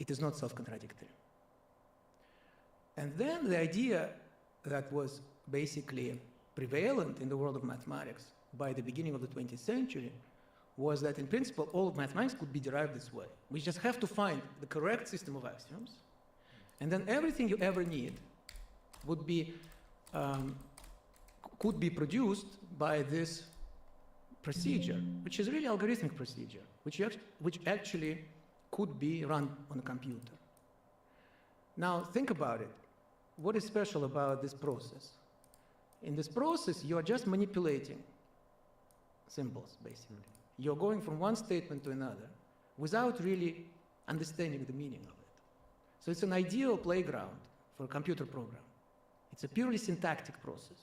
it is not self-contradictory. And then the idea that was basically prevalent in the world of mathematics by the beginning of the 20th century was that in principle all of mathematics could be derived this way. We just have to find the correct system of axioms, and then everything you ever need would be could be produced by this procedure, which is really algorithmic procedure, which actually could be run on a computer. Now think about it. What is special about this process? In this process, you are just manipulating symbols, basically. You're going from one statement to another without really understanding the meaning of it. So it's an ideal playground for a computer program. It's a purely syntactic process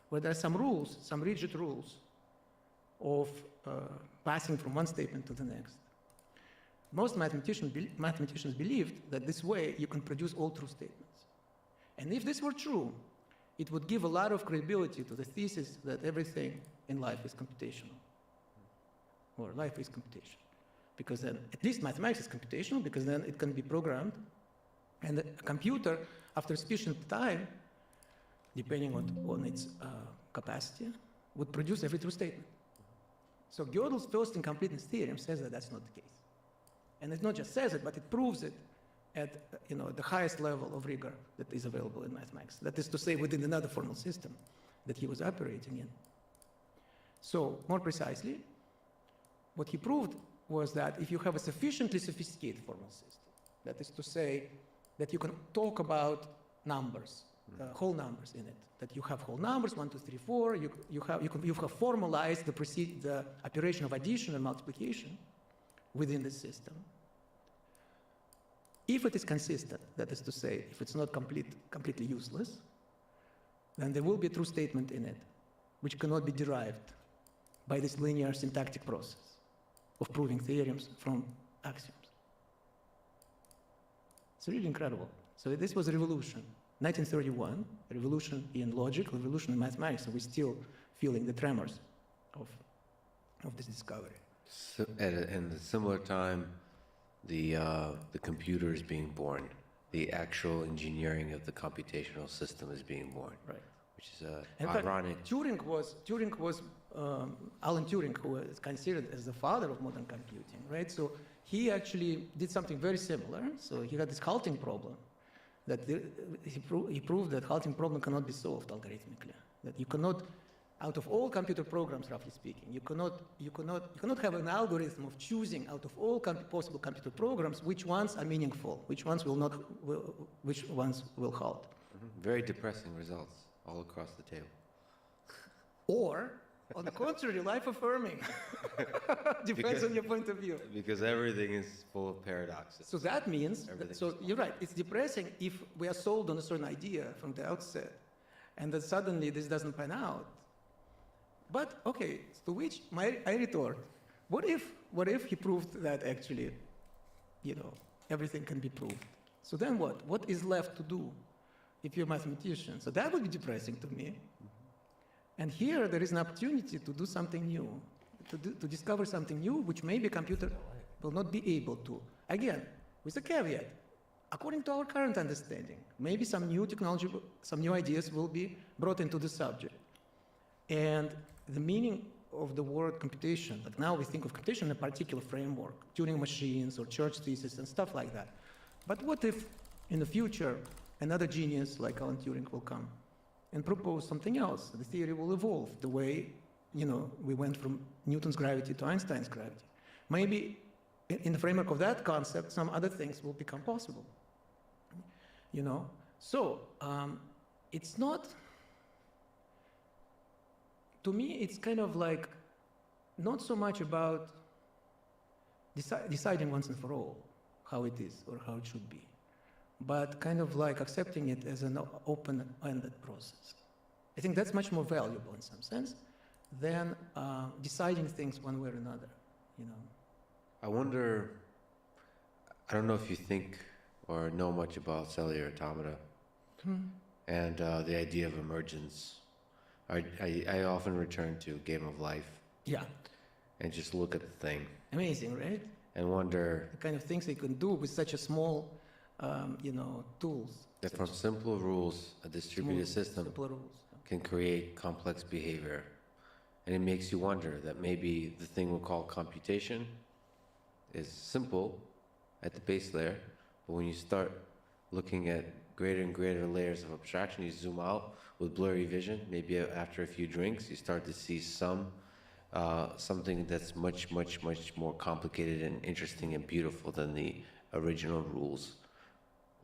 where there are some rules, some rigid rules of passing from one statement to the next. Most mathematicians believed that this way you can produce all true statements. And if this were true, it would give a lot of credibility to the thesis that everything in life is computational, or life is computational. Because then, at least mathematics is computational, because then it can be programmed, and a computer, after sufficient time, depending on its capacity, would produce every true statement. So Gödel's first incompleteness theorem says that that's not the case. And it not just says it, but it proves it at the highest level of rigor that is available in mathematics. That is to say, within another formal system that he was operating in. So more precisely, what he proved was that if you have a sufficiently sophisticated formal system, that is to say, that you can talk about numbers, whole numbers in it, that you have whole numbers, 1, 2, 3, 4, you have formalized the operation of addition and multiplication within the system. If it is consistent, that is to say, if it's not completely useless, then there will be a true statement in it, which cannot be derived by this linear syntactic process of proving theorems from axioms. It's really incredible. So this was a revolution. 1931, a revolution in logic, a revolution in mathematics, and we're still feeling the tremors of this discovery. So at a similar time, the computer is being born. The actual engineering of the computational system is being born. Right. Which is ironic. Fact, Turing was Alan Turing, who is considered as the father of modern computing, right? So he actually did something very similar. So he had this halting problem that he proved that halting problem cannot be solved algorithmically. That you cannot, out of all computer programs, roughly speaking, you cannot have an algorithm of choosing out of all possible computer programs which ones are meaningful, which ones will not, which ones will halt. Very depressing results all across the table. Or, on the contrary, life-affirming. Depends on your point of view. Because everything is full of paradoxes. So that means, you're right, it's depressing if we are sold on a certain idea from the outset, and then suddenly this doesn't pan out. But, okay, to which I retort, what if he proved that actually, everything can be proved? So then what? What is left to do if you're a mathematician? So that would be depressing to me. And here there is an opportunity to do something new, to discover something new, which maybe a computer will not be able to. Again, with a caveat, according to our current understanding, maybe some new technology, some new ideas will be brought into the subject. And the meaning of the word computation, like now we think of computation in a particular framework, Turing machines or church thesis and stuff like that. But what if in the future another genius like Alan Turing will come and propose something else? The theory will evolve the way, we went from Newton's gravity to Einstein's gravity. Maybe in the framework of that concept, some other things will become possible. So it's not, to me, it's kind of like not so much about deciding once and for all how it is or how it should be, but kind of like accepting it as an open-ended process. I think that's much more valuable in some sense than deciding things one way or another, I wonder, I don't know if you think or know much about cellular automata and the idea of emergence. I often return to Game of Life. Yeah. And just look at the thing. Amazing, right? and wonder the kind of things they can do with such a small, tools. that from simple rules, a distributed system Simple rules. can create complex behavior. And it makes you wonder that maybe the thing we'll call computation is simple at the base layer, but when you start looking at greater and greater layers of abstraction, you zoom out with blurry vision, maybe after a few drinks, you start to see something that's much, much, much more complicated and interesting and beautiful than the original rules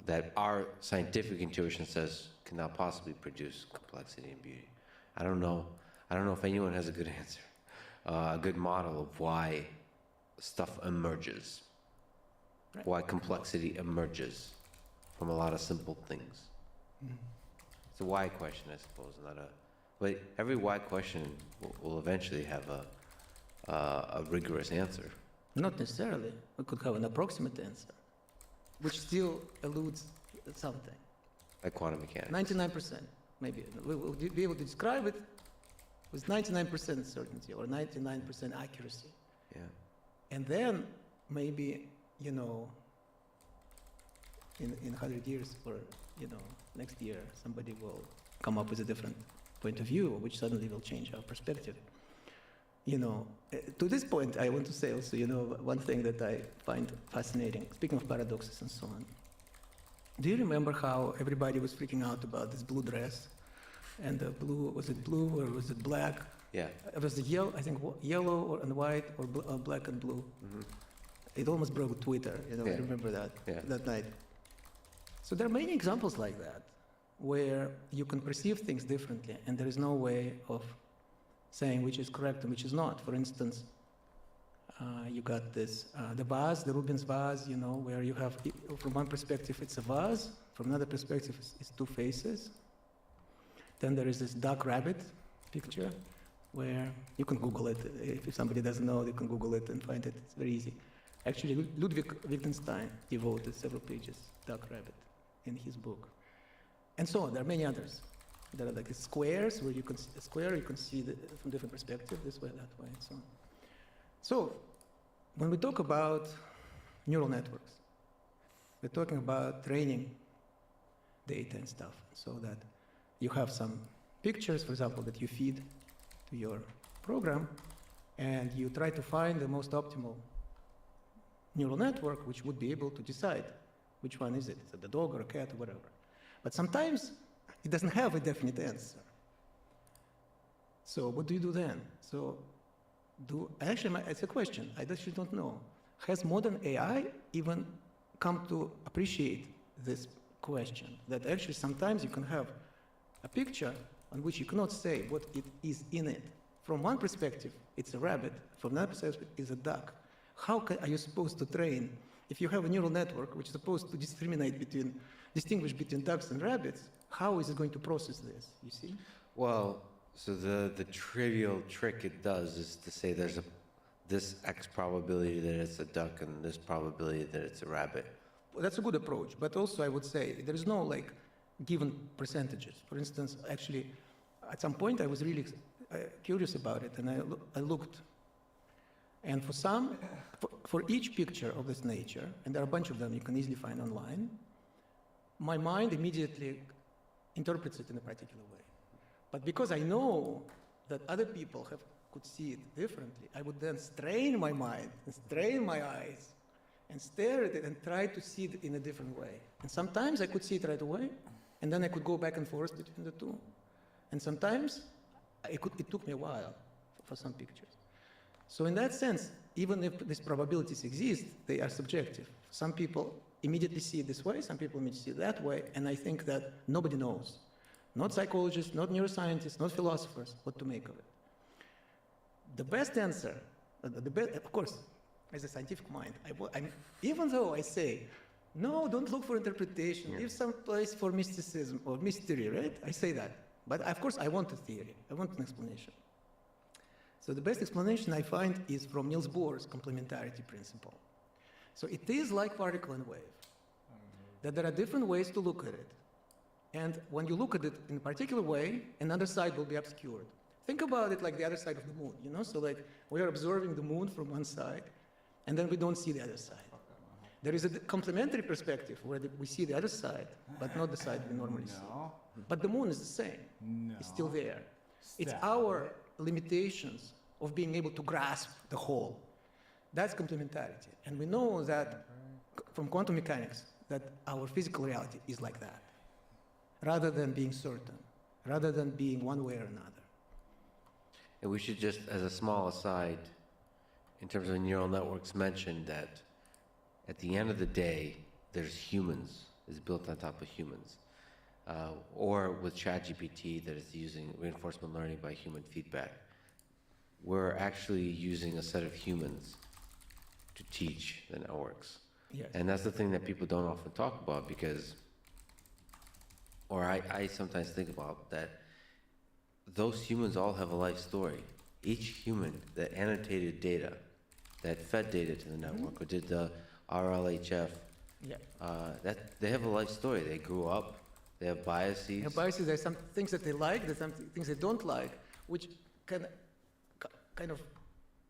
that our scientific intuition says cannot possibly produce complexity and beauty. I don't know if anyone has a good answer, a good model of why stuff emerges, Right. why complexity emerges from a lot of simple things. It's a why question, I suppose, but every why question will eventually have a rigorous answer. Not necessarily. We could have an approximate answer, which still eludes something. Like quantum mechanics. 99%, maybe. We will be able to describe it with 99% certainty or 99% accuracy. Yeah. And then maybe, in 100 years or, next year, somebody will come up with a different point of view, which suddenly will change our perspective. To this point, I want to say also, one thing that I find fascinating, speaking of paradoxes and so on. Do you remember how everybody was freaking out about this blue dress? And the blue, was it blue or was it black? Yeah. It was the yellow, I think yellow and white or black and blue. Mm-hmm. It almost broke Twitter, Yeah. I remember that, Yeah. that night. So there are many examples like that, where you can perceive things differently, and there is no way of saying which is correct and which is not. For instance, you got this, the vase, the Rubens vase, where you have, from one perspective it's a vase, from another perspective it's two faces. Then there is this duck rabbit picture, where you can Google it. If somebody doesn't know, they can Google it and find it. It's very easy. Actually, Ludwig Wittgenstein devoted several pages duck rabbit in his book. And so on. There are many others. There are like squares where you can see a square, you can see from different perspectives, this way, that way, and so on. So, when we talk about neural networks, we're talking about training data and stuff, so that you have some pictures, for example, that you feed to your program, and you try to find the most optimal neural network which would be able to decide which one is it. Is it a dog or a cat or whatever? But sometimes it doesn't have a definite answer. So what do you do then? So actually, it's a question. I actually don't know. Has modern AI even come to appreciate this question? That actually sometimes you can have a picture on which you cannot say what it is in it. From one perspective, it's a rabbit. From another perspective, it's a duck. How are you supposed to train if you have a neural network which is supposed to distinguish between ducks and rabbits? How is it going to process this? You see? Well, so the trivial trick it does is to say there's this X probability that it's a duck and this probability that it's a rabbit. Well, that's a good approach, but also I would say there is no given percentages. For instance, actually, at some point I was really curious about it, and I looked. And for each picture of this nature, and there are a bunch of them you can easily find online, my mind immediately interprets it in a particular way. But because I know that other people could see it differently, I would then strain my mind and strain my eyes and stare at it and try to see it in a different way. And sometimes I could see it right away, and then I could go back and forth between the two. And sometimes it took me a while for some pictures. So in that sense, even if these probabilities exist, they are subjective. Some people immediately see it this way, some people immediately see it that way, and I think that nobody knows. Not psychologists, not neuroscientists, not philosophers, what to make of it. The best answer, of course, as a scientific mind, even though I say, no, don't look for interpretation, leave some place for mysticism or mystery, right? I say that. But of course, I want a theory, I want an explanation. So the best explanation I find is from Niels Bohr's complementarity principle. So it is like particle and wave, that there are different ways to look at it. And when you look at it in a particular way, another side will be obscured. Think about it like the other side of the moon, So we are observing the moon from one side, and then we don't see the other side. There is a complementary perspective where we see the other side, but not the side we normally see. But the moon is the same. It's still there. It's our limitations of being able to grasp the whole. That's complementarity. And we know that from quantum mechanics that our physical reality is like that, rather than being certain, rather than being one way or another. And we should just, as a small aside, in terms of neural networks, mention that at the end of the day, there's humans, is built on top of humans. Or with ChatGPT that is using reinforcement learning by human feedback. We're actually using a set of humans to teach the networks. Yes. And that's the thing that people don't often talk about because, or I sometimes think about that those humans all have a life story. Each human that annotated data, that fed data to the network, or did the RLHF, that they have a life story. They grew up, they have biases. They have biases, there's some things that they like, there's some things they don't like, which can kind of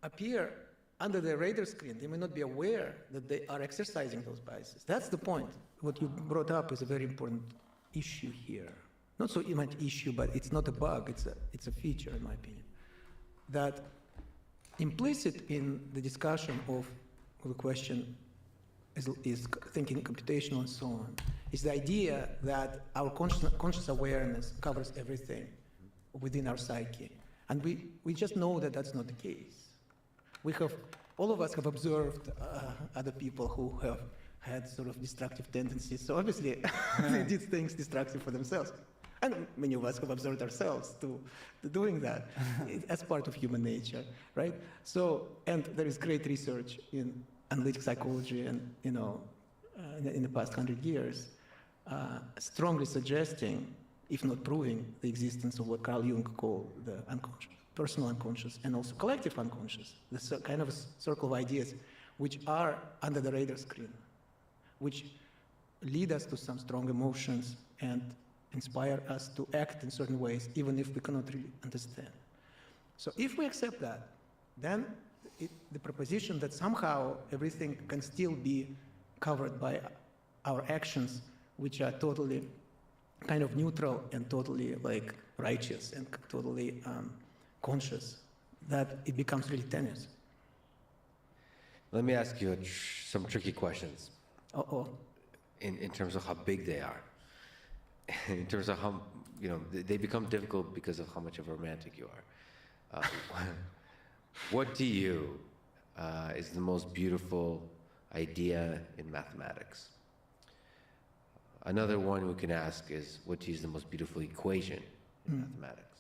appear under the radar screen. They may not be aware that they are exercising those biases. That's the point. What you brought up is a very important issue here. Not so much issue, but it's not a bug, it's a feature, in my opinion. That implicit in the discussion of the question is thinking computational and so on, is the idea that our conscious awareness covers everything within our psyche. And we just know that that's not the case. All of us have observed other people who have had sort of destructive tendencies. So obviously, they did things destructive for themselves. And many of us have observed ourselves to doing that as part of human nature, right? So, and there is great research in analytic psychology and, in the past 100 years, strongly suggesting, if not proving, the existence of what Carl Jung called the unconscious, personal unconscious, and also collective unconscious, the kind of a circle of ideas which are under the radar screen, which lead us to some strong emotions and inspire us to act in certain ways, even if we cannot really understand. So if we accept that, then the proposition that somehow everything can still be covered by our actions, which are totally kind of neutral and totally like righteous and totally conscious, that it becomes really tenuous. Let me ask you some tricky questions. In terms of how big they are. In terms of how, they become difficult because of how much of a romantic you are. What to you is the most beautiful idea in mathematics? Another one we can ask is, what to you is the most beautiful equation in mathematics?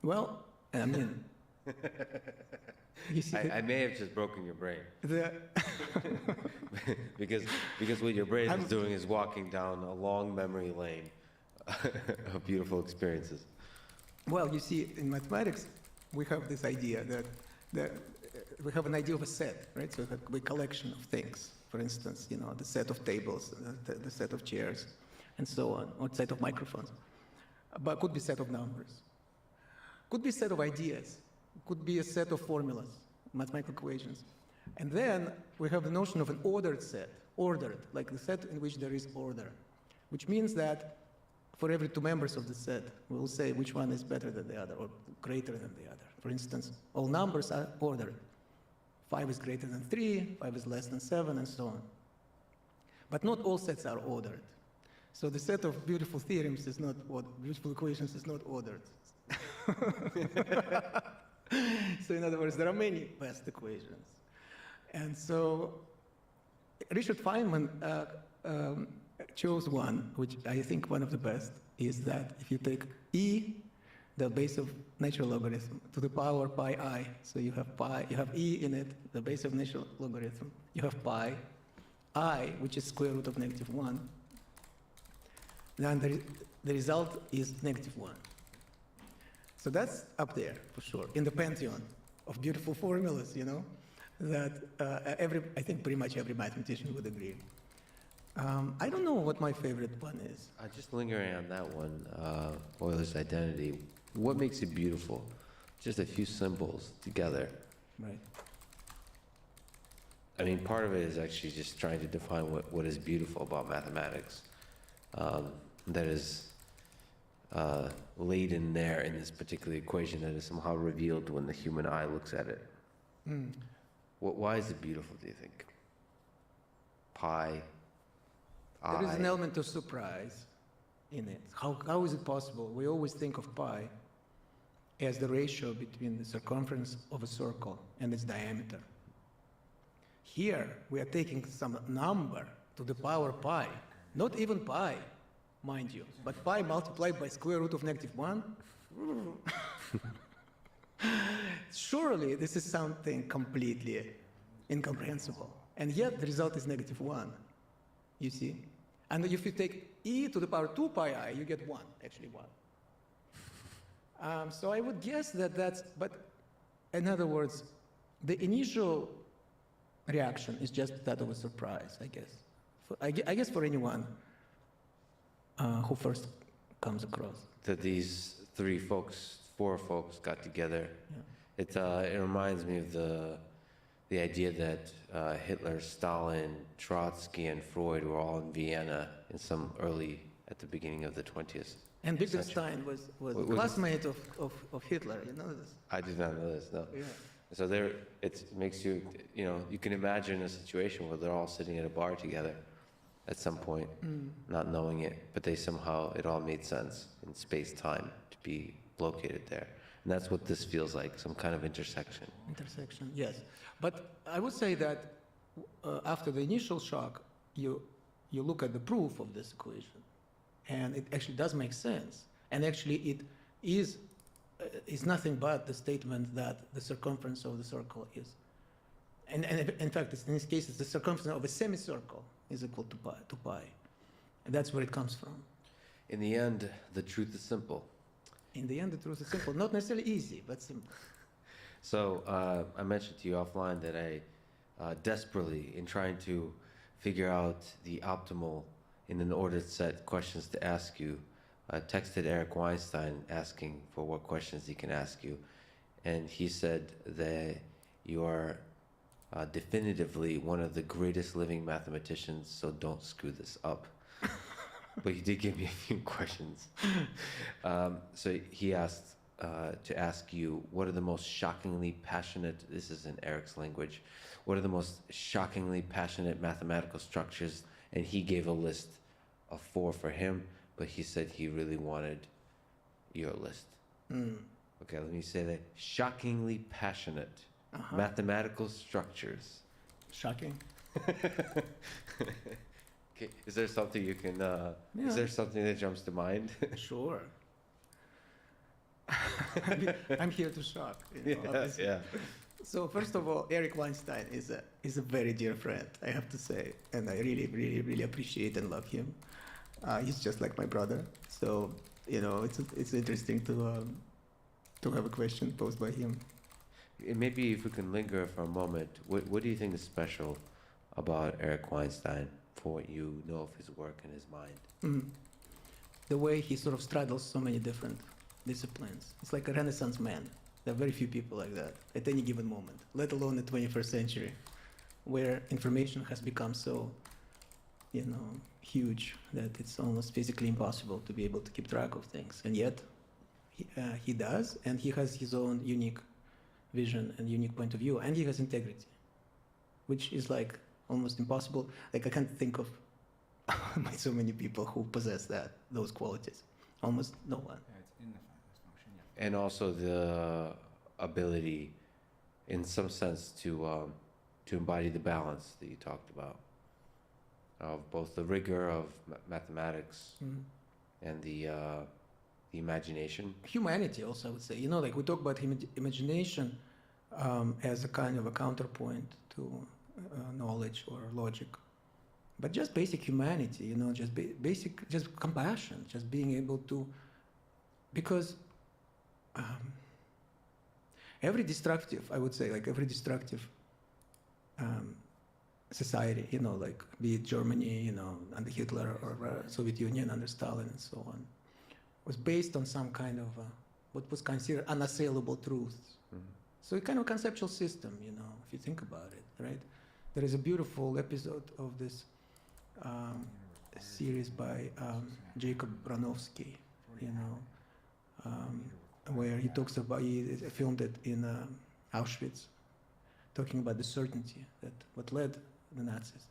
Well, I mean, you see, I may have just broken your brain. because what your brain is doing is walking down a long memory lane of beautiful experiences. Well, you see, in mathematics, we have this idea that we have an idea of a set, right? So a collection of things. For instance, the set of tables, the set of chairs, and so on, or set of microphones. But could be a set of numbers. Could be a set of ideas. Could be a set of formulas, mathematical equations. And then we have the notion of an ordered set, like the set in which there is order, which means that for every two members of the set, we will say which one is better than the other or greater than the other. For instance, all numbers are ordered. 5 is greater than 3, 5 is less than 7, and so on. But not all sets are ordered. So the set of beautiful theorems is not beautiful equations is not ordered. So in other words, there are many best equations. And so Richard Feynman chose one, which I think one of the best, is that if you take e, the base of natural logarithm, to the power pi I, so you have e in it, the base of natural logarithm, you have pi I, which is square root of -1, then the result is -1. So that's up there, for sure, in the pantheon of beautiful formulas, that I think pretty much every mathematician would agree. I don't know what my favorite one is. Just lingering on that one, Euler's identity, what makes it beautiful? Just a few symbols together. Right. I mean, part of it is actually just trying to define what is beautiful about mathematics. That is laid in there in this particular equation that is somehow revealed when the human eye looks at it. Mm. Why is it beautiful, do you think? Pi, There is I. an element of surprise in it. How is it possible? We always think of pi as the ratio between the circumference of a circle and its diameter. Here, we are taking some number to the power pi, not even pi, mind you, but pi multiplied by square root of -1. Surely this is something completely incomprehensible. And yet the result is -1, you see? And if you take e to the power 2 pi I, you get 1, actually 1. So I would guess that that's, but in other words, the initial reaction is just that of a surprise, I guess. I guess for anyone who first comes across. That these four folks got together. Yeah. It reminds me of the idea that Hitler, Stalin, Trotsky, and Freud were all in Vienna in some at the beginning of the 20th. And Wittgenstein was a classmate of Hitler, you know this? I did not know this, no. Yeah. So it makes you can imagine a situation where they're all sitting at a bar together at some point, not knowing it, but it all made sense in space-time to be located there. And that's what this feels like, some kind of intersection. Intersection, yes. But I would say that after the initial shock, you look at the proof of this equation, and it actually does make sense. And actually it is nothing but the statement that the circumference of the circle is, and in fact, in this case, it's the circumference of a semicircle is equal to pi. And that's where it comes from. In the end, the truth is simple. In the end, the truth is simple. Not necessarily easy, but simple. So I mentioned to you offline that I desperately, in trying to figure out the optimal in an ordered set questions to ask you, texted Eric Weinstein asking for what questions he can ask you. And he said that you are definitively one of the greatest living mathematicians, so don't screw this up. But he did give me a few questions. So he asked to ask you, what are the most shockingly passionate, this is in Eric's language, what are the most shockingly passionate mathematical structures? And he gave a list of 4 for him, but he said he really wanted your list. Okay, let me say that. Shockingly passionate mathematical structures. Shocking. Okay, is there something you can, is there something that jumps to mind? Sure. I'm here to shock. Yeah. So first of all, Eric Weinstein is a very dear friend, I have to say, and I really, really, really appreciate and love him. He's just like my brother. So it's interesting to have a question posed by him. And maybe if we can linger for a moment, what do you think is special about Eric Weinstein for what you know of his work and his mind? The way he sort of straddles so many different disciplines. It's like a Renaissance man. There are very few people like that at any given moment, let alone the 21st century, where information has become so, huge that it's almost physically impossible to be able to keep track of things. And yet, he does, and he has his own unique vision and unique point of view, and he has integrity, which is like almost impossible. Like I can't think of so many people who possess those qualities. Almost no one. And also the ability, in some sense, to embody the balance that you talked about, of both the rigor of mathematics and the imagination. Humanity also, I would say. Like we talk about imagination as a kind of a counterpoint to knowledge or logic. But just basic humanity, just compassion, just being able to, because every destructive, I would say, like every destructive society, like be it Germany, under Hitler, or Soviet Union under Stalin and so on, was based on some kind of what was considered unassailable truths. So it's kind of conceptual system, you know, if you think about it, right? There is a beautiful episode of this series by Jacob Bronowski, you know, where he talks about, he filmed it in Auschwitz, talking about the certainty that what led the Nazis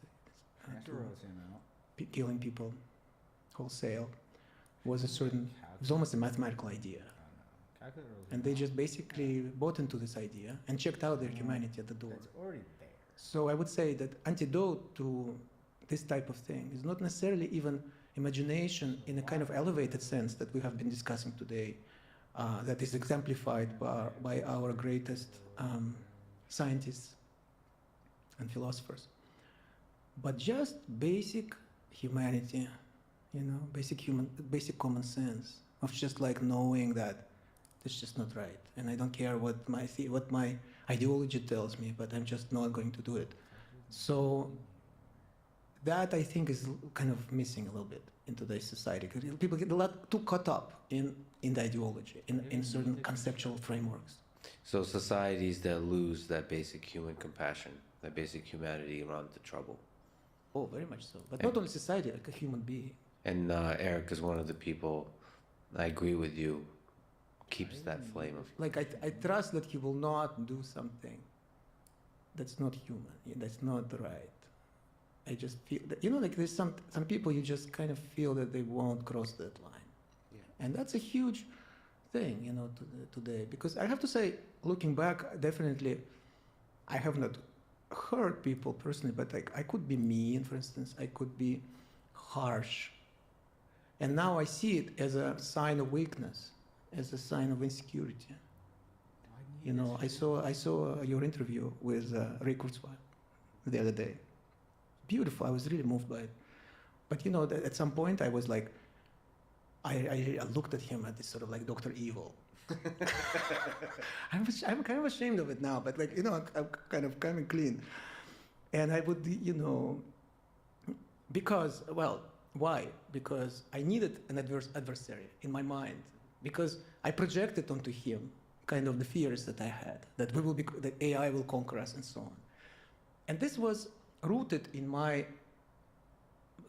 to killing people wholesale was a certain, it was almost a mathematical idea. And they just basically bought into this idea and checked out their humanity at the door. So I would say that antidote to this type of thing is not necessarily even imagination in a kind of elevated sense that we have been discussing today, that is exemplified by our greatest scientists and philosophers, but just basic humanity, you know, basic common sense of just like knowing that it's just not right, and I don't care what my ideology tells me, but I'm just not going to do it. So that I think is kind of missing a little bit in today's society. People get a lot too caught up in the ideology, in certain conceptual frameworks. So societies that lose that basic human compassion, that basic humanity run into trouble. Oh, very much so. But not only society, like a human being. And Eric is one of the people, I agree with you, keeps that flame of... Like I trust that he will not do something that's not human, that's not right. I just feel that, you know, like there's some people you just kind of feel that they won't cross that line. Yeah. And that's a huge thing, you know, today. Because I have to say, looking back, definitely, I have not hurt people personally, but like I could be mean, for instance. I could be harsh. And now I see it as a sign of weakness, as a sign of insecurity. You know, I saw your interview with Ray Kurzweil the other day. Beautiful. I was really moved by it. But you know, at some point I was like, I looked at him at this sort of like Dr. Evil. I'm kind of ashamed of it now, but like, you know, I'm kind of coming clean. And I would, you know, because, well, why? Because I needed an adversary in my mind, because I projected onto him kind of the fears that I had, that that AI will conquer us and so on. And this was rooted in my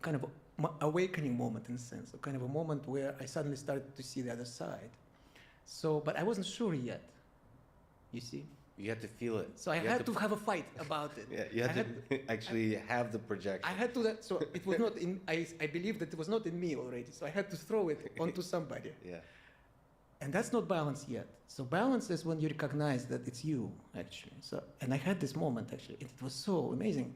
kind of awakening moment, in a sense, a kind of a moment where I suddenly started to see the other side. So, but I wasn't sure yet, you see. You had to feel it. So I had to have a fight about it. Yeah, you had to actually have the projection. I had to, so it was not in, I believed that it was not in me already, so I had to throw it onto somebody. Yeah. And that's not balance yet. So balance is when you recognize that it's you, actually. So, and I had this moment, actually. It was so amazing.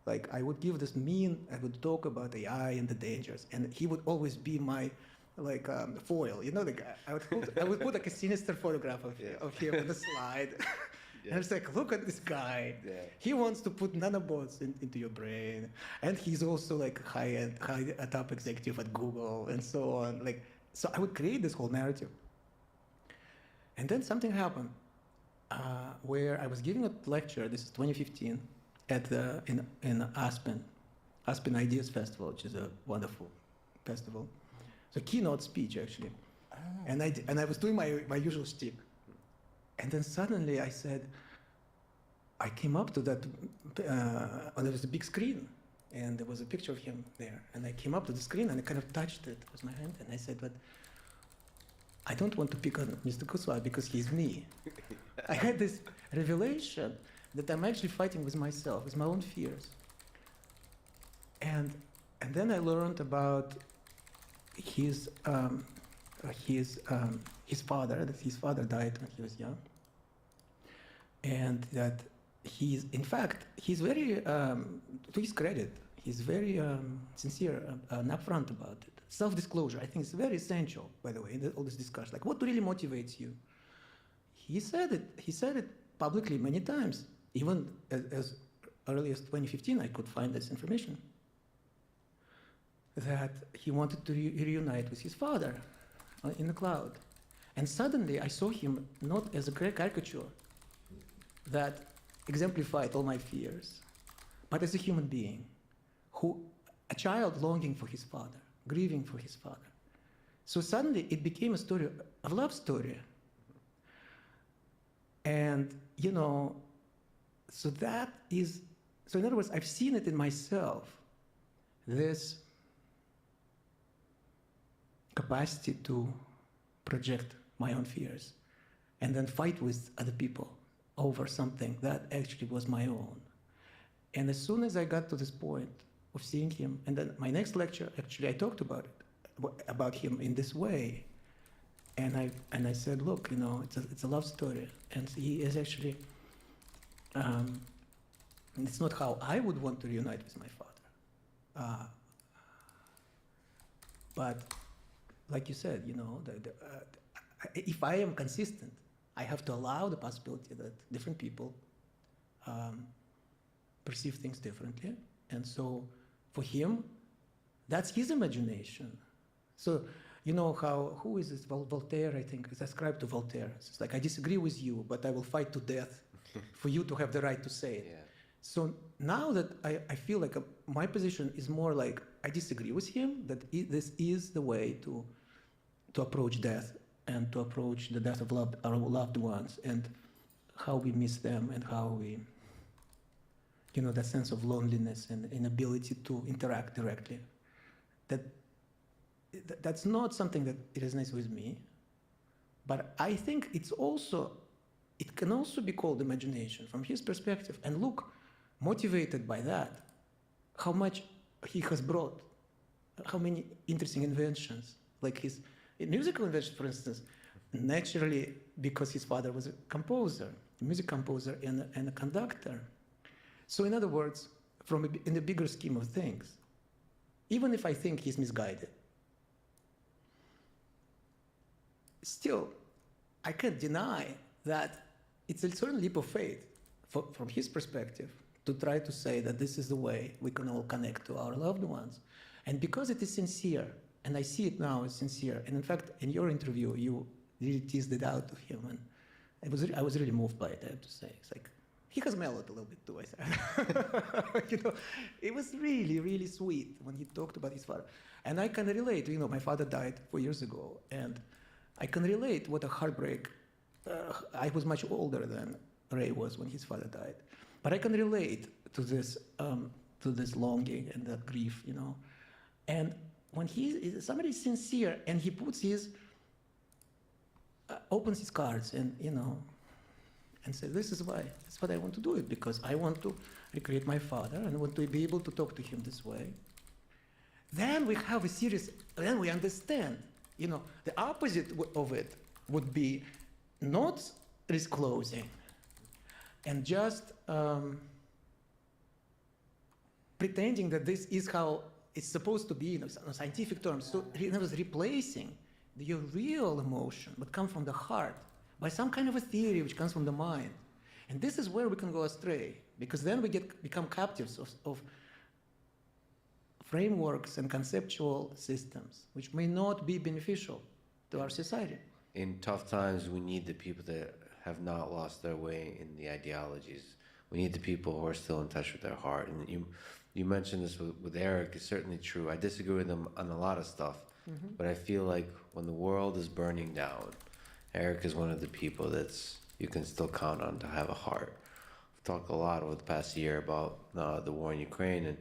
Like, I would give this I would talk about AI and the dangers, and he would always be my, like, foil. You know, like, I would put like a sinister photograph of him on the slide. Yeah. And it's like, look at this guy. Yeah. He wants to put nanobots into your brain. And he's also like high top executive at Google and so on. Like, so I would create this whole narrative. And then something happened where I was giving a lecture, this is 2015, in Aspen Ideas Festival, which is a wonderful festival. It's a keynote speech, actually. Oh. And I was doing my usual shtick. And then suddenly I said, I came up to that, and there was a big screen, and there was a picture of him there. And I came up to the screen, and I kind of touched it with my hand, and I said, but I don't want to pick on Mr. Kurzweil because he's me. I had this revelation that I'm actually fighting with myself, with my own fears. And then I learned about his father, that his father died when he was young. And that he's very, to his credit, he's very sincere and upfront about it. Self-disclosure, I think, is very essential, by the way, in all this discussion. Like, what really motivates you? He said it publicly many times. Even as early as 2015, I could find this information. That he wanted to reunite with his father in the cloud. And suddenly I saw him not as a caricature that exemplified all my fears, but as a human being, a child longing for his father, grieving for his father. So suddenly it became a story, a love story. And, you know, so that is, so in other words, I've seen it in myself, this capacity to project my own fears and then fight with other people over something that actually was my own. And as soon as I got to this point of seeing him, and then my next lecture, actually, I talked about him in this way. And I said, look, you know, it's a love story. And he is actually, it's not how I would want to reunite with my father. But like you said, you know, if I am consistent, I have to allow the possibility that different people perceive things differently. And so for him, that's his imagination. So, you know how, who is this? Voltaire, I think, is ascribed to Voltaire. It's like, I disagree with you, but I will fight to death for you to have the right to say it. Yeah. So now that I feel like my position is more like, I disagree with him, that this is the way to approach death and to approach the death of our loved ones and how we miss them and how we, you know, that sense of loneliness and inability to interact directly. That's not something that resonates with me, but I think it can also be called imagination from his perspective. And look, motivated by that, how much he has brought, how many interesting inventions, like his musical inventions, for instance, naturally because his father was a composer, a music composer and a conductor. So in other words, in the bigger scheme of things, even if I think he's misguided, still, I can't deny that it's a certain leap of faith from his perspective to try to say that this is the way we can all connect to our loved ones. And because it is sincere, and I see it now as sincere, and in fact, in your interview, you really teased it out of him, and I was really moved by it, I have to say. It's like, he has mellowed a little bit too, I said. You know, it was really, really sweet when he talked about his father. And I can relate, you know, my father died 4 years ago, and I can relate what a heartbreak. I was much older than Ray was when his father died, but I can relate to this longing and that grief, you know. And when somebody is sincere and he puts opens his cards and, you know, and says, this is why, that's what I want to do it, because I want to recreate my father and I want to be able to talk to him this way. Then we have then we understand. You know, the opposite of it would be not disclosing and just pretending that this is how it's supposed to be in scientific terms. So it was replacing your real emotion, but come from the heart, by some kind of a theory which comes from the mind. And this is where we can go astray, because then we become captives of frameworks and conceptual systems, which may not be beneficial to our society. In tough times, we need the people that have not lost their way in the ideologies. We need the people who are still in touch with their heart. And you mentioned this with Eric. It's certainly true. I disagree with him on a lot of stuff, but I feel like when the world is burning down, Eric is one of the people you can still count on to have a heart. We've talked a lot over the past year about the war in Ukraine and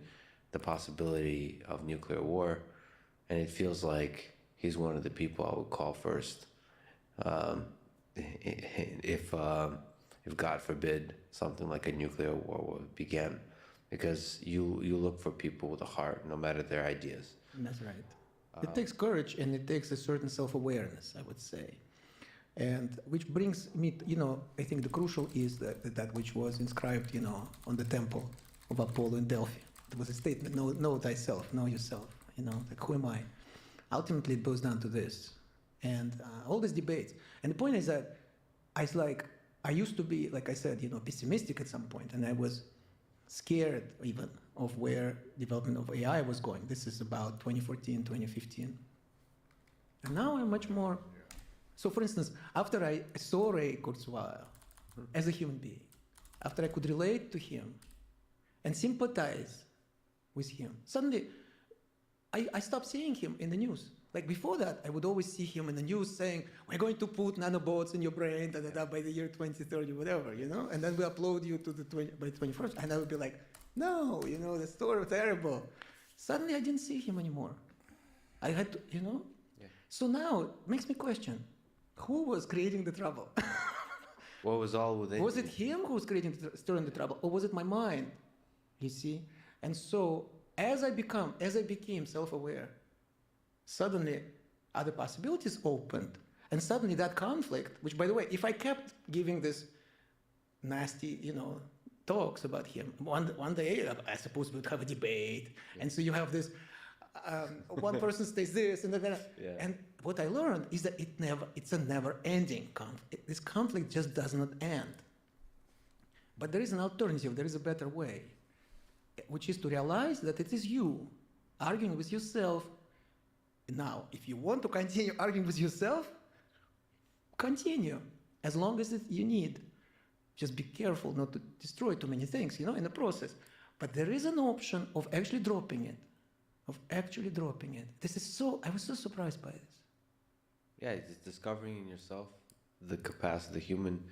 the possibility of nuclear war, and it feels like he's one of the people I would call first if God forbid something like a nuclear war would begin, because you look for people with a heart, no matter their ideas. That's right. It takes courage and it takes a certain self-awareness, I would say, and which brings me, you know, I think the crucial is that which was inscribed, you know, on the temple of Apollo in Delphi. It was a statement, know thyself, know yourself, you know, like, who am I? Ultimately, it boils down to this. And all these debates. And the point is that I used to be, like I said, you know, pessimistic at some point, and I was scared even of where development of AI was going. This is about 2014, 2015. And now I'm much more, so for instance, after I saw Ray Kurzweil as a human being, after I could relate to him and sympathize with him, suddenly I stopped seeing him in the news. Like before that, I would always see him in the news saying, we're going to put nanobots in your brain by the year 2030, whatever, you know? And then we upload you to the by 21st. And I would be like, no, you know, the story terrible. Suddenly I didn't see him anymore. I had to, you know? Yeah. So now it makes me question, who was creating the trouble? What was all within Was you? it him who was stirring the trouble, or was it my mind? You see? And so as I became self-aware, suddenly other possibilities opened. And suddenly that conflict, which by the way, if I kept giving this nasty, you know, talks about him, one day I suppose we'd have a debate. Yeah. And so you have this, one person says this and then, Yeah. and what I learned is that it's a never ending conflict. This conflict just does not end. But there is an alternative, there is a better way, which is to realize that it is you arguing with yourself. Now, if you want to continue arguing with yourself, continue as long as you need. Just be careful not to destroy too many things, you know, in the process. But there is an option of actually dropping it, This is I was so surprised by this. Yeah, it's discovering in yourself the human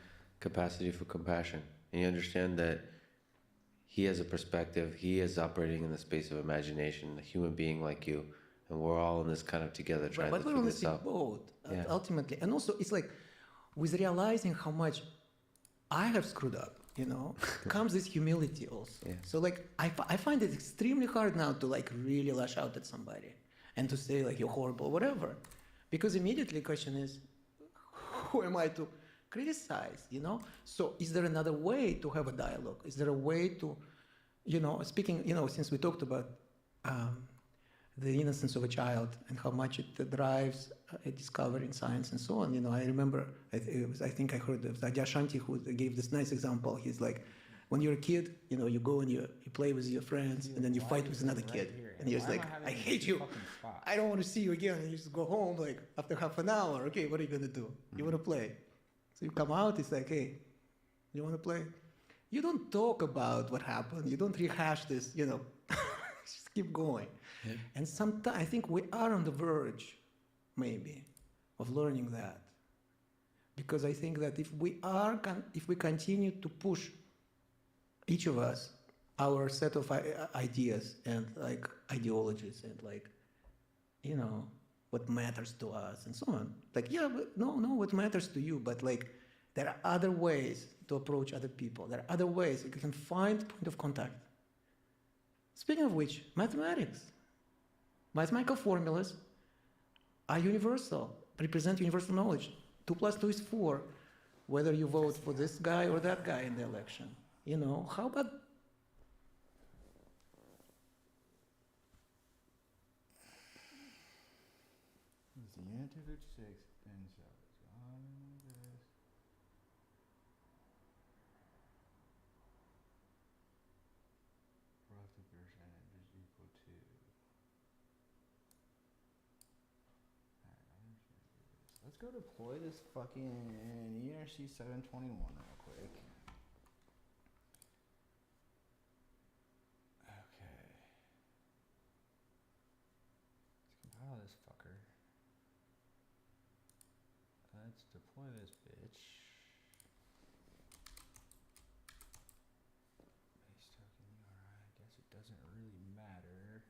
capacity for compassion. And you understand that he has a perspective, he is operating in the space of imagination, a human being like you. And we're all in this kind of together trying to figure this out. But we're on the same boat, ultimately. And also, it's like, with realizing how much I have screwed up, you know, comes this humility also. Yeah. So like, I find it extremely hard now to like really lash out at somebody and to say like, you're horrible, whatever. Because immediately the question is, who am I to criticize, you know? So is there another way to have a dialogue? Is there a way to, you know, speaking, you know, since we talked about the innocence of a child and how much it drives a discovery in science and so on. You know, I remember, I think I heard of Adya Shanti who gave this nice example. He's like, when you're a kid, you know, you go and you play with your friends and then you fight with another kid. And you're just like, I hate you. I don't want to see you again. And you just go home like after half an hour. Okay, what are you going to do? You want to play. So you come out, it's like, hey, you want to play? You don't talk about what happened. You don't rehash this, you know, just keep going. Yeah. And sometimes I think we are on the verge, maybe, of learning that, because I think that if we continue to push each of us our set of ideas and like ideologies and like, you know, what matters to us and so on, like what matters to you, but like there are other ways to approach other people. There are other ways you can find point of contact. Speaking of which, mathematics. Mathematical formulas are universal, represent universal knowledge. 2 + 2 is 4, whether you vote for this guy or that guy in the election. You know, how about... The antidote 6 and so it's on this. Relative percentage is equal to. Let's go deploy this fucking ERC 721 real quick. Okay. Let's compile this fucker. Let's deploy this bitch. Base token URI. I guess it doesn't really matter.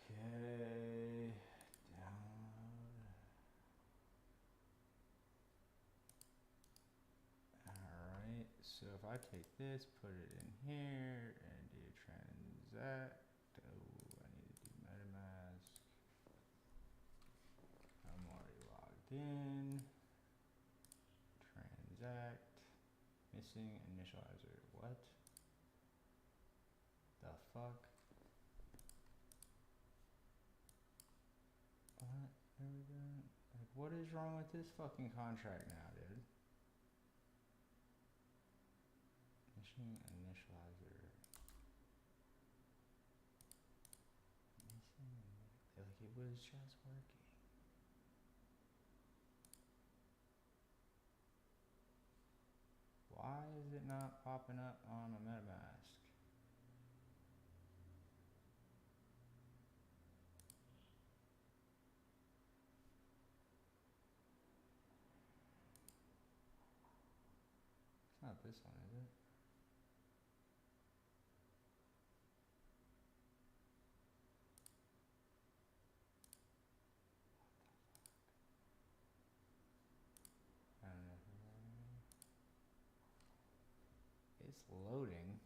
Okay, download. Alright, so if I take this, put it in here, and do transact. Oh, I need to do MetaMask. I'm already logged in. Transact. Missing initializer. What? The fuck? What are we doing? Like, what is wrong with this fucking contract now, dude? Machine initializer. Like it was just working. Why is it not popping up on a MetaMask? It's not this one, is it? I don't know. It's loading.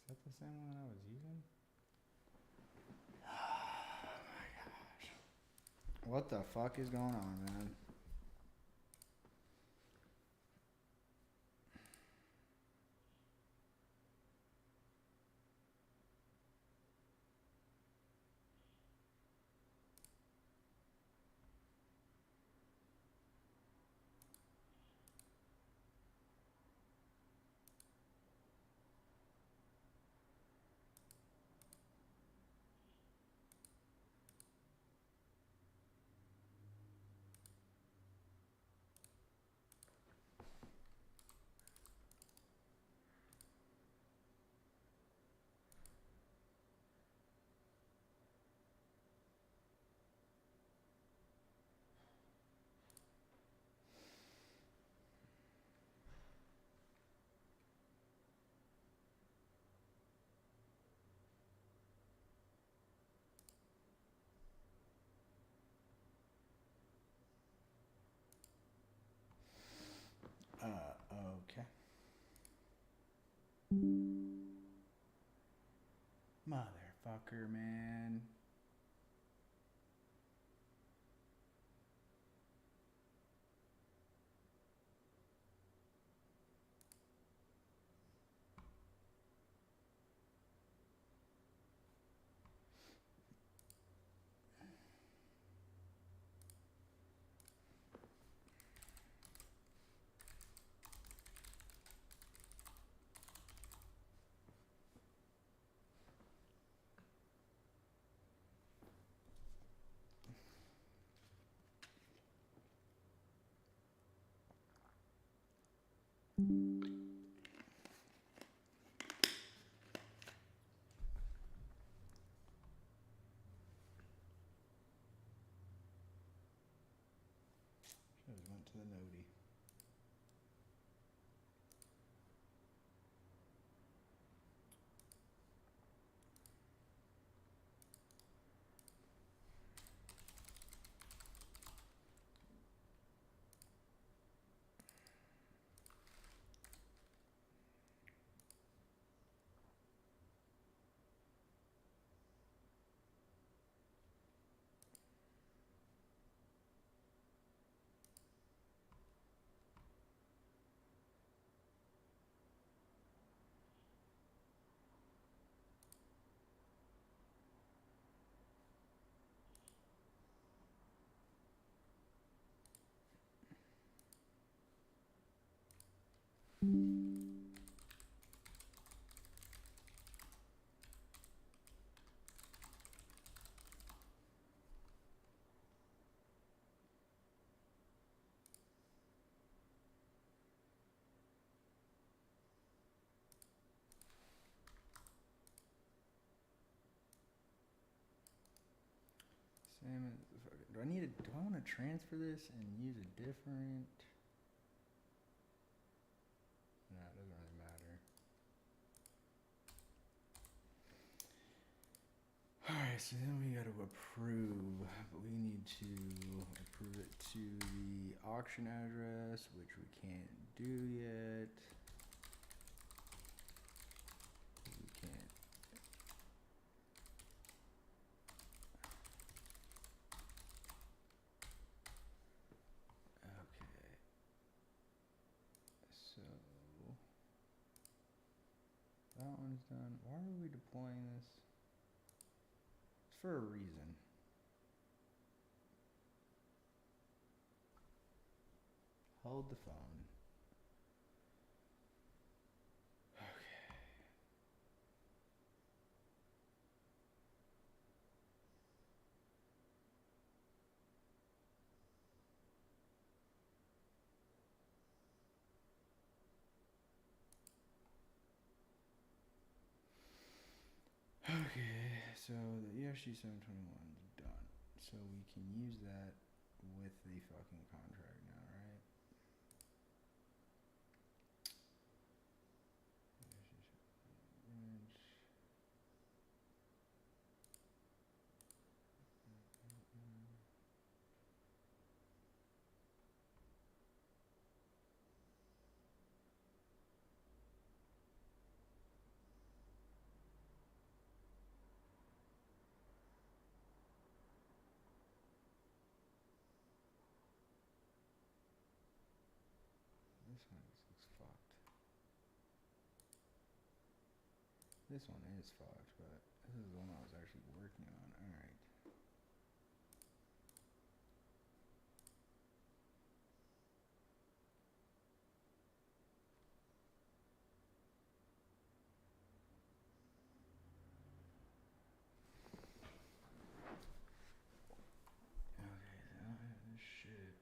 Is that the same one I was using? Oh my gosh. What the fuck is going on, man? Okay. Motherfucker, man. Should've went to the nodie. Same as the fucking, do I want to transfer this and use a different? No, it doesn't really matter. Alright, so then we gotta approve, but we need to approve it to the auction address, which we can't do yet. We can't. Okay. So that one's done. Why are we deploying this? It's for a reason. Hold the phone. Okay. Okay, so the ESG 721 is done. So we can use that with the fucking contract now, right? This one looks fucked. This one is fucked, but this is the one I was actually working on. Alright. Okay, so I don't have this shit.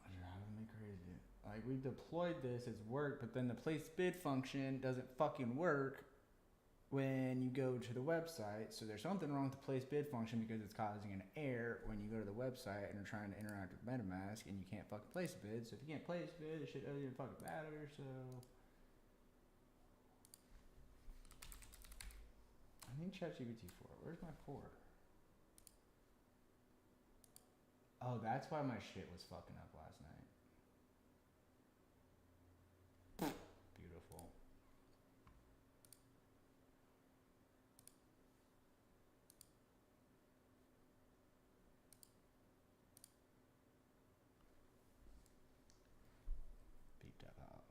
You're driving me crazy. Like, we deployed this, it's worked, but then the place bid function doesn't fucking work when you go to the website. So there's something wrong with the place bid function because it's causing an error when you go to the website and you're trying to interact with MetaMask and you can't fucking place a bid. So if you can't place a bid, it shit doesn't even fucking matter. So I need ChatGPT 4. Where's my 4? Oh, that's why my shit was fucking up last night. Beautiful. Beat that out.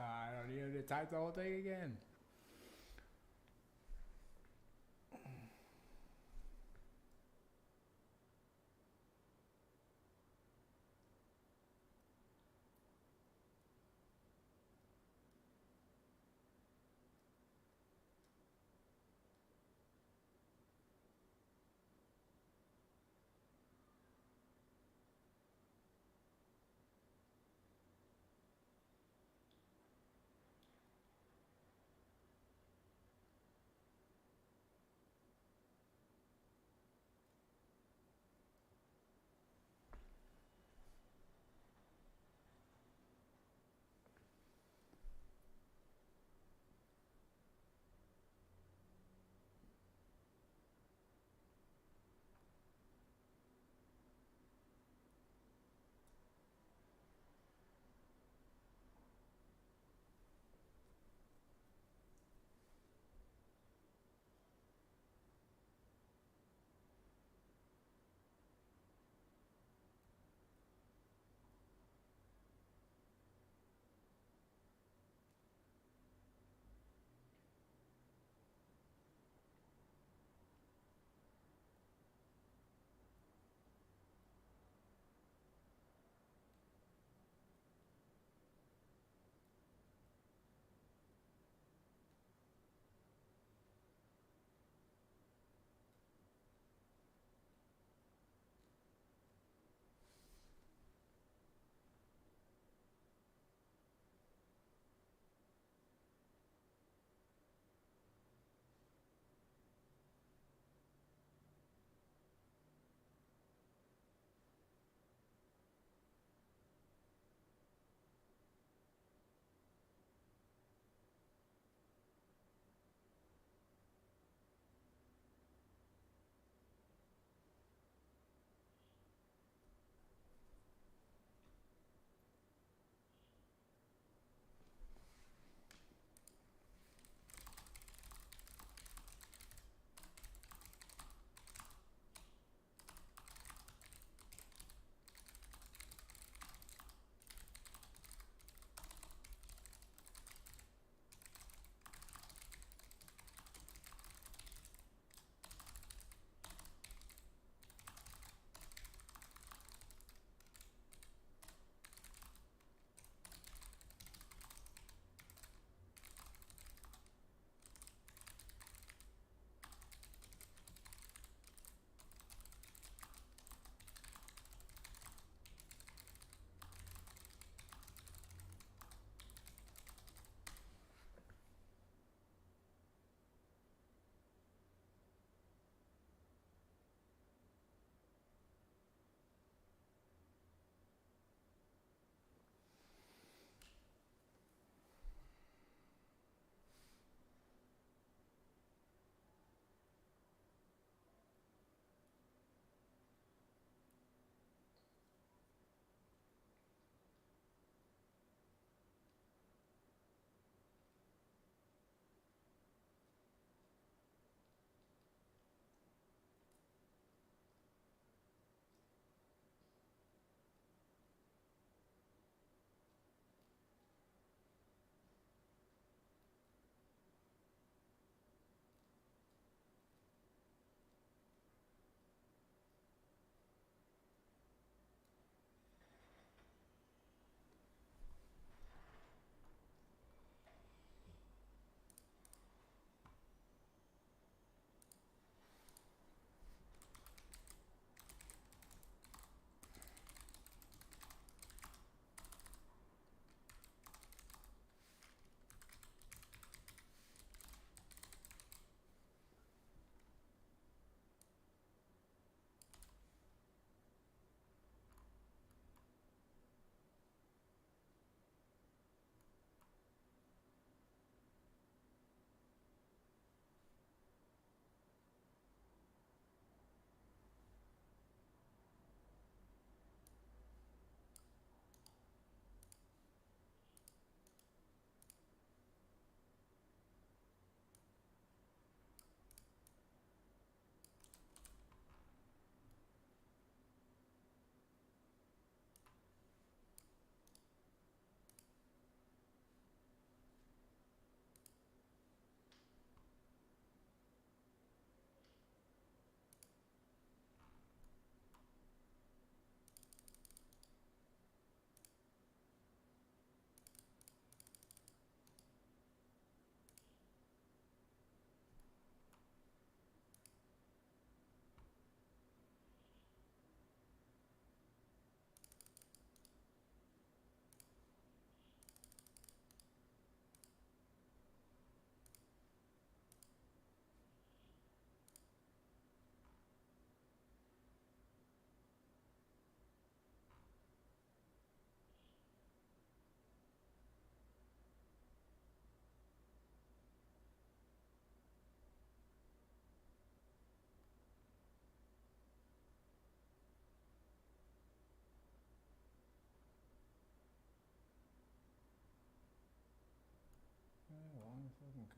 I don't need to type the whole thing again.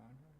contract?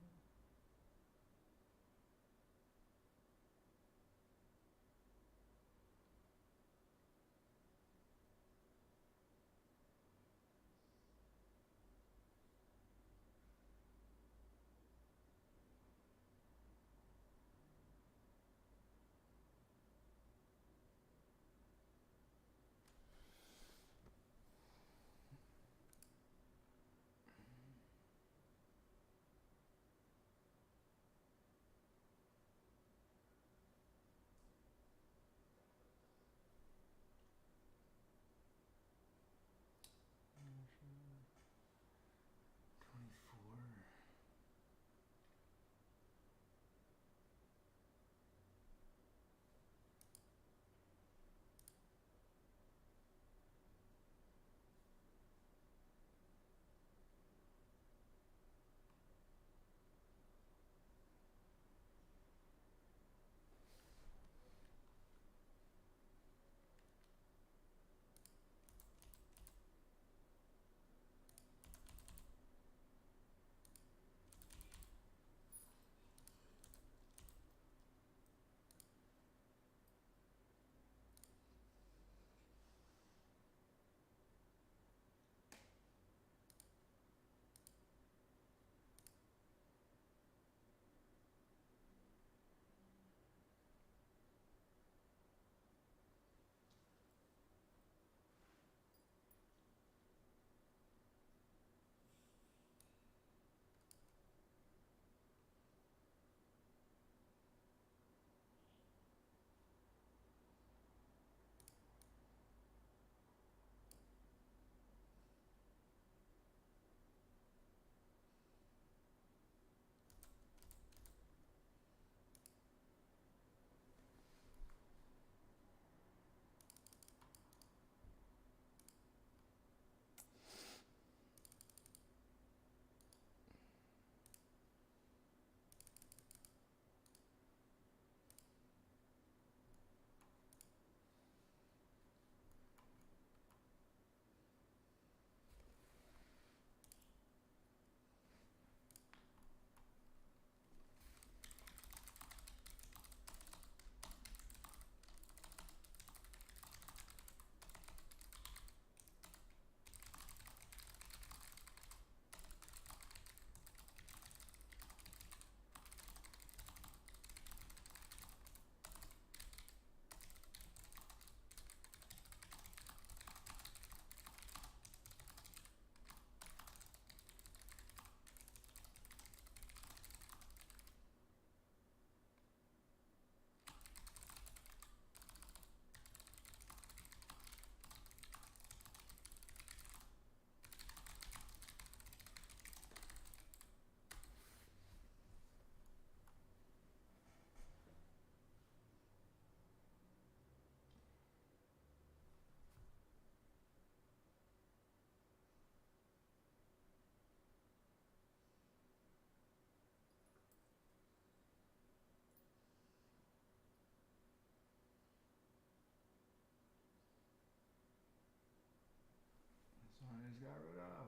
This one I just got rid of.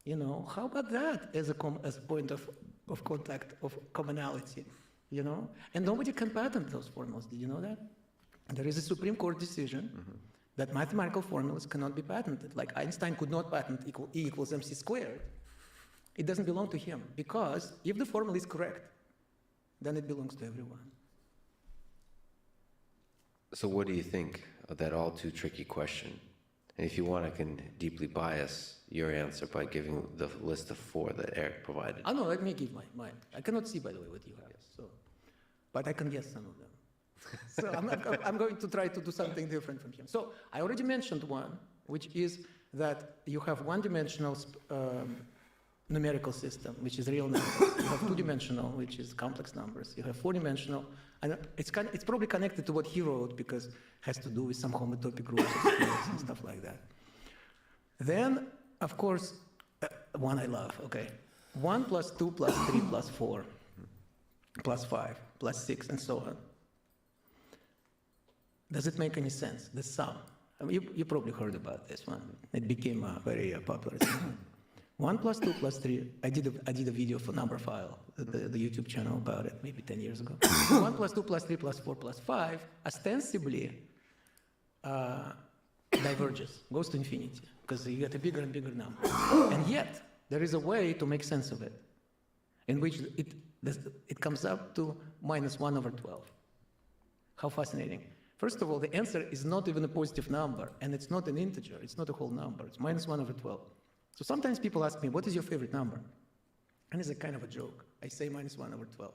You know, how about that as a point of contact, of commonality, you know? And nobody can patent those formulas. Did you know that? There is a Supreme Court decision that mathematical formulas cannot be patented. Like Einstein could not patent E equals mc squared. It doesn't belong to him, because if the formula is correct, then it belongs to everyone. So what do you think of that all too tricky question? And if you want, I can deeply bias your answer by giving the list of 4 that Eric provided. Oh no, let me give mine. I cannot see, by the way, what you have, so, but I can guess some of them. So I'm going to try to do something different from him. So I already mentioned one, which is that you have one-dimensional numerical system, which is real numbers. You have two-dimensional, which is complex numbers. You have four-dimensional, and it's probably connected to what he wrote because it has to do with some homotopy groups and stuff like that. Then, of course, one I love, okay. 1 plus 2 plus 3 plus 4 plus 5 plus 6 and so on. Does it make any sense? The sum. I mean, you probably heard about this one. It became a very popular thing. 1 plus 2 plus 3. I did a video for Numberphile, the YouTube channel about it, maybe 10 years ago. 1 plus 2 plus 3 plus 4 plus 5 ostensibly diverges, goes to infinity, because you get a bigger and bigger number. And yet, there is a way to make sense of it, in which it comes up to minus 1 over 12. How fascinating. First of all, the answer is not even a positive number, and it's not an integer, it's not a whole number, it's minus 1 over 12. So sometimes people ask me, what is your favorite number? And it's a kind of a joke. I say minus 1 over 12.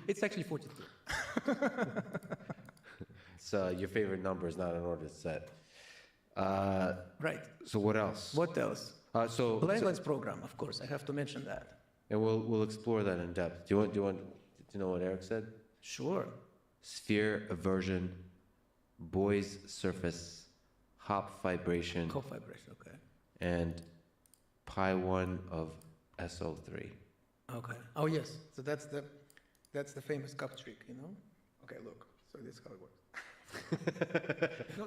It's actually 42. So your favorite number is not an ordered set. Right. So what else? What else? Langland's program, of course, I have to mention that. And we'll explore that in depth. Do you want to know what Eric said? Sure. Sphere aversion, Boy's surface, Hop vibration, Okay. and pi1 of SO3. Okay. Oh yes. So that's the famous cup trick, you know? Okay, look. So this is how it works.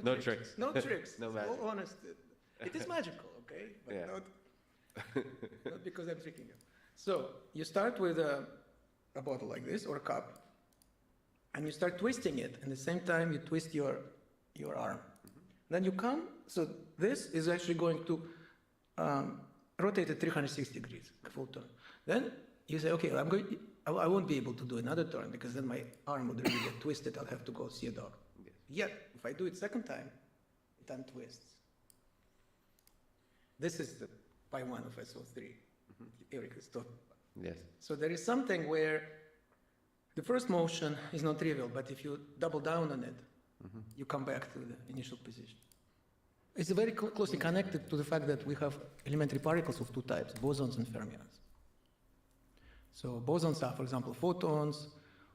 No tricks. No tricks. No It's magic. all honest. It is magical, okay? But Yeah. not because I'm tricking you. So you start with a bottle like this or a cup, and you start twisting it. And at the same time, you twist your arm. Then you come. So this is actually going to rotate at 360 degrees, a full turn. Then you say, okay, I won't be able to do another turn because then my arm would really get twisted. I'll have to go see a dog. Yes. Yet, if I do it second time, it untwists. This is the pi1 of SO3. Eric is talking about. Yes. So there is something where the first motion is not trivial, but if you double down on it, you come back to the initial position. It's very closely connected to the fact that we have elementary particles of two types, bosons and fermions. So bosons are, for example, photons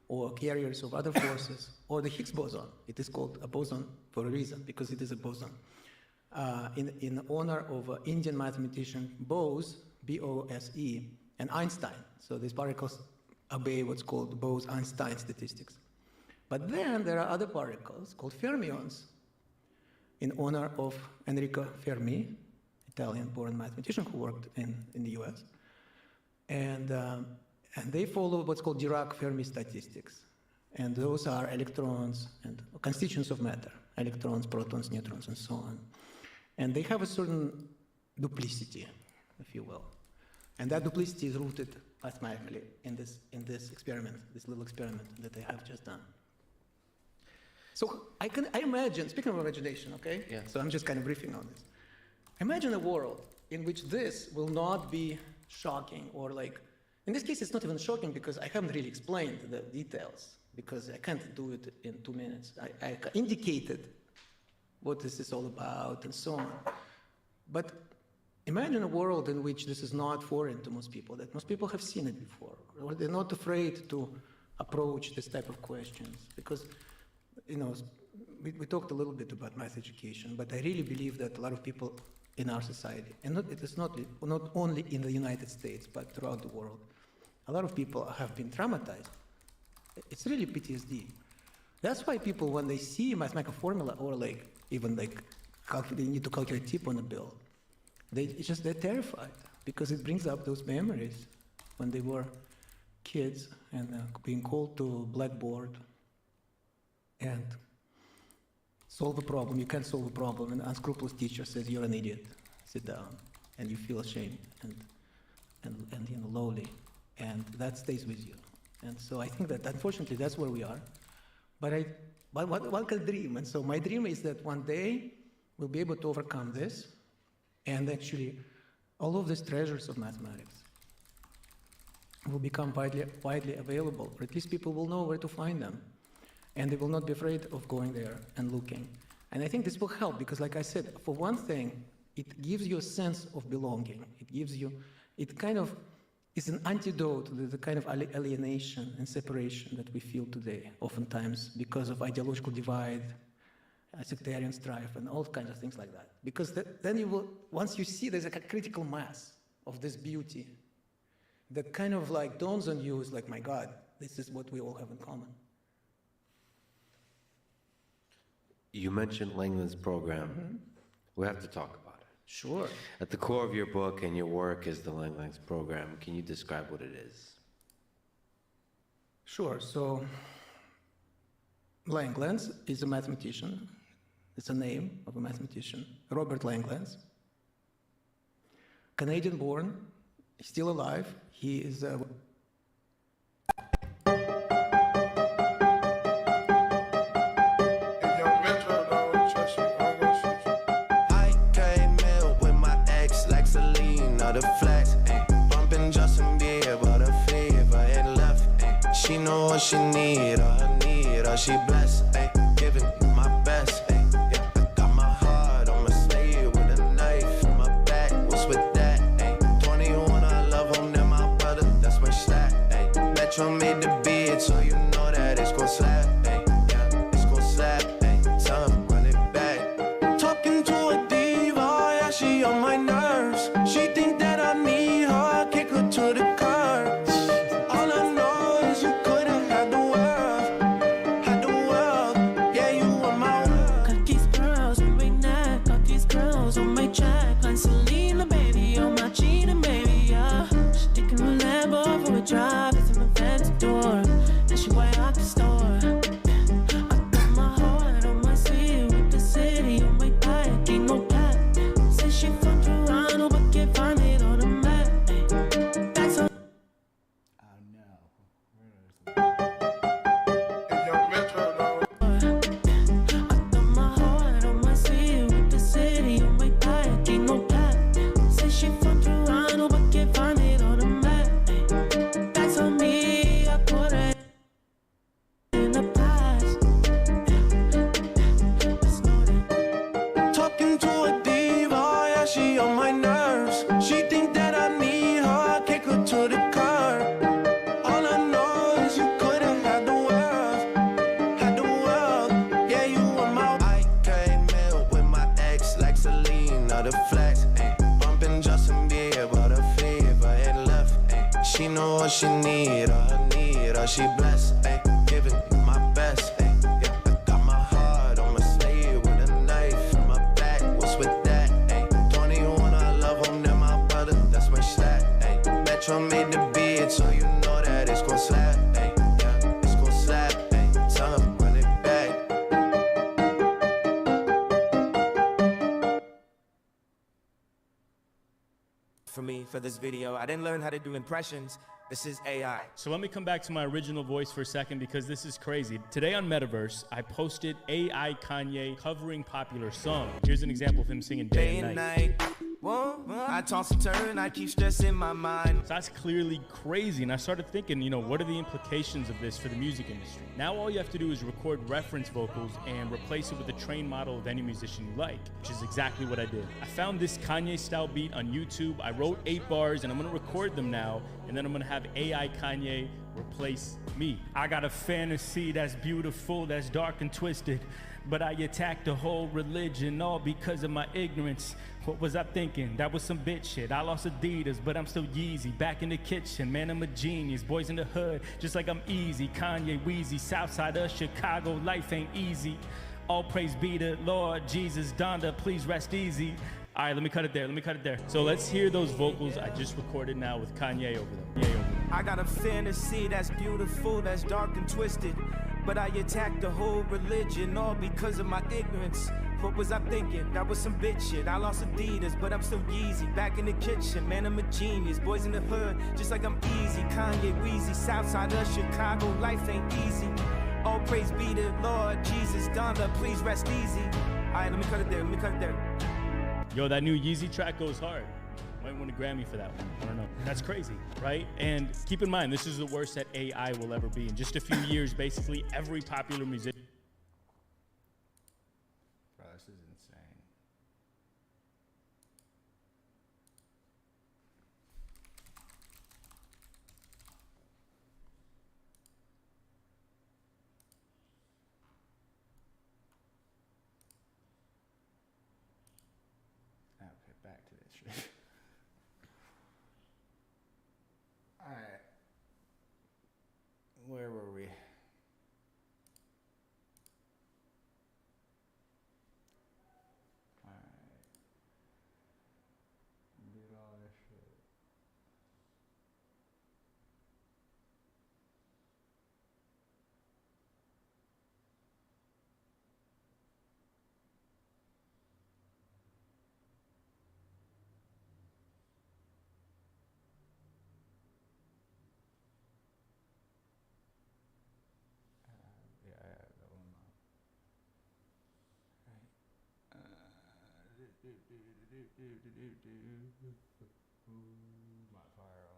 or carriers of other forces, or the Higgs boson. It is called a boson for a reason, because it is a boson. In honor of Indian mathematician Bose, B-O-S-E, and Einstein. So these particles obey what's called Bose-Einstein statistics. But then there are other particles called fermions, in honor of Enrico Fermi, Italian-born mathematician who worked in the US. And they follow what's called Dirac-Fermi statistics. And those are electrons and constituents of matter, electrons, protons, neutrons, and so on. And they have a certain duplicity, if you will. And that duplicity is rooted mathematically in this experiment, this little experiment that I have just done. So I imagine, speaking of imagination, okay? Yeah. So I'm just kind of briefing on this. Imagine a world in which this will not be shocking or like, in this case, it's not even shocking because I haven't really explained the details because I can't do it in 2 minutes. I indicated what this is all about and so on. But imagine a world in which this is not foreign to most people, that most people have seen it before, or they're not afraid to approach this type of questions because, you know, we talked a little bit about math education, but I really believe that a lot of people in our society, and it is not only in the United States, but throughout the world, a lot of people have been traumatized. It's really PTSD. That's why people, when they see a mathematical formula or like even like they need to calculate tip on a bill, they're terrified because it brings up those memories when they were kids and being called to blackboard and solve a problem. You can't solve a problem, and an unscrupulous teacher says you're an idiot. Sit down, and you feel ashamed and you know, lowly, and that stays with you. And so I think that unfortunately that's where we are. But one can dream, and so my dream is that one day we'll be able to overcome this, and actually all of these treasures of mathematics will become widely available, or at least people will know where to find them. And they will not be afraid of going there and looking. And I think this will help because, like I said, for one thing, it gives you a sense of belonging. It kind of is an antidote to the kind of alienation and separation that we feel today, oftentimes because of ideological divide, sectarian strife, and all kinds of things like that. Because then you will, once you see there's a critical mass of this beauty that kind of like dawns on you is like, my God, this is what we all have in common. You mentioned Langland's program. We have to talk about it. Sure. At the core of your book and your work is the Langland's program. Can you describe what it is? Sure. So Langlands is a mathematician. It's a name of a mathematician, Robert Langlands. Canadian born, still alive. He is a the flex, bumping Justin Bieber, the fever and left. She know what she need, or she blessed. Giving my best. Yeah, I got my heart on my sleeve with a knife in my back. What's with that? 21, I love him, then my brother, that's my stack. Metro made the beat, so you know that it's gon' slap. Yeah, it's gon' slap. Time, run it back. Talking to a diva, yeah, she on my nerves. She think that I need her, kick her to the curb. All I know is you could've had the world, yeah, you were my world. Got these girls on my neck, got these girls on my check. Like Selena, baby, on my cheetah, baby, yeah. She taking a Lambo for a drive, it's an Aventador. And she way out the store. I got my heart on my sleeve with the city on my back, ain't no cap. Say she from Toronto, but can't find it on the map. That's a Oh no. I got my heart on my sleeve with the city on my back, ain't no cap. Say she from Toronto, but can't find it on the map. That's on me, I put it in the past. Let's know that. Talking to a diva, yeah, she on my nerves. She think that I need her, kick her to the curb. All I know is you could've had the world, yeah, you were my. I came in with my ex like Selena, the flex, bumping Justin Bieber, the fever and left. She know what she need, or she blessed. Giving my best. Yeah, I got my heart on my sleeve with a knife in my back. What's with that? 21, I love him, then my brother, that's my stack. Metro made the beat, so you know that it's gon' slap. Yeah, it's gon' slap. Time, run it back. For me, for this video, I didn't learn how to do impressions. This is AI. So let me come back to my original voice for a second because this is crazy. Today on Metaverse, I posted AI Kanye covering popular songs. Here's an example of him singing Day and Night. Whoa, I toss and turn, I keep stress in my mind. So that's clearly crazy. And I started thinking, what are the implications of this for the music industry? Now all you have to do is record reference vocals and replace it with a trained model of any musician you like, which is exactly what I did. I found this Kanye style beat on YouTube. I wrote 8 bars and I'm gonna record them now, and then I'm gonna have AI Kanye replace me. I got a fantasy that's beautiful, that's dark and twisted, but I attacked the whole religion all because of my ignorance. What was I thinking? That was some bitch shit. I lost Adidas, but I'm still Yeezy. Back in the kitchen, man, I'm a genius. Boys in the hood, just like I'm easy. Kanye, Weezy, Southside of Chicago, life ain't easy. All praise be to Lord Jesus, Donda, please rest easy. All right, let me cut it there. So let's hear those vocals I just recorded now with Kanye over them. I got a fantasy that's beautiful, that's dark and twisted, but I attacked the whole religion all because of my ignorance. What was I thinking? That was some bitch shit. I lost Adidas, but I'm still Yeezy. Back in the kitchen, man, I'm a genius. Boys in the hood, just like I'm easy. Kanye, Weezy, Southside of Chicago, life ain't easy. All praise be to Lord Jesus, Donda, please rest easy. All right, let me cut it there. Yo, that new Yeezy track goes hard. Might win a Grammy for that one. I don't know. That's crazy, right? And keep in mind, this is the worst that AI will ever be. In just a few years, basically every popular musician. Bro, this is insane. Okay, back to this shit. Modifier.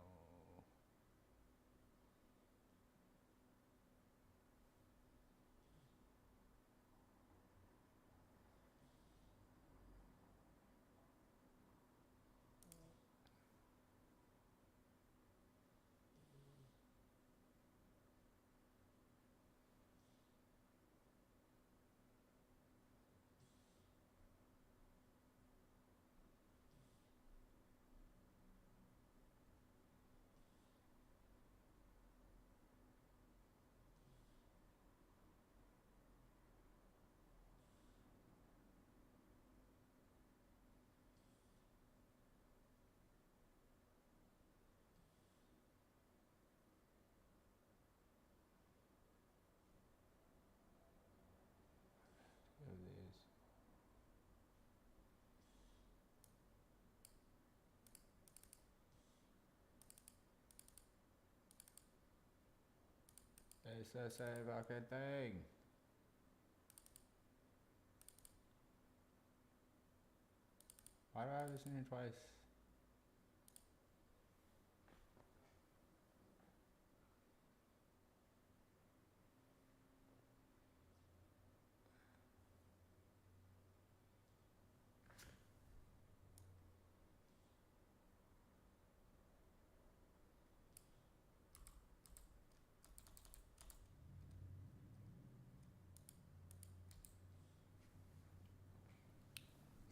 Of these. It's the same fucking thing. Why do I have this in here twice?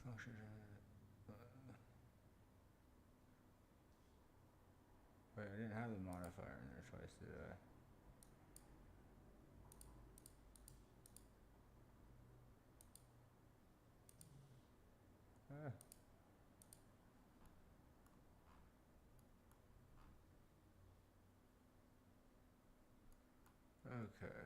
Function. Wait, I didn't have the modifier in there twice, did I? Okay.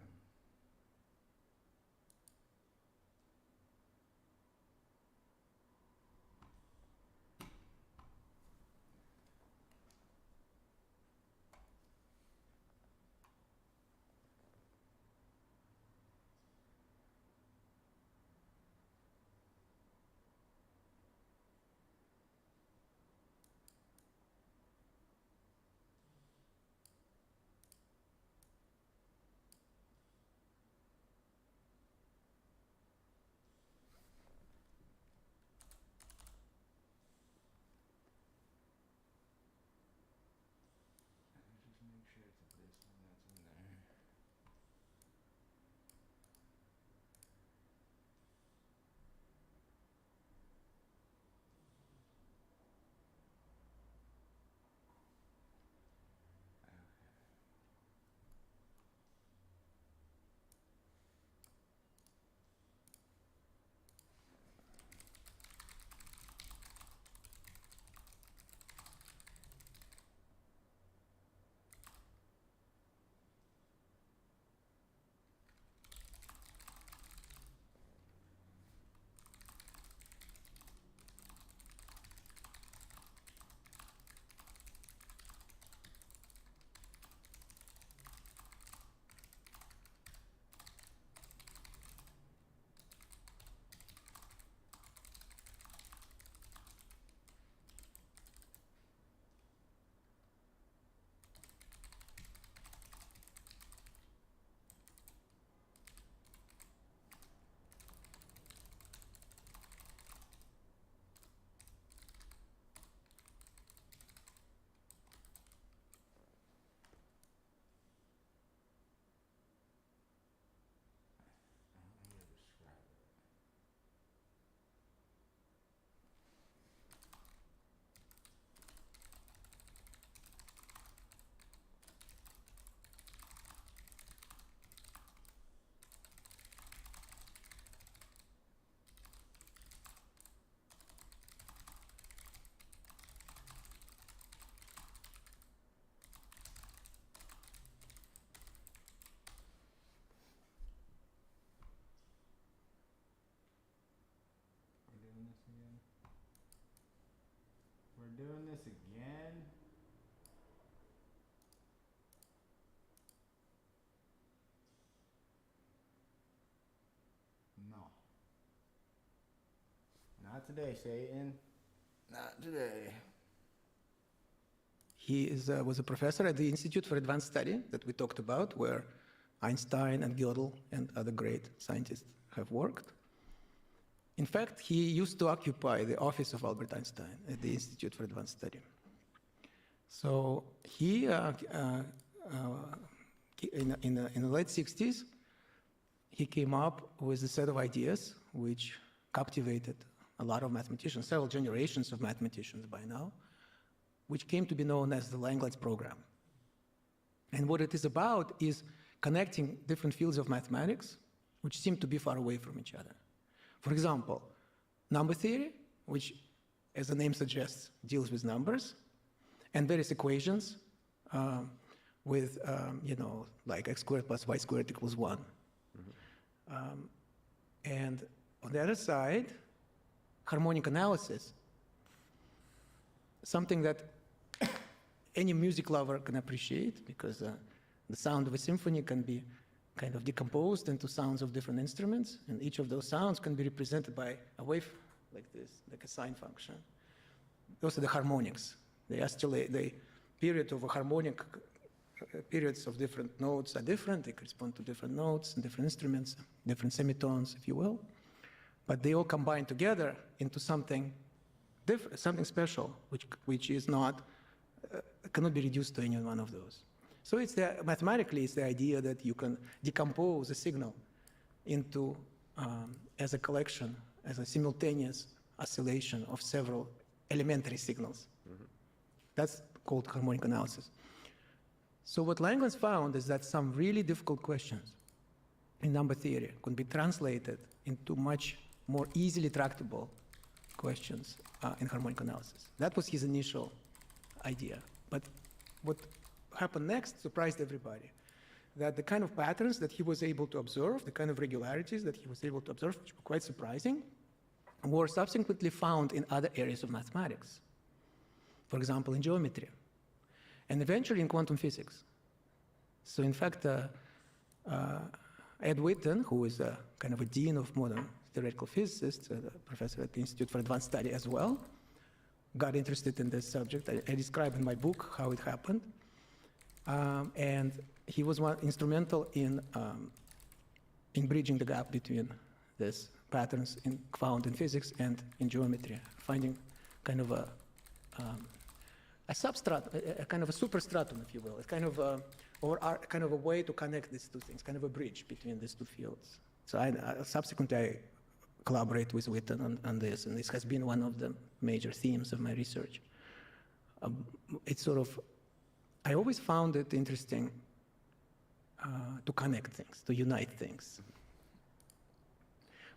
Just make sure it's this one that's in there. We're doing this again? No. Not Not today, Satan. Not today. He was a professor at the Institute for Advanced Study that we talked about, where Einstein and Gödel and other great scientists have worked. In fact, he used to occupy the office of Albert Einstein at the Institute for Advanced Study. So he, in the late 60s, he came up with a set of ideas which captivated a lot of mathematicians, several generations of mathematicians by now, which came to be known as the Langlands program. And what it is about is connecting different fields of mathematics, which seem to be far away from each other. For example, number theory, which, as the name suggests, deals with numbers, and various equations with, like x squared plus y squared equals 1. And on the other side, harmonic analysis, something that any music lover can appreciate, because the sound of a symphony can be kind of decomposed into sounds of different instruments, and each of those sounds can be represented by a wave like this, like a sine function. Those are the harmonics. They oscillate, the period of a harmonic, periods of different notes are different. They correspond to different notes and different instruments, different semitones, if you will. But they all combine together into something different, something special, which is not, cannot be reduced to any one of those. So mathematically, it's the idea that you can decompose a signal into, as a collection, as a simultaneous oscillation of several elementary signals. That's called harmonic analysis. So what Langlands found is that some really difficult questions in number theory could be translated into much more easily tractable questions in harmonic analysis. That was his initial idea. But what happened next surprised everybody, that the kind of patterns that he was able to observe, the kind of regularities that he was able to observe, which were quite surprising, were subsequently found in other areas of mathematics. For example, in geometry, and eventually in quantum physics. So in fact, Ed Witten, who is a kind of a dean of modern theoretical physicists, a professor at the Institute for Advanced Study as well, got interested in this subject. I describe in my book how it happened. And he was instrumental in bridging the gap between these patterns found in physics and in geometry, finding kind of a substratum, a kind of a superstratum, if you will. It's kind of a way to connect these two things, kind of a bridge between these two fields. So subsequently I collaborate with Witten on this, and this has been one of the major themes of my research. It's sort of, I always found it interesting to connect things, to unite things.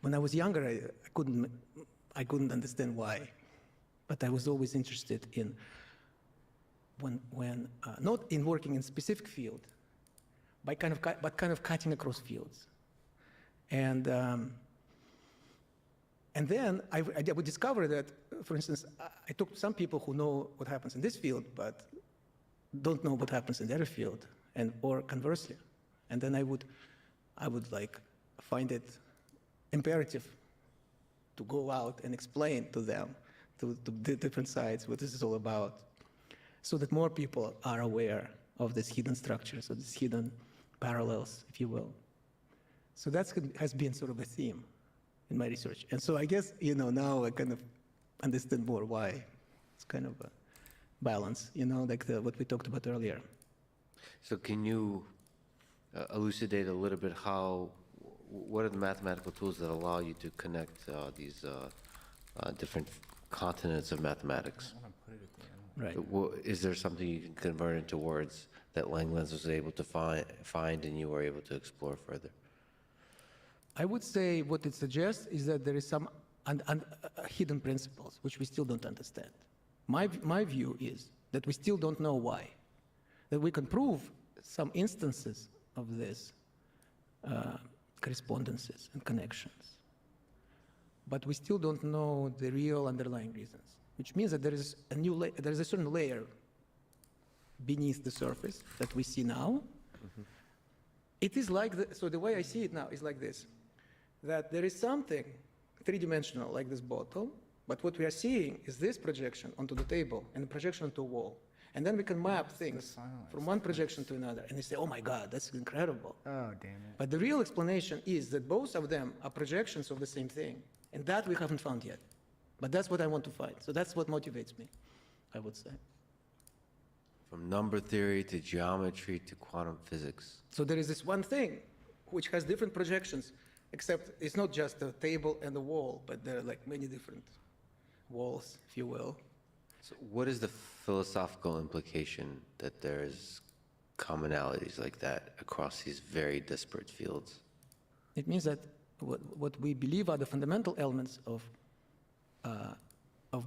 When I was younger, I couldn't understand why, but I was always interested in when not in working in a specific field, but kind of cutting across fields. And then I would discover that, for instance, I talked to some people who know what happens in this field, but don't know what happens in the other field, or conversely. And then I would like find it imperative to go out and explain to them, to the different sides, what this is all about, so that more people are aware of these hidden structures, of these hidden parallels, if you will. So that has been sort of a theme in my research. And so I guess, now I kind of understand more why. It's kind of a balance, like what we talked about earlier. So can you elucidate a little bit what are the mathematical tools that allow you to connect these different continents of mathematics? Right. So, is there something you can convert into words that Langlands was able to find and you were able to explore further? I would say what it suggests is that there is some hidden principles which we still don't understand. My view is that we still don't know why. That we can prove some instances of this correspondences and connections, but we still don't know the real underlying reasons, which means that there is a certain layer beneath the surface that we see now. Mm-hmm. It is like, so the way I see it now is like this, that there is something three-dimensional, like this bottle, But what we are seeing is this projection onto the table and a projection onto a wall. And then we can map things from one projection to another. And they say, oh my God, that's incredible. Oh, damn it. But the real explanation is that both of them are projections of the same thing. And that we haven't found yet. But that's what I want to find. So that's what motivates me, I would say. From number theory to geometry to quantum physics. So there is this one thing which has different projections, except it's not just the table and the wall, but there are like many different walls, if you will. So what is the philosophical implication that there's commonalities like that across these very disparate fields? It means that what we believe are the fundamental elements of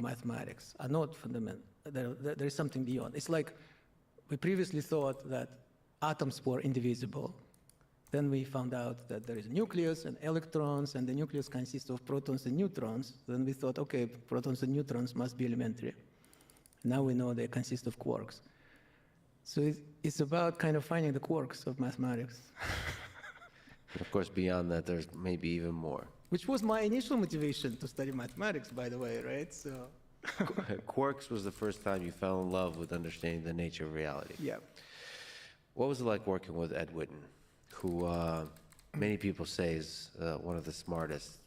mathematics are not fundamental. There is something beyond. It's like we previously thought that atoms were indivisible. Then we found out that there is a nucleus and electrons, and the nucleus consists of protons and neutrons. Then we thought, okay, protons and neutrons must be elementary. Now we know they consist of quarks. So it's about kind of finding the quarks of mathematics. Of course, beyond that, there's maybe even more. Which was my initial motivation to study mathematics, by the way, right? So. Quarks was the first time you fell in love with understanding the nature of reality. Yeah. What was it like working with Ed Witten, who many people say is one of the smartest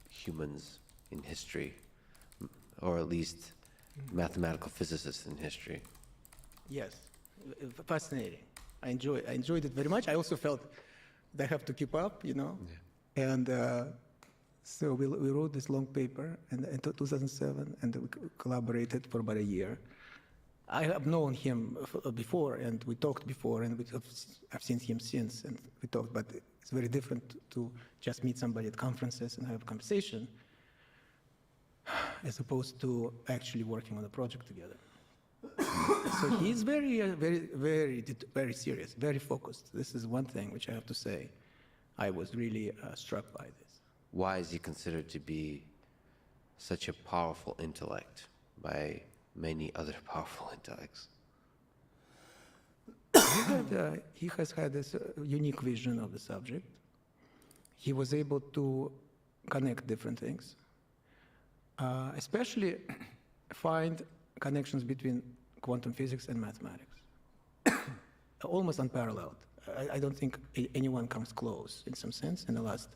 humans in history, or at least mathematical physicists in history? Yes, fascinating. I enjoyed it very much. I also felt that I have to keep up, you know. Yeah. And so we wrote this long paper in 2007, and we collaborated for about a year. I have known him before, and we talked before, and I've seen him since, and we talked, but it's very different to just meet somebody at conferences and have a conversation, as opposed to actually working on a project together. So he's very serious, very focused. This is one thing which I have to say. I was really struck by this. Why is he considered to be such a powerful intellect by many other powerful intellects? He has had this unique vision of the subject. He was able to connect different things, especially find connections between quantum physics and mathematics. Almost unparalleled. I don't think anyone comes close, in some sense, in the last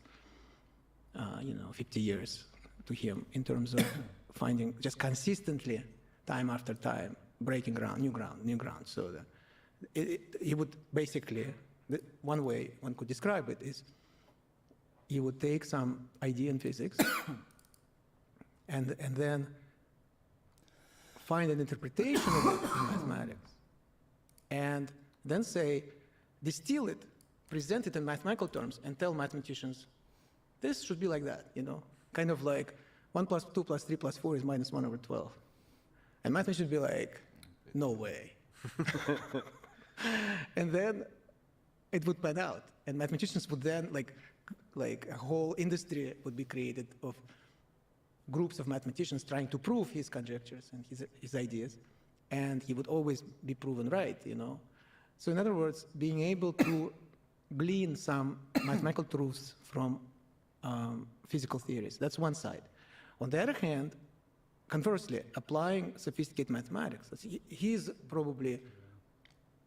50 years to him, in terms of finding just consistently, time after time, breaking ground, new ground. So he would basically, one way one could describe it is, he would take some idea in physics and then find an interpretation of it in mathematics, and then say, distill it, present it in mathematical terms, and tell mathematicians, this should be like that, kind of like 1 + 2 + 3 + 4 is -1/12. And mathematicians would be like, no way. And then it would pan out. And mathematicians would then, like a whole industry would be created of groups of mathematicians trying to prove his conjectures and his ideas. And he would always be proven right, So in other words, being able to glean some mathematical truths from physical theories, that's one side. On the other hand, conversely, applying sophisticated mathematics, he's probably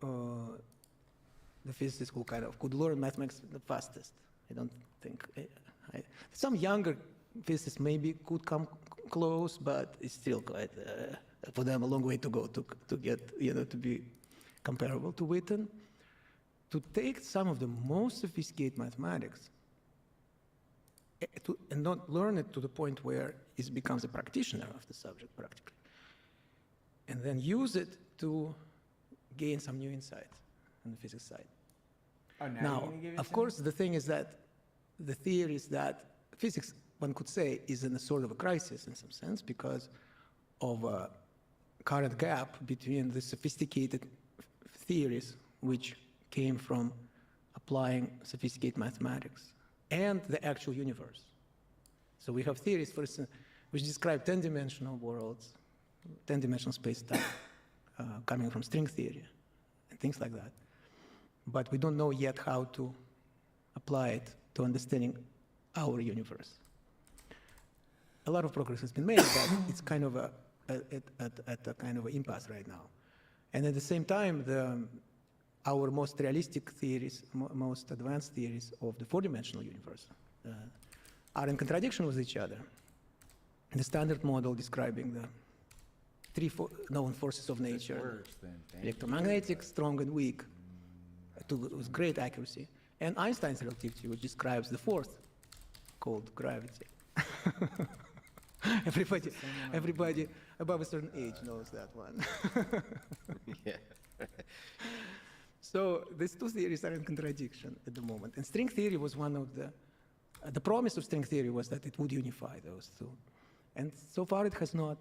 the physicist who could learn mathematics the fastest. I don't think. Some younger physicists maybe could come close, but it's still quite, for them, a long way to go to get, to be comparable to Witten. To take some of the most sophisticated mathematics and not learn it to the point where he becomes a practitioner of the subject practically, and then use it to gain some new insights on the physics side. Oh, now of course, the thing is that the theory is that physics, one could say, is in a sort of a crisis in some sense because of a current gap between the sophisticated theories which came from applying sophisticated mathematics and the actual universe. So we have theories, for instance, which describe 10-dimensional worlds, 10-dimensional space-time, coming from string theory and things like that. But we don't know yet how to apply it to understanding our universe. a lot of progress has been made, but it's kind of at a kind of an impasse right now. And at the same time, our most realistic theories, most advanced theories of the four-dimensional universe are in contradiction with each other. The standard model describing the three known forces of nature, electromagnetic, strong and weak, with great accuracy, and Einstein's relativity, which describes the fourth, called gravity. Everybody above a certain age knows that one. Yeah. So these two theories are in contradiction at the moment. And string theory was one of the promise of string theory was that it would unify those two. And so far it has not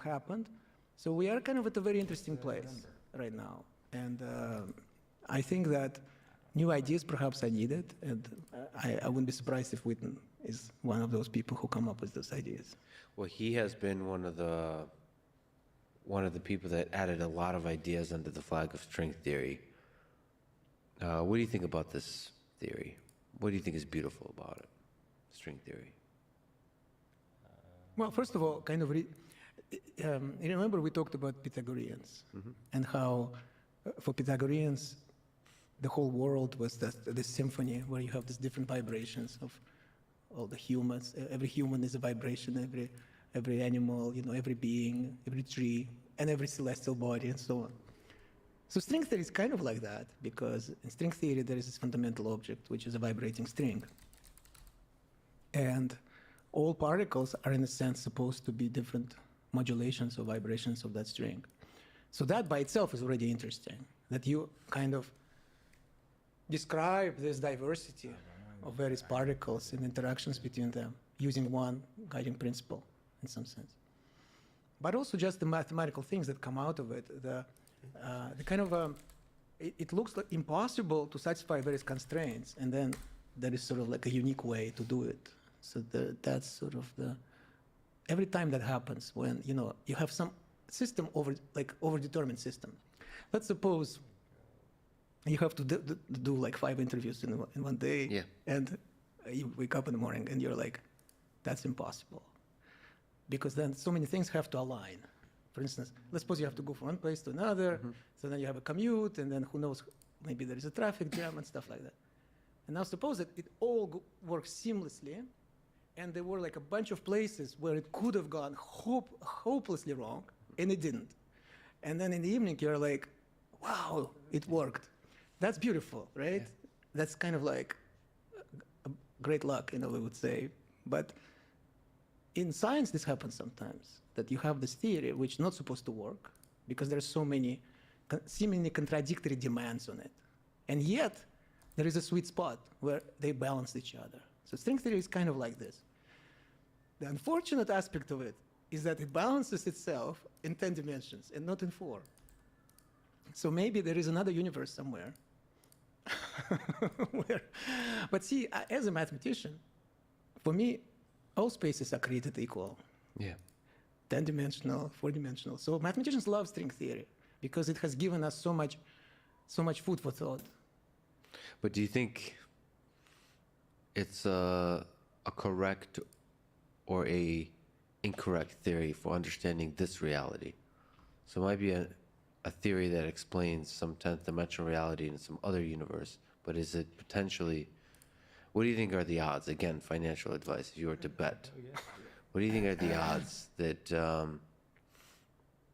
happened. So we are kind of at a very interesting place right now. And I think that new ideas perhaps are needed. And I wouldn't be surprised if Witten is one of those people who come up with those ideas. Well, he has been one of the people that added a lot of ideas under the flag of string theory. What do you think about this theory? What do you think is beautiful about it, string theory? Well, first of all, kind of, you remember we talked about Pythagoreans and how for Pythagoreans, the whole world was this symphony where you have these different vibrations of all the humans. Every human is a vibration, every animal, every being, every tree, and every celestial body, and so on. So string theory is kind of like that, because in string theory there is this fundamental object, which is a vibrating string. And all particles are, in a sense, supposed to be different modulations or vibrations of that string. So that by itself is already interesting, that you kind of describe this diversity of various particles and interactions between them using one guiding principle in some sense. But also just the mathematical things that come out of it, the kind of, it looks like impossible to satisfy various constraints, and then there is sort of like a unique way to do it. So that's sort of every time that happens when, you have some system overdetermined system. Let's suppose you have to do like 5 interviews in one day, Yeah. and you wake up in the morning and you're like, that's impossible. Because then so many things have to align. For instance, let's suppose you have to go from one place to another, so then you have a commute, and then who knows, maybe there is a traffic jam and stuff like that. And now suppose that it all works seamlessly, and there were like a bunch of places where it could have gone hopelessly wrong, and it didn't. And then in the evening, you're like, wow, it worked. That's beautiful, right? Yeah. That's kind of like great luck, we would say. But in science, this happens sometimes, that you have this theory which is not supposed to work because there's so many seemingly contradictory demands on it. And yet, there is a sweet spot where they balance each other. So string theory is kind of like this. The unfortunate aspect of it is that it balances itself in 10 dimensions and not in 4. So maybe there is another universe somewhere. But see, as a mathematician, for me, all spaces are created equal. Yeah. 10-dimensional, 4-dimensional. So mathematicians love string theory because it has given us so much food for thought. But do you think it's a correct or a incorrect theory for understanding this reality? So it might be a theory that explains some 10th dimensional reality in some other universe, but is it potentially, what do you think are the odds? Again, financial advice, if you were to bet. What do you think are the odds that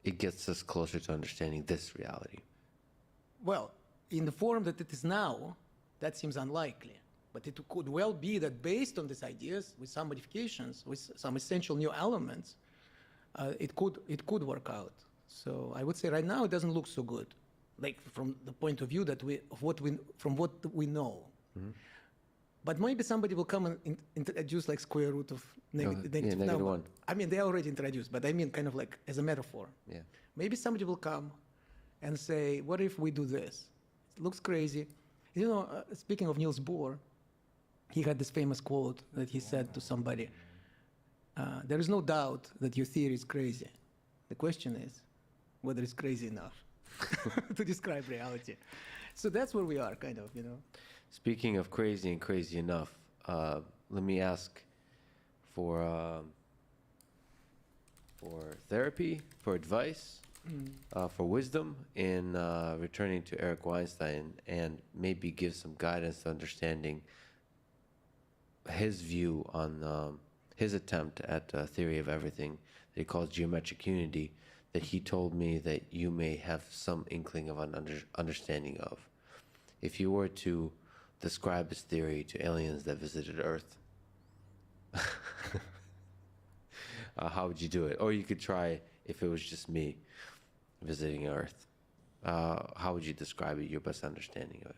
it gets us closer to understanding this reality? Well, in the form that it is now, that seems unlikely. But it could well be that based on these ideas, with some modifications, with some essential new elements, it could work out. So I would say right now it doesn't look so good, like from the point of view that from what we know. Mm-hmm. But maybe somebody will come and introduce like square root of negative number. 1. I mean, they already introduced, but I mean kind of like as a metaphor. Yeah. Maybe somebody will come and say, what if we do this? It looks crazy. Speaking of Niels Bohr, he had this famous quote that he said to somebody, there is no doubt that your theory is crazy. The question is whether it's crazy enough to describe reality. So that's where we are, kind of, Speaking of crazy and crazy enough, let me ask for for therapy, for advice, for wisdom in returning to Eric Weinstein and maybe give some guidance to understanding his view on his attempt at theory of everything that he calls geometric unity, that he told me that you may have some inkling of an understanding of. If you were to describe his theory to aliens that visited Earth, how would you do it? Or you could try if it was just me visiting Earth. How would you describe it, your best understanding of it?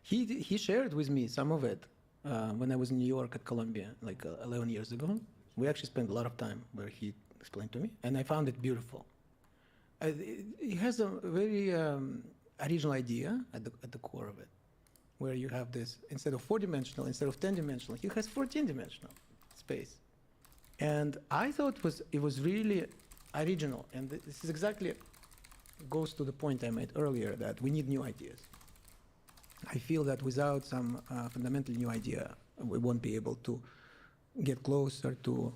He shared with me some of it when I was in New York at Columbia, like 11 years ago. We actually spent a lot of time where he explained to me, and I found it beautiful. He has a very original idea at the core of it, where you have this, instead of 4-dimensional, instead of 10-dimensional, he has 14-dimensional space. And I thought it was really original, and this is exactly goes to the point I made earlier, that we need new ideas. I feel that without some fundamental new idea, we won't be able to get closer to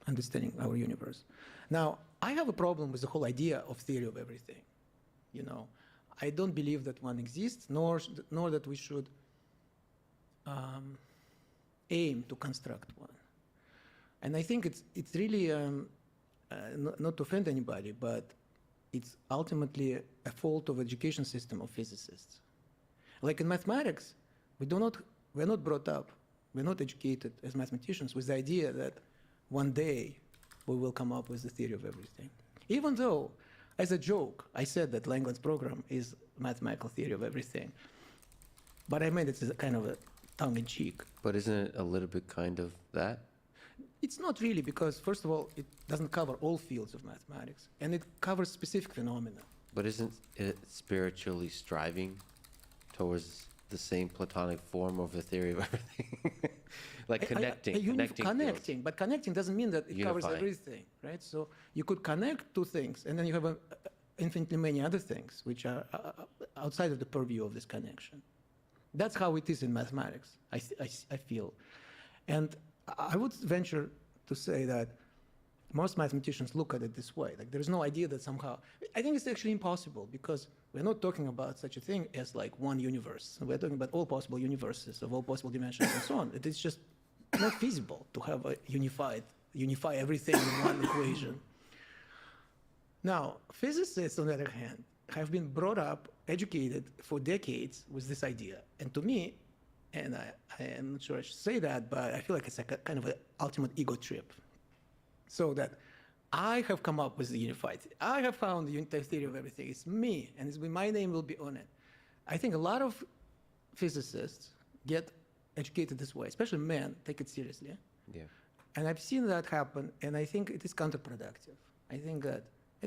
understanding our universe. Now, I have a problem with the whole idea of theory of everything. You know, I don't believe that one exists, nor that we should aim to construct one. And I think it's really, not to offend anybody, but it's ultimately a fault of education system of physicists. Like in mathematics, we're not brought up, we're not educated as mathematicians with the idea that one day we will come up with the theory of everything. Even though, as a joke, I said that Langland's program is mathematical theory of everything. But I made it as a kind of a tongue-in-cheek. But isn't it a little bit kind of that? It's not really, because first of all, it doesn't cover all fields of mathematics, and it covers specific phenomena. But isn't it spiritually striving towards the same Platonic form of the theory of everything? Like connecting Connecting, but connecting doesn't mean that it covers Unifying. everything, right? So you could connect two things, and then you have infinitely many other things which are outside of the purview of this connection. That's how it is in mathematics, I feel. And I would venture to say that most mathematicians look at it this way. Like, there's no idea that somehow, I think it's actually impossible, because we're not talking about such a thing as like one universe. We're talking about all possible universes of all possible dimensions and so on. It is just not feasible to have a unify everything in one equation. Now, physicists, on the other hand, have been brought up, educated for decades with this idea. And to me, and I am not sure I should say that, but I feel like it's like a kind of an ultimate ego trip. So that I have come up with the unified, I have found the unified theory of everything. It's me, and my name will be on it. I think a lot of physicists get educated this way, especially men, take it seriously. Yeah. And I've seen that happen, and I think it is counterproductive. I think that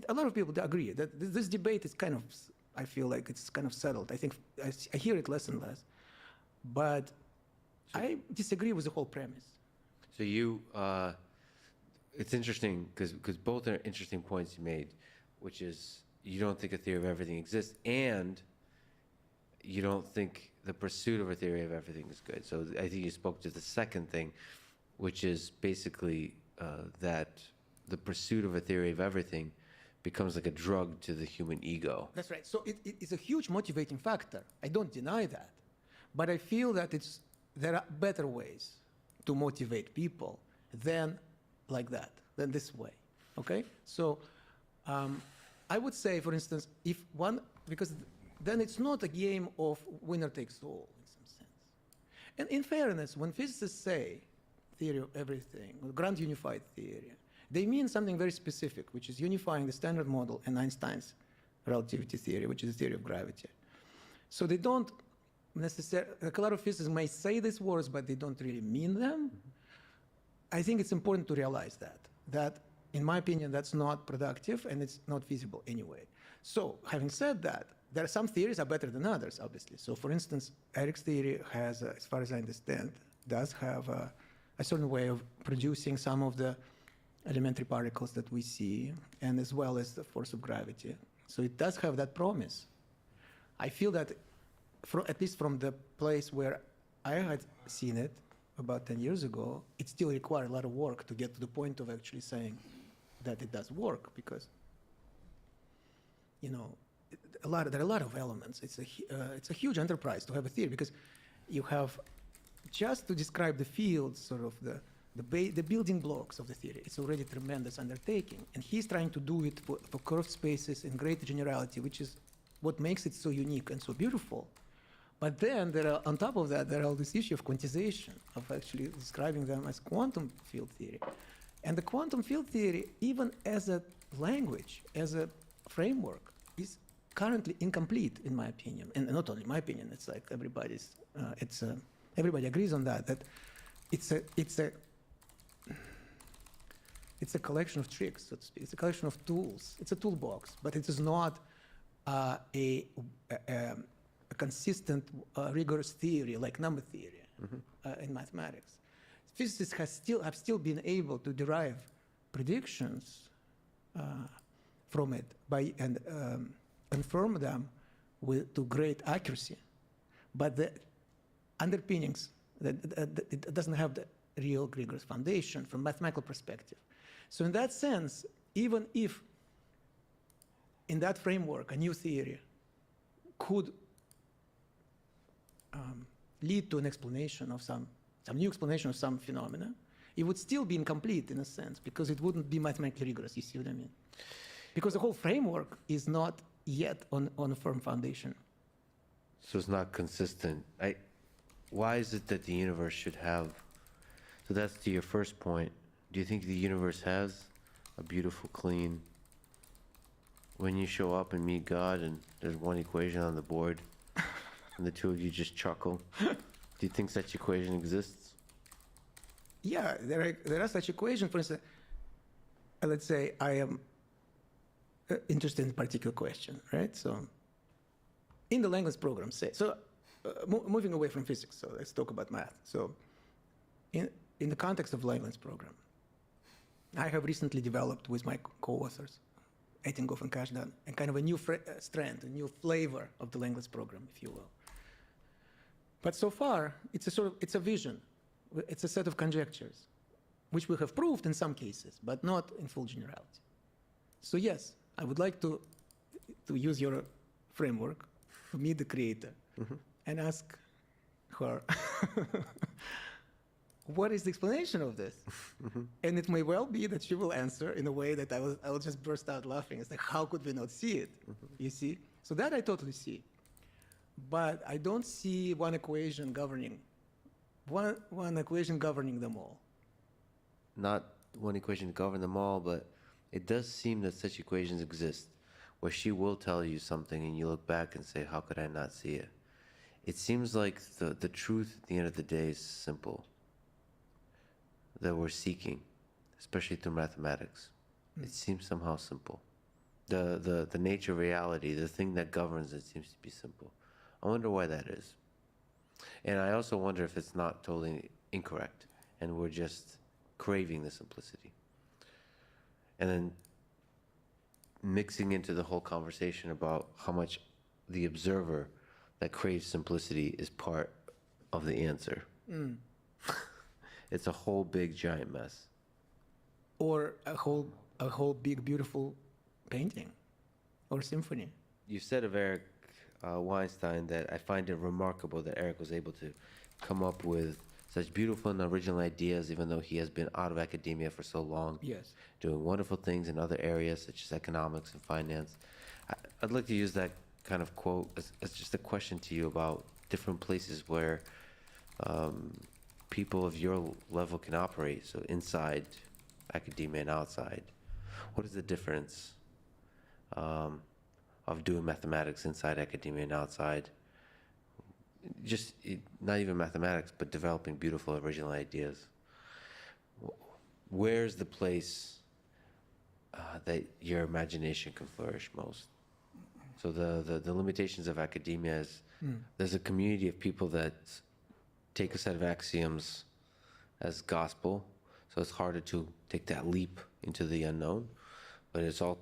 a lot of people agree that this debate is kind of, I feel like it's kind of settled. I think I hear it less and less. But I disagree with the whole premise. So you, it's interesting because both are interesting points you made, which is you don't think a theory of everything exists, and you don't think the pursuit of a theory of everything is good. So I think you spoke to the second thing, which is basically that the pursuit of a theory of everything becomes like a drug to the human ego. That's right. So it is a huge motivating factor. I don't deny that. But I feel that there are better ways to motivate people than like that, than this way. Okay? So I would say, for instance, because then it's not a game of winner takes all in some sense. And in fairness, when physicists say theory of everything, or grand unified theory, they mean something very specific, which is unifying the Standard Model and Einstein's relativity theory, which is the theory of gravity. So they don't necessarily, like a lot of physicists may say these words, but they don't really mean them. I think it's important to realize that in my opinion, that's not productive and it's not feasible anyway. So having said that, there are some theories are better than others, obviously. So for instance, Eric's theory has, as far as I understand, does have a certain way of producing some of the elementary particles that we see, and as well as the force of gravity. So it does have that promise. I feel that, at least from the place where I had seen it about 10 years ago, it still required a lot of work to get to the point of actually saying that it does work, because, you know, there are a lot of elements. It's a huge enterprise to have a theory, because you have, just to describe the fields, sort of the building blocks of the theory, it's already a tremendous undertaking. And he's trying to do it for curved spaces in great generality, which is what makes it so unique and so beautiful. But then there are, on top of that, there are all this issue of quantization, of actually describing them as quantum field theory. And the quantum field theory, even as a language, as a framework, is currently incomplete, in my opinion. And not only my opinion, it's like everybody's, everybody agrees on that, that it's a collection of tricks, so to speak. It's a collection of tools. It's a toolbox, but it is not a consistent, rigorous theory like number theory in mathematics. Physicists have still been able to derive predictions from it and confirm them to great accuracy, but the underpinnings, it doesn't have the real rigorous foundation from mathematical perspective. So in that sense, even if in that framework a new theory could lead to an explanation of some new explanation of some phenomena, it would still be incomplete in a sense, because it wouldn't be mathematically rigorous. You see what I mean? Because the whole framework is not yet on a firm foundation. So it's not consistent. Why is it that the universe should have, so that's to your first point, do you think the universe has a beautiful, clean, when you show up and meet God and there's one equation on the board and the two of you just chuckle, do you think such equation exists? Yeah, there are such equations. For instance, let's say I am interested in a particular question, right? So in the language program, say, so moving away from physics, so let's talk about math. So in the context of language program, I have recently developed with my co-authors, Eitinghoff and Kashdan, a kind of a new strand, a new flavor of the language program, if you will. But so far, it's a vision. It's a set of conjectures, which we have proved in some cases, but not in full generality. So yes, I would like to use your framework, to meet the creator, and ask her, what is the explanation of this? And it may well be that she will answer in a way that I will just burst out laughing. It's like, how could we not see it? You see? So that I totally see. But I don't see one equation governing them all. Not one equation to govern them all, but it does seem that such equations exist, where she will tell you something and you look back and say, how could I not see it? It seems like the truth at the end of the day is simple, that we're seeking, especially through mathematics. It seems somehow simple. The nature of reality, the thing that governs it, seems to be simple. I wonder why that is. And I also wonder if it's not totally incorrect and we're just craving the simplicity. And then mixing into the whole conversation about how much the observer that craves simplicity is part of the answer. It's a whole big giant mess. Or a whole big beautiful painting or symphony. You said of Eric Weinstein that I find it remarkable that Eric was able to come up with such beautiful and original ideas, even though he has been out of academia for so long. Yes. Doing wonderful things in other areas such as economics and finance. I'd like to use that kind of quote as just a question to you about different places where people of your level can operate, so inside academia and outside. What is the difference of doing mathematics inside academia and outside? Just not even mathematics, but developing beautiful original ideas. Where's the place that your imagination can flourish most? So the limitations of academia is there's a community of people that take a set of axioms as gospel, so it's harder to take that leap into the unknown, but it's all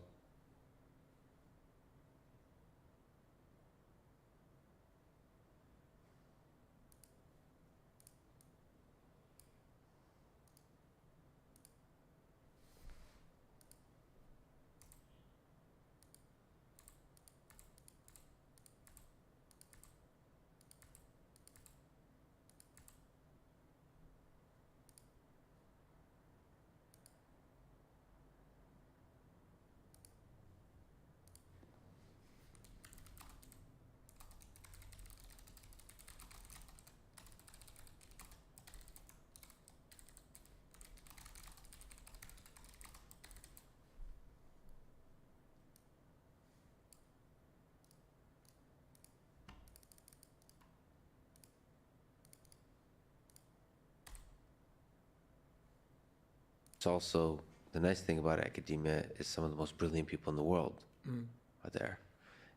it's also the nice thing about academia is some of the most brilliant people in the world are there.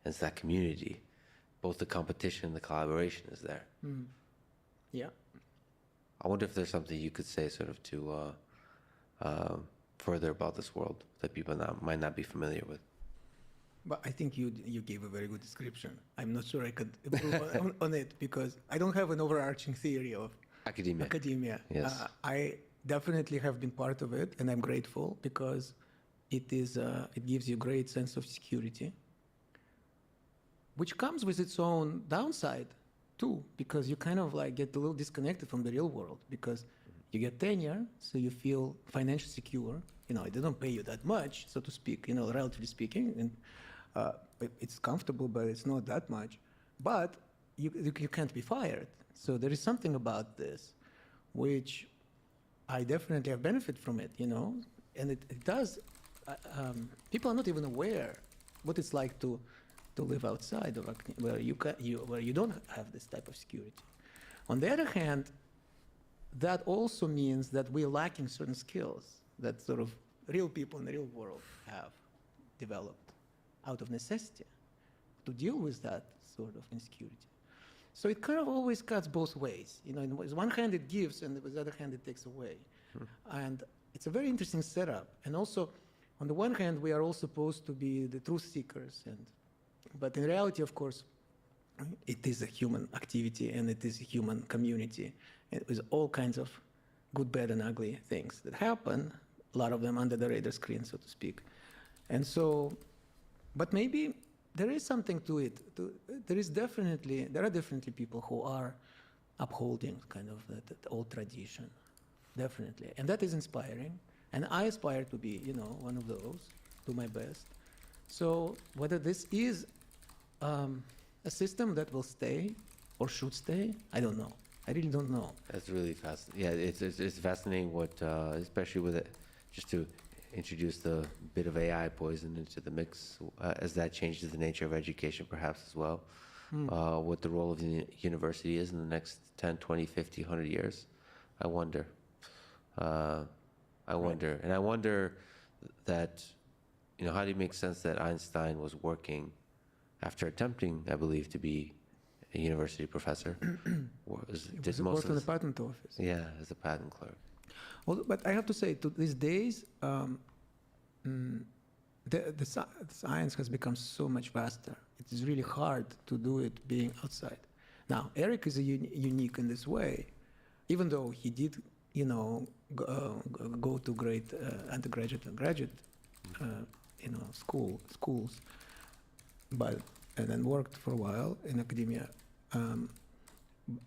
And it's that community. Both the competition and the collaboration is there. Yeah. I wonder if there's something you could say sort of to further about this world that people might not be familiar with. But I think you gave a very good description. I'm not sure I could improve on it because I don't have an overarching theory of academia. Yes. I definitely have been part of it, and I'm grateful because it gives you a great sense of security, which comes with its own downside too, because you kind of like get a little disconnected from the real world because you get tenure, so you feel financially secure. You know, they don't pay you that much, so to speak, you know, relatively speaking, and it's comfortable, but it's not that much. But you can't be fired. So there is something about this which I definitely have benefit from it, you know, and it does. People are not even aware what it's like to live outside of where you don't have this type of security. On the other hand, that also means that we're lacking certain skills that sort of real people in the real world have developed out of necessity to deal with that sort of insecurity. So it kind of always cuts both ways. You know, on one hand it gives, and on the other hand it takes away. And it's a very interesting setup. And also, on the one hand, we are all supposed to be the truth seekers, but in reality, of course, it is a human activity and it is a human community with all kinds of good, bad, and ugly things that happen, a lot of them under the radar screen, so to speak. And so, but maybe there is something to it. There are definitely people who are upholding kind of that old tradition, definitely. And that is inspiring. And I aspire to be, you know, one of those, do my best. So whether this is a system that will stay or should stay, I don't know. I really don't know. That's really fascinating. Yeah, it's fascinating what, especially with it, just to introduce the bit of AI poison into the mix, as that changes the nature of education perhaps as well, what the role of the university is in the next 10, 20, 50, 100 years. I wonder. I wonder. And I wonder that, you know, how do you make sense that Einstein was working after attempting, I believe, to be a university professor? He worked in the patent office. Yeah, as a patent clerk. Well, but I have to say, to these days, the science has become so much faster. It is really hard to do it being outside. Now, Eric is unique in this way, even though he did, you know, go to great undergraduate and graduate, you know, schools, and then worked for a while in academia.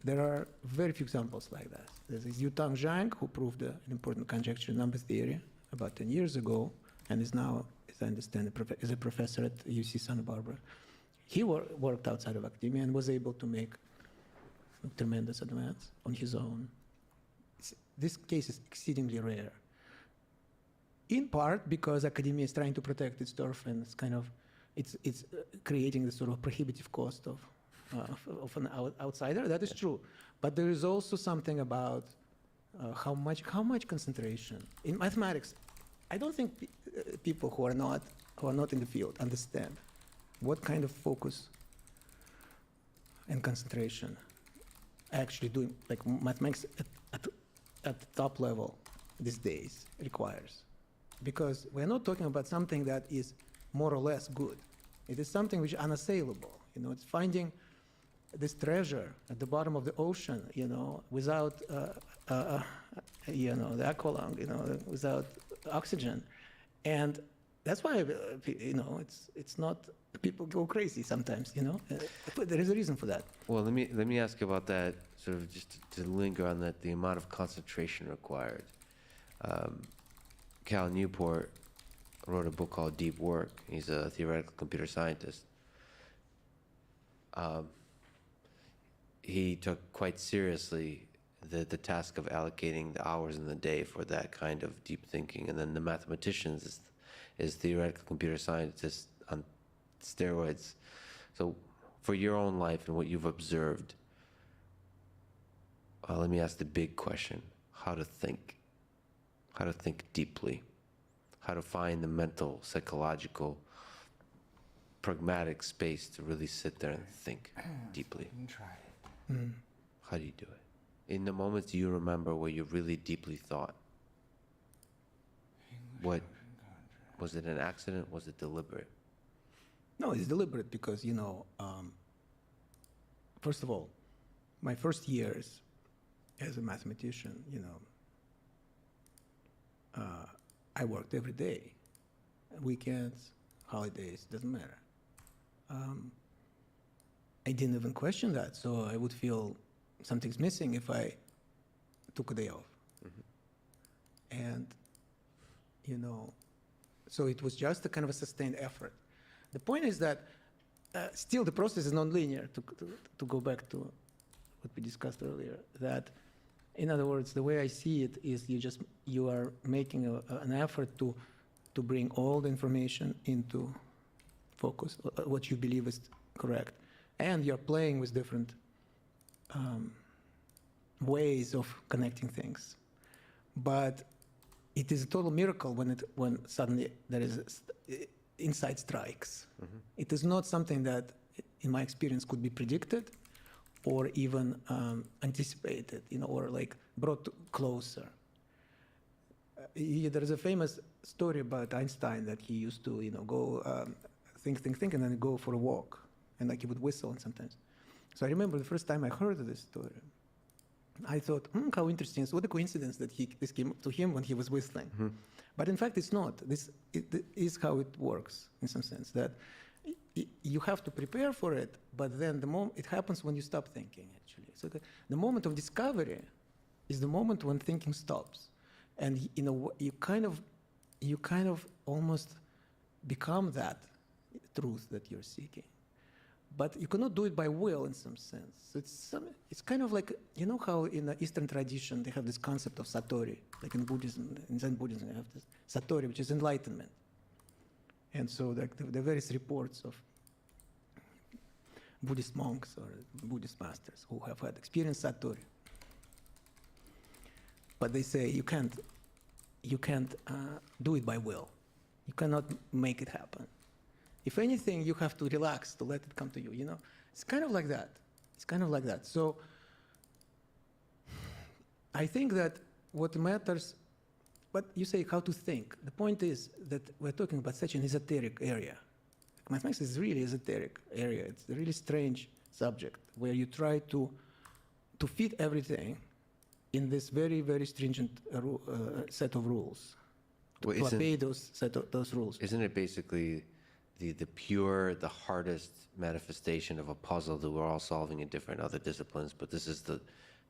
There are very few examples like that. There's this Yutang Zhang, who proved an important conjecture in number theory about 10 years ago, and is now, as I understand, is a professor at UC Santa Barbara. He worked outside of academia and was able to make a tremendous advance on his own. This case is exceedingly rare, in part because academia is trying to protect its turf, and it's creating the sort of prohibitive cost of an outsider. That is true, but there is also something about how much concentration in mathematics. I don't think people who are not in the field understand what kind of focus and concentration actually doing like mathematics at the top level these days requires, because we're not talking about something that is more or less good. It is something which is unassailable. You know, it's finding this treasure at the bottom of the ocean, you know, without, you know, the aqualung, you know, without oxygen. And that's why, you know, it's not, people go crazy sometimes, you know. But there is a reason for that. Well, let me ask you about that, sort of just to linger on that, the amount of concentration required. Cal Newport wrote a book called Deep Work. He's a theoretical computer scientist. He took quite seriously the task of allocating the hours in the day for that kind of deep thinking. And then the mathematicians is theoretical computer scientists on steroids. So for your own life and what you've observed, let me ask the big question: how to think. how to think deeply, how to find the mental, psychological, pragmatic space to really sit there and think deeply. You can try it. How do you do it? In the moments, do you remember where you really deeply thought? What was it? An accident? Was it deliberate? No, it's deliberate because, first of all, my first years as a mathematician, I worked every day, weekends, holidays, doesn't matter. I didn't even question that, so I would feel something's missing if I took a day off. And, so it was just a kind of a sustained effort. The point is that still the process is non-linear, to go back to what we discussed earlier, that, in other words, the way I see it is you are making an effort to bring all the information into focus, what you believe is correct. And you're playing with different ways of connecting things. But it is a total miracle when suddenly there is insight strikes. It is not something that, in my experience, could be predicted or even anticipated, or like brought closer. There is a famous story about Einstein that he used to, go think, and then go for a walk, and like he would whistle and sometimes. So I remember the first time I heard of this story, I thought, how interesting! What a coincidence that this came to him when he was whistling. But in fact, it's not. It is how it works in some sense. That you have to prepare for it, but then it happens when you stop thinking. Actually, so the moment of discovery is the moment when thinking stops, and you kind of almost become that truth that you're seeking. But you cannot do it by will in some sense. It's kind of like, how in the Eastern tradition they have this concept of satori, like in Buddhism, in Zen Buddhism they have this satori, which is enlightenment. And so like the various reports of Buddhist monks or Buddhist masters who have had experienced satori. But they say you can't do it by will. You cannot make it happen. If anything, you have to relax to let it come to you, It's kind of like that. So I think that what matters, but you say how to think. The point is that we're talking about such an esoteric area. Mathematics is really esoteric area. It's a really strange subject where you try to fit everything in this very, very stringent set of rules. Well, to obey those rules. Isn't it basically the hardest manifestation of a puzzle that we're all solving in different other disciplines, but this is the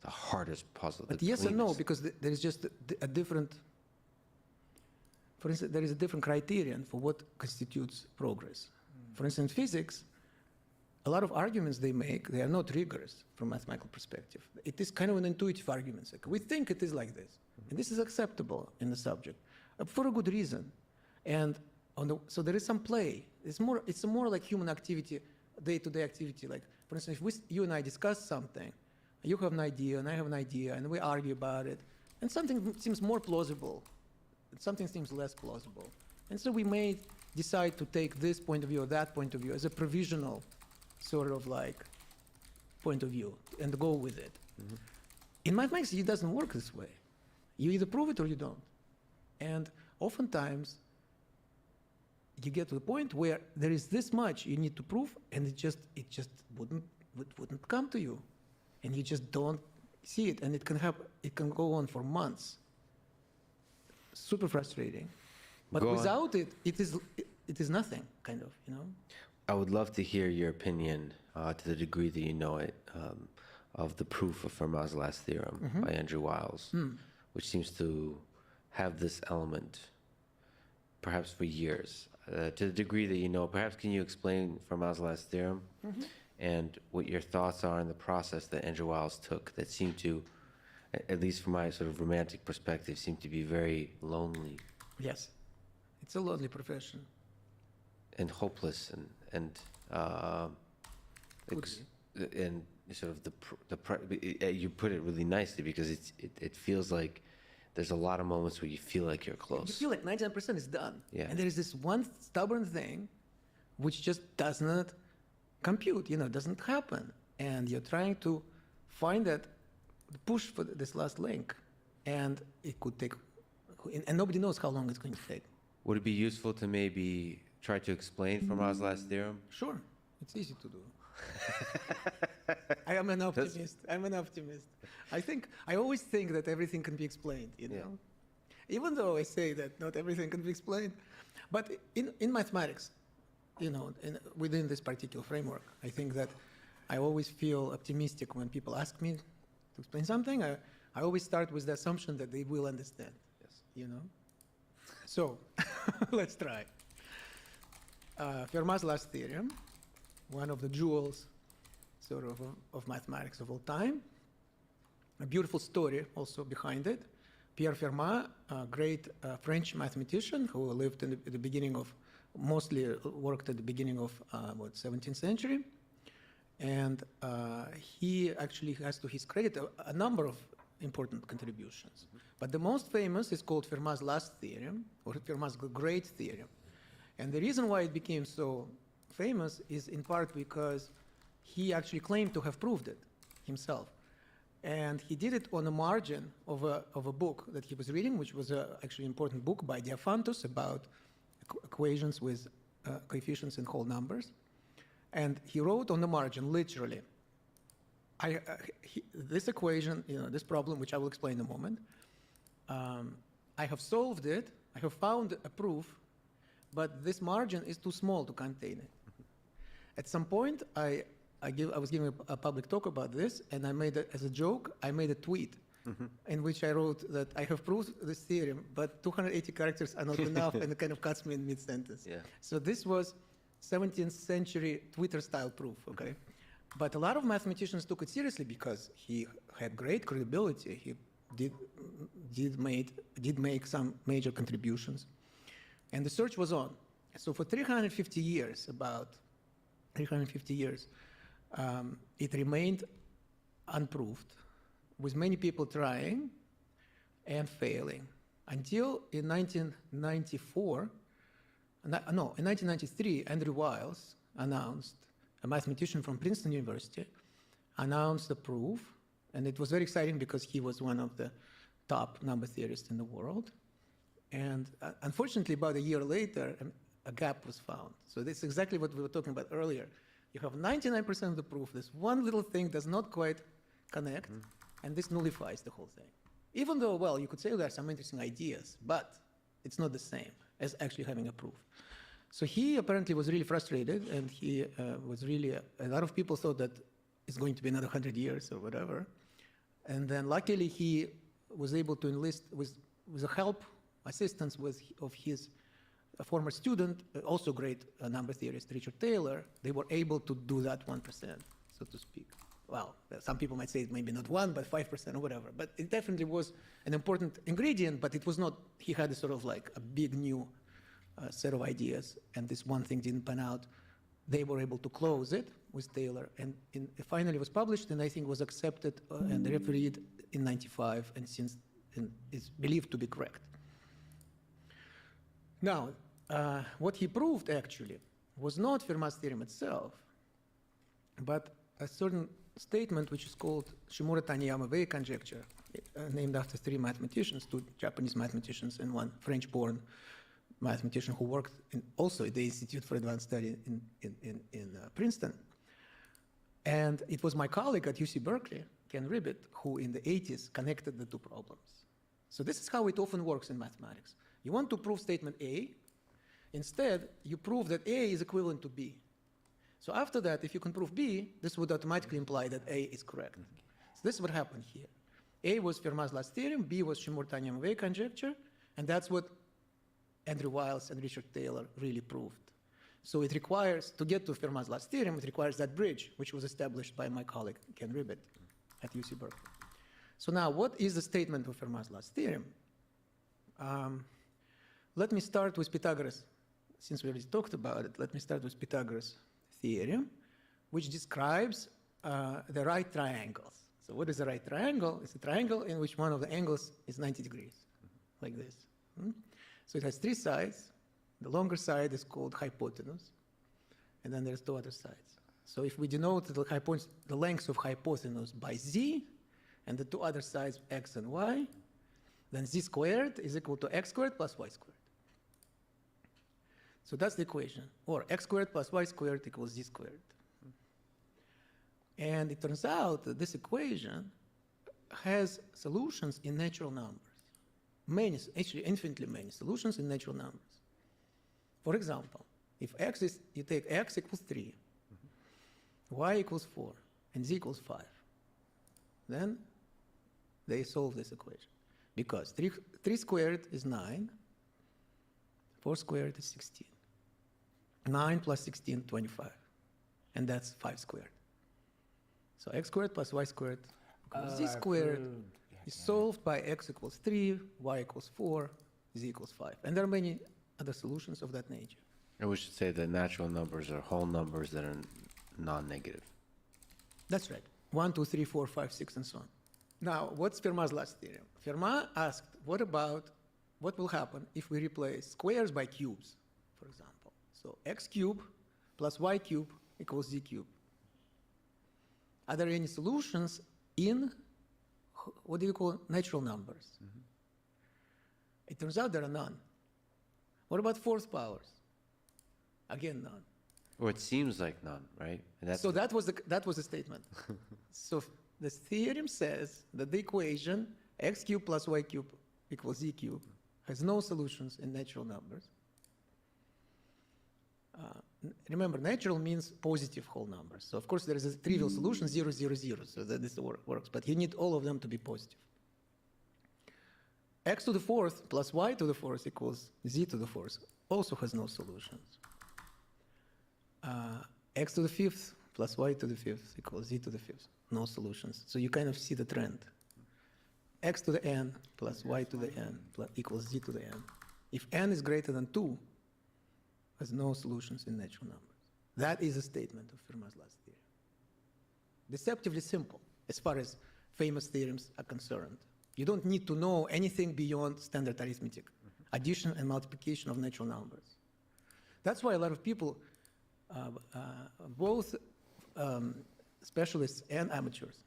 hardest puzzle? But yes and no, because there is just a different, for instance, there is a different criterion for what constitutes progress. For instance, physics, a lot of arguments they make, they are not rigorous from a mathematical perspective. It is kind of an intuitive argument. Like, we think it is like this, and this is acceptable in the subject for a good reason. And so there is some play. It's more like human activity, day-to-day activity. Like, for instance, if you and I discuss something, you have an idea and I have an idea, and we argue about it, and something seems more plausible, and something seems less plausible. And so we may decide to take this point of view or that point of view as a provisional sort of like point of view and go with it. In mathematics, it doesn't work this way. You either prove it or you don't. And oftentimes, you get to the point where there is this much you need to prove, and it just wouldn't come to you, and you just don't see it, and it can go on for months. Super frustrating, but without it, it is nothing, kind of, I would love to hear your opinion, to the degree that you know it, of the proof of Fermat's last theorem by Andrew Wiles, which seems to have this element, perhaps for years. To the degree that you know, perhaps can you explain Fermat's last theorem and what your thoughts are in the process that Andrew Wiles took that seemed to, at least from my sort of romantic perspective, seemed to be very lonely. Yes, it's a lonely profession. And hopeless and sort of you put it really nicely, because it feels like there's a lot of moments where you feel like you're close. You feel like 99% is done. Yeah. And there is this one stubborn thing which just does not compute, doesn't happen. And you're trying to find that push for this last link. And it could take, and nobody knows how long it's going to take. Would it be useful to maybe try to explain Fermat's last theorem? Sure, it's easy to do. I am an optimist. I always think that everything can be explained, Even though I say that not everything can be explained. But in mathematics, within this particular framework, I think that I always feel optimistic when people ask me to explain something. I always start with the assumption that they will understand. Yes. So, let's try. Fermat's last theorem, one of the jewels sort of mathematics of all time. A beautiful story also behind it. Pierre Fermat, a great French mathematician who lived in the beginning of, mostly worked at the beginning of 17th century. And he actually has to his credit a number of important contributions. But the most famous is called Fermat's last theorem, or Fermat's great theorem. And the reason why it became so famous is in part because he actually claimed to have proved it himself. And he did it on the margin of a book that he was reading, which was actually an important book by Diophantus about equations with coefficients in whole numbers. And he wrote on the margin, literally, this equation, this problem, which I will explain in a moment, I have solved it, I have found a proof, but this margin is too small to contain it. At some point, I was giving a public talk about this, and I made as a joke, I made a tweet in which I wrote that I have proved this theorem, but 280 characters are not enough, and it kind of cuts me in mid-sentence. Yeah. So this was 17th century Twitter-style proof, okay? But a lot of mathematicians took it seriously because he had great credibility. He did make some major contributions. And the search was on. So for 350 years, it remained unproved, with many people trying and failing, until in 1993, Andrew Wiles announced, a mathematician from Princeton University, announced the proof, and it was very exciting because he was one of the top number theorists in the world. And unfortunately, about a year later, a gap was found. So this is exactly what we were talking about earlier. You have 99% of the proof. This one little thing does not quite connect, and this nullifies the whole thing. Even though, well, you could say there are some interesting ideas, but it's not the same as actually having a proof. So he apparently was really frustrated, and he was really, a lot of people thought that it's going to be another 100 years or whatever. And then luckily he was able to enlist with the help, assistance of his former student, also great number theorist, Richard Taylor. They were able to do that 1%, so to speak. Well, some people might say maybe not 1, but 5% or whatever. But it definitely was an important ingredient, but it was not, he had a sort of like a big new set of ideas, and this one thing didn't pan out. They were able to close it with Taylor, and it finally was published, and I think was accepted and refereed in 95, and since is believed to be correct. Now, what he proved actually was not Fermat's theorem itself, but a certain statement which is called Shimura-Taniyama wave conjecture, named after 3 mathematicians, 2 Japanese mathematicians and 1 French-born mathematician who worked also at the Institute for Advanced Study in Princeton. And it was my colleague at UC Berkeley, Ken Ribbett, who in the 80s connected the 2 problems. So this is how it often works in mathematics. You want to prove statement A. Instead, you prove that A is equivalent to B. So after that, if you can prove B, this would automatically imply that A is correct. So this is what happened here. A was Fermat's last theorem, B was Shimura-Taniyama wave conjecture, and that's what Andrew Wiles and Richard Taylor really proved. So it requires, to get to Fermat's last theorem, it requires that bridge, which was established by my colleague, Ken Ribbett, at UC Berkeley. So now, what is the statement of Fermat's last theorem? Let me start with Pythagoras. Since we already talked about it, let me start with Pythagoras' theorem, which describes the right triangles. So what is the right triangle? It's a triangle in which one of the angles is 90 degrees, like this. So it has three sides. The longer side is called hypotenuse, and then there's two other sides. So if we denote the length of hypotenuse by z, and the two other sides x and y, then z squared is equal to x squared plus y squared. So that's the equation, or x squared plus y squared equals z squared. And it turns out that this equation has solutions in natural numbers. Many, actually infinitely many solutions in natural numbers. For example, if x is, you take x equals 3, y equals 4, and z equals 5, then they solve this equation. Because 3 squared is 9, 4 squared is 16. 9 plus 16, 25. And that's 5 squared. So x squared plus y squared equals z squared is solved by x equals 3, y equals 4, z equals 5. And there are many other solutions of that nature. And we should say that natural numbers are whole numbers that are non-negative. That's right. 1, 2, 3, 4, 5, 6, and so on. Now, what's Fermat's last theorem? Fermat asked, what will happen if we replace squares by cubes, for example? So x cubed plus y cubed equals z cubed. Are there any solutions in, what do you call, natural numbers? It turns out there are none. What about fourth powers? Again, none. Or it seems like none, right? And that's So that was the statement. So this theorem says that the equation x cubed plus y cubed equals z cubed has no solutions in natural numbers. Remember, natural means positive whole numbers. So of course there is a trivial solution, 0, 0, 0, so that this works. But you need all of them to be positive. X to the fourth plus y to the fourth equals z to the fourth also has no solutions. X to the fifth plus y to the fifth equals z to the fifth. No solutions. So you kind of see the trend. X to the n plus y to the n equals z to the n. If n is greater than 2, has no solutions in natural numbers. That is a statement of Fermat's last theorem. Deceptively simple as far as famous theorems are concerned. You don't need to know anything beyond standard arithmetic, addition and multiplication of natural numbers. That's why a lot of people, both specialists and amateurs,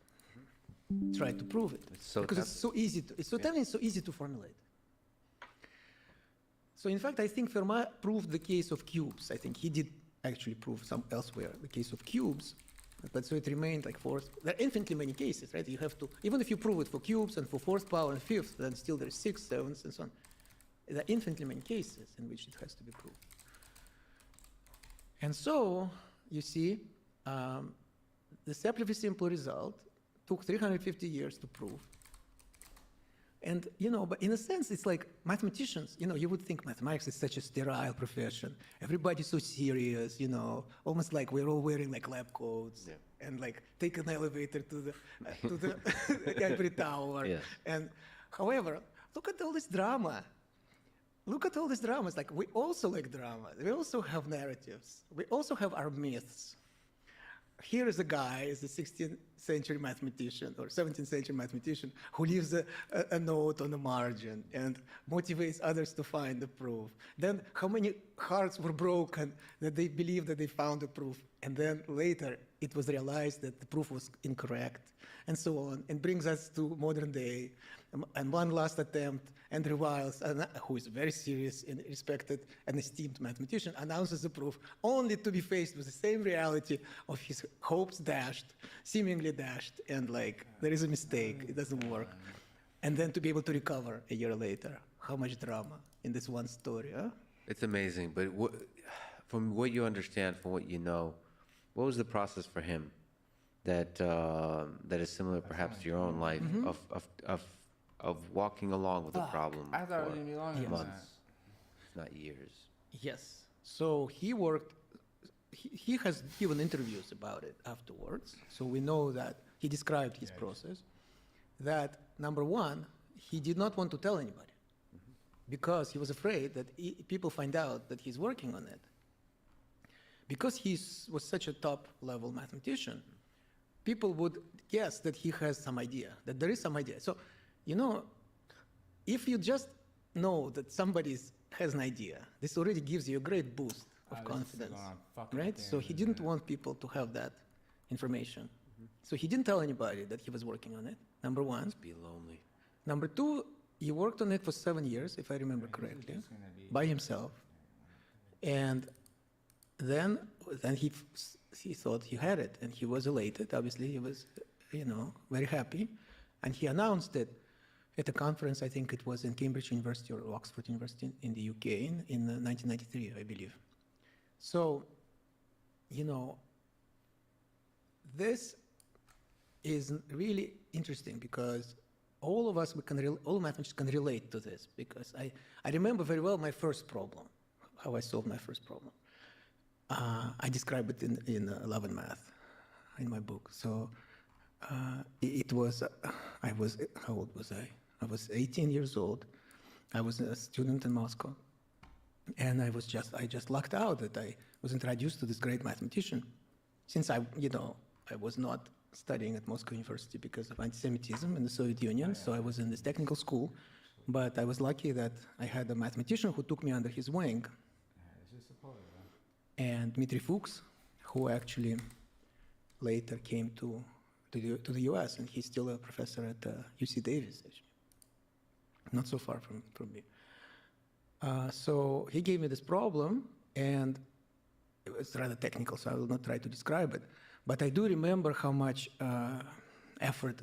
try to prove it because it's so easy. It's so easy to formulate. So in fact, I think Fermat proved the case of cubes. I think he did actually prove some elsewhere the case of cubes, but so it remained like fourth. There are infinitely many cases, right? You have to, even if you prove it for cubes and for fourth power and fifth, then still there's 6, 7, and so on. There are infinitely many cases in which it has to be proved. And so, you see, the deceptively simple result took 350 years to prove. And, you know, but in a sense, it's like mathematicians, you know, you would think mathematics is such a sterile profession. Everybody's so serious, you know, almost like we're all wearing like lab coats and like take an elevator to the Ivory Tower. Yes. And however, look at all this drama. Look at all this drama. It's like we also like drama. We also have narratives. We also have our myths. Here is a guy, is a 16th century mathematician or 17th century mathematician who leaves a note on the margin and motivates others to find the proof. Then how many hearts were broken that they believed that they found the proof, and then later it was realized that the proof was incorrect, and so on, and brings us to modern day. And one last attempt, Andrew Wiles, who is a very serious and respected and esteemed mathematician, announces the proof only to be faced with the same reality of his hopes dashed, seemingly dashed, and like, there is a mistake, it doesn't work. And then to be able to recover a year later. How much drama in this one story, huh? It's amazing, but from what you understand, from what you know, what was the process for him that that is similar perhaps to your own life of walking along with a problem I thought it was for gonna be longer than months, if not years? Yes. So he worked, he has given interviews about it afterwards. So we know that he described his process. That number one, he did not want to tell anybody because he was afraid that people find out that he's working on it. Because he was such a top level mathematician, people would guess that he has some idea, that there is some idea. So, you know, if you just know that somebody has an idea, this already gives you a great boost of confidence, right? So he didn't want people to have that information. So he didn't tell anybody that he was working on it, number one. Must be lonely. Number two, he worked on it for 7 years, if I remember correctly, by himself. And then he thought he had it, and he was elated. Obviously, he was, you know, very happy. And he announced it at a conference, I think it was in Cambridge University or Oxford University in the UK in 1993, I believe. So, you know, this is really interesting because all of us, all mathematicians can relate to this, because I remember very well my first problem, how I solved my first problem. I describe it in Love and Math in my book. So it was, how old was I? I was 18 years old. I was a student in Moscow. And I just lucked out that I was introduced to this great mathematician. Since I was not studying at Moscow University because of anti-Semitism in the Soviet Union, so I was in this technical school. But I was lucky that I had a mathematician who took me under his wing. And Dmitry Fuchs, who actually later came to the US, and he's still a professor at UC Davis, actually. Not so far from me. So he gave me this problem, and it was rather technical, so I will not try to describe it. But I do remember how much effort,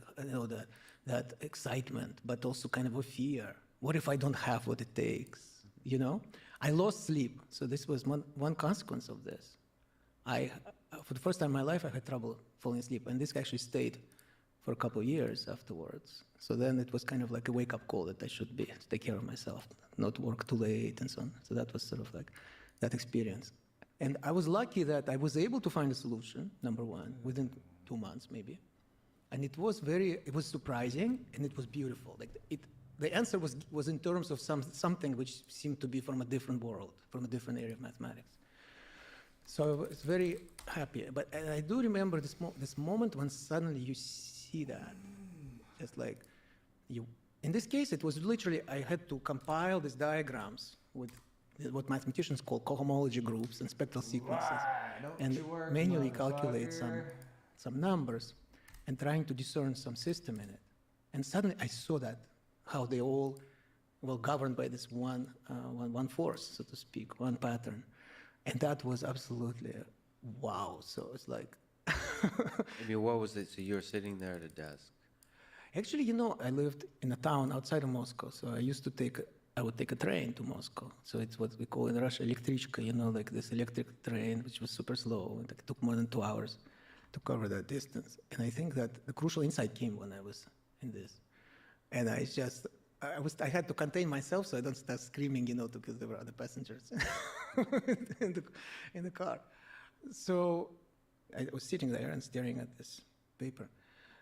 that excitement, but also kind of a fear. What if I don't have what it takes, you know? I lost sleep, so this was one consequence of this. For the first time in my life, I had trouble falling asleep, and this actually stayed for a couple of years afterwards. So then it was kind of like a wake-up call that I should take care of myself, not work too late and so on. So that was sort of like that experience. And I was lucky that I was able to find a solution, number one, within 2 months maybe. And it was surprising, and it was beautiful. Like the answer was in terms of something which seemed to be from a different world, from a different area of mathematics. So I was very happy. But I do remember this moment when suddenly you see that. Just like in this case, it was literally, I had to compile these diagrams with what mathematicians call cohomology groups and spectral sequences, and manually calculate some numbers and trying to discern some system in it. And suddenly I saw that, how they all were governed by this one force, so to speak, one pattern. And that was absolutely wow. So it's like... I mean, what was it? So you were sitting there at a desk? Actually, I lived in a town outside of Moscow, so I would take a train to Moscow. So it's what we call in Russia elektrichka, like this electric train, which was super slow. It took more than 2 hours to cover that distance. And I think that the crucial insight came when I was in this. And I had to contain myself so I don't start screaming, because there were other passengers in the car. So I was sitting there and staring at this paper.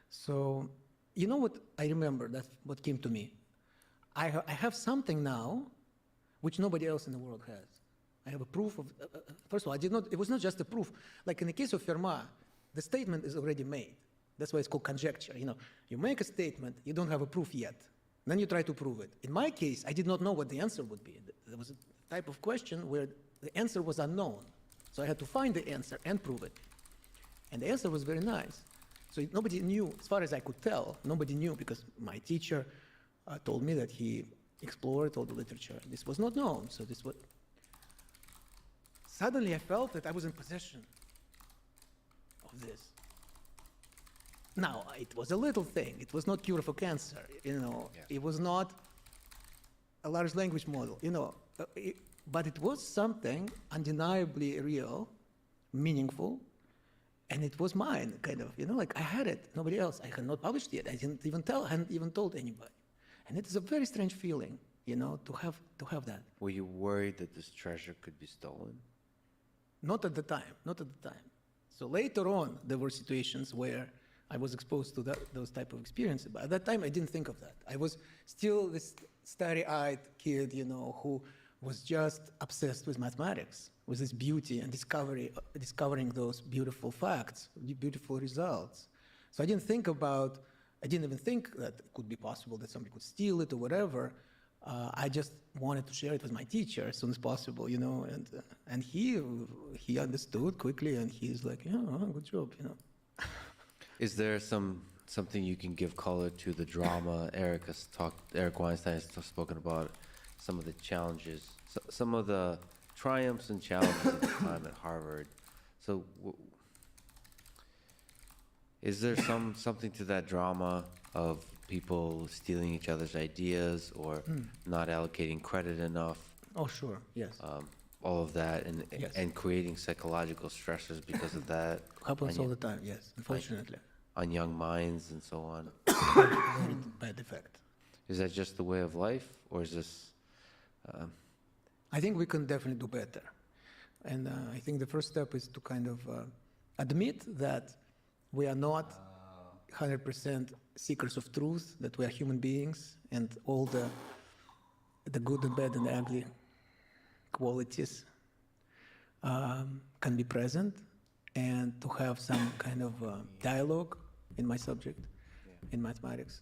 So, you know what I remember, that's what came to me. I have something now which nobody else in the world has. I have a proof of, first of all, it was not just a proof. Like in the case of Fermat, the statement is already made. That's why it's called conjecture. You make a statement, you don't have a proof yet. Then you try to prove it. In my case, I did not know what the answer would be. There was a type of question where the answer was unknown. So I had to find the answer and prove it. And the answer was very nice. So nobody knew, as far as I could tell, nobody knew, because my teacher told me that he explored all the literature. This was not known, so this was... Suddenly I felt that I was in possession of this. Now, it was a little thing. It was not cure for cancer, It was not a large language model, but it was something undeniably real, meaningful, and it was mine, kind of, like I had it, nobody else. I had not published it. I hadn't even told anybody. And it is a very strange feeling, to have that. Were you worried that this treasure could be stolen? Not at the time. So later on, there were situations where I was exposed to those type of experiences. But at that time, I didn't think of that. I was still this starry-eyed kid, who was just obsessed with mathematics, with this beauty and discovering those beautiful facts, beautiful results. So I didn't even think that it could be possible that somebody could steal it or whatever. I just wanted to share it with my teacher as soon as possible, and he understood quickly, and he's like, yeah, good job, Is there something you can give color to the drama? Eric Weinstein has spoken about some of the challenges, some of the triumphs and challenges at the time at Harvard. So, is there something to that drama of people stealing each other's ideas or not allocating credit enough? Oh, sure, yes. All of that, Yes. and creating psychological stressors because of that. Happens on all y- the time, yes, unfortunately. on young minds and so on. Very bad effect. Is that just the way of life, or is this? I think we can definitely do better. And I think the first step is to kind of admit that we are not 100% seekers of truth, that we are human beings, and all the good and bad and ugly qualities can be present, and to have some kind of dialogue in my subject, in mathematics.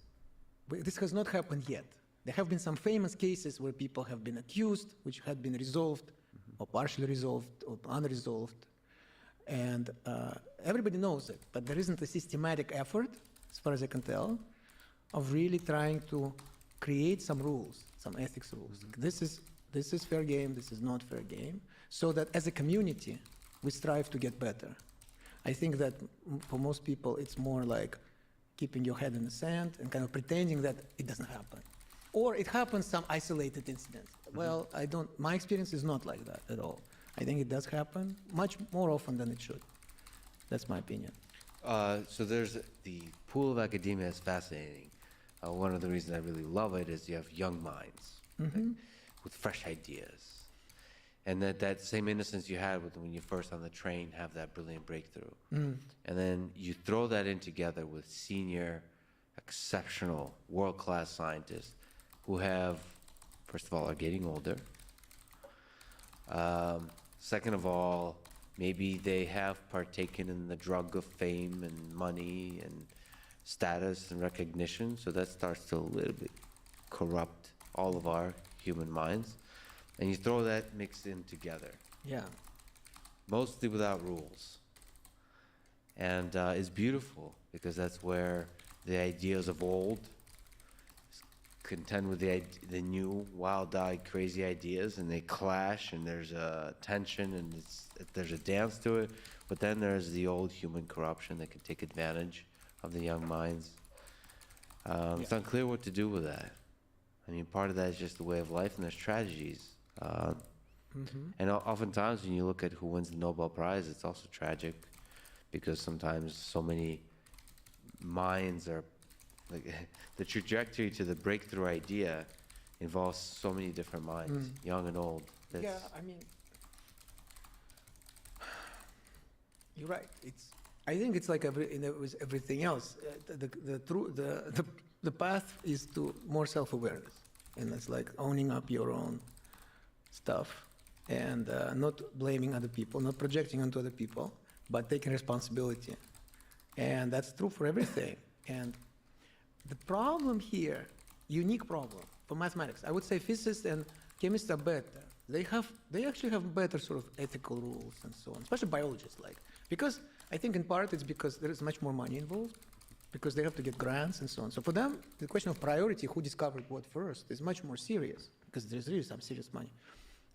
This has not happened yet. There have been some famous cases where people have been accused, which had been resolved, or partially resolved, or unresolved. And everybody knows it, but there isn't a systematic effort, as far as I can tell, of really trying to create some rules, some ethics rules. This is fair game, this is not fair game, so that as a community, we strive to get better. I think that for most people, it's more like keeping your head in the sand and kind of pretending that it doesn't happen. Or it happens some isolated incident. Well, my experience is not like that at all. I think it does happen much more often than it should. That's my opinion. So there's the pool of academia is fascinating. One of the reasons I really love it is you have young minds with fresh ideas. And that same innocence you had when you first on the train have that brilliant breakthrough. And then you throw that in together with senior, exceptional, world-class scientists who have, first of all, are getting older. Second of all, maybe they have partaken in the drug of fame and money and status and recognition, so that starts to a little bit corrupt all of our human minds. And you throw that mix in together, Yeah. mostly without rules. And it's beautiful because that's where the ideas of old contend with the new, wild-eyed, crazy ideas, and they clash, and there's a tension, and there's a dance to it. But then there's the old human corruption that can take advantage of the young minds. It's unclear what to do with that. I mean, part of that is just the way of life, and there's tragedies. And oftentimes when you look at who wins the Nobel Prize, it's also tragic because sometimes so many minds are, like, the trajectory to the breakthrough idea involves so many different minds, young and old. Yeah, I mean, you're right. I think it's like with everything else. The path is to more self-awareness, and it's like owning up your own stuff and not blaming other people, not projecting onto other people, but taking responsibility. And that's true for everything. And the problem here, unique problem for mathematics, I would say physicists and chemists are better. They actually have better sort of ethical rules and so on, especially biologists, because I think in part it's because there is much more money involved, because they have to get grants and so on. So for them, the question of priority, who discovered what first, is much more serious, because there's really some serious money.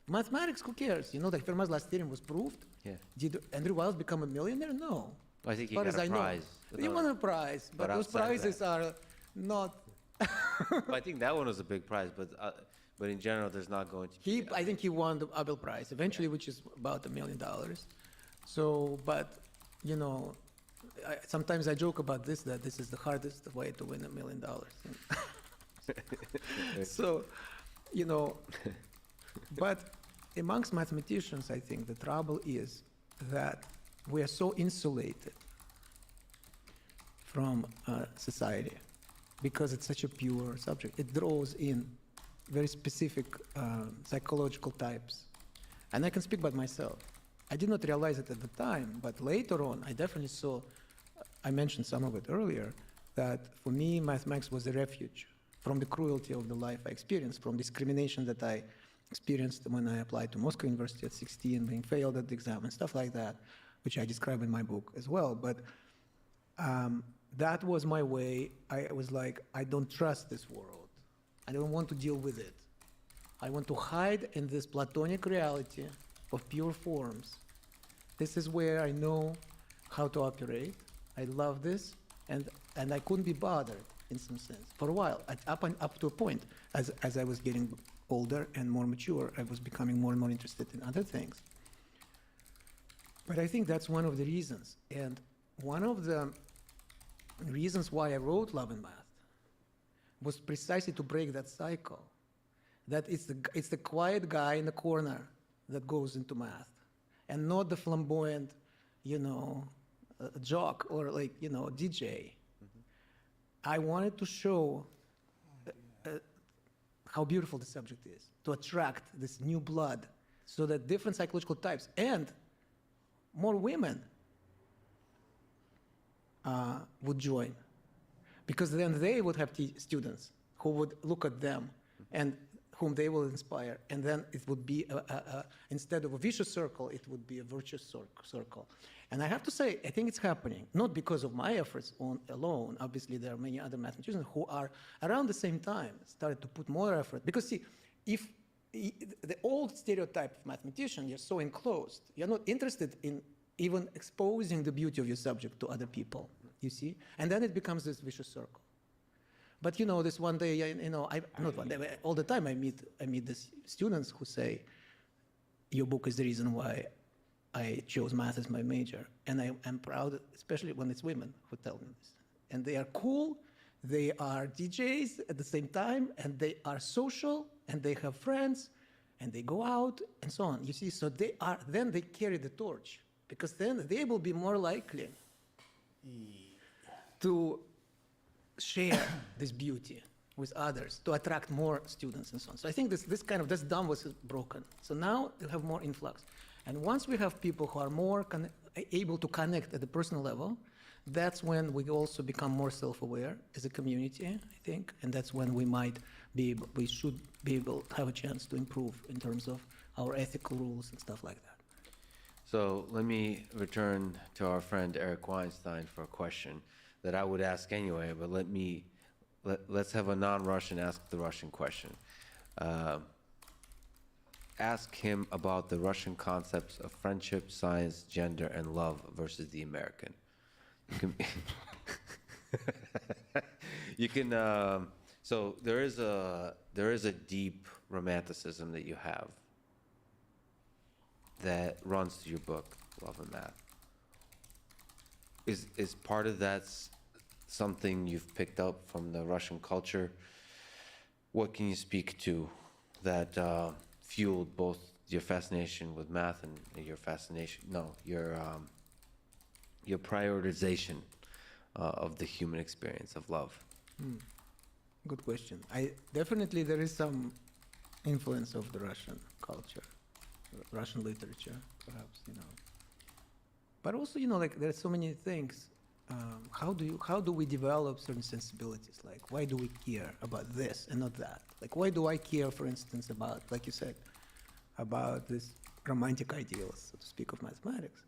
Mathematics, who cares? Like Fermat's last theorem was proved. Yeah. Did Andrew Wiles become a millionaire? No. I think he As far got as a I know. prize. He won a prize, but those outside of prizes are not. Well, I think that one was a big prize, but in general, there's not going to be. I think he won the Nobel Prize eventually, which is about $1 million. So, but sometimes I joke about this, that this is the hardest way to win $1 million. So, but amongst mathematicians, I think the trouble is that we are so insulated from society because it's such a pure subject. It draws in very specific psychological types. And I can speak about myself. I did not realize it at the time, but later on, I definitely saw I mentioned some of it earlier, that for me, mathematics was a refuge from the cruelty of the life I experienced, from discrimination that I experienced when I applied to Moscow University at 16, being failed at the exam and stuff like that, which I describe in my book as well. But that was my way. I was like, I don't trust this world. I don't want to deal with it. I want to hide in this Platonic reality of pure forms. This is where I know how to operate. I love this, and I couldn't be bothered in some sense for a while, up to a point. As I was getting older and more mature, I was becoming more and more interested in other things. But I think that's one of the reasons. And one of the reasons why I wrote Love and Math was precisely to break that cycle. That it's the quiet guy in the corner that goes into math, and not the flamboyant, jock or DJ. I wanted to show how beautiful the subject is, to attract this new blood, so that different psychological types and more women would join, because then they would have students who would look at them and whom they will inspire, and then it would be instead of a vicious circle, it would be a virtuous circle. And I have to say, I think it's happening, not because of my efforts alone. Obviously, there are many other mathematicians who are around the same time started to put more effort. Because see, if the old stereotype of mathematician, you're so enclosed, you're not interested in even exposing the beauty of your subject to other people, you see? And then it becomes this vicious circle. But this one day, not one day, but all the time I meet these students who say, your book is the reason why I chose math as my major. And I'm proud, especially when it's women who tell me this. And they are cool, they are DJs at the same time, and they are social, and they have friends, and they go out, and so on. You see, so then they carry the torch, because then they will be more likely to share this beauty with others, to attract more students and so on. So I think this dam was broken. So now we have more influx. And once we have people who are more able to connect at the personal level, that's when we also become more self-aware as a community, I think. And that's when we should be able to have a chance to improve in terms of our ethical rules and stuff like that. So let me return to our friend Eric Weinstein for a question that I would ask anyway, but let's have a non-Russian ask the Russian question. Ask him about the Russian concepts of friendship, science, gender, and love versus the American. You can. So there is a deep romanticism that you have that runs through your book, Love and Math. Is part of that something you've picked up from the Russian culture? What can you speak to that fueled both your fascination with math and your prioritization of the human experience of love? Good question. Definitely there is some influence of the Russian culture, Russian literature, perhaps, But also, there are so many things. How do we develop certain sensibilities? Like, why do we care about this and not that? Like, why do I care, for instance, about, like you said, about this romantic ideals, so to speak, of mathematics?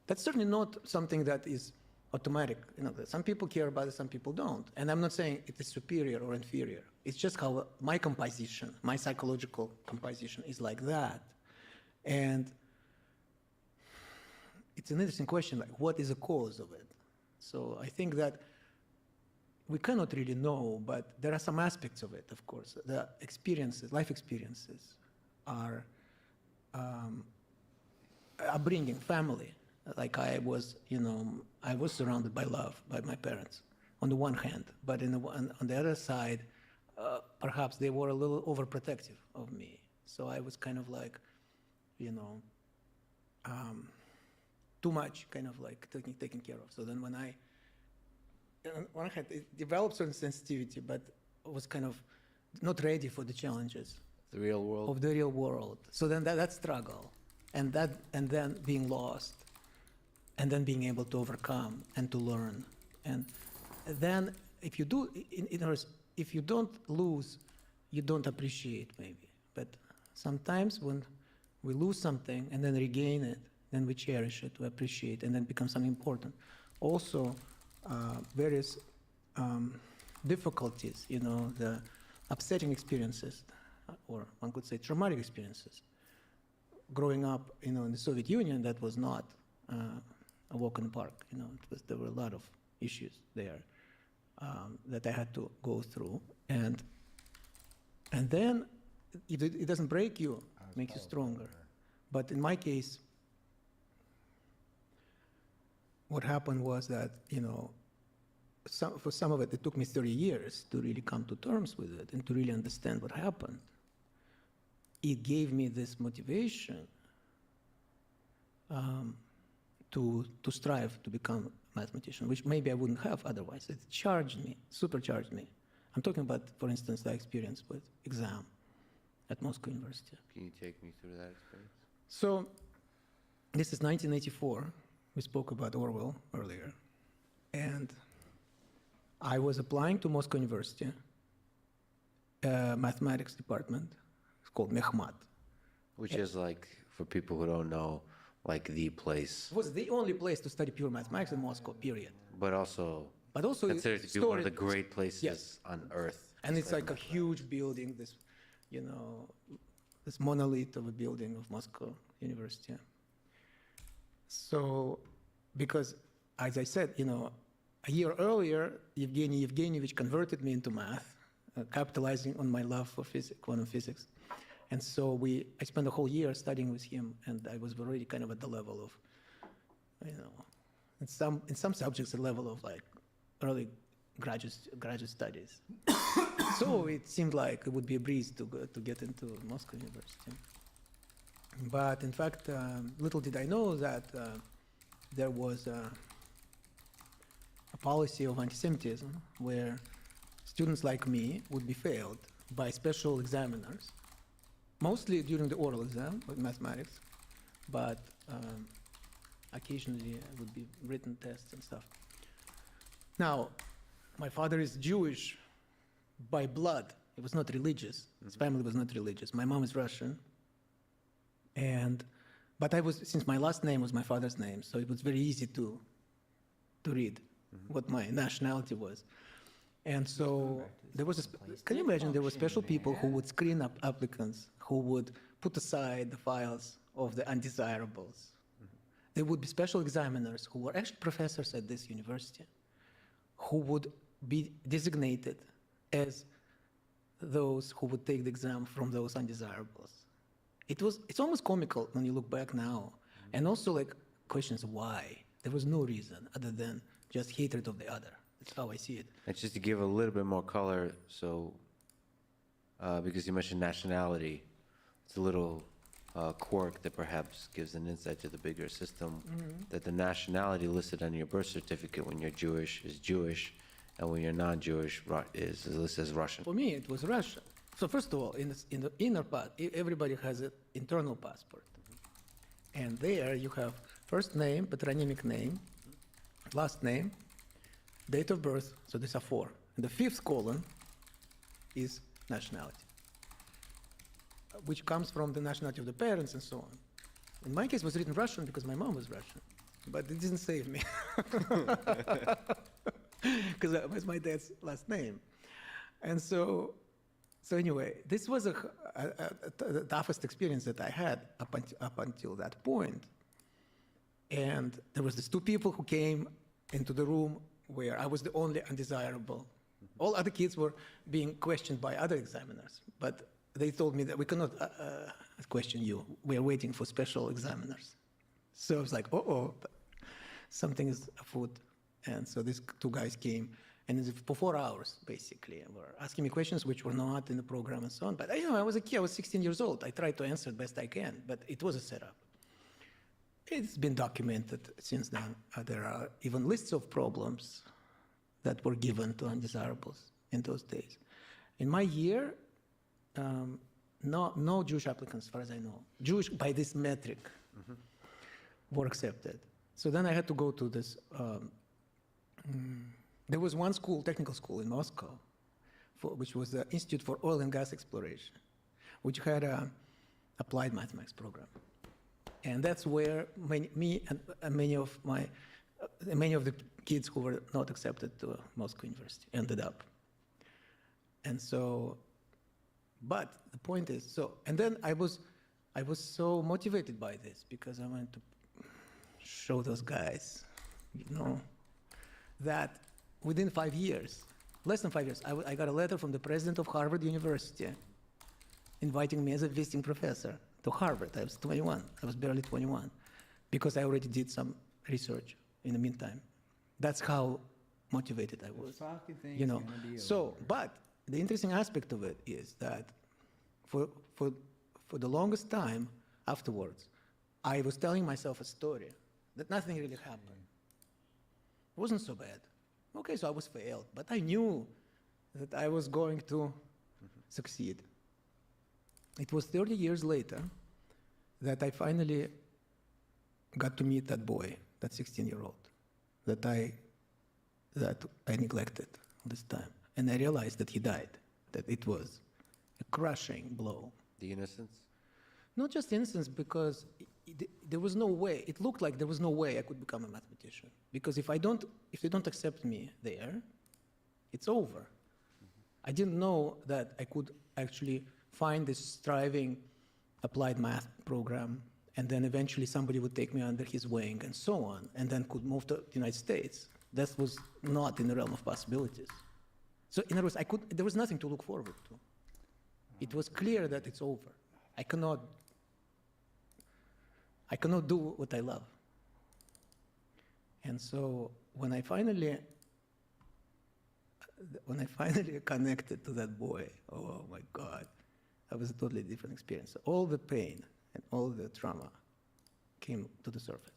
That's certainly not something that is automatic. Some people care about it, some people don't. And I'm not saying it is superior or inferior. It's just how my composition, my psychological composition is like that. And it's an interesting question, like, what is the cause of it? So I think that we cannot really know, but there are some aspects of it, of course. The experiences, life experiences, are upbringing, family. Like I was surrounded by love by my parents, on the one hand, but on the other side, perhaps they were a little overprotective of me. So I was kind of like, too much, kind of like taken care of. So then when I had developed certain sensitivity, but was kind of not ready for the challenges The real world. of the real world. So then that struggle, and then being lost, and then being able to overcome and to learn. And then if you do, in other words, if you don't lose, you don't appreciate maybe. But sometimes when we lose something and then regain it, then we cherish it, we appreciate, and then it becomes something important. Also, various difficulties, you know, the upsetting experiences, or one could say traumatic experiences. Growing up, you know, in the Soviet Union, that was not a walk in the park. You know, there were a lot of issues there that I had to go through, and then it doesn't break you, it makes you stronger. But in my case, what happened was that, you know, for some of it took me 30 years to really come to terms with it and to really understand what happened. It gave me this motivation to strive to become a mathematician, which maybe I wouldn't have otherwise. It charged me, supercharged me. I'm talking about, for instance, the experience with exam at Moscow University. Can you take me through that experience? So this is 1984. We spoke about Orwell earlier. And I was applying to Moscow University, mathematics department. It's called Mehmat. Which is like, for people who don't know, like the place. It was the only place to study pure mathematics in Moscow, period. But also considered to be one of the great places on earth. And it's like a huge building, this, you know, this monolith of a building of Moscow University. So, because, as I said, you know, a year earlier, Evgeny Evgenyevich converted me into math, capitalizing on my love for physics, quantum physics. And so I spent a whole year studying with him, and I was already kind of at the level of, you know, in some subjects, the level of like early graduate studies. So it seemed like it would be a breeze to get into Moscow University. But in fact, little did I know that there was a policy of anti-Semitism where students like me would be failed by special examiners, mostly during the oral exam with mathematics, but occasionally it would be written tests and stuff. Now, my father is Jewish by blood. He was not religious. His family was not religious. My mom is Russian. But since my last name was my father's name, so it was very easy to read what my nationality was. And so there was can you imagine there were special people who would screen up applicants, who would put aside the files of the undesirables. There would be special examiners who were actually professors at this university, who would be designated as those who would take the exam from those undesirables. It's almost comical when you look back now. And also like questions why. There was no reason other than just hatred of the other. That's how I see it. And just to give a little bit more color, so because you mentioned nationality, it's a little quirk that perhaps gives an insight to the bigger system, that the nationality listed on your birth certificate when you're Jewish is Jewish, and when you're non-Jewish is listed as Russian. For me, it was Russia. So first of all, in the inner part, everybody has an internal passport. And there you have first name, patronymic name, last name, date of birth, so these are 4. And the 5th column is nationality, which comes from the nationality of the parents and so on. In my case, it was written Russian because my mom was Russian, but it didn't save me because that was my dad's last name. And so anyway, this was the toughest experience that I had up until that point. And there was these 2 people who came into the room where I was the only undesirable. All other kids were being questioned by other examiners, but they told me that we cannot question you. We are waiting for special examiners. So I was like, something is afoot. And so these 2 guys came, and for 4 hours, basically, were asking me questions which were not in the program and so on. But I was a kid, I was 16 years old. I tried to answer the best I can, but it was a setup. It's been documented since then. There are even lists of problems that were given to undesirables in those days. In my year, no Jewish applicants, as far as I know, Jewish by this metric, were accepted. So then I had to go to this. There was one school, technical school in Moscow, which was the Institute for Oil and Gas Exploration, which had a applied mathematics program, and that's where many of the kids who were not accepted to Moscow University ended up. And so, but the point is, and then I was so motivated by this because I wanted to show those guys, that within 5 years, less than 5 years, I got a letter from the president of Harvard University inviting me as a visiting professor to Harvard. I was 21. I was barely 21 because I already did some research in the meantime. That's how motivated I was. Fucking thing's gonna be over. But the interesting aspect of it is that for the longest time afterwards, I was telling myself a story that nothing really happened. It wasn't so bad. Okay, so I was failed, but I knew that I was going to succeed. It was 30 years later that I finally got to meet that boy, that 16-year-old, that I neglected this time. And I realized that he died, that it was a crushing blow. The innocence? Not just innocence, because there was no way, it looked like there was no way I could become a mathematician. Because if they don't accept me there, it's over. I didn't know that I could actually find this striving applied math program, and then eventually somebody would take me under his wing and so on, and then could move to the United States. That was not in the realm of possibilities. So in other words, there was nothing to look forward to. It was clear that it's over. I cannot do what I love. And so when I finally connected to that boy, oh my God, that was a totally different experience. All the pain and all the trauma came to the surface.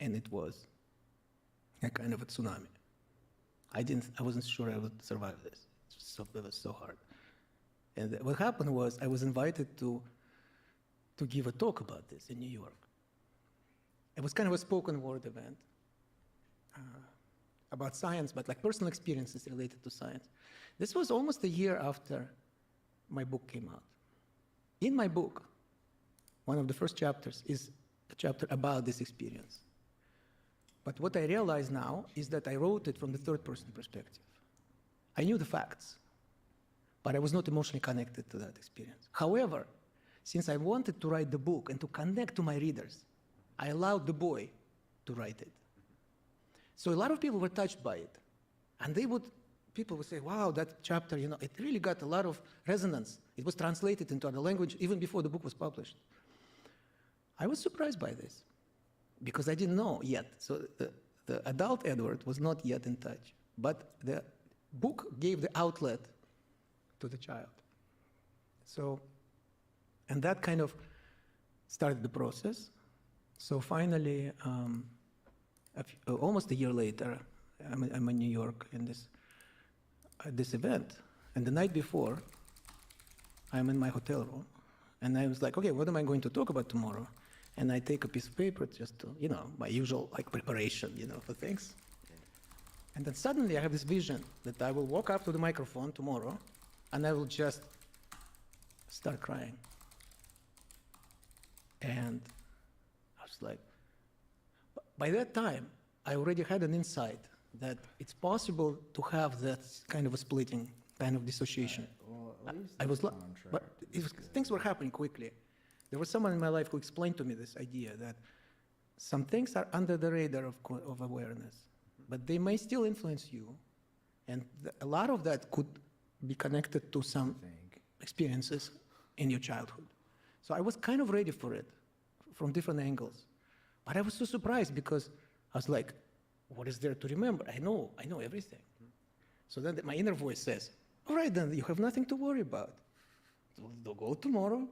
And it was a kind of a tsunami. I wasn't sure I would survive this. It was so hard. And what happened was I was invited to give a talk about this in New York. It was kind of a spoken word event about science, but like personal experiences related to science. This was almost a year after my book came out. In my book, one of the first chapters is a chapter about this experience. But what I realize now is that I wrote it from the third-person perspective. I knew the facts, but I was not emotionally connected to that experience. However, since I wanted to write the book and to connect to my readers, I allowed the boy to write it. So a lot of people were touched by it. And people would say, wow, that chapter, it really got a lot of resonance. It was translated into other language even before the book was published. I was surprised by this because I didn't know yet. So the adult Edward was not yet in touch. But the book gave the outlet to the child. So, and that kind of started the process. So finally, almost a year later, I'm in New York at this event. And the night before, I'm in my hotel room. And I was like, okay, what am I going to talk about tomorrow? And I take a piece of paper just to, my usual preparation, for things. And then suddenly I have this vision that I will walk up to the microphone tomorrow and I will just start crying. And I was like, by that time, I already had an insight that it's possible to have that kind of a splitting, kind of dissociation. Well, at least I was, the but things were happening quickly. There was someone in my life who explained to me this idea that some things are under the radar of awareness, but they may still influence you. And a lot of that could be connected to some experiences in your childhood. So I was kind of ready for it from different angles. But I was so surprised because I was like, what is there to remember? I know everything. So then my inner voice says, all right, then you have nothing to worry about. So go tomorrow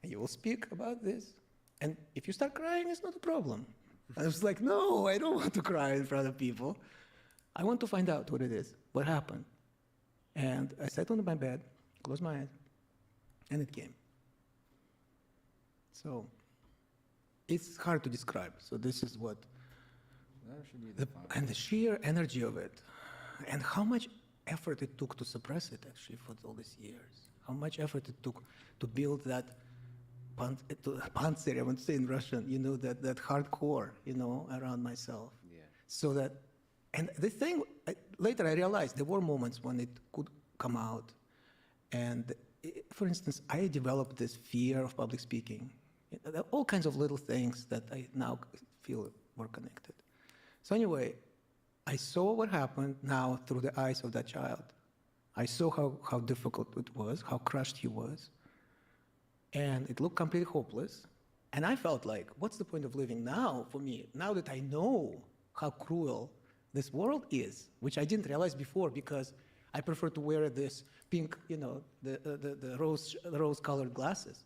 and you will speak about this. And if you start crying, it's not a problem. I was like, no, I don't want to cry in front of people. I want to find out what it is, what happened. And I sat on my bed, closed my eyes, and it came. So it's hard to describe. So this is what That should be the fun. and the sheer energy of it, and how much effort it took to suppress it actually for all these years. How much effort it took to build that panzer, I would say in Russian, you know, that hardcore, you know, around myself. Yeah. So that, and the thing, later I realized there were moments when it could come out. And for instance, I developed this fear of public speaking. There are all kinds of little things that I now feel were connected. So anyway, I saw what happened now through the eyes of that child. I saw how difficult it was, how crushed he was. And it looked completely hopeless. And I felt like, what's the point of living now for me, now that I know how cruel this world is, which I didn't realize before because I prefer to wear this pink, you know, the rose-colored glasses.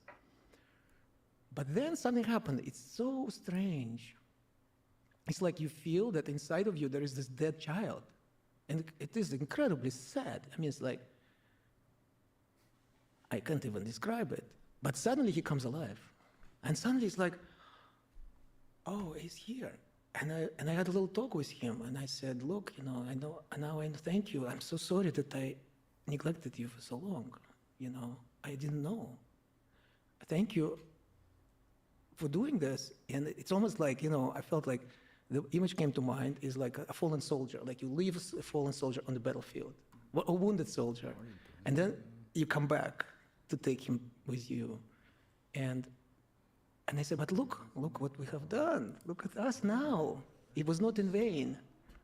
But then something happened. It's so strange. It's like you feel that inside of you there is this dead child. And it is incredibly sad. I mean, it's like, I can't even describe it. But suddenly he comes alive. And suddenly it's like, oh, he's here. And I had a little talk with him, and I said, look, you know, now I thank you. I'm so sorry that I neglected you for so long. You know, I didn't know. Thank you for doing this. And it's almost like, you know, I felt like the image came to mind is like a fallen soldier. Like you leave a fallen soldier on the battlefield, a wounded soldier, and then you come back to take him with you. And I said, but look what we have done. Look at us now. It was not in vain.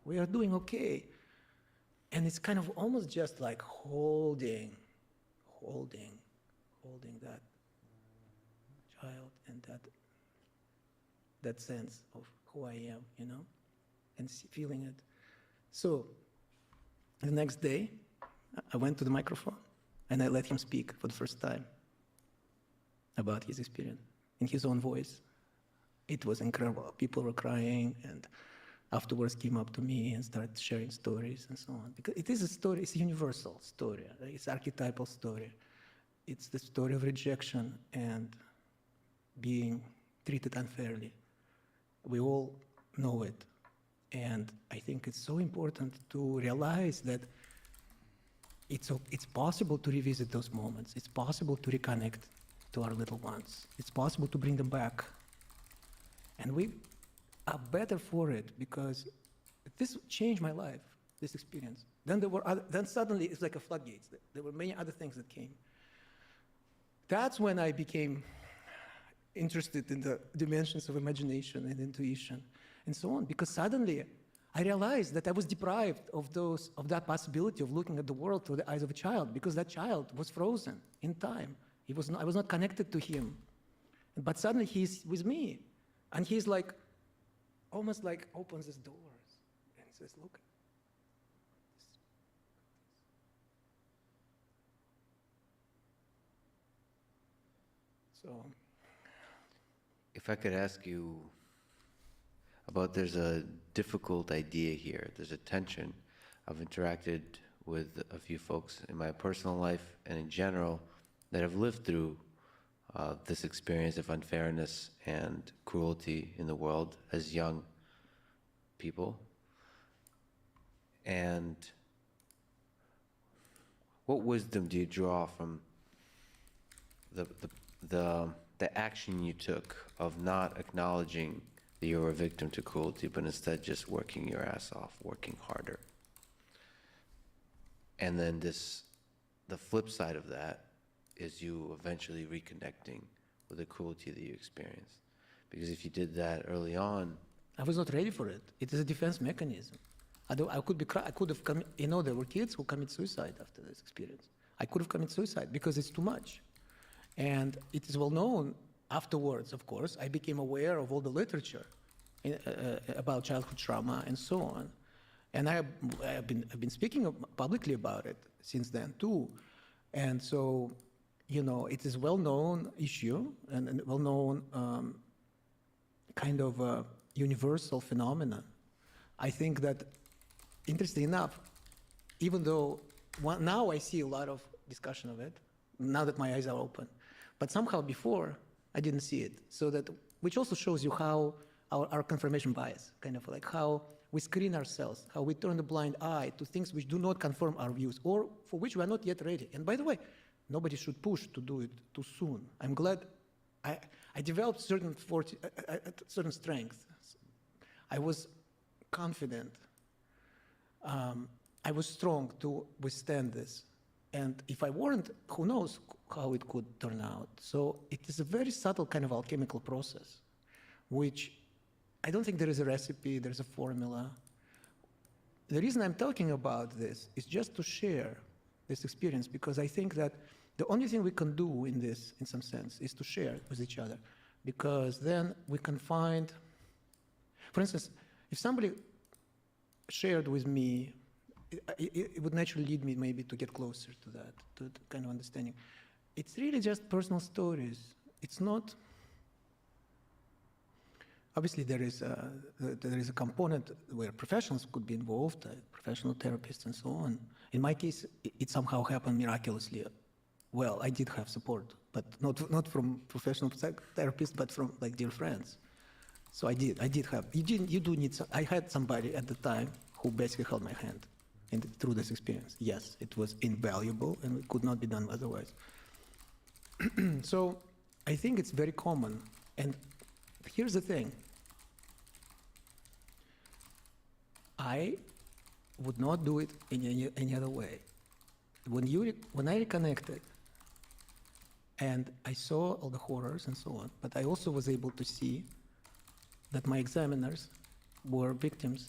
We are doing okay. And it's kind of almost just like holding that child and that sense of who I am, you know, and feeling it. So the next day, I went to the microphone and I let him speak for the first time about his experience in his own voice. It was incredible. People were crying, and afterwards came up to me and started sharing stories and so on. Because it is a story, it's a universal story. It's an archetypal story. It's the story of rejection and being treated unfairly. We all know it. And I think it's so important to realize that it's possible to revisit those moments. It's possible to reconnect to our little ones. It's possible to bring them back. And we are better for it because this changed my life, this experience. Then then suddenly it's like a floodgates. There were many other things that came. That's when I became interested in the dimensions of imagination and intuition and so on, because suddenly I realized that I was deprived of that possibility of looking at the world through the eyes of a child, because that child was frozen in time. I was not connected to him. But suddenly he's with me. And he's like, almost like opens his doors and says, look. So. If I could ask you about, there's a difficult idea here. There's a tension. I've interacted with a few folks in my personal life and in general that have lived through this experience of unfairness and cruelty in the world as young people. And what wisdom do you draw from the action you took of not acknowledging that you were a victim to cruelty, but instead just working your ass off, working harder? And then the flip side of that is you eventually reconnecting with the cruelty that you experienced. Because if you did that early on, I was not ready for it. It is a defense mechanism. I could have come, you know, there were kids who commit suicide after this experience. I could have committed suicide because it's too much. And it is well known afterwards, of course, I became aware of all the literature about childhood trauma and so on. And I've been speaking publicly about it since then too. And so, you know, it is a well-known issue and a well-known kind of universal phenomenon. I think that, interesting enough, even though now I see a lot of discussion of it, now that my eyes are open, but somehow before I didn't see it. So that, which also shows you how our confirmation bias, kind of like how we screen ourselves, how we turn a blind eye to things which do not confirm our views or for which we are not yet ready. And by the way, nobody should push to do it too soon. I'm glad I developed certain strengths. I was confident. I was strong to withstand this. And if I weren't, who knows how it could turn out. So it is a very subtle kind of alchemical process, which I don't think there is a recipe, there's a formula. The reason I'm talking about this is just to share this experience, because I think that the only thing we can do in this, in some sense, is to share with each other, because then we can find, for instance, if somebody shared with me, it would naturally lead me maybe to get closer to that, to kind of understanding. It's really just personal stories. It's not, obviously there is a component where professionals could be involved, professional therapists and so on. In my case, it somehow happened miraculously. Well, I did have support, but not from professional therapists, but from like dear friends. So I did have, you do need, I had somebody at the time who basically held my hand through this experience. Yes, it was invaluable and it could not be done otherwise. So I think it's very common. And here's the thing. I would not do it in any other way. When I reconnected and I saw all the horrors and so on, but I also was able to see that my examiners were victims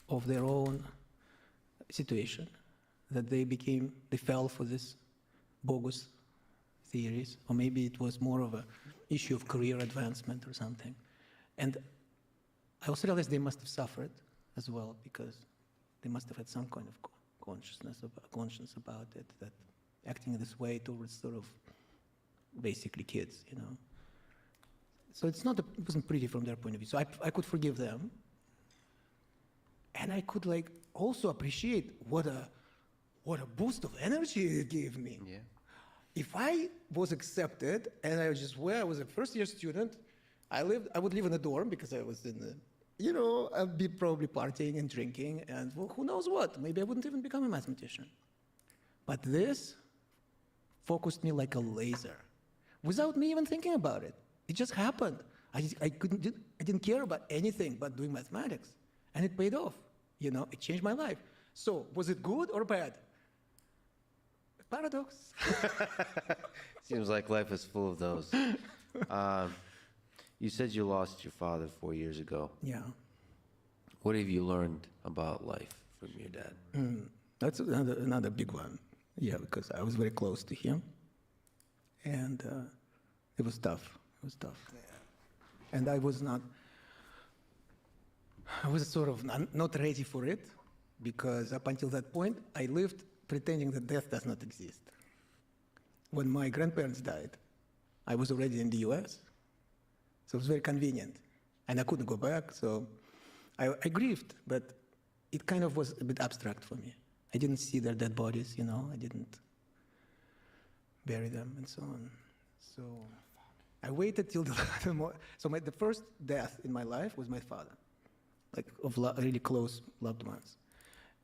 of their own situation, that they fell for this bogus theories, or maybe it was more of an issue of career advancement or something. And I also realized they must have suffered as well, because they must have had some kind of conscience about it, that acting in this way towards sort of basically kids, you know. So it wasn't pretty from their point of view. So I could forgive them, and I could like also appreciate what a boost of energy it gave me. Yeah. If I was accepted and I was a first-year student, I would live in a dorm because I was in the, you know, I'd be probably partying and drinking and well, who knows what, maybe I wouldn't even become a mathematician. But this focused me like a laser without me even thinking about it. It just happened. I didn't care about anything but doing mathematics, and it paid off. You know, it changed my life. So was it good or bad? Paradox. Seems like life is full of those. You said you lost your father 4 years ago. Yeah. What have you learned about life from your dad? That's another big one. Yeah, because I was very close to him, and it was tough. It was tough. Yeah. And I was sort of not ready for it, because up until that point, I lived pretending that death does not exist. When my grandparents died, I was already in the US, so it was very convenient. And I couldn't go back, so I grieved, but it kind of was a bit abstract for me. I didn't see their dead bodies, you know, I didn't bury them and so on. So I waited till the first death in my life was my father, like of really close loved ones.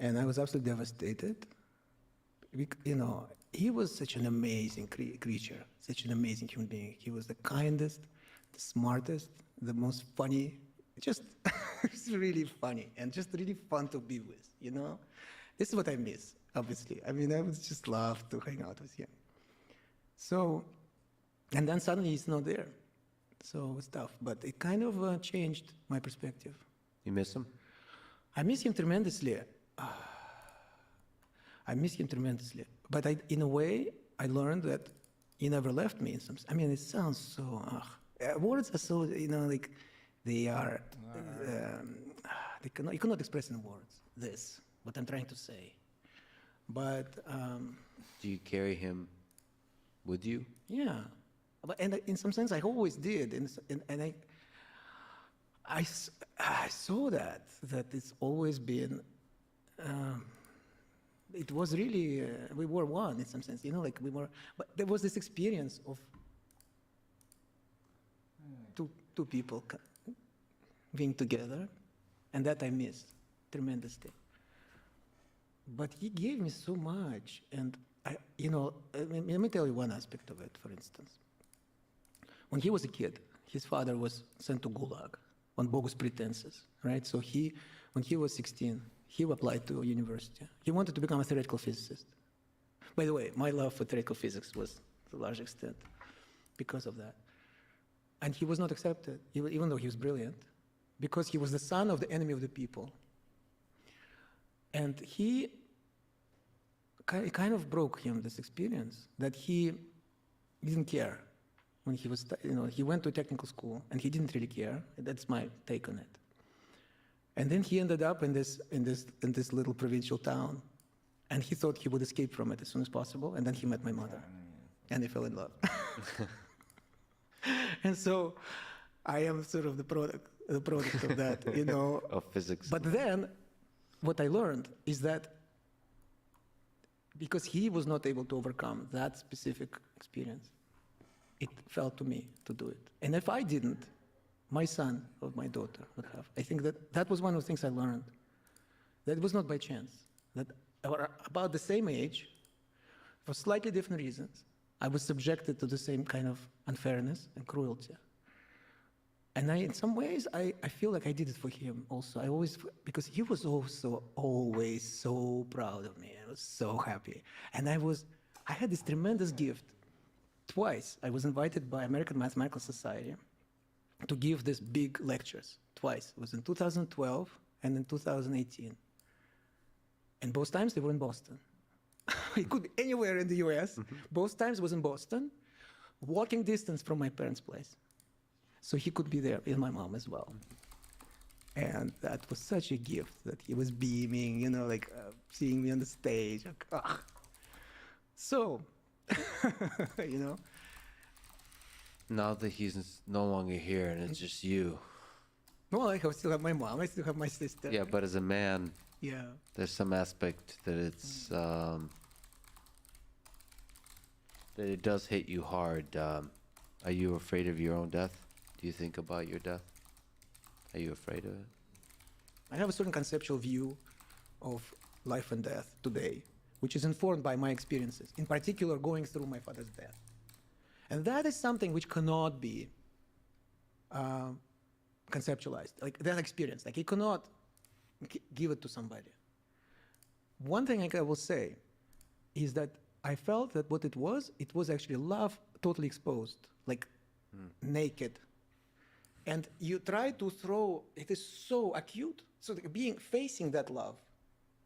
And I was absolutely devastated. You know, he was such an amazing creature, such an amazing human being. He was the kindest, the smartest, the most funny, just it's really funny and just really fun to be with, you know? This is what I miss, obviously. I mean, I would just love to hang out with him. So, and then suddenly he's not there. So it was tough, but it kind of changed my perspective. You miss him? I miss him tremendously. I miss him tremendously. But in a way, I learned that he never left me. I mean, it sounds so, words are so, you know, like they are, you cannot express in words this, what I'm trying to say. But. Do you carry him with you? Yeah. And in some sense, I always did. And I saw that it's always been, it was really, we were one in some sense, you know, like we were, but there was this experience of two people being together, and that I missed tremendously. But he gave me so much, and let me tell you one aspect of it, for instance. When he was a kid, his father was sent to Gulag on bogus pretenses, right? So when he was 16, he applied to university. He wanted to become a theoretical physicist. By the way, my love for theoretical physics was to a large extent because of that. And he was not accepted, even though he was brilliant, because he was the son of the enemy of the people. And it kind of broke him, this experience, that he didn't care when he was, he went to a technical school and he didn't really care. That's my take on it. And then he ended up in this little provincial town, and he thought he would escape from it as soon as possible. And then he met my mother, and they fell in love. And so, I am sort of the product of that, Of physics. But then, what I learned is that because he was not able to overcome that specific experience, it fell to me to do it. And if I didn't, my son or my daughter would have. I think that was one of the things I learned. That it was not by chance. That about the same age, for slightly different reasons, I was subjected to the same kind of unfairness and cruelty. And in some ways, I feel like I did it for him also. Because he was also always so proud of me. I was so happy. And I had this tremendous gift. Twice, I was invited by American Mathematical Society to give these big lectures. Twice. It was in 2012 and in 2018. And both times they were in Boston. It could be anywhere in the US. Mm-hmm. Both times was in Boston, walking distance from my parents' place. So he could be there, and my mom as well. And that was such a gift that he was beaming, seeing me on the stage. So, Now that he's no longer here and it's just you. Well, I still have my mom, I still have my sister. Yeah, but as a man, yeah, there's some aspect that it's that it does hit you hard. Are you afraid of your own death? Do you think about your death? Are you afraid of it? I have a certain conceptual view of life and death today, which is informed by my experiences, in particular going through my father's death. And that is something which cannot be conceptualized, like that experience. Like you cannot give it to somebody. One thing I will say is that I felt that what it was actually love totally exposed, like naked. And you try to throw, it is so acute. So facing that love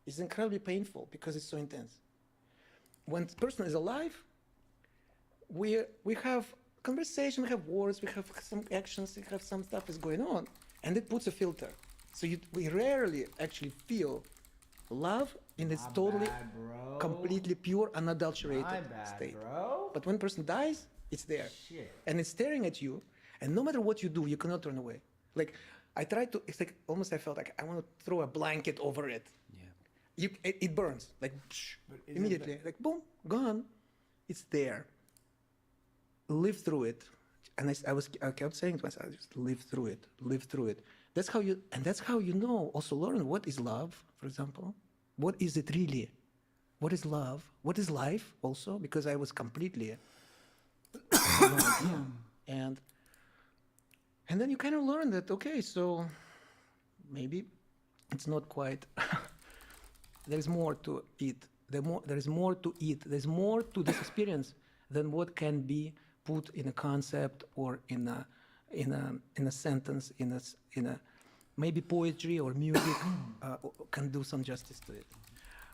is incredibly painful because it's so intense. When the person is alive, we have conversation, we have words, we have some actions, we have some stuff is going on, and it puts a filter. So we rarely actually feel love in its totally, completely pure, unadulterated state. Bro. But when a person dies, it's there. Shit. And it's staring at you, and no matter what you do, you cannot turn away. Like, I tried to, it's like, almost I felt like I want to throw a blanket over it. Yeah. It burns, like, immediately, like, boom, gone. It's there. Live through it. And I kept saying to myself, just live through it, live through it. That's how you know, also learn what is love, for example. What is it really? What is love? What is life also? Because I was completely, and then you kind of learn that, okay, so maybe it's not quite, there's more to it. There is more to it. There's more to this experience than what can be put in a concept or in a sentence, in a maybe poetry or music can do some justice to it.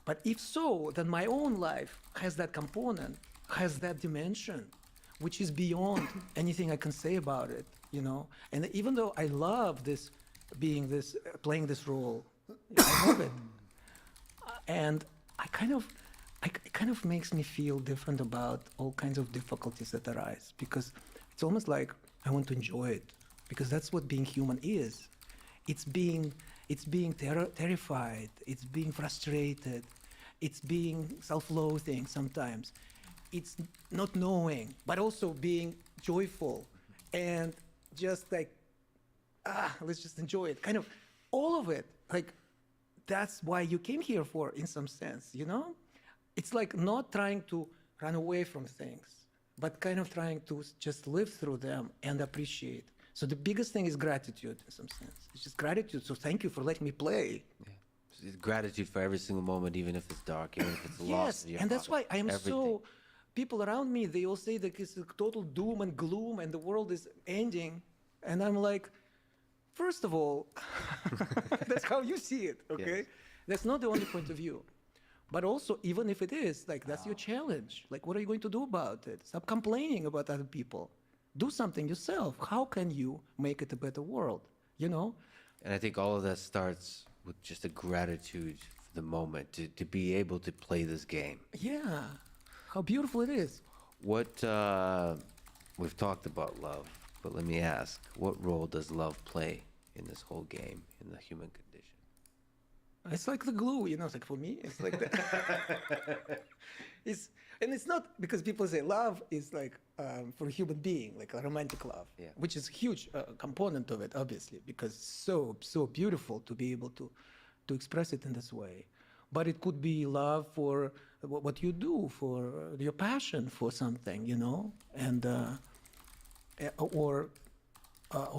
But if so, then my own life has that component, has that dimension, which is beyond anything I can say about it, you know. And even though I love this, playing this role, I love it, and it kind of makes me feel different about all kinds of difficulties that arise, because it's almost like I want to enjoy it, because that's what being human is. It's being terrified, it's being frustrated, it's being self-loathing sometimes. It's not knowing, but also being joyful and just like let's just enjoy it. Kind of all of it. Like, that's why you came here for, in some sense, you know? It's like not trying to run away from things, but kind of trying to just live through them and appreciate. So the biggest thing is gratitude in some sense. It's just gratitude. So thank you for letting me play. Yeah. It's gratitude for every single moment, even if it's dark, even if it's lost. Yes, and that's why I am everything. so. People around me, they all say that it's a total doom and gloom and the world is ending, and I'm like, first of all, that's how you see it, okay? Yes. That's not the only point of view. But also, even if it is, like, that's your challenge. Like, what are you going to do about it? Stop complaining about other people. Do something yourself. How can you make it a better world, you know? And I think all of that starts with just a gratitude for the moment, to be able to play this game. Yeah, how beautiful it is. What, we've talked about love, but let me ask, what role does love play in this whole game, in the human condition? It's like the glue, you know, it's like for me, it's like that. And it's not because people say love is like for a human being, like a romantic love, Yeah. which is a huge component of it, obviously, because so beautiful to be able to express it in this way. But it could be love for what you do, for your passion for something, you know, and or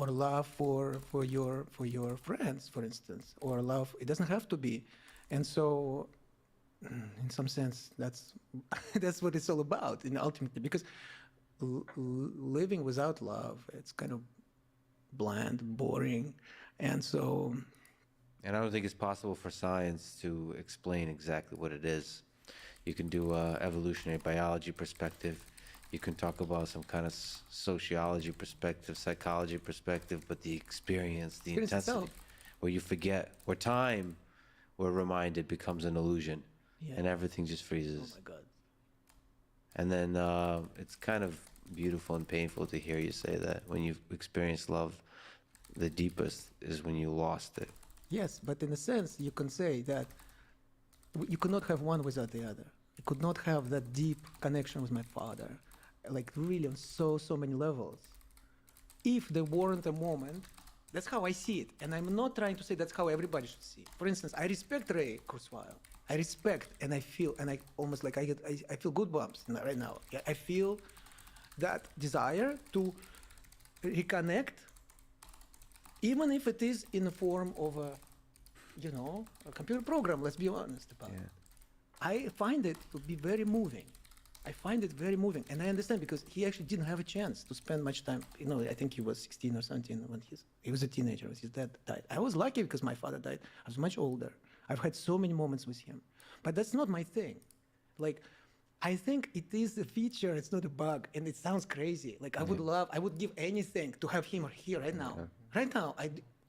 love for your friends, for instance, or love. It doesn't have to be, and so in some sense, that's that's what it's all about, ultimately, because living without love, it's kind of bland, boring, and so. And I don't think it's possible for science to explain exactly what it is. You can do a evolutionary biology perspective. You can talk about some kind of sociology perspective, psychology perspective, but the experience, the intensity, itself. where you forget, where time, we're reminded, becomes an illusion, Yeah. and everything just freezes. Oh my God. And then it's kind of beautiful and painful to hear you say that when you've experienced love, the deepest is when you lost it. Yes, but in a sense, you can say that you could not have one without the other. You could not have that deep connection with my father, like really on so many levels. If there weren't a moment, that's how I see it. And I'm not trying to say that's how everybody should see it. For instance, I respect Ray Kurzweil. I respect and I feel, and I almost like I feel goosebumps right now. I feel that desire to reconnect, even if it is in the form of a computer program, let's be honest about it. I find it to be very moving. I find it very moving. And I understand because he actually didn't have a chance to spend much time. You know, I think he was 16 or 17 when he was a teenager when his dad died. I was lucky because my father died. I was much older. I've had so many moments with him. But that's not my thing. Like, I think it is a feature, it's not a bug. And it sounds crazy. Like, I would give anything to have him here right now. Right now,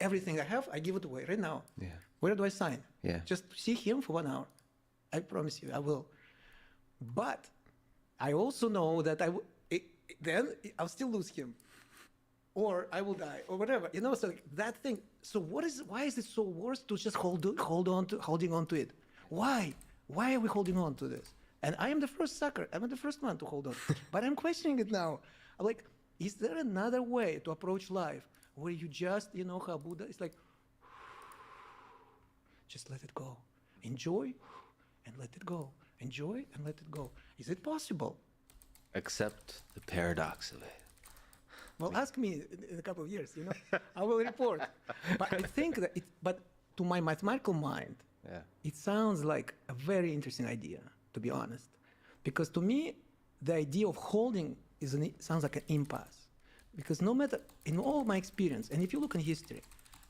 everything I have, I give it away right now. Yeah. Where do I sign? Yeah. Just to see him for 1 hour. I promise you, I will. But I also know that then I'll still lose him, or I will die, or whatever. You know, so like that thing. So why is it so worse to just holding on to it? Why? Why are we holding on to this? And I am the first sucker. I'm the first one to hold on. But I'm questioning it now. I'm like, is there another way to approach life where you just, you know, how Buddha is like, just let it go. Enjoy and let it go. Enjoy and let it go. Is it possible? Accept the paradox of it. Well, ask me in a couple of years, you know, I will report. But I think that but to my mathematical mind, it sounds like a very interesting idea, to be honest. Because to me, the idea of holding sounds like an impasse. Because no matter, in all my experience, and if you look in history,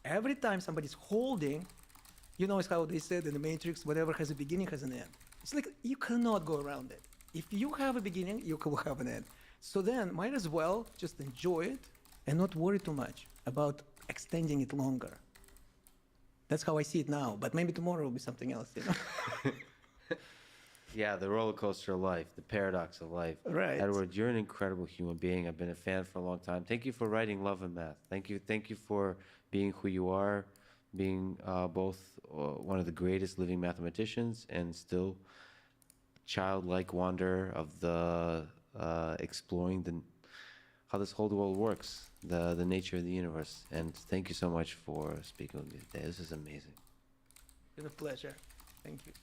every time somebody's holding, you know, it's how they said in the Matrix, whatever has a beginning has an end. It's like you cannot go around it. If you have a beginning, you will have an end. So then might as well just enjoy it and not worry too much about extending it longer. That's how I see it now, but maybe tomorrow will be something else, you know? Yeah, the roller coaster of life, the paradox of life. Right. Edward, you're an incredible human being. I've been a fan for a long time. Thank you for writing Love and Math. Thank you for being who you are, being both one of the greatest living mathematicians and still childlike wonder of the exploring how this whole world works, the nature of the universe. And thank you so much for speaking with me today. This is amazing. It's a pleasure. Thank you.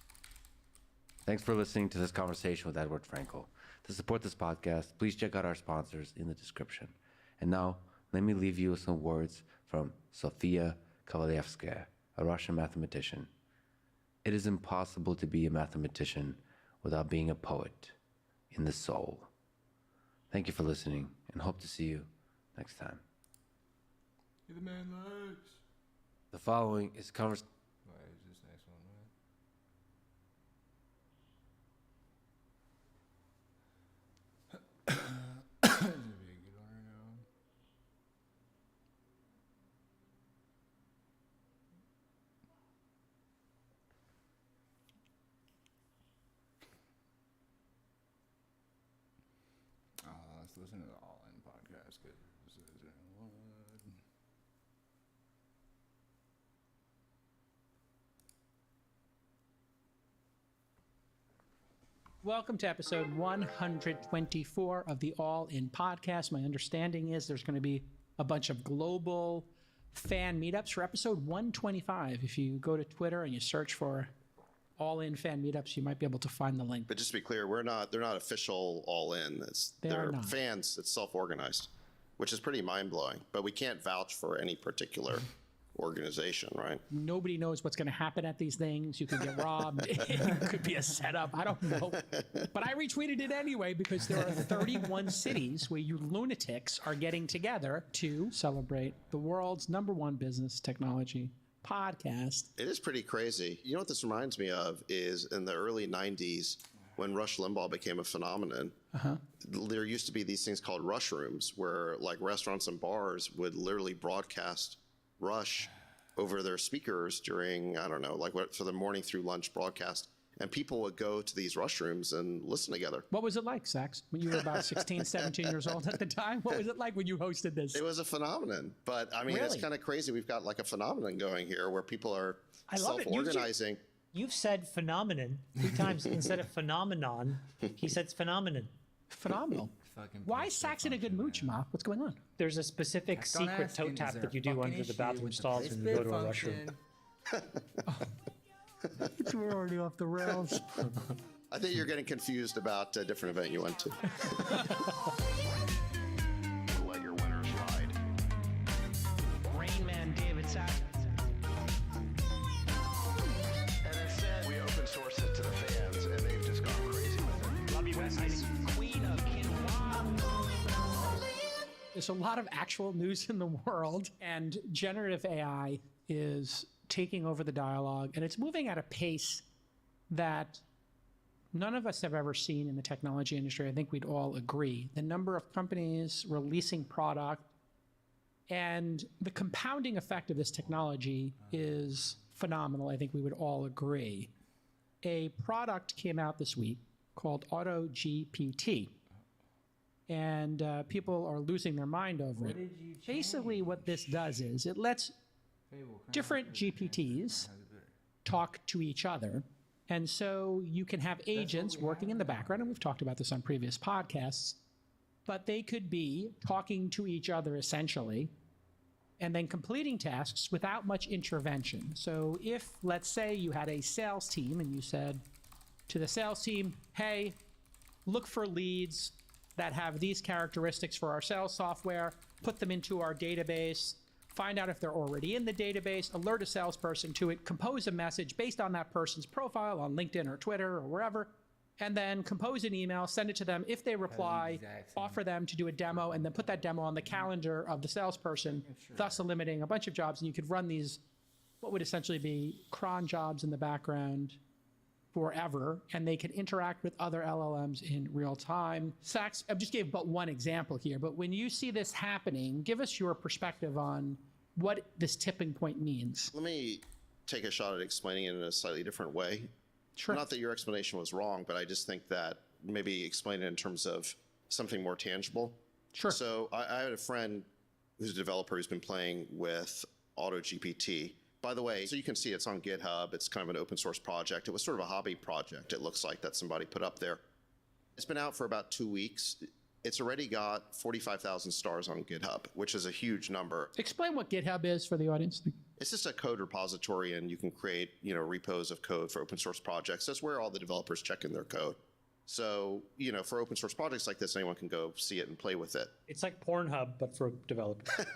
Thanks for listening to this conversation with Edward Frankel. To support this podcast, please check out our sponsors in the description. And now, let me leave you with some words from Sofia Kovalevskaya, a Russian mathematician. It is impossible to be a mathematician without being a poet in the soul. Thank you for listening, and hope to see you next time. You're the man likes. The following is conversation. Why is this next one, man? This would be a good one right now. Let's listen to the All In podcast. Good. This is one. Welcome to episode 124 of the All In podcast. My understanding is there's going to be a bunch of global fan meetups for episode 125. If you go to Twitter and you search for All In fan meetups, you might be able to find the link. But just to be clear, they're not official All In. They're fans. It's self-organized, which is pretty mind-blowing. But we can't vouch for any particular organization, right? Nobody knows what's going to happen at these things. You could get robbed. It could be a setup. I don't know. But I retweeted it anyway because there are 31 cities where you lunatics are getting together to celebrate the world's #1 business technology podcast. It is pretty crazy. You know what this reminds me of is in the early 90s when Rush Limbaugh became a phenomenon. There used to be these things called Rush Rooms where like restaurants and bars would literally broadcast Rush over their speakers during, I don't know, like what for the morning through lunch broadcast. And people would go to these Rush Rooms and listen together. What was it like, Sax, when you were about 16, 17 years old at the time? What was it like when you hosted this? It was a phenomenon. But I mean, Really? It's kind of crazy. We've got like a phenomenon going here where people are I love it. self-organizing. You've said phenomenon 3 times instead of phenomenon. He said phenomenon. Phenomenal. Fucking Why post is Sax in a good mood, Shema? What's going on? There's a specific Kept on secret asking, toe is tap there that you a do fucking under the issue bathroom with the stalls when you go to a restroom. We're already off the rails. I think you're getting confused about a different event you went to. Let your winners ride. Rain Man David Sax. And instead, we open source it to the fans, and they've just gone crazy with it. Love you, Wesley. Queen of Quinoa. There's a lot of actual news in the world, and generative AI is taking over the dialogue, and it's moving at a pace that none of us have ever seen in the technology industry. I think we'd all agree. The number of companies releasing product and the compounding effect of this technology is phenomenal. I think we would all agree. A product came out this week called AutoGPT, and people are losing their mind over it. Basically, what this does is it lets different GPTs talk to each other. And so you can have agents working in the background, and we've talked about this on previous podcasts, but they could be talking to each other essentially, and then completing tasks without much intervention. So if, let's say, you had a sales team and you said to the sales team, hey, look for leads that have these characteristics for our sales software, put them into our database, find out if they're already in the database, alert a salesperson to it, compose a message based on that person's profile on LinkedIn or Twitter or wherever, and then compose an email, send it to them. If they reply, offer them to do a demo, and then put that demo on the calendar of the salesperson, thus eliminating a bunch of jobs. And you could run these, what would essentially be cron jobs in the background forever, and they could interact with other LLMs in real time. Sax, I just gave but one example here, but when you see this happening, give us your perspective on what this tipping point means. Let me take a shot at explaining it in a slightly different way. Sure. Not that your explanation was wrong, but I just think that maybe explain it in terms of something more tangible. Sure. So I had a friend who's a developer who's been playing with AutoGPT. By the way, so you can see it's on GitHub. It's kind of an open source project. It was sort of a hobby project, it looks like, that somebody put up there. It's been out for about 2 weeks. it's already got 45,000 stars on GitHub, which is a huge number. Explain what GitHub is for the audience. It's just a code repository, and you can create, repos of code for open source projects. That's where all the developers check in their code. So, for open source projects like this, anyone can go see it and play with it. It's like Pornhub, but for developers.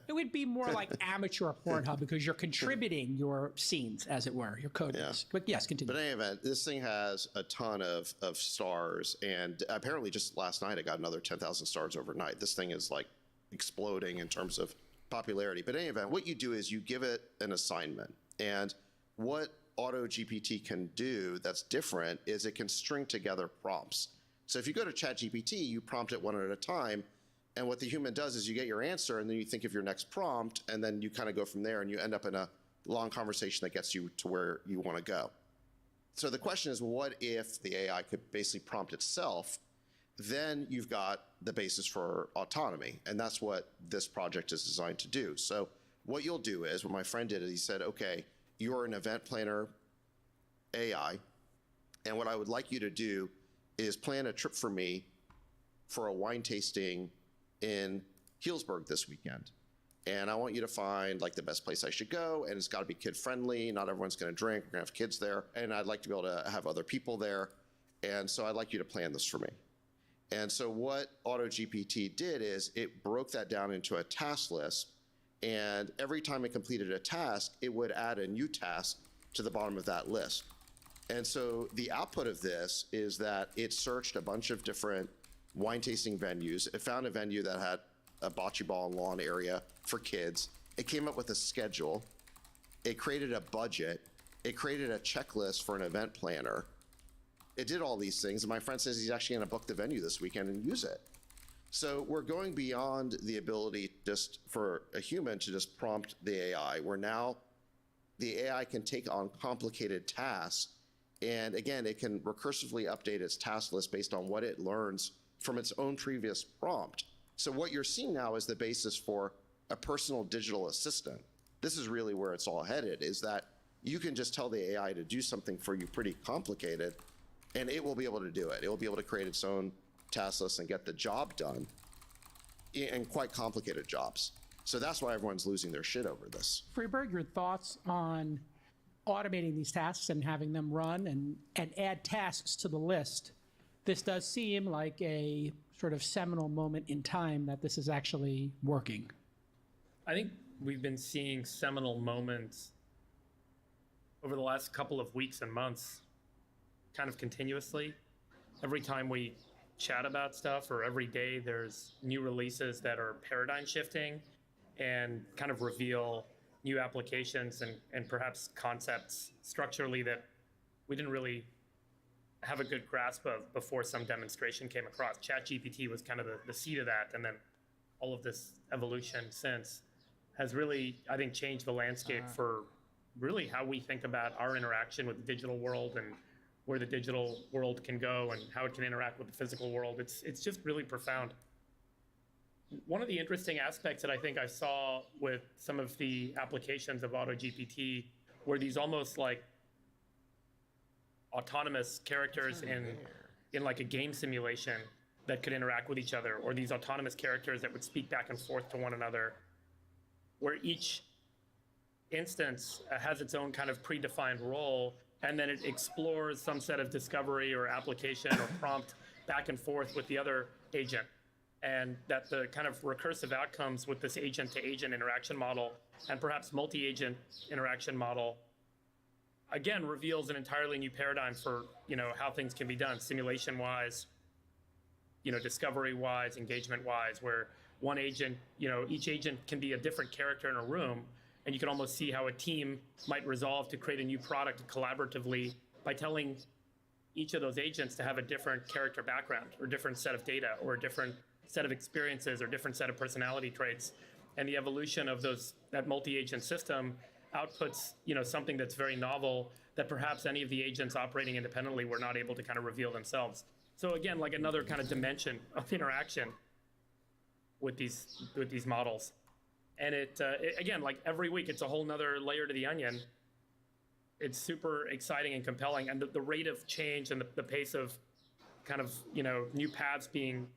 It would be more like amateur Pornhub because you're contributing your scenes, as it were, your code. Yeah. But yes, continue. But in any event, this thing has a ton of stars, and apparently just last night I got another 10,000 stars overnight. This thing is like exploding in terms of popularity. But in any event, what you do is you give it an assignment, and what AutoGPT can do that's different is it can string together prompts. So if you go to ChatGPT, you prompt it one at a time, and what the human does is you get your answer, and then you think of your next prompt, and then you kind of go from there, and you end up in a long conversation that gets you to where you want to go. So the question is, what if the AI could basically prompt itself? Then you've got the basis for autonomy, and that's what this project is designed to do. So what you'll do is, what my friend did is he said, okay, you're an event planner AI, and what I would like you to do is plan a trip for me for a wine tasting in Healdsburg this weekend. And I want you to find like the best place I should go, and it's got to be kid friendly. Not everyone's going to drink. We're going to have kids there, and I'd like to be able to have other people there. And so I'd like you to plan this for me. And so what AutoGPT did is it broke that down into a task list, and every time it completed a task, it would add a new task to the bottom of that list. And so the output of this is that it searched a bunch of different wine tasting venues. It found a venue that had a bocce ball and lawn area for kids. It came up with a schedule. It created a budget. It created a checklist for an event planner. It did all these things, and my friend says he's actually going to book the venue this weekend and use it. So we're going beyond the ability just for a human to just prompt the AI, where now the AI can take on complicated tasks, and again, it can recursively update its task list based on what it learns from its own previous prompt. So what you're seeing now is the basis for a personal digital assistant. This is really where it's all headed, is that you can just tell the AI to do something for you pretty complicated, and it will be able to do it. It will be able to create its own task list and get the job done, and quite complicated jobs. So that's why everyone's losing their shit over this. Freeberg, your thoughts on automating these tasks and having them run and add tasks to the list? This does seem like a sort of seminal moment in time that this is actually working. I think we've been seeing seminal moments over the last couple of weeks and months, kind of continuously. Every time we chat about stuff, or every day there's new releases that are paradigm shifting and kind of reveal new applications and perhaps concepts structurally that we didn't really have a good grasp of before some demonstration came across. ChatGPT was kind of the seed of that, and then all of this evolution since has really, I think, changed the landscape for really how we think about our interaction with the digital world and where the digital world can go and how it can interact with the physical world. It's just really profound. One of the interesting aspects that I think I saw with some of the applications of AutoGPT were these almost like autonomous characters in like a game simulation that could interact with each other, or these autonomous characters that would speak back and forth to one another, where each instance has its own kind of predefined role, and then it explores some set of discovery or application or prompt back and forth with the other agent. And that the kind of recursive outcomes with this agent-to-agent interaction model and perhaps multi-agent interaction model, again, reveals an entirely new paradigm for, how things can be done, simulation-wise, discovery-wise, engagement-wise, where one agent, each agent can be a different character in a room, and you can almost see how a team might resolve to create a new product collaboratively by telling each of those agents to have a different character background or different set of data or a different set of experiences or different set of personality traits. And the evolution of that multi-agent system outputs, something that's very novel that perhaps any of the agents operating independently were not able to kind of reveal themselves. So again, like another kind of dimension of interaction with these models. And it again, like every week, it's a whole nother layer to the onion. It's super exciting and compelling. And the rate of change and the pace of kind of, new paths being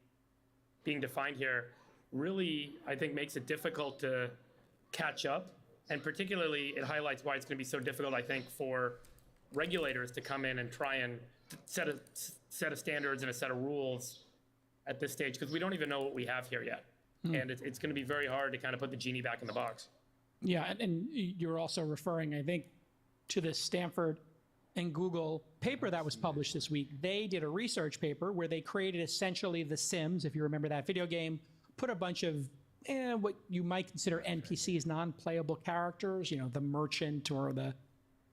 being defined here really, I think, makes it difficult to catch up. And particularly, it highlights why it's going to be so difficult, I think, for regulators to come in and try and set a standards and a set of rules at this stage, because we don't even know what we have here yet. And it's going to be very hard to kind of put the genie back in the box. Yeah, and you're also referring, I think, to the Stanford and Google paper that was published this week. They did a research paper where they created essentially The Sims, if you remember that video game, put a bunch of what you might consider NPCs, non-playable characters, the merchant or the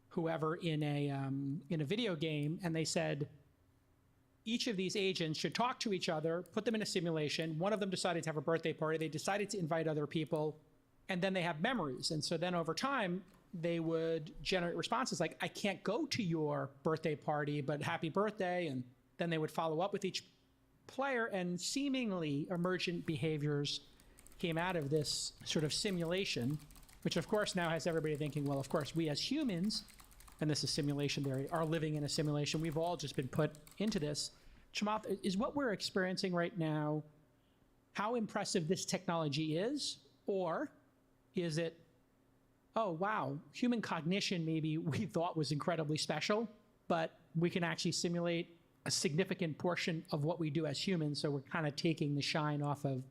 whoever in a video game, and they said each of these agents should talk to each other, put them in a simulation. One of them decided to have a birthday party. They decided to invite other people, and then they have memories. And so then over time, they would generate responses like, I can't go to your birthday party, but happy birthday. And then they would follow up with each player, and seemingly emergent behaviors came out of this sort of simulation, which of course now has everybody thinking, well, of course, we as humans, and this is simulation theory, are living in a simulation. We've all just been put into this. Chamath, is what we're experiencing right now how impressive this technology is? Or is it, oh, wow, human cognition maybe we thought was incredibly special, but we can actually simulate a significant portion of what we do as humans, so we're kind of taking the shine off of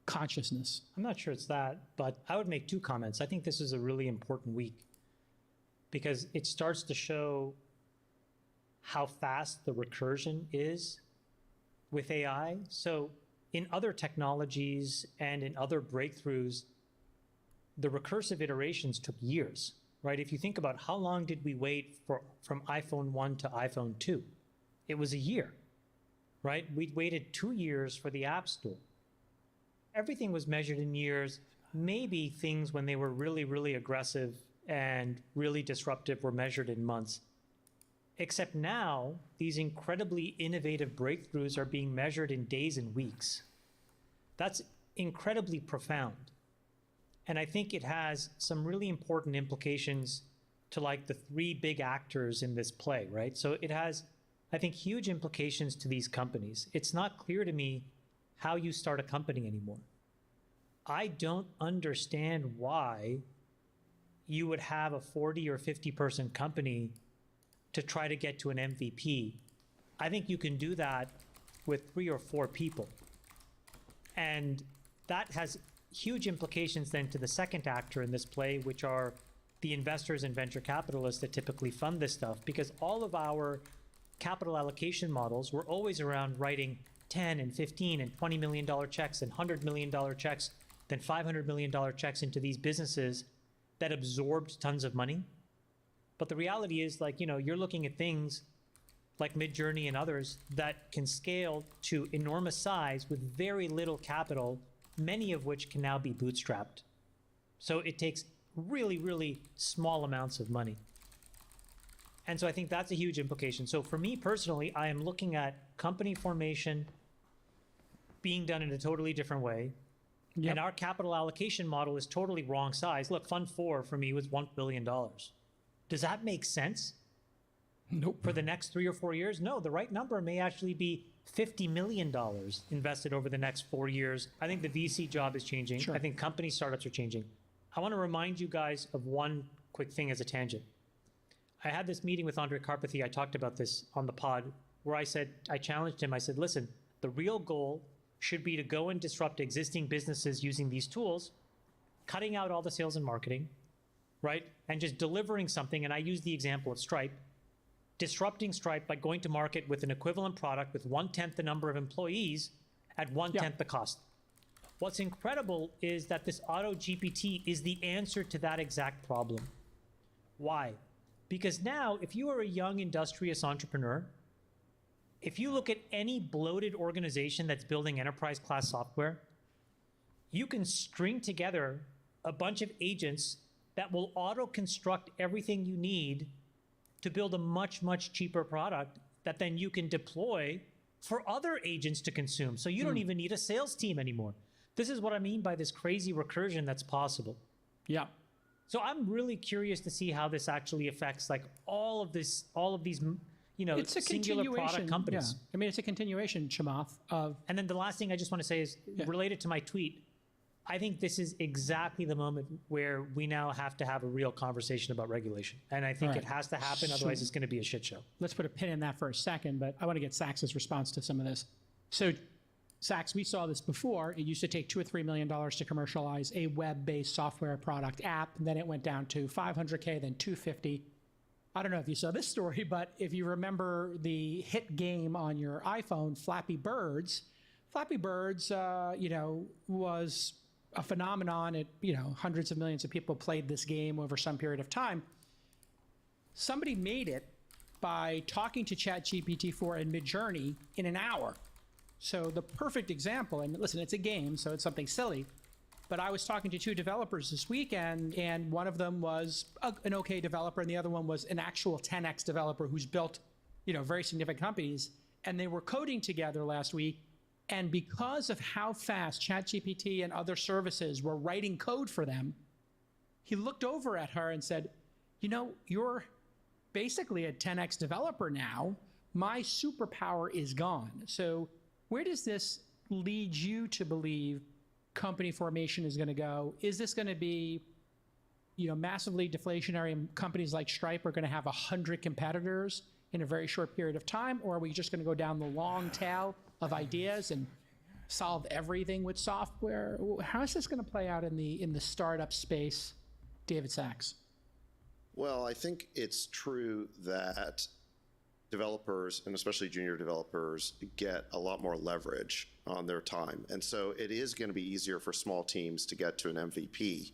consciousness? I'm not sure it's that, but I would make two comments. I think this is a really important week because it starts to show how fast the recursion is with AI. So in other technologies and in other breakthroughs, the recursive iterations took years, right? If you think about how long did we wait from iPhone 1 to iPhone 2, it was a year, right? We waited 2 years for the App Store. Everything was measured in years. Maybe things when they were really, really aggressive and really disruptive were measured in months. Except now, these incredibly innovative breakthroughs are being measured in days and weeks. That's incredibly profound. And I think it has some really important implications to like the three big actors in this play, right? So it has, I think, huge implications to these companies. It's not clear to me how you start a company anymore. I don't understand why you would have a 40 or 50 person company to try to get to an MVP. I think you can do that with 3 or 4 people. And that has huge implications then to the second actor in this play, which are the investors and venture capitalists that typically fund this stuff, because all of our capital allocation models were always around writing 10 and 15 and $20 million checks and $100 million checks, then $500 million checks into these businesses that absorbed tons of money. But the reality is, like, you're looking at things like Midjourney and others that can scale to enormous size with very little capital, many of which can now be bootstrapped. So it takes really, really small amounts of money. And so I think that's a huge implication. So for me personally, I am looking at company formation being done in a totally different way. Yep. And our capital allocation model is totally wrong size. Look, Fund 4 for me was $1 billion. Does that make sense? Nope. For the next 3 or 4 years? No, the right number may actually be $50 million invested over the next 4 years. I think the VC job is changing. Sure. I think company startups are changing. I want to remind you guys of one quick thing as a tangent. I had this meeting with Andre Karpathy. I talked about this on the pod where I challenged him. I said, listen, the real goal should be to go and disrupt existing businesses using these tools, cutting out all the sales and marketing, right? And just delivering something. And I used the example of Stripe, disrupting Stripe by going to market with an equivalent product with 1/10 the number of employees at 1/10 the cost. What's incredible is that this Auto GPT is the answer to that exact problem. Why? Because now, if you are a young industrious entrepreneur, if you look at any bloated organization that's building enterprise class software, you can string together a bunch of agents that will auto-construct everything you need to build a much, much cheaper product that then you can deploy for other agents to consume. So you don't even need a sales team anymore. This is what I mean by this crazy recursion that's possible. Yeah. So I'm really curious to see how this actually affects like all of these, it's a singular product continuation. companies. Yeah. I mean, it's a continuation, Chamath, of. And then the last thing I just want to say is related to my tweet. I think this is exactly the moment where we now have to have a real conversation about regulation. And I think Right. it has to happen, otherwise it's going to be a shit show. Let's put a pin in that for a second, but I want to get Sachs's response to some of this. So, Sachs, we saw this before. It used to take $2 or $3 million to commercialize a web-based software product app. Then it went down to $500K, then $250. I don't know if you saw this story, but if you remember the hit game on your iPhone, Flappy Birds, was a phenomenon. It, hundreds of millions of people played this game over some period of time. Somebody made it by talking to ChatGPT-4 and Midjourney in an hour. So the perfect example, and listen, it's a game, so it's something silly, but I was talking to two developers this weekend, and one of them was an okay developer, and the other one was an actual 10x developer who's built, very significant companies, and they were coding together last week. And because of how fast ChatGPT and other services were writing code for them, he looked over at her and said, you're basically a 10x developer now. My superpower is gone. So where does this lead you to believe company formation is going to go? Is this going to be, massively deflationary, and companies like Stripe are going to have 100 competitors in a very short period of time? Or are we just going to go down the long tail of ideas and solve everything with software? How is this going to play out in the startup space, David Sachs? Well, I think it's true that developers, and especially junior developers, get a lot more leverage on their time. And so it is going to be easier for small teams to get to an MVP,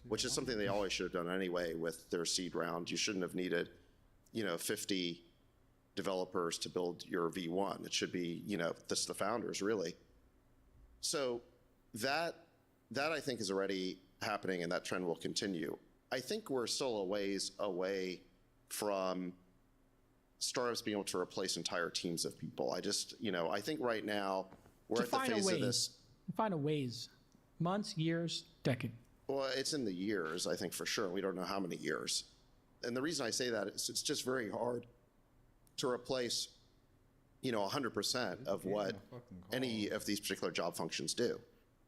which is something they always should have done anyway with their seed round. You shouldn't have needed, 50 developers to build your V1. It should be, that's the founders, really. So that I think is already happening, and that trend will continue. I think we're still a ways away from startups being able to replace entire teams of people. I think right now we're at the phase of this. Define a ways. Months, years, decade. Well, it's in the years, I think, for sure. We don't know how many years. And the reason I say that is it's just very hard to replace, 100% of what any of these particular job functions do.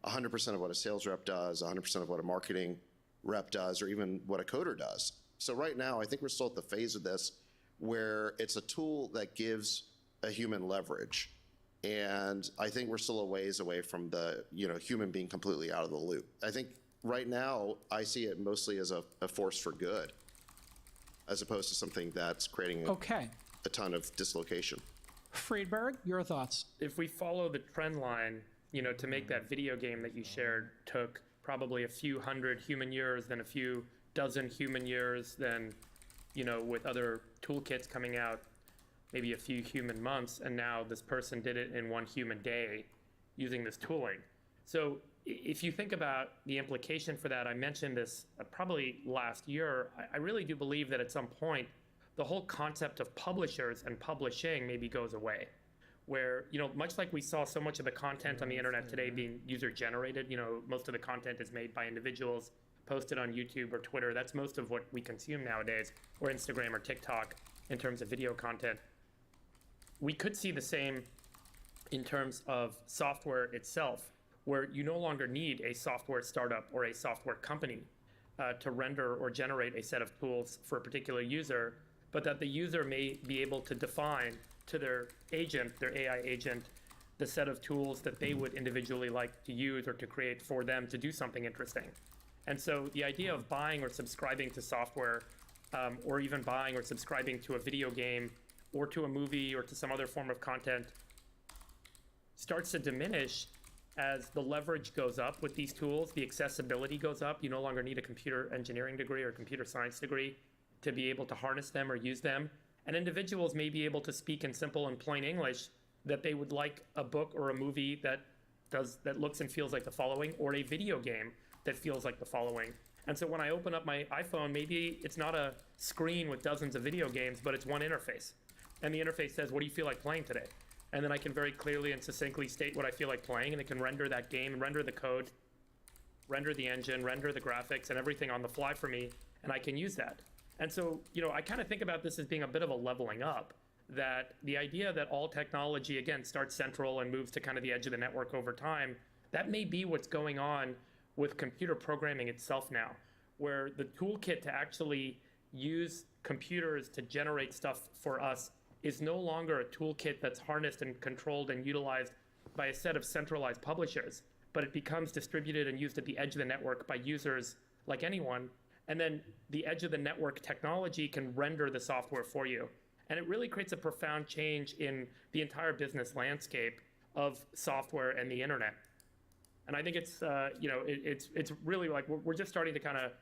100% of what a sales rep does, 100% of what a marketing rep does, or even what a coder does. So right now, I think we're still at the phase of this where it's a tool that gives a human leverage. And I think we're still a ways away from the, human being completely out of the loop. I think right now, I see it mostly as a force for good, as opposed to something that's creating a ton of dislocation. Friedberg, your thoughts? If we follow the trend line, to make that video game that you shared took probably a few hundred human years, then a few dozen human years, then, with other toolkits coming out, maybe a few human months, and now this person did it in one human day using this tooling. So if you think about the implication for that, I mentioned this probably last year, I really do believe that at some point, the whole concept of publishers and publishing maybe goes away. Where, much like we saw so much of the content on the internet today being user-generated, most of the content is made by individuals, posted on YouTube or Twitter. That's most of what we consume nowadays, or Instagram or TikTok in terms of video content. We could see the same in terms of software itself, where you no longer need a software startup or a software company to render or generate a set of tools for a particular user, but that the user may be able to define to their agent, their AI agent, the set of tools that they would individually like to use or to create for them to do something interesting. And so the idea of buying or subscribing to software, or even buying or subscribing to a video game or to a movie or to some other form of content starts to diminish as the leverage goes up with these tools, the accessibility goes up. You no longer need a computer engineering degree or computer science degree to be able to harness them or use them. And individuals may be able to speak in simple and plain English that they would like a book or a movie that looks and feels like the following, or a video game that feels like the following. And so when I open up my iPhone, maybe it's not a screen with dozens of video games, but it's one interface. And the interface says, what do you feel like playing today? And then I can very clearly and succinctly state what I feel like playing, and it can render that game, render the code, render the engine, render the graphics, and everything on the fly for me, and I can use that. And so, I kind of think about this as being a bit of a leveling up. that the idea that all technology, again, starts central and moves to kind of the edge of the network over time, that may be what's going on with computer programming itself now, where the toolkit to actually use computers to generate stuff for us is no longer a toolkit that's harnessed and controlled and utilized by a set of centralized publishers, but it becomes distributed and used at the edge of the network by users like anyone. And then the edge of the network technology can render the software for you. And it really creates a profound change in the entire business landscape of software and the internet. And I think it's, it's really like we're just starting to kind of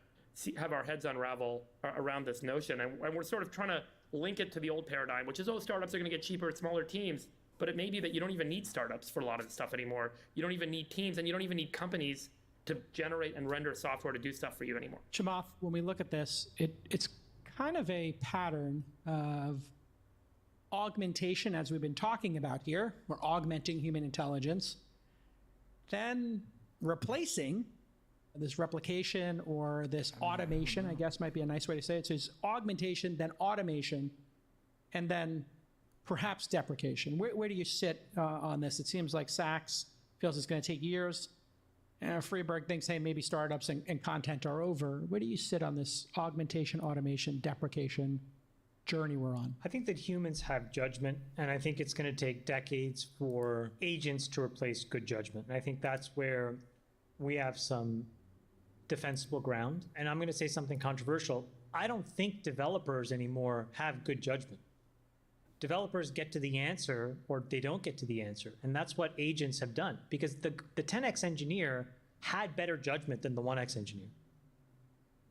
have our heads unravel around this notion. And we're sort of trying to link it to the old paradigm, which is, oh, startups are going to get cheaper at smaller teams. But it may be that you don't even need startups for a lot of the stuff anymore. You don't even need teams, and you don't even need companies to generate and render software to do stuff for you anymore. Chamath, when we look at this, it's kind of a pattern of augmentation, as we've been talking about here. We're augmenting human intelligence, then replacing this replication or this automation, I guess might be a nice way to say it. So it's augmentation, then automation, and then perhaps deprecation. Where do you sit on this? It seems like Sachs feels it's going to take years. Freeberg thinks, hey, maybe startups and content are over. Where do you sit on this augmentation, automation, deprecation journey we're on? I think that humans have judgment, and I think it's going to take decades for agents to replace good judgment. And I think that's where we have some defensible ground. And I'm going to say something controversial. I don't think developers anymore have good judgment. Developers get to the answer or they don't get to the answer. And that's what agents have done, because the 10x engineer had better judgment than the 1x engineer.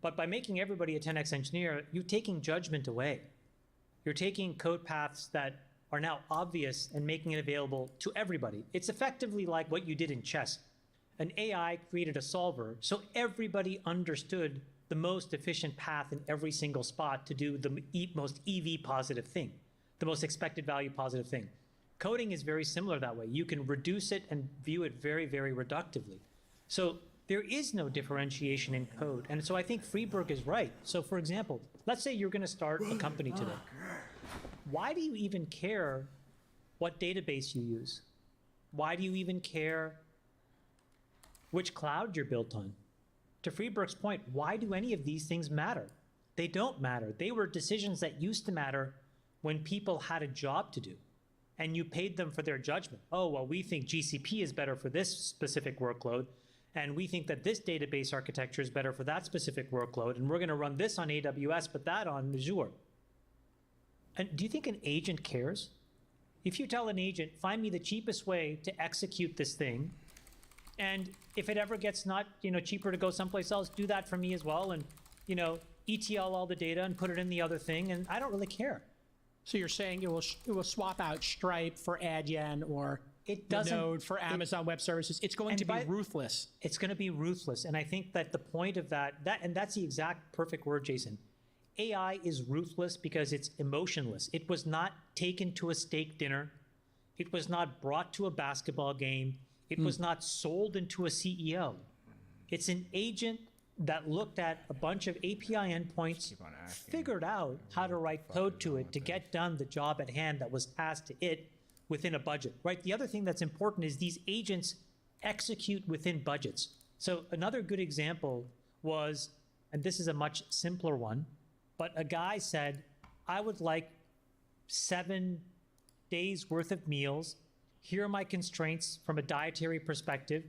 But by making everybody a 10x engineer, you're taking judgment away. You're taking code paths that are now obvious and making it available to everybody. It's effectively like what you did in chess. An AI created a solver, so everybody understood the most efficient path in every single spot to do the most EV positive thing, the most expected value positive thing. Coding is very similar that way. You can reduce it and view it very, very reductively. So there is no differentiation in code. And so I think Freeberg is right. So for example, let's say you're going to start a company today. Why do you even care what database you use? Why do you even care which cloud you're built on? To Freeberg's point, why do any of these things matter? They don't matter. They were decisions that used to matter when people had a job to do and you paid them for their judgment. Oh, well, we think GCP is better for this specific workload, and we think that this database architecture is better for that specific workload, and we're going to run this on AWS, but that on Azure. And do you think an agent cares? If you tell an agent, find me the cheapest way to execute this thing, and if it ever gets not cheaper to go someplace else, do that for me as well, and ETL all the data and put it in the other thing, and I don't really care. So you're saying it will swap out Stripe for Adyen or Node for Amazon Web Services. It's going to be ruthless. It's going to be ruthless. And I think that the point of and that's the exact perfect word, Jason. AI is ruthless because it's emotionless. It was not taken to a steak dinner. It was not brought to a basketball game. It was not sold into a CEO. It's an agent that looked at a bunch of API endpoints, figured out how to write code to it to get done the job at hand that was tasked to it within a budget, right? The other thing that's important is these agents execute within budgets. So another good example was, and this is a much simpler one, but a guy said, I would like 7 days worth of meals. Here are my constraints from a dietary perspective.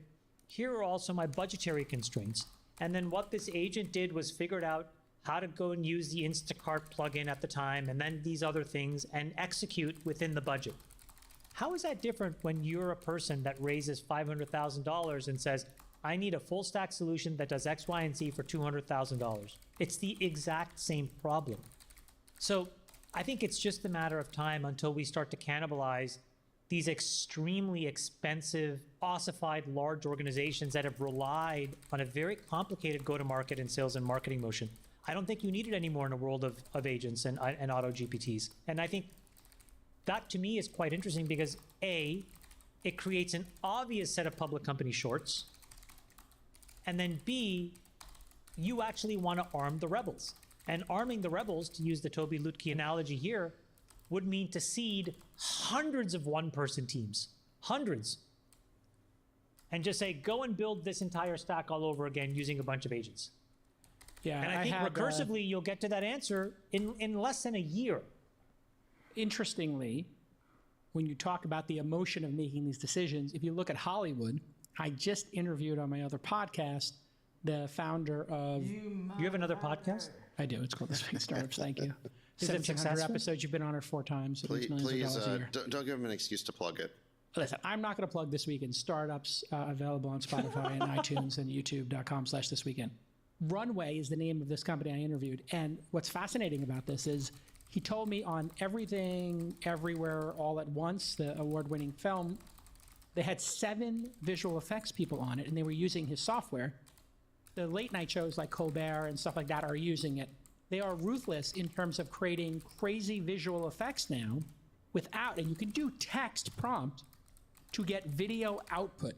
Here are also my budgetary constraints. And then what this agent did was figured out how to go and use the Instacart plugin at the time, and then these other things, and execute within the budget. How is that different when you're a person that raises $500,000 and says, I need a full stack solution that does X, Y, and Z for $200,000? It's the exact same problem. So I think it's just a matter of time until we start to cannibalize these extremely expensive, ossified large organizations that have relied on a very complicated go-to-market and sales and marketing motion. I don't think you need it anymore in a world of agents and auto GPTs. And I think that to me is quite interesting because A, it creates an obvious set of public company shorts. And then B, you actually want to arm the rebels. And arming the rebels, to use the Toby Lutke analogy here, would mean to seed hundreds of one-person teams, hundreds, and just say, go and build this entire stack all over again using a bunch of agents. Yeah, And I think recursively, you'll get to that answer in less than a year. Interestingly, when you talk about the emotion of making these decisions, if you look at Hollywood, I just interviewed on my other podcast the founder of... You have another podcast? I do. It's called This Week in Startups. Thank you. Is it 1,700 successful? episodes. You've been on it 4 times. It Please, makes millions of dollars a year. don't give him an excuse to plug it. Listen, I'm not going to plug This Week in Startups, available on Spotify and iTunes and youtube.com/thisweekend. Runway is the name of this company I interviewed. And what's fascinating about this is he told me on Everything, Everywhere, All at Once, the award-winning film, they had 7 visual effects people on it, and they were using his software. The late night shows like Colbert and stuff like that are using it. They are ruthless in terms of creating crazy visual effects now without, and you can do text prompt to get video output.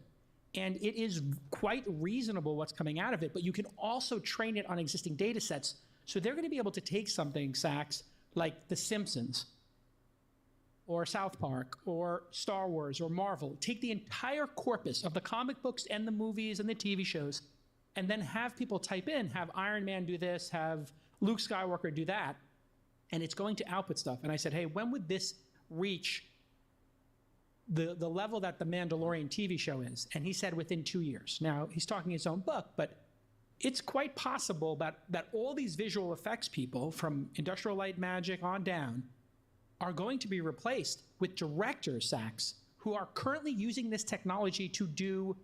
And it is quite reasonable what's coming out of it, but you can also train it on existing data sets. So they're going to be able to take something, Sachs, like The Simpsons or South Park or Star Wars or Marvel, take the entire corpus of the comic books and the movies and the TV shows, and then have people type in, have Iron Man do this, have Luke Skywalker do that, and it's going to output stuff. And I said, hey, when would this reach the level that the Mandalorian TV show is? And he said within 2 years. Now, he's talking his own book, but it's quite possible that all these visual effects people from Industrial Light and Magic on down are going to be replaced with directors, Sachs, who are currently using this technology to do,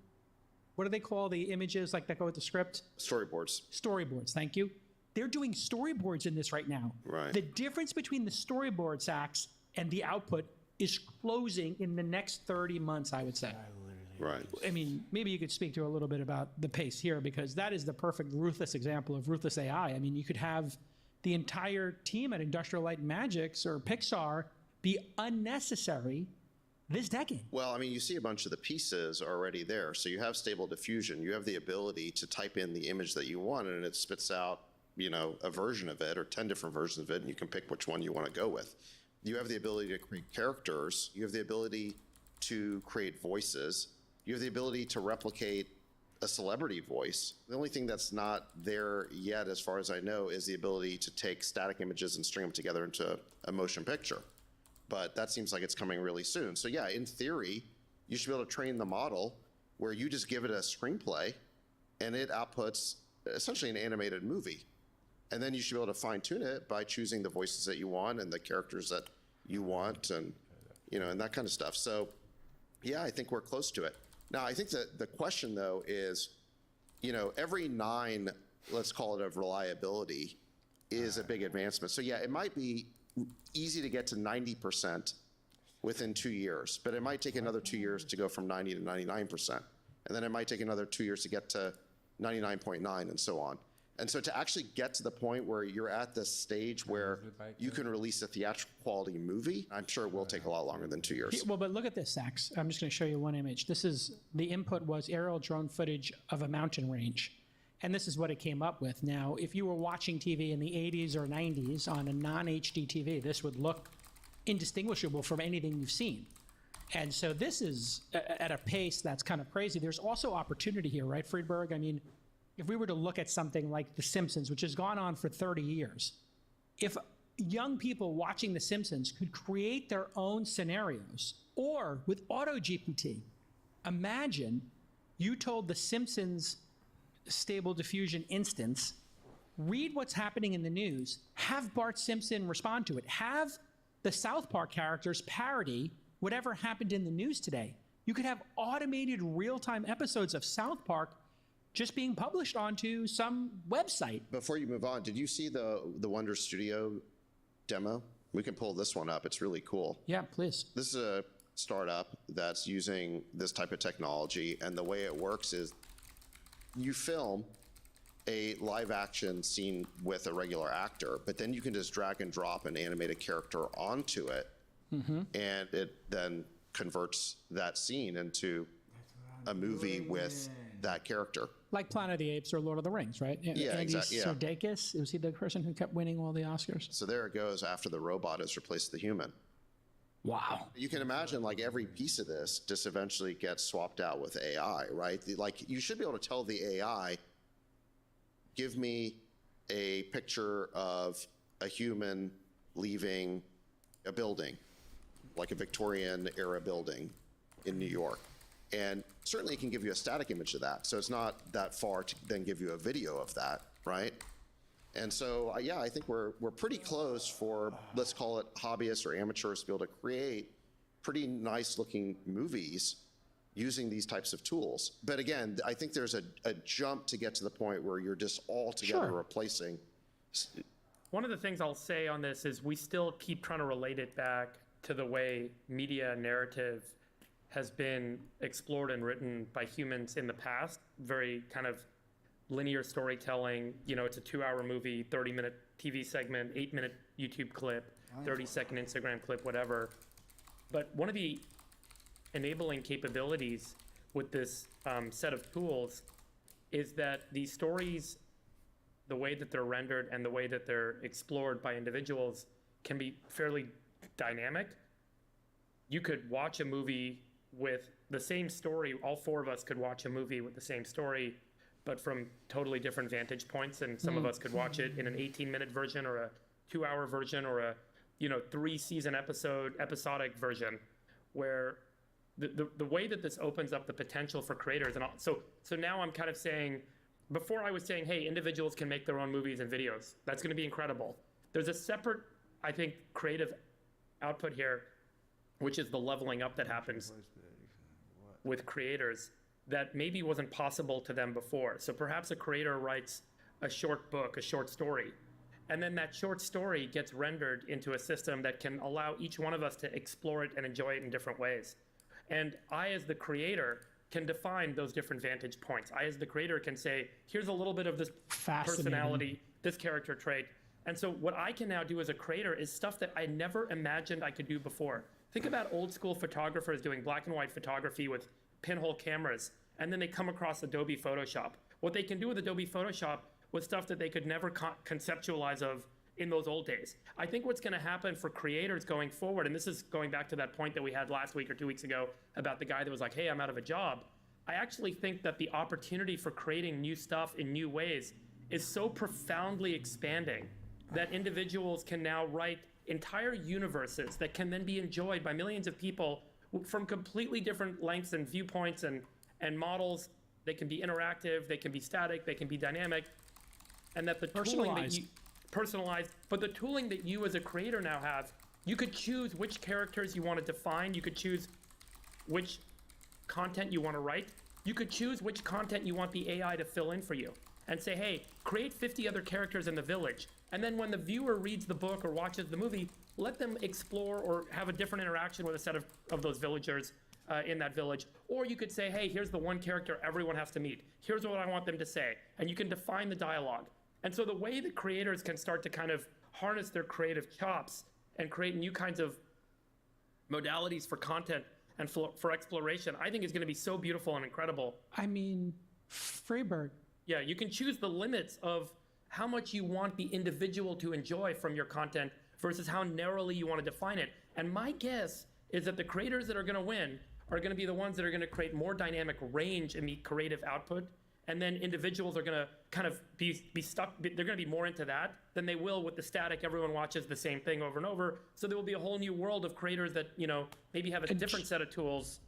what do they call the images like that go with the script? Storyboards. Storyboards, thank you. They're doing storyboards in this right now. Right. The difference between the storyboard, Sachs, and the output is closing in the next 30 months, I would say. Right. I mean, maybe you could speak to a little bit about the pace here, because that is the perfect ruthless example of ruthless AI. I mean, you could have the entire team at Industrial Light and Magic or Pixar be unnecessary this decade. Well, I mean, you see a bunch of the pieces already there. So you have Stable Diffusion. You have the ability to type in the image that you want, and it spits out, you know, a version of it or 10 different versions of it, and you can pick which one you want to go with. You have the ability to create characters. You have the ability to create voices. You have the ability to replicate a celebrity voice. The only thing that's not there yet, as far as I know, is the ability to take static images and string them together into a motion picture. But that seems like it's coming really soon. So yeah, in theory, you should be able to train the model where you just give it a screenplay and it outputs essentially an animated movie. And then you should be able to fine tune it by choosing the voices that you want and the characters that you want, and, you know, and that kind of stuff. So yeah, I think we're close to it. Now, I think that the question, though, is, you know, every 9, let's call it, of reliability is a big advancement. So yeah, it might be easy to get to 90% within 2 years, but it might take another 2 years to go from 90 to 99%. And then it might take another 2 years to get to 99.9 and so on. And so to actually get to the point where you're at this stage where you can release a theatrical quality movie, I'm sure it will take a lot longer than 2 years. Well, but look at this, Sachs. I'm just going to show you one image. This is, the input was aerial drone footage of a mountain range. And this is what it came up with. Now, if you were watching TV in the 80s or 90s on a non-HD TV, this would look indistinguishable from anything you've seen. And so this is at a pace that's kind of crazy. There's also opportunity here, right, Friedberg? I mean, if we were to look at something like The Simpsons, which has gone on for 30 years, if young people watching The Simpsons could create their own scenarios, or with Auto GPT, imagine you told The Simpsons Stable Diffusion instance, read what's happening in the news, have Bart Simpson respond to it, have the South Park characters parody whatever happened in the news today. You could have automated real-time episodes of South Park just being published onto some website. Before you move on, did you see the Wonder Studio demo? We can pull this one up. It's really cool. Yeah, please. This is a startup that's using this type of technology, and the way it works is you film a live action scene with a regular actor, but then you can just drag and drop an animated character onto it, and it then converts that scene into a movie with that character. Like Planet of the Apes or Lord of the Rings, right? Yeah, Andy exactly. Yeah. Serkis, was he the person who kept winning all the Oscars? So there it goes after the robot has replaced the human. Wow. You can imagine like every piece of this just eventually gets swapped out with AI, right? Like you should be able to tell the AI, give me a picture of a human leaving a building, like a Victorian era building in New York. And certainly it can give you a static image of that. So it's not that far to then give you a video of that, right? And so, yeah, I think we're pretty close for, let's call it hobbyists or amateurs to be able to create pretty nice looking movies using these types of tools. But again, I think there's a jump to get to the point where you're just altogether replacing. One of the things I'll say on this is we still keep trying to relate it back to the way media narrative has been explored and written by humans in the past. Very kind of linear storytelling. You know, it's a 2-hour movie, 30-minute TV segment, 8-minute YouTube clip, 30-second Instagram clip, whatever. But one of the enabling capabilities with this set of tools is that these stories, the way that they're rendered and the way that they're explored by individuals can be fairly dynamic. You could watch a movie with the same story. All 4 of us could watch a movie with the same story, but from totally different vantage points. And some of us could watch it in an 18-minute version or a 2-hour version or a 3-season episodic version, where the way that this opens up the potential for creators. And so now I'm kind of saying, before I was saying, hey, individuals can make their own movies and videos. That's going to be incredible. There's a separate, I think, creative output here, which is the leveling up that happens with creators that maybe wasn't possible to them before. So perhaps a creator writes a short book, a short story, and then that short story gets rendered into a system that can allow each one of us to explore it and enjoy it in different ways. And I, as the creator, can define those different vantage points. I, as the creator, can say, here's a little bit of this personality, this character trait. And so what I can now do as a creator is stuff that I never imagined I could do before. Think about old school photographers doing black and white photography with pinhole cameras, and then they come across Adobe Photoshop. What they can do with Adobe Photoshop was stuff that they could never conceptualize of in those old days. I think what's going to happen for creators going forward, and this is going back to that point that we had last week or 2 weeks ago about the guy that was like, hey, I'm out of a job. I actually think that the opportunity for creating new stuff in new ways is so profoundly expanding that individuals can now write entire universes that can then be enjoyed by millions of people from completely different lengths and viewpoints and models. They can be interactive, they can be static, they can be dynamic, and that the tooling that you personalized, but the tooling that you as a creator now have, you could choose which characters you want to define, you could choose which content you want to write, you could choose which content you want the AI to fill in for you, and say, hey, create 50 other characters in the village. And then when the viewer reads the book or watches the movie, let them explore or have a different interaction with a set of those villagers in that village. Or you could say, hey, here's the one character everyone has to meet. Here's what I want them to say. And you can define the dialogue. And so the way that creators can start to kind of harness their creative chops and create new kinds of modalities for content and for exploration, I think is going to be so beautiful and incredible. I mean, Freeberg. Yeah, you can choose the limits of how much you want the individual to enjoy from your content versus how narrowly you want to define it. And my guess is that the creators that are going to win are going to be the ones that are going to create more dynamic range in the creative output. And then individuals are going to kind of be stuck. They're going to be more into that than they will with the static. Everyone watches the same thing over and over. So there will be a whole new world of creators that, maybe have a different set of tools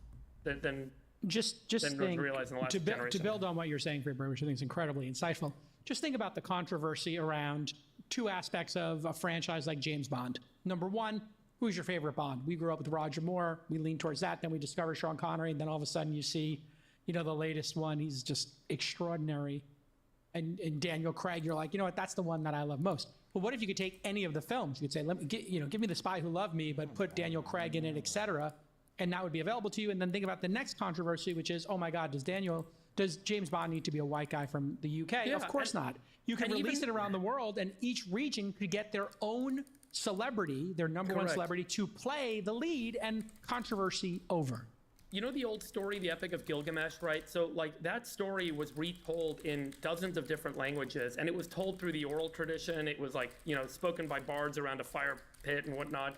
than just think, realized in the last generation. To build on what you're saying, Freeberg, which I think is incredibly insightful. Just think about the controversy around 2 aspects of a franchise like James Bond. Number 1, who's your favorite Bond? We grew up with Roger Moore. We leaned towards that. Then we discovered Sean Connery. And then all of a sudden you see, the latest one. He's just extraordinary. And Daniel Craig, you're like, you know what? That's the one that I love most. But what if you could take any of the films? You could say, give me The Spy Who Loved Me, but put Daniel Craig in it, etc. And that would be available to you. And then think about the next controversy, which is, oh my God, does James Bond need to be a white guy from the UK? Yeah, of course not. You can release it around the world, and each region could get their own celebrity, their number one celebrity, to play the lead, and controversy over. you know the old story, the Epic of Gilgamesh, right? So like that story was retold in dozens of different languages, and it was told through the oral tradition. It was like, you know, spoken by bards around a fire pit and whatnot.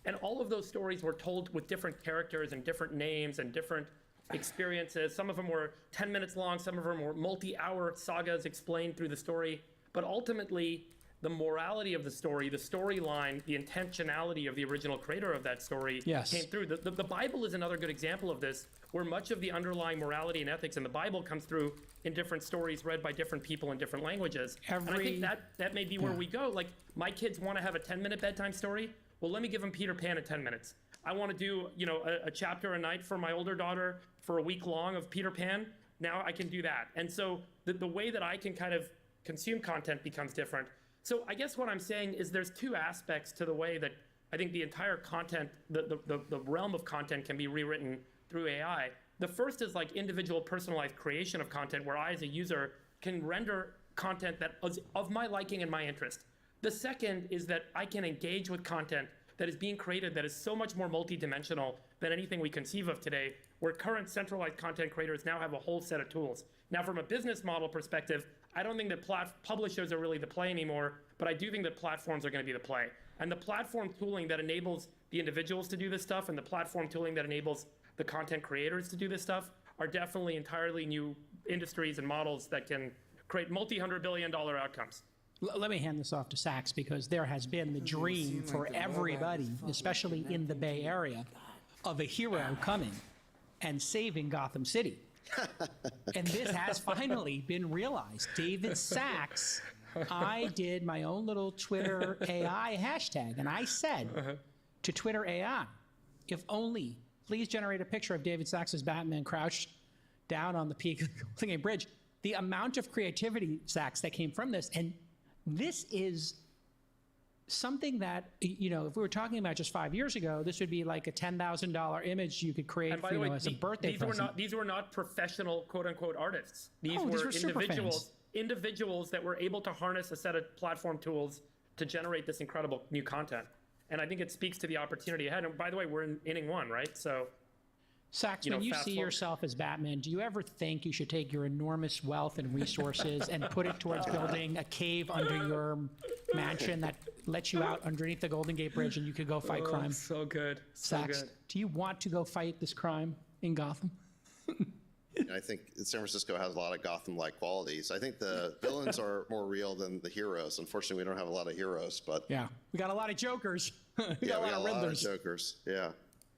And all of those stories were told with different characters and different names and different experiences. Some of them were 10 minutes long, some of them were multi-hour sagas explained through the story. But ultimately, the morality of the story, the storyline, the intentionality of the original creator of that story came through. The Bible is another good example of this, where much of the underlying morality and ethics in the Bible comes through in different stories read by different people in different languages. And I think that may be where we go. Like, my kids want to have a 10-minute bedtime story. Well, let me give them Peter Pan in 10 minutes. I want to do, you know, a chapter a night for my older daughter for a week long of Peter Pan. Now I can do that. And so the way that I can kind of consume content becomes different. So I guess what I'm saying is there's two aspects to the way that I think the entire content, the realm of content can be rewritten through AI. The first is like individual personalized creation of content where I as a user can render content that is of my liking and my interest. The second is that I can engage with content that is being created that is so much more multidimensional than anything we conceive of today, where current centralized content creators now have a whole set of tools. Now, from a business model perspective, I don't think that publishers are really the play anymore, but I do think that platforms are going to be the play. And the platform tooling that enables the individuals to do this stuff and the platform tooling that enables the content creators to do this stuff are definitely entirely new industries and models that can create multi-$100 billion outcomes. Let me hand this off to Sachs, because there has been the dream for everybody, especially in the Bay Area, of a hero coming and saving Gotham City. And this has finally been realized. David Sachs, I did my own little Twitter AI hashtag, and I said to Twitter AI, if only, please generate a picture of David Sachs's Batman crouched down on the peak of the Golden Gate Bridge. The amount of creativity, Sachs, that came from this, and this is something that, you know, if we were talking about just 5 years ago, this would be like a $10,000 image you could create for, as a birthday present. These were not professional quote-unquote artists. These were individuals that were able to harness a set of platform tools to generate this incredible new content. And I think it speaks to the opportunity ahead. And by the way, we're in inning one, right? So, Sachs, when you see yourself as Batman, do you ever think you should take your enormous wealth and resources and put it towards building a cave under your mansion that lets you out underneath the Golden Gate Bridge and you could go fight crime? So good. Sachs, do you want to go fight this crime in Gotham? I think San Francisco has a lot of Gotham-like qualities. I think the villains are more real than the heroes. Unfortunately, we don't have a lot of heroes, but... Yeah, we got a lot of jokers. we got a lot of jokers, yeah.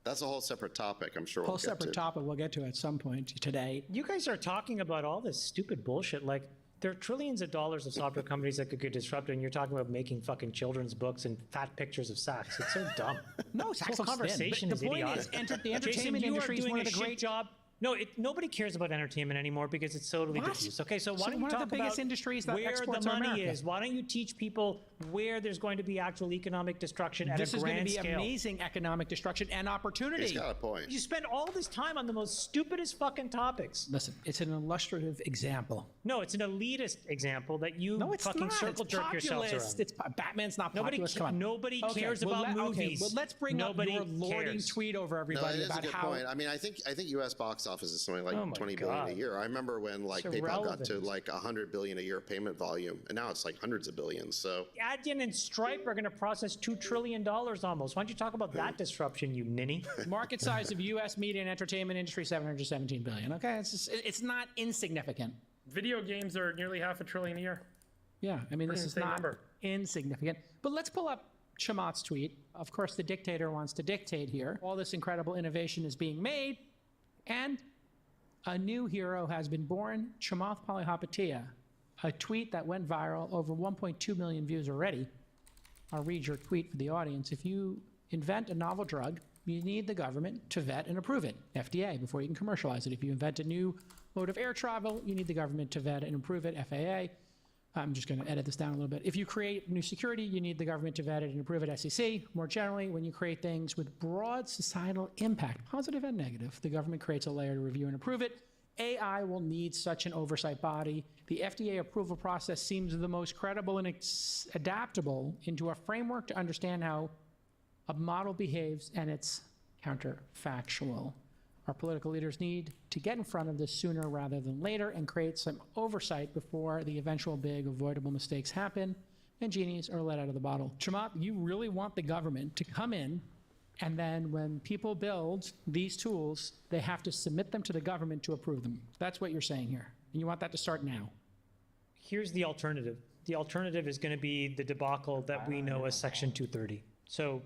That's a whole separate topic, I'm sure we'll get to. Whole separate topic we'll get to at some point today. You guys are talking about all this stupid bullshit. Like, there are trillions of dollars of software companies that could get disrupted, and you're talking about making fucking children's books and fat pictures of Sachs. It's so dumb. No, Sachs conversation is idiotic. The entertainment industry is one of the great job. No, nobody cares about entertainment anymore because it's totally diffused. Okay, so why don't you talk about biggest industries that where the money is? Why don't you teach people where there's going to be actual economic destruction at a grand scale? This is going to be amazing economic destruction and opportunity. He's got a point. You spend all this time on the most stupidest fucking topics. Listen, it's an illustrative example. No, it's an elitist example that you fucking circle jerk yourselves around. Batman's not populist. Come on. Nobody cares about movies. Well, let's bring up your lording tweet over everybody about how... That is a good point. I mean, I think U.S. box office is something like 20 billion a year. I remember when PayPal got to like 100 billion a year payment volume, and now it's like hundreds of billions. So Adyen and Stripe are going to process $2 trillion almost. Why don't you talk about that disruption, you ninny? Market size of U.S. media and entertainment industry, 717 billion. Okay, it's not insignificant. Video games are nearly $500 billion a year. Yeah, I mean, this is not insignificant. But let's pull up Chamath's tweet. Of course, the dictator wants to dictate here. All this incredible innovation is being made, and a new hero has been born, Chamath Palihapitiya, a tweet that went viral, over 1.2 million views already. I'll read your tweet for the audience. If you invent a novel drug, you need the government to vet and approve it, FDA, before you can commercialize it. If you invent a new mode of air travel, you need the government to vet and approve it, FAA. I'm just going to edit this down a little bit. If you create new security, you need the government to vet it and approve it, SEC. More generally, when you create things with broad societal impact, positive and negative, the government creates a layer to review and approve it. AI will need such an oversight body. The FDA approval process seems the most credible and adaptable into a framework to understand how a model behaves, and it's counterfactual. Our political leaders need to get in front of this sooner rather than later and create some oversight before the eventual big avoidable mistakes happen and genies are let out of the bottle. Chamath, you really want the government to come in, and then when people build these tools, they have to submit them to the government to approve them. That's what you're saying here. And you want that to start now. Here's the alternative. The alternative is going to be the debacle that we know as Section 230. So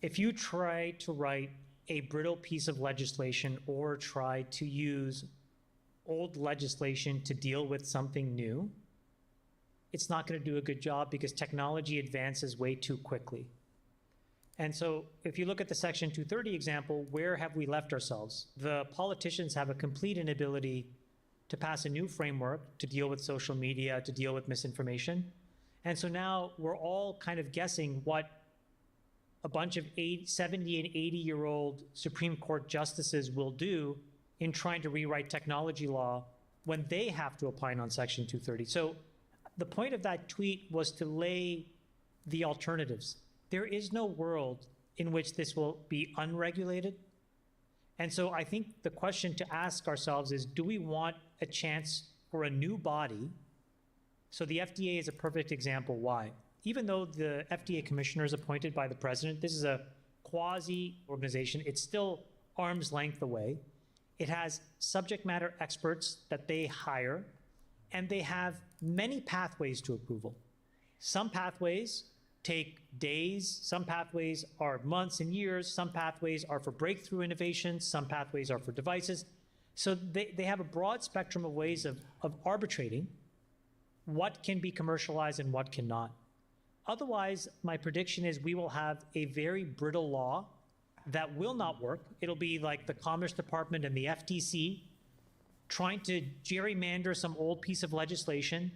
if you try to write a brittle piece of legislation or try to use old legislation to deal with something new, it's not going to do a good job because technology advances way too quickly. And so if you look at the Section 230 example, where have we left ourselves? The politicians have a complete inability to pass a new framework to deal with social media, to deal with misinformation. And so now we're all kind of guessing what a bunch of 70 and 80-year-old Supreme Court justices will do in trying to rewrite technology law when they have to opine on Section 230. So the point of that tweet was to lay the alternatives. There is no world in which this will be unregulated. And so I think the question to ask ourselves is, do we want a chance for a new body? So the FDA is a perfect example why. Even though the FDA commissioner is appointed by the president, this is a quasi-organization. It's still arm's length away. It has subject matter experts that they hire, and they have many pathways to approval. Some pathways take days, some pathways are months and years, some pathways are for breakthrough innovations, some pathways are for devices. So they have a broad spectrum of ways of arbitrating what can be commercialized and what cannot. Otherwise, my prediction is we will have a very brittle law that will not work. It'll be like the Commerce Department and the FTC trying to gerrymander some old piece of legislation.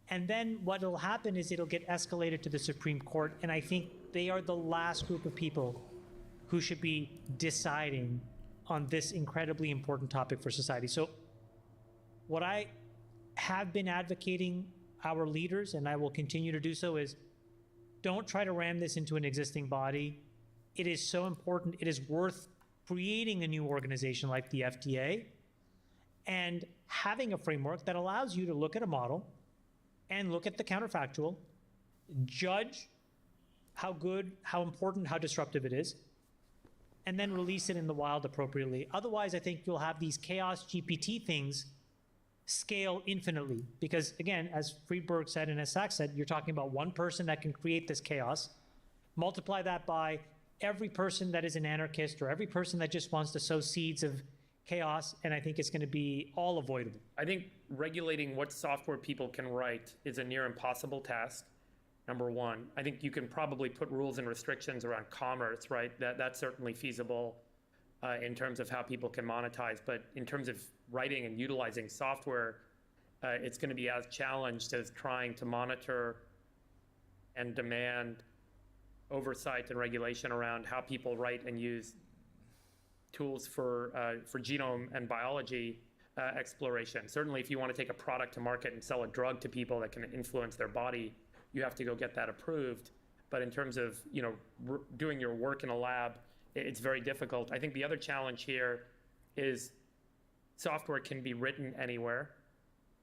And then what will happen is it'll get escalated to the Supreme Court. And I think they are the last group of people who should be deciding on this incredibly important topic for society. So what I have been advocating our leaders, and I will continue to do so, is don't try to ram this into an existing body. It is so important. It is worth creating a new organization like the FDA and having a framework that allows you to look at a model and look at the counterfactual, judge how good, how important, how disruptive it is, and then release it in the wild appropriately. Otherwise, I think you'll have these chaos GPT things scale infinitely. Because again, as Friedberg said and as Sachs said, you're talking about one person that can create this chaos. Multiply that by every person that is an anarchist or every person that just wants to sow seeds of chaos, and I think it's going to be all avoidable. I think regulating what software people can write is a near impossible task, number one. I think you can probably put rules and restrictions around commerce, right? That's certainly feasible in terms of how people can monetize. But in terms of writing and utilizing software, it's going to be as challenged as trying to monitor and demand oversight and regulation around how people write and use tools for genome and biology exploration. Certainly, if you want to take a product to market and sell a drug to people that can influence their body, you have to go get that approved. But in terms of doing your work in a lab, it's very difficult. I think the other challenge here is software can be written anywhere.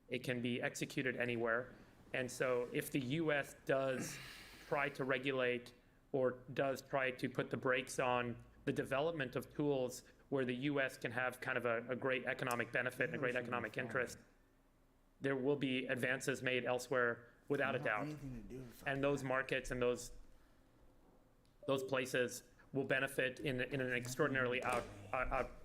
It can be executed anywhere. And so if the US does try to regulate or does try to put the brakes on the development of tools where the US can have kind of a great economic benefit and a great economic interest, there will be advances made elsewhere without a doubt. And those markets and those places will benefit in an extraordinarily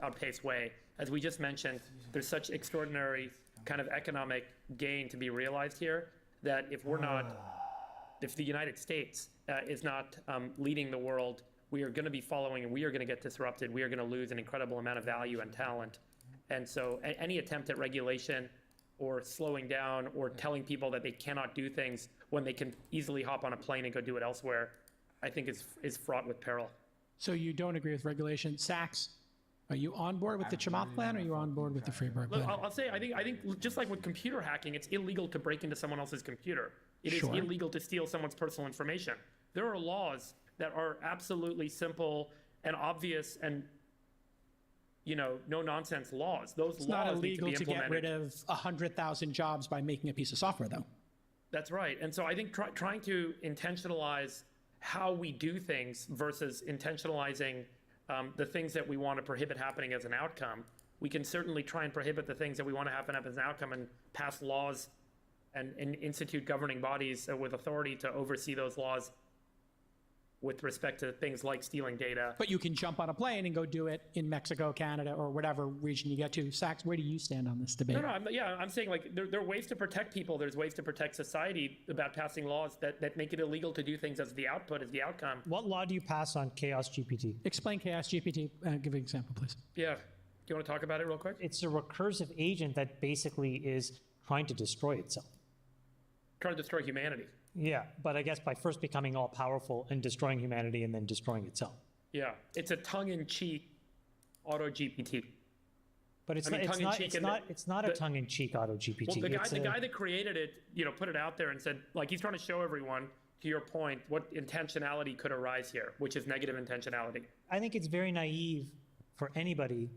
outpaced way. As we just mentioned, there's such extraordinary kind of economic gain to be realized here that if the United States is not leading the world, we are going to be following and we are going to get disrupted. We are going to lose an incredible amount of value and talent. And so any attempt at regulation or slowing down or telling people that they cannot do things when they can easily hop on a plane and go do it elsewhere, I think is fraught with peril. So you don't agree with regulation. Sachs, are you on board with the Chamath plan or are you on board with the Friedberg plan? Look, I'll say, I think just like with computer hacking, it's illegal to break into someone else's computer. It is illegal to steal someone's personal information. There are laws that are absolutely simple and obvious and no nonsense laws. Those It's laws not need to illegal be to get implemented. rid of 100,000 jobs by making a piece of software, though. That's right. And so I think trying to intentionalize how we do things versus intentionalizing the things that we want to prohibit happening as an outcome. We can certainly try and prohibit the things that we want to happen as an outcome and pass laws and institute governing bodies with authority to oversee those laws with respect to things like stealing data. But you can jump on a plane and go do it in Mexico, Canada, or whatever region you get to. Sachs, where do you stand on this debate? No, I'm saying like there are ways to protect people. There's ways to protect society about passing laws that make it illegal to do things as the output, as the outcome. What law do you pass on Chaos GPT? Explain Chaos GPT. Give an example, please. Yeah. Do you want to talk about it real quick? It's a recursive agent that basically is trying to destroy itself. Trying to destroy humanity. Yeah, but I guess by first becoming all powerful and destroying humanity and then destroying itself. Yeah, it's a tongue-in-cheek auto GPT. But it's not a tongue-in-cheek auto GPT. Well, the guy that created it, put it out there and said, like, he's trying to show everyone, to your point, what intentionality could arise here, which is negative intentionality. I think it's very naive for anybody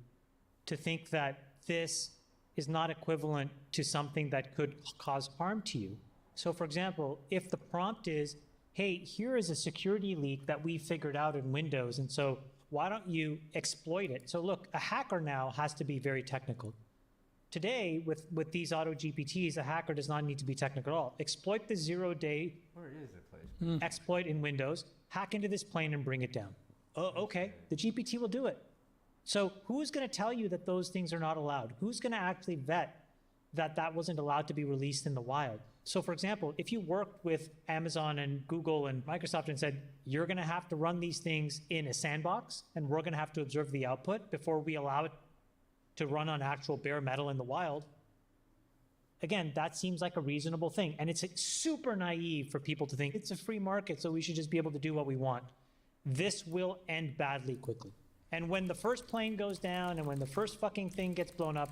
to think that this is not equivalent to something that could cause harm to you. So for example, if the prompt is, hey, here is a security leak that we figured out in Windows, and so why don't you exploit it? So look, a hacker now has to be very technical. Today, with these auto GPTs, a hacker does not need to be technical at all. Exploit the 0-day Where is the place? exploit in Windows, hack into this plane and bring it down. Oh, okay, the GPT will do it. So who's going to tell you that those things are not allowed? Who's going to actually vet that that wasn't allowed to be released in the wild? So for example, if you worked with Amazon and Google and Microsoft and said, you're going to have to run these things in a sandbox and we're going to have to observe the output before we allow it to run on actual bare metal in the wild, again, that seems like a reasonable thing. And it's super naive for people to think it's a free market, so we should just be able to do what we want. This will end badly quickly. And when the first plane goes down and when the first fucking thing gets blown up,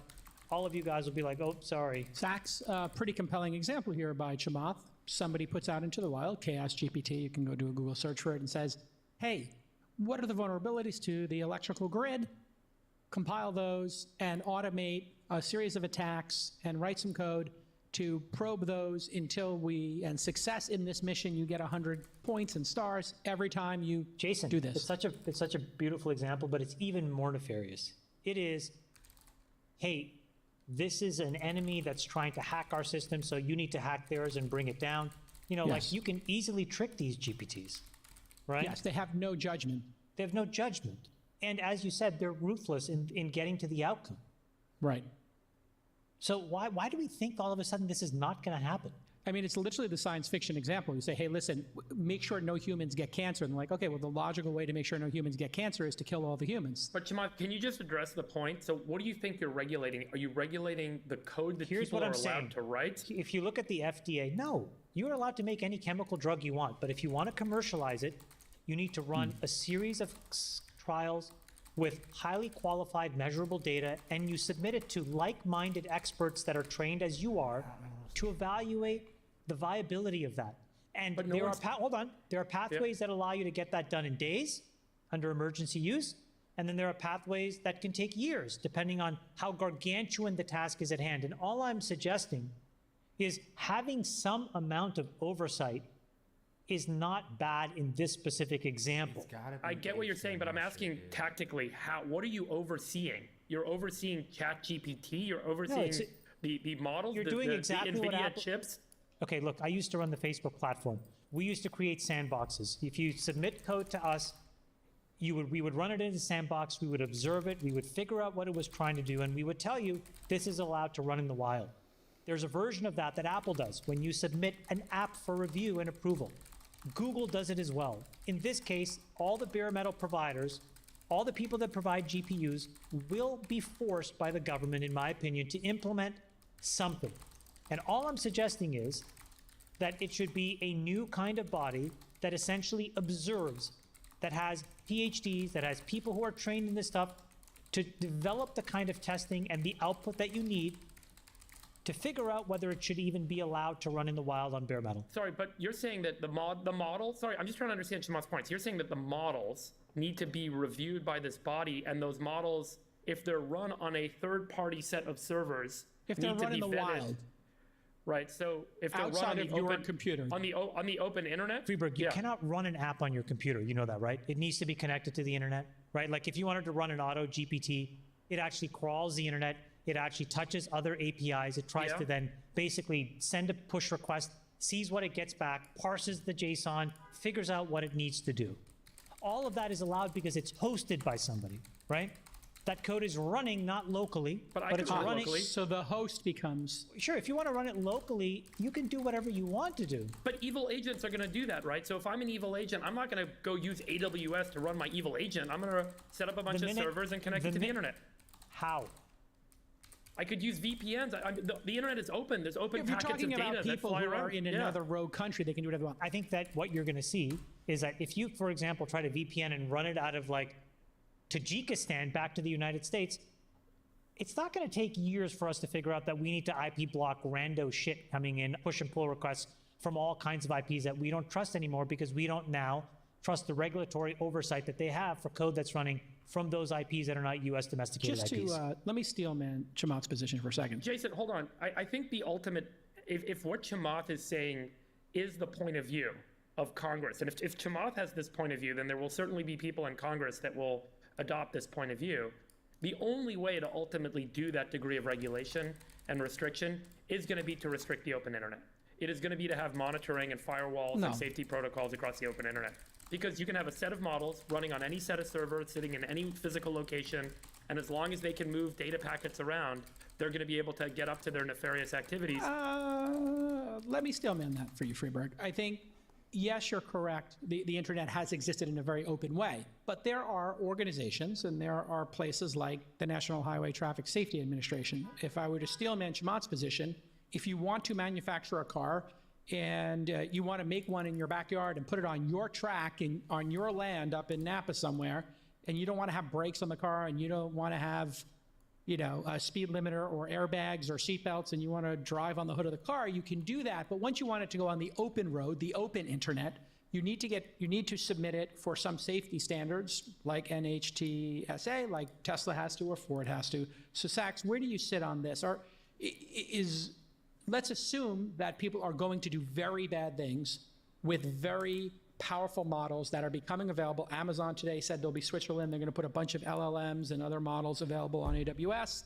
all of you guys will be like, oh, sorry. Sachs, pretty compelling example here by Chamath. Somebody puts out into the wild, Chaos GPT, you can go do a Google search for it, and says, hey, what are the vulnerabilities to the electrical grid? Compile those and automate a series of attacks and write some code to probe those until and success in this mission, you get 100 points and stars every time you do this. It's such a beautiful example, but it's even more nefarious. It is, hey, this is an enemy that's trying to hack our system, so you need to hack theirs and bring it down. Like you can easily trick these GPTs, right? Yes, they have no judgment. They have no judgment. And as you said, they're ruthless in getting to the outcome. Right. So why do we think all of a sudden this is not going to happen? I mean, it's literally the science fiction example. You say, hey, listen, make sure no humans get cancer. And they're like, okay, well, the logical way to make sure no humans get cancer is to kill all the humans. But Chamath, can you just address the point? So what do you think you're regulating? Are you regulating the code that people are allowed to write? If you look at the million, no, you're allowed to make any chemical drug you want. But if you want to commercialize it, you need to run a series of trials with highly qualified measurable data, and you submit it to like-minded experts that are trained as you are to evaluate the viability of that. And there are pathways that allow you to get that done in days under emergency use, and then there are pathways that can take years depending on how gargantuan the task is at hand. And all I'm suggesting is having some amount of oversight is not bad in this specific example. I get what you're saying, but I'm asking tactically, what are you overseeing? You're overseeing ChatGPT, you're overseeing the models, you're doing exactly the what NVIDIA chips? Okay, look, I used to run the Facebook platform. We used to create sandboxes. If you submit code to us, we would run it in a sandbox, we would observe it, we would figure out what it was trying to do, and we would tell you this is allowed to run in the wild. There's a version of that Apple does when you submit an app for review and approval. Google does it as well. In this case, all the bare metal providers, all the people that provide GPUs will be forced by the government, in my opinion, to implement something. And all I'm suggesting is that it should be a new kind of body that essentially observes, that has PhDs, that has people who are trained in this stuff to develop the kind of testing and the output that you need to figure out whether it should even be allowed to run in the wild on bare metal. Sorry, but you're saying that the model, sorry, I'm just trying to understand Chamath's points. You're saying that the models need to be reviewed by this body, and those models if they're run on a third-party set of servers, If they're need to run be in the vetted. wild. Right. So if they're run Outside on of the your open computer. on the open internet, Freeberg, you yeah. cannot run an app on your computer. You know that, right? It needs to be connected to the internet, right? Like if you wanted to run an auto GPT, it actually crawls the internet. It actually touches other APIs. It tries Yeah. to then basically send a push request, sees what it gets back, parses the JSON, figures out what it needs to do. All of that is allowed because it's hosted by somebody, right? That code is running not locally, But I but can it's run running. locally. So the host becomes. Sure, if you want to run it locally, you can do whatever you want to do. But evil agents are going to do that, right? So if I'm an evil agent, I'm not going to go use AWS to run my evil agent. I'm going to set up a bunch of servers and connect it to the internet. How? I could use VPNs. The internet is open. There's open If you're packets of talking data about that people fly who around. are in Yeah. another rogue country, they can do whatever they want. I think that what you're going to see is that if you, for example, try to VPN and run it out of like Tajikistan back to the United States, it's not going to take years for us to figure out that we need to IP block rando shit coming in, push and pull requests from all kinds of IPs that we don't trust anymore because we don't now trust the regulatory oversight that they have for code that's running from those IPs that are not US domesticated Just IPs. to, let me steel man Chamath's position for a second. Jason, hold on. I think the ultimate, if what Chamath is saying is the point of view of Congress, and if Chamath has this point of view, then there will certainly be people in Congress that will adopt this point of view. The only way to ultimately do that degree of regulation and restriction is going to be to restrict the open internet. It is going to be to have monitoring and firewalls No. and safety protocols across the open internet. Because you can have a set of models running on any set of servers, sitting in any physical location, and as long as they can move data packets around, they're going to be able to get up to their nefarious activities. Let me steel man that for you, Freeberg. I think, yes, you're correct. The internet has existed in a very open way, but there are organizations and there are places like the National Highway Traffic Safety Administration. If I were to steel man Chamath's position, if you want to manufacture a car and you want to make one in your backyard and put it on your track on your land up in Napa somewhere, and you don't want to have brakes on the car and you don't want to have a speed limiter or airbags or seatbelts, and you want to drive on the hood of the car, you can do that. But once you want it to go on the open road, the open internet, you need to submit it for some safety standards like NHTSA, like Tesla has to or Ford has to. So Sachs, where do you sit on this? Let's assume that people are going to do very bad things with very powerful models that are becoming available. Amazon today said they'll be Switzerland. They're going to put a bunch of LLMs and other models available on AWS.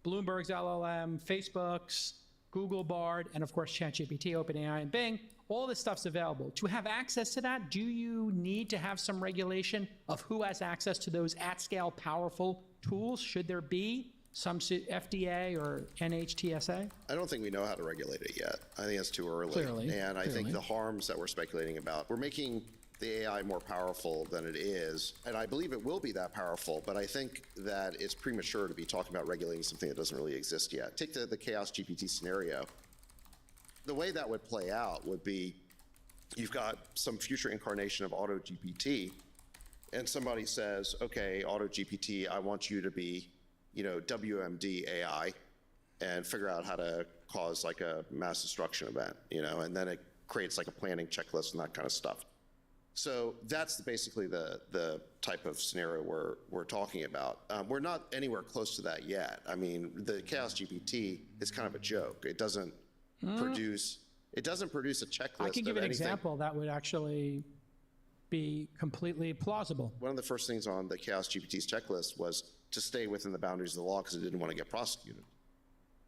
Bloomberg's LLM, Facebook's, Google Bard, and of course ChatGPT, OpenAI, and Bing. All this stuff's available. To have access to that, do you need to have some regulation of who has access to those at-scale powerful tools? Should there be some FDA or NHTSA? I don't think we know how to regulate it yet. I think it's too early. Clearly. And I think the harms that we're speculating about, we're making the AI more powerful than it is. And I believe it will be that powerful, but I think that it's premature to be talking about regulating something that doesn't really exist yet. Take the Chaos GPT scenario. The way that would play out would be you've got some future incarnation of Auto GPT, and somebody says, okay, Auto GPT, I want you to be WMD AI and figure out how to cause like a mass destruction event, and then it creates like a planning checklist and that kind of stuff. So that's basically the type of scenario we're talking about. We're not anywhere close to that yet. I mean, the Chaos GPT is kind of a joke. It doesn't produce a checklist. I can give an anything. example that would actually be completely plausible. One of the first things on the Chaos GPT's checklist was to stay within the boundaries of the law because it didn't want to get prosecuted.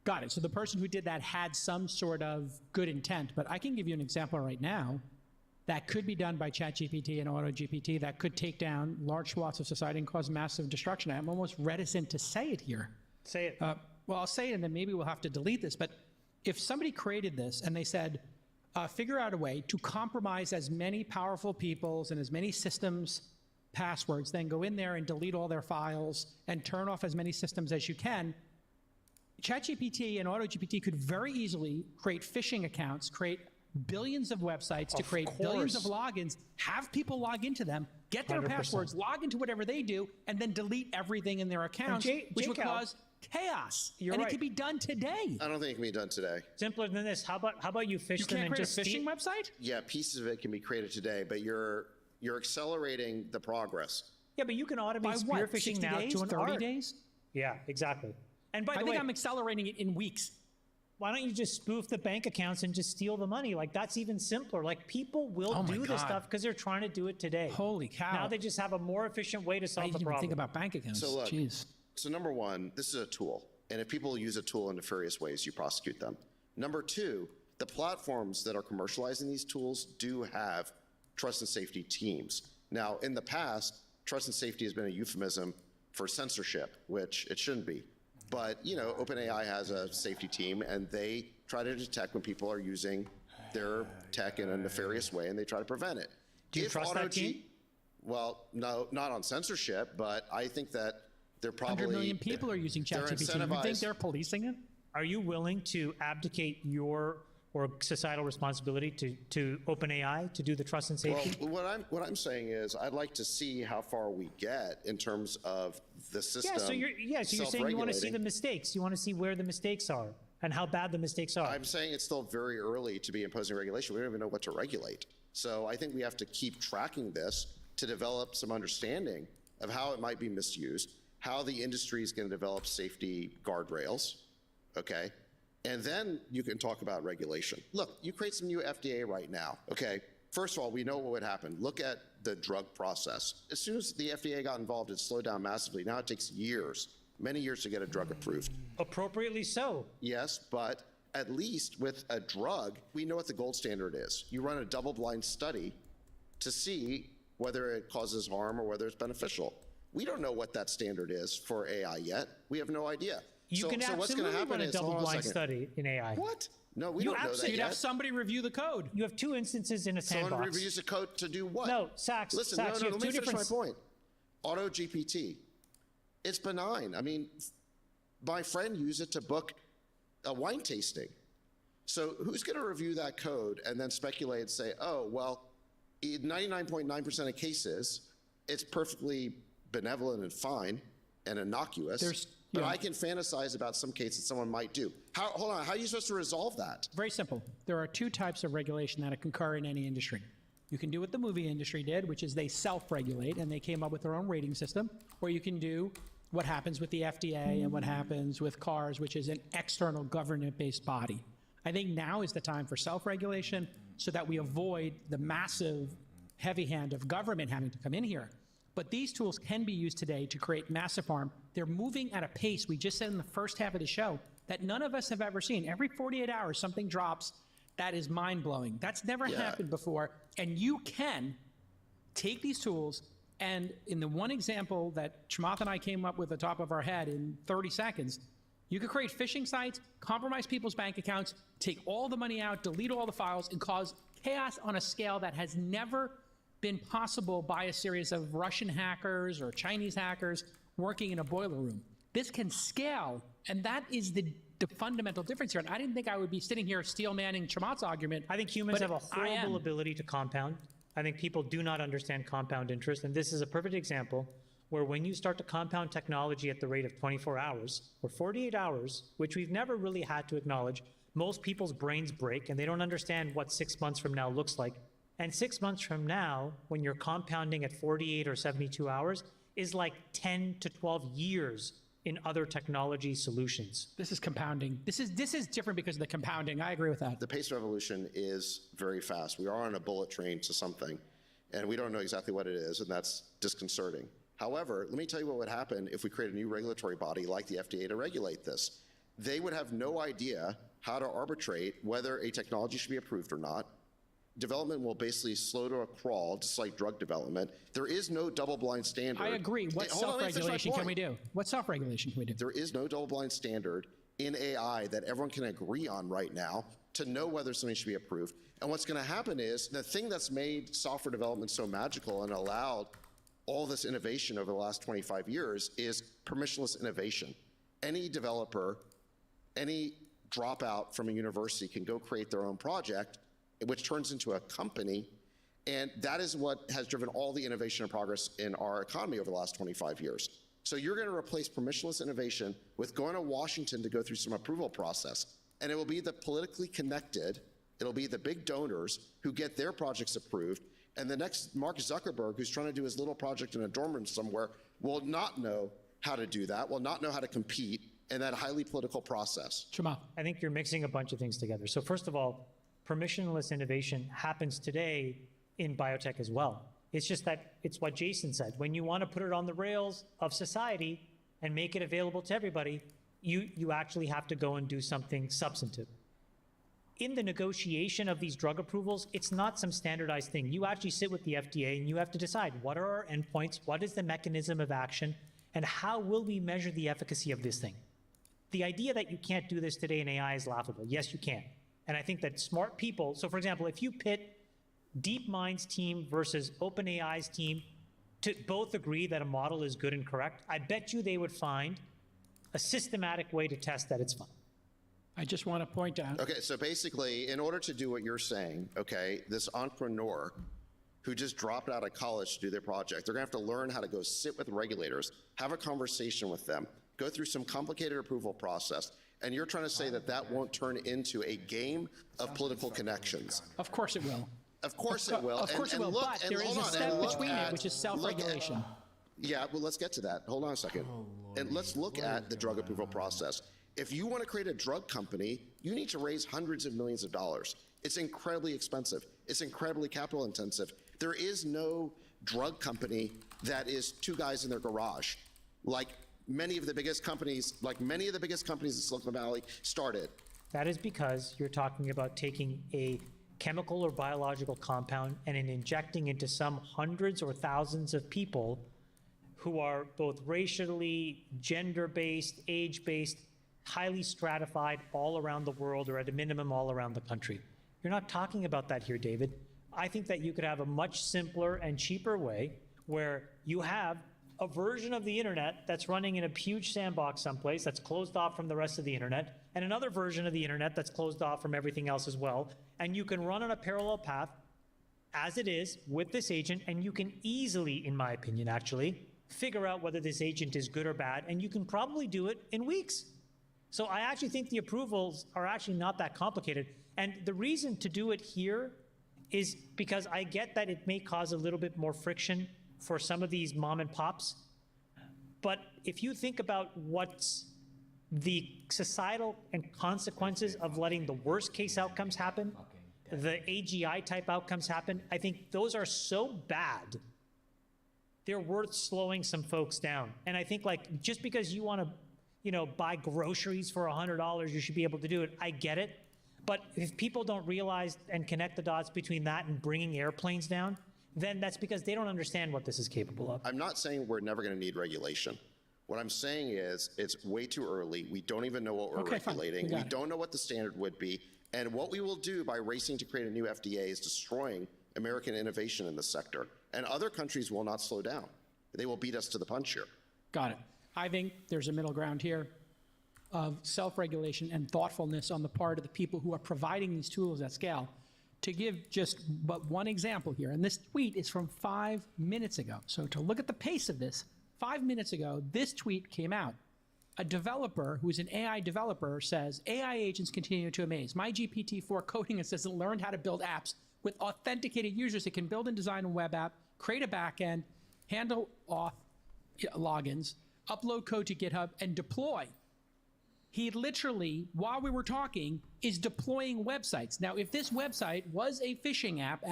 Got it. So the person who did that had some sort of good intent, but I can give you an example right now that could be done by ChatGPT and AutoGPT that could take down large swaths of society and cause massive destruction. I'm almost reticent to say it here. Say it. Well, I'll say it and then maybe we'll have to delete this, but if somebody created this and they said, figure out a way to compromise as many powerful people's and as many systems passwords, then go in there and delete all their files and turn off as many systems as you can, ChatGPT and AutoGPT could very easily create phishing accounts, create billions of websites to create billions of logins, have people log into them, get their 100%. passwords, log into whatever they do, and then delete everything in their accounts, which would cause chaos. You're and right. it could be done today. I don't think it can be done today. Simpler than this. How about you fish You them can't and create just a phishing steal- website? Yeah, pieces of it can be created today, but you're accelerating the progress. Yeah, but you can By automate what, spear phishing 60 now days, to an 30 art. days? Yeah, exactly. And by I the think way, I'm accelerating it in weeks. why don't you just spoof the bank accounts and just steal the money? Like, that's even simpler. Like, people will Oh my do this God. stuff because they're trying to do it today. Holy cow. Now they just have a more efficient way to I solve didn't the even problem. think about bank accounts. So look, Jeez. So number one, this is a tool. And if people use a tool in nefarious ways, you prosecute them. Number two, the platforms that are commercializing these tools do have trust and safety teams. Now, in the past, trust and safety has been a euphemism for censorship, which it shouldn't be. But, you know, OpenAI has a safety team, and they try to detect when people are using their tech in a nefarious way, and they try to prevent it. Do you trust that team? Well, no, not on censorship, but I think that they're probably 100 million people are using they're ChatGPT. You think incentivized. they're policing it? Are you willing to abdicate your or societal responsibility to OpenAI to do the trust and safety? Well, what I'm saying is I'd like to see how far we get in terms of the system. So you're saying you want to see the mistakes. You want to see where the mistakes are and how bad the mistakes are. I'm saying it's still very early to be imposing regulation. We don't even know what to regulate. So I think we have to keep tracking this to develop some understanding of how it might be misused, how the industry is going to develop safety guardrails, okay? And then you can talk about regulation. Look, you create some new FDA right now, okay? First of all, we know what would happen. Look at the drug process. As soon as the FDA got involved, it slowed down massively. Now it takes years, many years to get a drug approved. Appropriately so. Yes, but at least with a drug, we know what the gold standard is. You run a double-blind study to see whether it causes harm or whether it's beneficial. We don't know what that standard is for AI yet. We have no idea. You can what's going to absolutely happen run a is, hold on double-blind second. study in AI. What? No, we don't know that You'd yet. have somebody review the code. You have two instances in a Someone sandbox. reviews the code to do what? No, Sachs. Listen, Sachs, no, you have let me two finish my different. point. Auto GPT, it's benign. I mean, my friend used it to book a wine tasting. So who's going to review that code and then speculate and say, oh, well, in 99.9% of cases, it's perfectly benevolent and fine and innocuous. But I can fantasize about some cases someone might do. Hold on, how are you supposed to resolve that? Very simple. There are two types of regulation that concur in any industry. You can do what the movie industry did, which is they self-regulate and they came up with their own rating system, or you can do what happens with the FDA and what happens with cars, which is an external government-based body. I think now is the time for self-regulation so that we avoid the massive heavy hand of government having to come in here. But these tools can be used today to create massive harm. They're moving at a pace, we just said in the first half of the show, that none of us have ever seen. Every 48 hours, something drops that is mind-blowing. That's never happened before. And you can take these tools, and in the one example that Chamath and I came up with at the top of our head in 30 seconds, you could create phishing sites, compromise people's bank accounts, take all the money out, delete all the files, and cause chaos on a scale that has never been possible by a series of Russian hackers or Chinese hackers working in a boiler room. This can scale, and that is the fundamental difference here. And I didn't think I would be sitting here steel manning Chamath's argument. I think humans but have a horrible ability to compound. I think people do not understand compound interest, and this is a perfect example where when you start to compound technology at the rate of 24 hours or 48 hours, which we've never really had to acknowledge, most people's brains break and they don't understand what 6 months from now looks like. And 6 months from now, when you're compounding at 48 or 72 hours, is like 10 to 12 years in other technology solutions. This is compounding. This is different because of the compounding. I agree with that. The pace of evolution is very fast. We are on a bullet train to something, and we don't know exactly what it is, and that's disconcerting. However, let me tell you what would happen if we create a new regulatory body like the FDA to regulate this. They would have no idea how to arbitrate whether a technology should be approved or not. Development will basically slow to a crawl, just like drug development. There is no double-blind standard. I agree. What self-regulation can we do? What self-regulation can we do? There is no double-blind standard in AI that everyone can agree on right now to know whether something should be approved. And what's going to happen is the thing that's made software development so magical and allowed all this innovation over the last 25 years is permissionless innovation. Any developer, any dropout from a university can go create their own project, which turns into a company. And that is what has driven all the innovation and progress in our economy over the last 25 years. So you're going to replace permissionless innovation with going to Washington to go through some approval process. And it will be the politically connected, it'll be the big donors who get their projects approved. And the next Mark Zuckerberg, who's trying to do his little project in a dorm room somewhere, will not know how to do that, will not know how to compete in that highly political process. Chamath. I think you're mixing a bunch of things together. So first of all, permissionless innovation happens today in biotech as well. It's just that it's what Jason said. When you want to put it on the rails of society and make it available to everybody, you actually have to go and do something substantive. In the negotiation of these drug approvals, it's not some standardized thing. You actually sit with the FDA and you have to decide what are our endpoints, what is the mechanism of action, and how will we measure the efficacy of this thing? The idea that you can't do this today in AI is laughable. Yes, you can. And I think that smart people, so for example, if you pit DeepMind's team versus OpenAI's team to both agree that a model is good and correct, I bet you they would find a systematic way to test that it's fine. I just want to point out. Okay, so basically, in order to do what you're saying, okay, this entrepreneur who just dropped out of college to do their project, they're gonna have to learn how to go sit with regulators, have a conversation with them, go through some complicated approval process, and you're trying to say that that won't turn into a game of political connections. Of course it will. Of course it will. Of course it will, but there is a step between it, which is self-regulation. Yeah, well, let's get to that. Hold on a second. And let's look at the drug approval process. If you want to create a drug company, you need to raise hundreds of millions of dollars. It's incredibly expensive. It's incredibly capital intensive. There is no drug company that is two guys in their garage. Like many of the biggest companies in Silicon Valley started. That is because you're talking about taking a chemical or biological compound and injecting into some hundreds or thousands of people who are both racially, gender-based, age-based, highly stratified all around the world, or at a minimum all around the country. You're not talking about that here, David. I think that you could have a much simpler and cheaper way where you have a version of the internet that's running in a huge sandbox someplace that's closed off from the rest of the internet, and another version of the internet that's closed off from everything else as well. And you can run on a parallel path as it is with this agent, and you can easily, in my opinion, actually, figure out whether this agent is good or bad, and you can probably do it in weeks. So I actually think the approvals are actually not that complicated. And the reason to do it here is because I get that it may cause a little bit more friction for some of these mom and pops. But if you think about what's the societal and consequences of letting the worst case outcomes happen, the AGI type outcomes happen, I think those are so bad, they're worth slowing some folks down. And I think like just because you want to buy groceries for $100, you should be able to do it. I get it. But if people don't realize and connect the dots between that and bringing airplanes down, then that's because they don't understand what this is capable of. I'm not saying we're never going to need regulation. What I'm saying is it's way too early. We don't even know what we're regulating. We don't know what the standard would be. And what we will do by racing to create a new FDA is destroying American innovation in this sector. And other countries will not slow down. They will beat us to the punch here. Got it. I think there's a middle ground here of self-regulation and thoughtfulness on the part of the people who are providing these tools at scale. To give just but one example here, and this tweet is from 5 minutes ago. So to look at the pace of this, 5 minutes ago, this tweet came out. A developer who's an AI developer says, AI agents continue to amaze. My GPT-4 coding assistant learned how to build apps with authenticated users. It can build and design a web app, create a backend, handle auth logins, upload code to GitHub, and deploy. He literally, while we were talking, is deploying websites. Now, if this website was a phishing app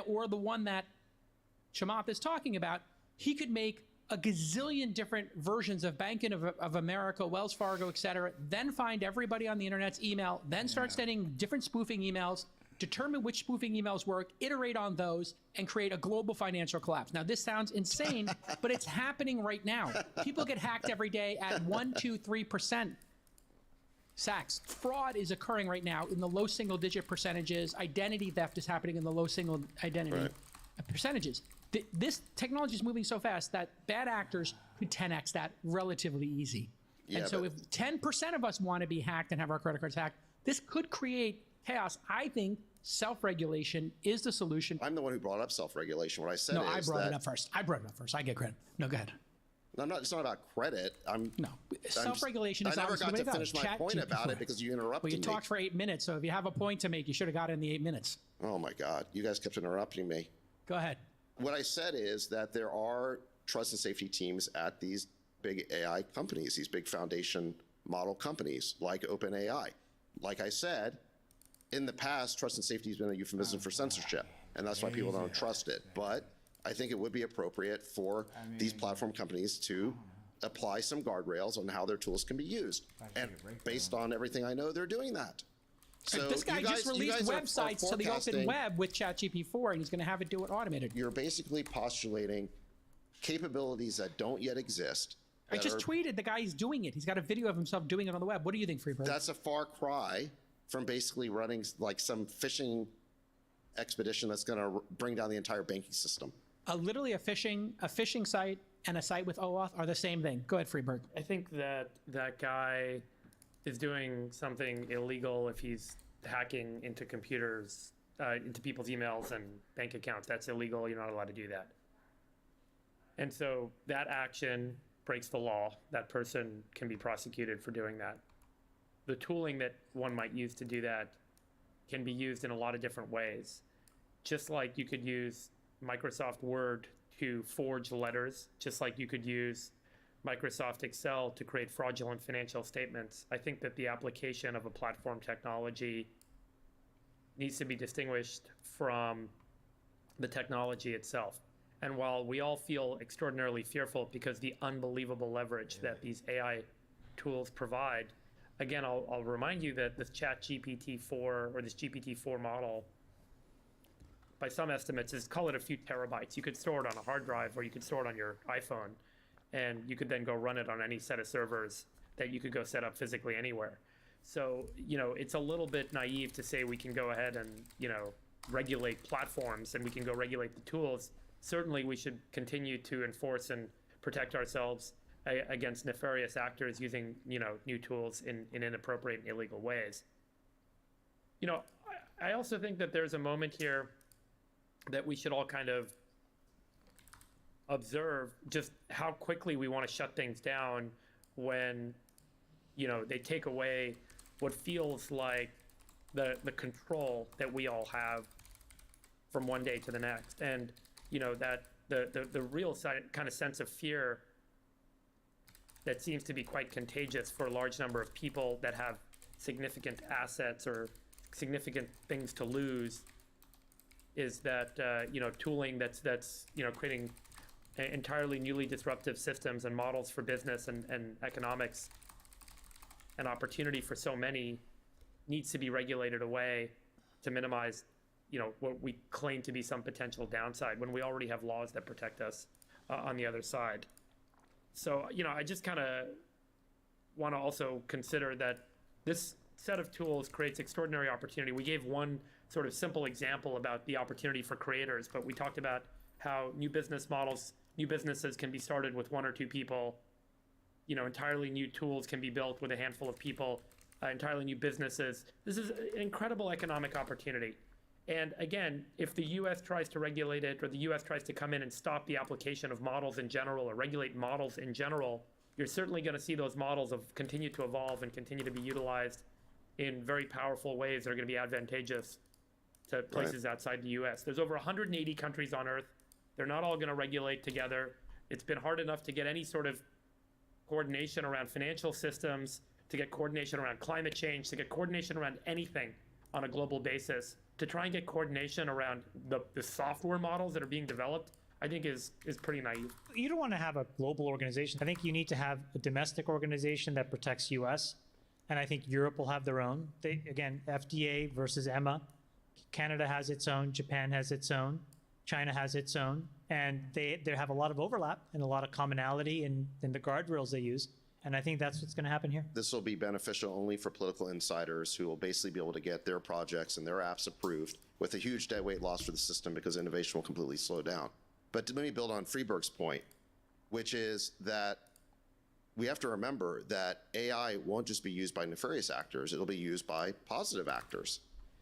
or the one that Chamath is talking about, he could make a gazillion different versions of Bank of America, Wells Fargo, et cetera, then find everybody on the internet's email, then start sending different spoofing emails, determine which spoofing emails work, iterate on those, and create a global financial collapse. Now, this sounds insane, but it's happening right now. People get hacked every day at 1%, 2%, 3%. Sacks. Fraud is occurring right now in the low single-digit percentages. Identity theft is happening in the low single identity percentages. This technology is moving so fast that bad actors could 10x that relatively easy. And so if 10% of us want to be hacked and have our credit cards hacked, this could create chaos. I think self-regulation is the solution. I'm the one who brought up self-regulation. What I said is I brought it up first. I get credit. No, go ahead. No, it's not about credit. Self-regulation is I never got to finish my point GPT-4. about it because you interrupted me. Well, you talked for 8 minutes, so if you have a point to make, you should have got it in the 8 minutes. Oh my God, you guys kept interrupting me. Go ahead. What I said is that there are trust and safety teams at these big AI companies, these big foundation model companies like OpenAI. Like I said, in the past, trust and safety has been a euphemism for censorship, and that's why people don't trust it. But I think it would be appropriate for these platform companies to apply some guardrails on how their tools can be used. And based on everything I know, they're doing that. So this guy just released websites to the open web with ChatGPT-4, and he's going to have it do it automated. You're basically postulating capabilities that don't yet exist. I just tweeted the guy, he's doing it. He's got a video of himself doing it on the web. What do you think, Freeberg? That's a far cry from basically running like some phishing expedition that's going to bring down the entire banking system. Literally a phishing site and a site with OAuth are the same thing. Go ahead, Freeberg. I think that that guy is doing something illegal if he's hacking into computers, into people's emails and bank accounts. That's illegal. You're not allowed to do that. And so that action breaks the law. That person can be prosecuted for doing that. The tooling that one might use to do that can be used in a lot of different ways. Just like you could use Microsoft Word to forge letters, just like you could use Microsoft Excel to create fraudulent financial statements. I think that the application of a platform technology needs to be distinguished from the technology itself. And while we all feel extraordinarily fearful because the unbelievable leverage that these AI tools provide, again, I'll remind you that this ChatGPT-4 or this GPT-4 model, by some estimates, is call it a few terabytes. You could store it on a hard drive or you could store it on your iPhone, and you could then go run it on any set of servers that you could go set up physically anywhere. So, it's a little bit naive to say we can go ahead and, regulate platforms and we can go regulate the tools. Certainly we should continue to enforce and protect ourselves against nefarious actors using, new tools in inappropriate and illegal ways. I also think that there's a moment here that we should all kind of observe just how quickly we want to shut things down when, they take away what feels like the control that we all have from one day to the next. And, that the real kind of sense of fear that seems to be quite contagious for a large number of people that have significant assets or significant things to lose is that, tooling that's creating entirely newly disruptive systems and models for business and economics and opportunity for so many needs to be regulated away to minimize, what we claim to be some potential downside when we already have laws that protect us on the other side. So, I just kind of want to also consider that this set of tools creates extraordinary opportunity. We gave one sort of simple example about the opportunity for creators, but we talked about how new business models, new businesses can be started with one or two people. Entirely new tools can be built with a handful of people, entirely new businesses. This is an incredible economic opportunity. And again, if the US tries to regulate it or the US tries to come in and stop the application of models in general or regulate models in general, you're certainly going to see those models continue to evolve and continue to be utilized in very powerful ways that are going to be advantageous to places outside the US. There's over 180 countries on Earth. They're not all going to regulate together. It's been hard enough to get any sort of coordination around financial systems, to get coordination around climate change, to get coordination around anything on a global basis. To try and get coordination around the software models that are being developed, I think is pretty naive. You don't want to have a global organization. I think you need to have a domestic organization that protects US, and I think Europe will have their own. Again, FDA versus EMA. Canada has its own, Japan has its own, China has its own, and they have a lot of overlap and a lot of commonality in the guardrails they use. And I think that's what's going to happen here. This will be beneficial only for political insiders who will basically be able to get their projects and their apps approved with a huge dead weight loss for the system because innovation will completely slow down. But let me build on Freeberg's point, which is that we have to remember that AI won't just be used by nefarious actors, it'll be used by positive actors.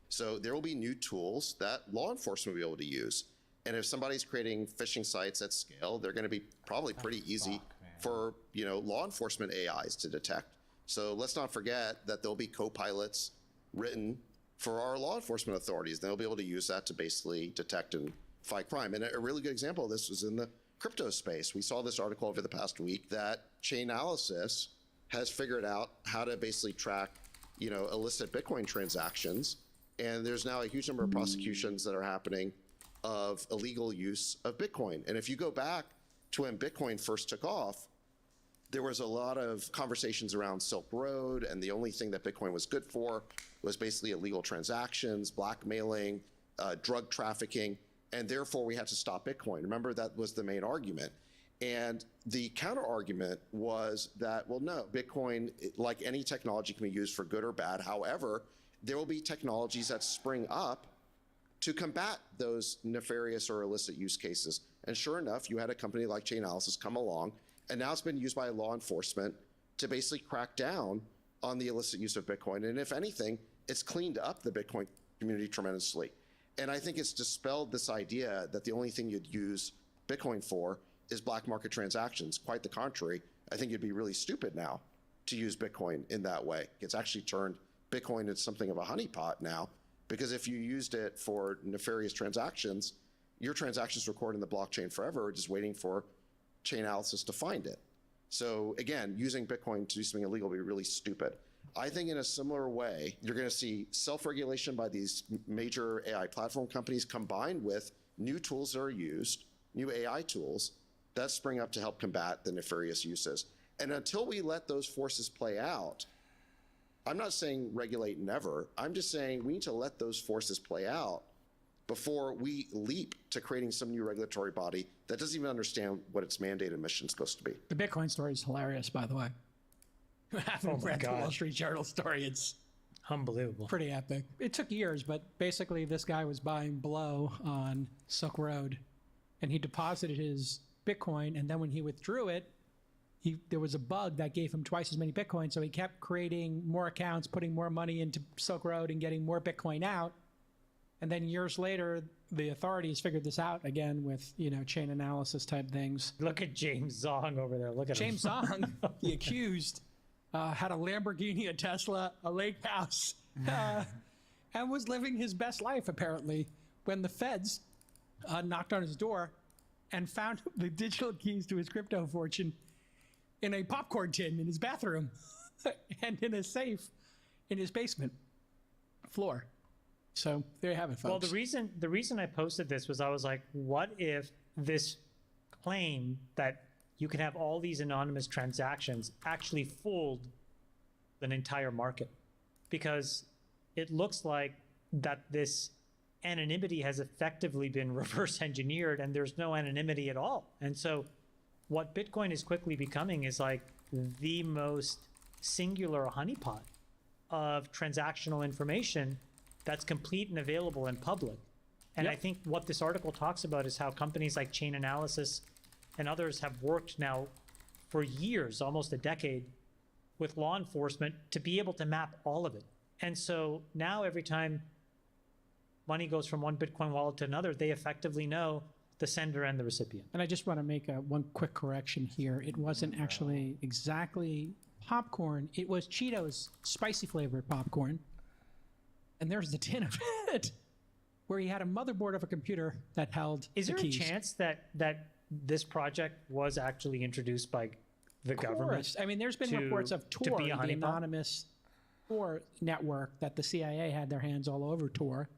So there will be new tools that law enforcement will be able to use. And if somebody's creating phishing sites at scale, they're going to be probably pretty easy for law enforcement AIs to detect. So let's not forget that there'll be co-pilots written for our law enforcement authorities. They'll be able to use that to basically detect and fight crime. And a really good example of this was in the crypto space. We saw this article over the past week that Chainalysis has figured out how to basically track, illicit Bitcoin transactions. And there's now a huge number of prosecutions that are happening of illegal use of Bitcoin. And if you go back to when Bitcoin first took off, there was a lot of conversations around Silk Road, and the only thing that Bitcoin was good for was basically illegal transactions, blackmailing, drug trafficking, and therefore we had to stop Bitcoin. Remember, that was the main argument. And the counter argument was that, well, no, Bitcoin, like any technology, can be used for good or bad. However, there will be technologies that spring up to combat those nefarious or illicit use cases. And sure enough, you had a company like Chainalysis come along, and now it's been used by law enforcement to basically crack down on the illicit use of Bitcoin. And if anything, it's cleaned up the Bitcoin community tremendously. And I think it's dispelled this idea that the only thing you'd use Bitcoin for is black market transactions. Quite the contrary. I think you'd be really stupid now to use Bitcoin in that way. It's actually turned Bitcoin into something of a honeypot now, because if you used it for nefarious transactions, your transactions record in the blockchain forever, just waiting for Chainalysis to find it. So again, using Bitcoin to do something illegal would be really stupid. I think in a similar way, you're going to see self-regulation by these major AI platform companies combined with new tools that are used, new AI tools that spring up to help combat the nefarious uses. And until we let those forces play out, I'm not saying regulate never. I'm just saying we need to let those forces play out before we leap to creating some new regulatory body that doesn't even understand what its mandated mission is supposed to be. The Bitcoin story is hilarious, by the way. I haven't read the Wall Street Journal story. It's unbelievable. Pretty epic. It took years, but basically this guy was buying blow on Silk Road, and he deposited his Bitcoin, and then when he withdrew it, there was a bug that gave him twice as many Bitcoin, so he kept creating more accounts, putting more money into Silk Road and getting more Bitcoin out. And then years later, the authorities figured this out again with, chain analysis type things. Look at James Zong over there. Look at James Zong, the accused, had a Lamborghini, a Tesla, a lake house, and was living his best life, apparently, when the feds knocked on his door and found the digital keys to his crypto fortune in a popcorn tin in his bathroom and in a safe in his basement floor. So there you have it, folks. Well, the reason I posted this was I was like, what if this claim that you can have all these anonymous transactions actually fooled an entire market? Because it looks like that this anonymity has effectively been reverse engineered and there's no anonymity at all. And so what Bitcoin is quickly becoming is like the most singular honeypot of transactional information that's complete and available and public. And Yep. I think what this article talks about is how companies like Chainalysis and others have worked now for years, almost a decade, with law enforcement to be able to map all of it. And so now every time money goes from one Bitcoin wallet to another, they effectively know the sender and the recipient. And I just want to make one quick correction here. It wasn't actually exactly popcorn. It was Cheetos spicy flavored popcorn. And there's the tin of it, where he had a motherboard of a computer that held Is the there keys. a chance that this project was actually introduced by the government? I mean, there's been reports of to Tor, be a the honeypot? anonymous Tor network that the CIA had their hands all over. Tor,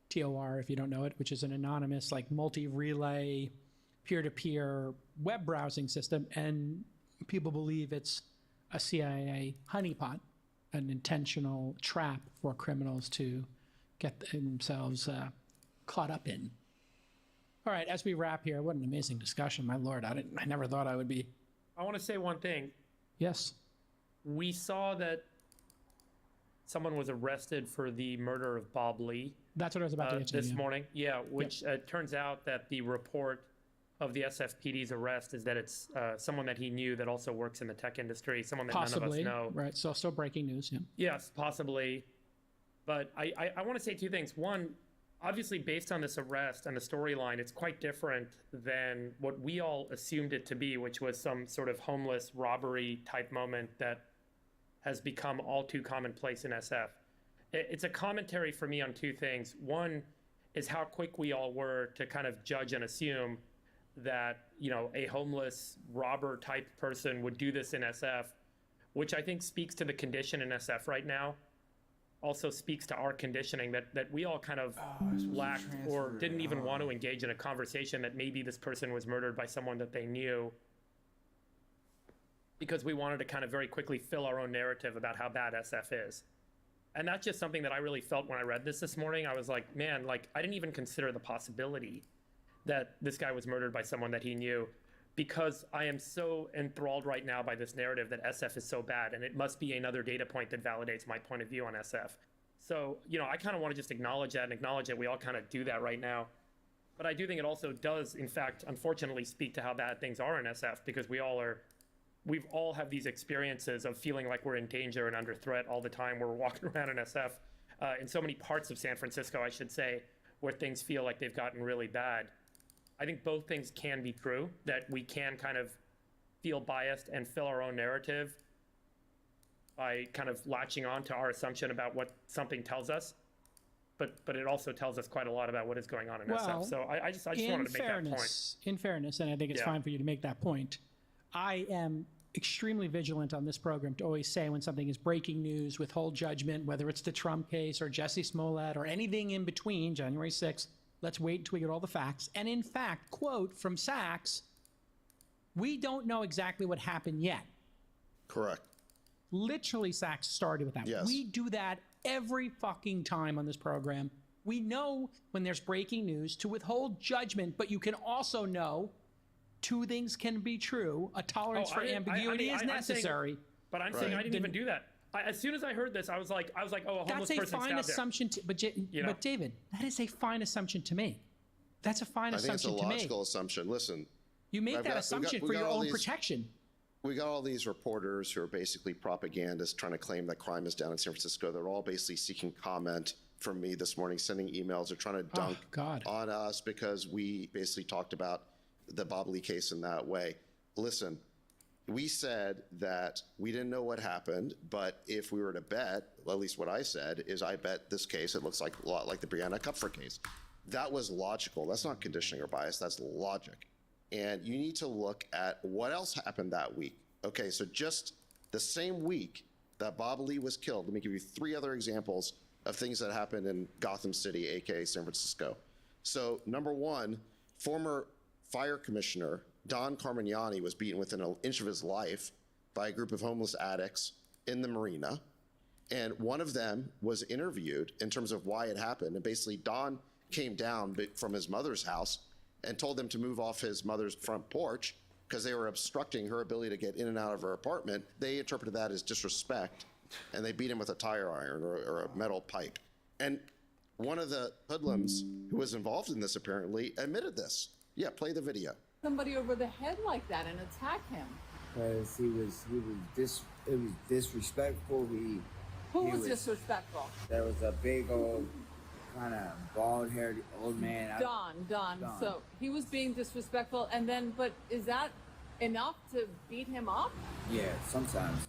T-O-R, if you don't know it, which is an anonymous, like multi-relay, peer-to-peer web browsing system. And people believe it's a CIA honeypot, an intentional trap for criminals to get themselves caught up in. All right, as we wrap here, what an amazing discussion, my lord. I never thought I would be. I want to say one thing. Yes. We saw that someone was arrested for the murder of Bob Lee. That's what I was about to get to. This yeah. morning. Yeah, which turns out that the report of the SFPD's arrest is that it's someone that he knew that also works in the tech industry, someone that Possibly, none of us know. right? So still breaking news. Yeah. Yes, possibly. But I want to say two things. One, obviously based on this arrest and the storyline, it's quite different than what we all assumed it to be, which was some sort of homeless robbery type moment that has become all too commonplace in SF. It's a commentary for me on two things. One is how quick we all were to kind of judge and assume that, you know, a homeless robber type person would do this in SF, which I think speaks to the condition in SF right now. Also speaks to our conditioning that we all kind of lacked or didn't even want to engage in a conversation that maybe this person was murdered by someone that they knew, because we wanted to kind of very quickly fill our own narrative about how bad SF is. And that's just something that I really felt when I read this morning. I was like, man, like I didn't even consider the possibility that this guy was murdered by someone that he knew, because I am so enthralled right now by this narrative that SF is so bad, and it must be another data point that validates my point of view on SF. So, you know, I kind of want to just acknowledge that and acknowledge that we all kind of do that right now. But I do think it also does, in fact, unfortunately, speak to how bad things are in SF, because we've all have these experiences of feeling like we're in danger and under threat all the time. We're walking around in SF, in so many parts of San Francisco, I should say, where things feel like they've gotten really bad. I think both things can be true, that we can kind of feel biased and fill our own narrative by kind of latching on to our assumption about what something tells us. But it also tells us quite a lot about what is going on in SF. So I just wanted to make that point. In fairness, and I think it's fine for you to make that point, I am extremely vigilant on this program to always say when something is breaking news, withhold judgment, whether it's the Trump case or Jesse Smollett or anything in between, January 6th, let's wait until we get all the facts. And in fact, quote from Sachs, we don't know exactly what happened yet. Correct. Literally, Sachs started with that. Yes. We do that every fucking time on this program. We know when there's breaking news to withhold judgment, but you can also know two things can be true. A tolerance for ambiguity is necessary. But I'm saying I didn't even do that. As soon as I heard this, I was like, oh, a homeless person stabbed him. That's a fine assumption. But David, that is a fine assumption to me. That's a fine assumption to me. I think it's a logical assumption. Listen, you make that assumption for your own protection. We got all these reporters who are basically propagandists trying to claim that crime is down in San Francisco. They're all basically seeking comment from me this morning, sending emails. They're trying to dunk on us because we basically talked about the Bob Lee case in that way. Listen, we said that we didn't know what happened, but if we were to bet, well, at least what I said is I bet this case, it looks like a lot like the Brianna Kupfer case. That was logical. That's not conditioning or bias. That's logic. And you need to look at what else happened that week. Okay, so just the same week that Bob Lee was killed, let me give you 3 other examples of things that happened in Gotham City, aka San Francisco. So number 1, former fire commissioner Don Carmignani was beaten within an inch of his life by a group of homeless addicts in the marina. And one of them was interviewed in terms of why it happened. And basically Don came down from his mother's house and told them to move off his mother's front porch because they were obstructing her ability to get in and out of her apartment. They interpreted that as disrespect, and they beat him with a tire iron or a metal pipe. And one of the hoodlums who was involved in this apparently admitted this. Yeah, play the video. Somebody over the head like that and attack him. Because it was disrespectful. Who was disrespectful? There was a big old kind of bald-haired old man. Don. So he was being disrespectful, and then, but is that enough to beat him up? Yeah, sometimes.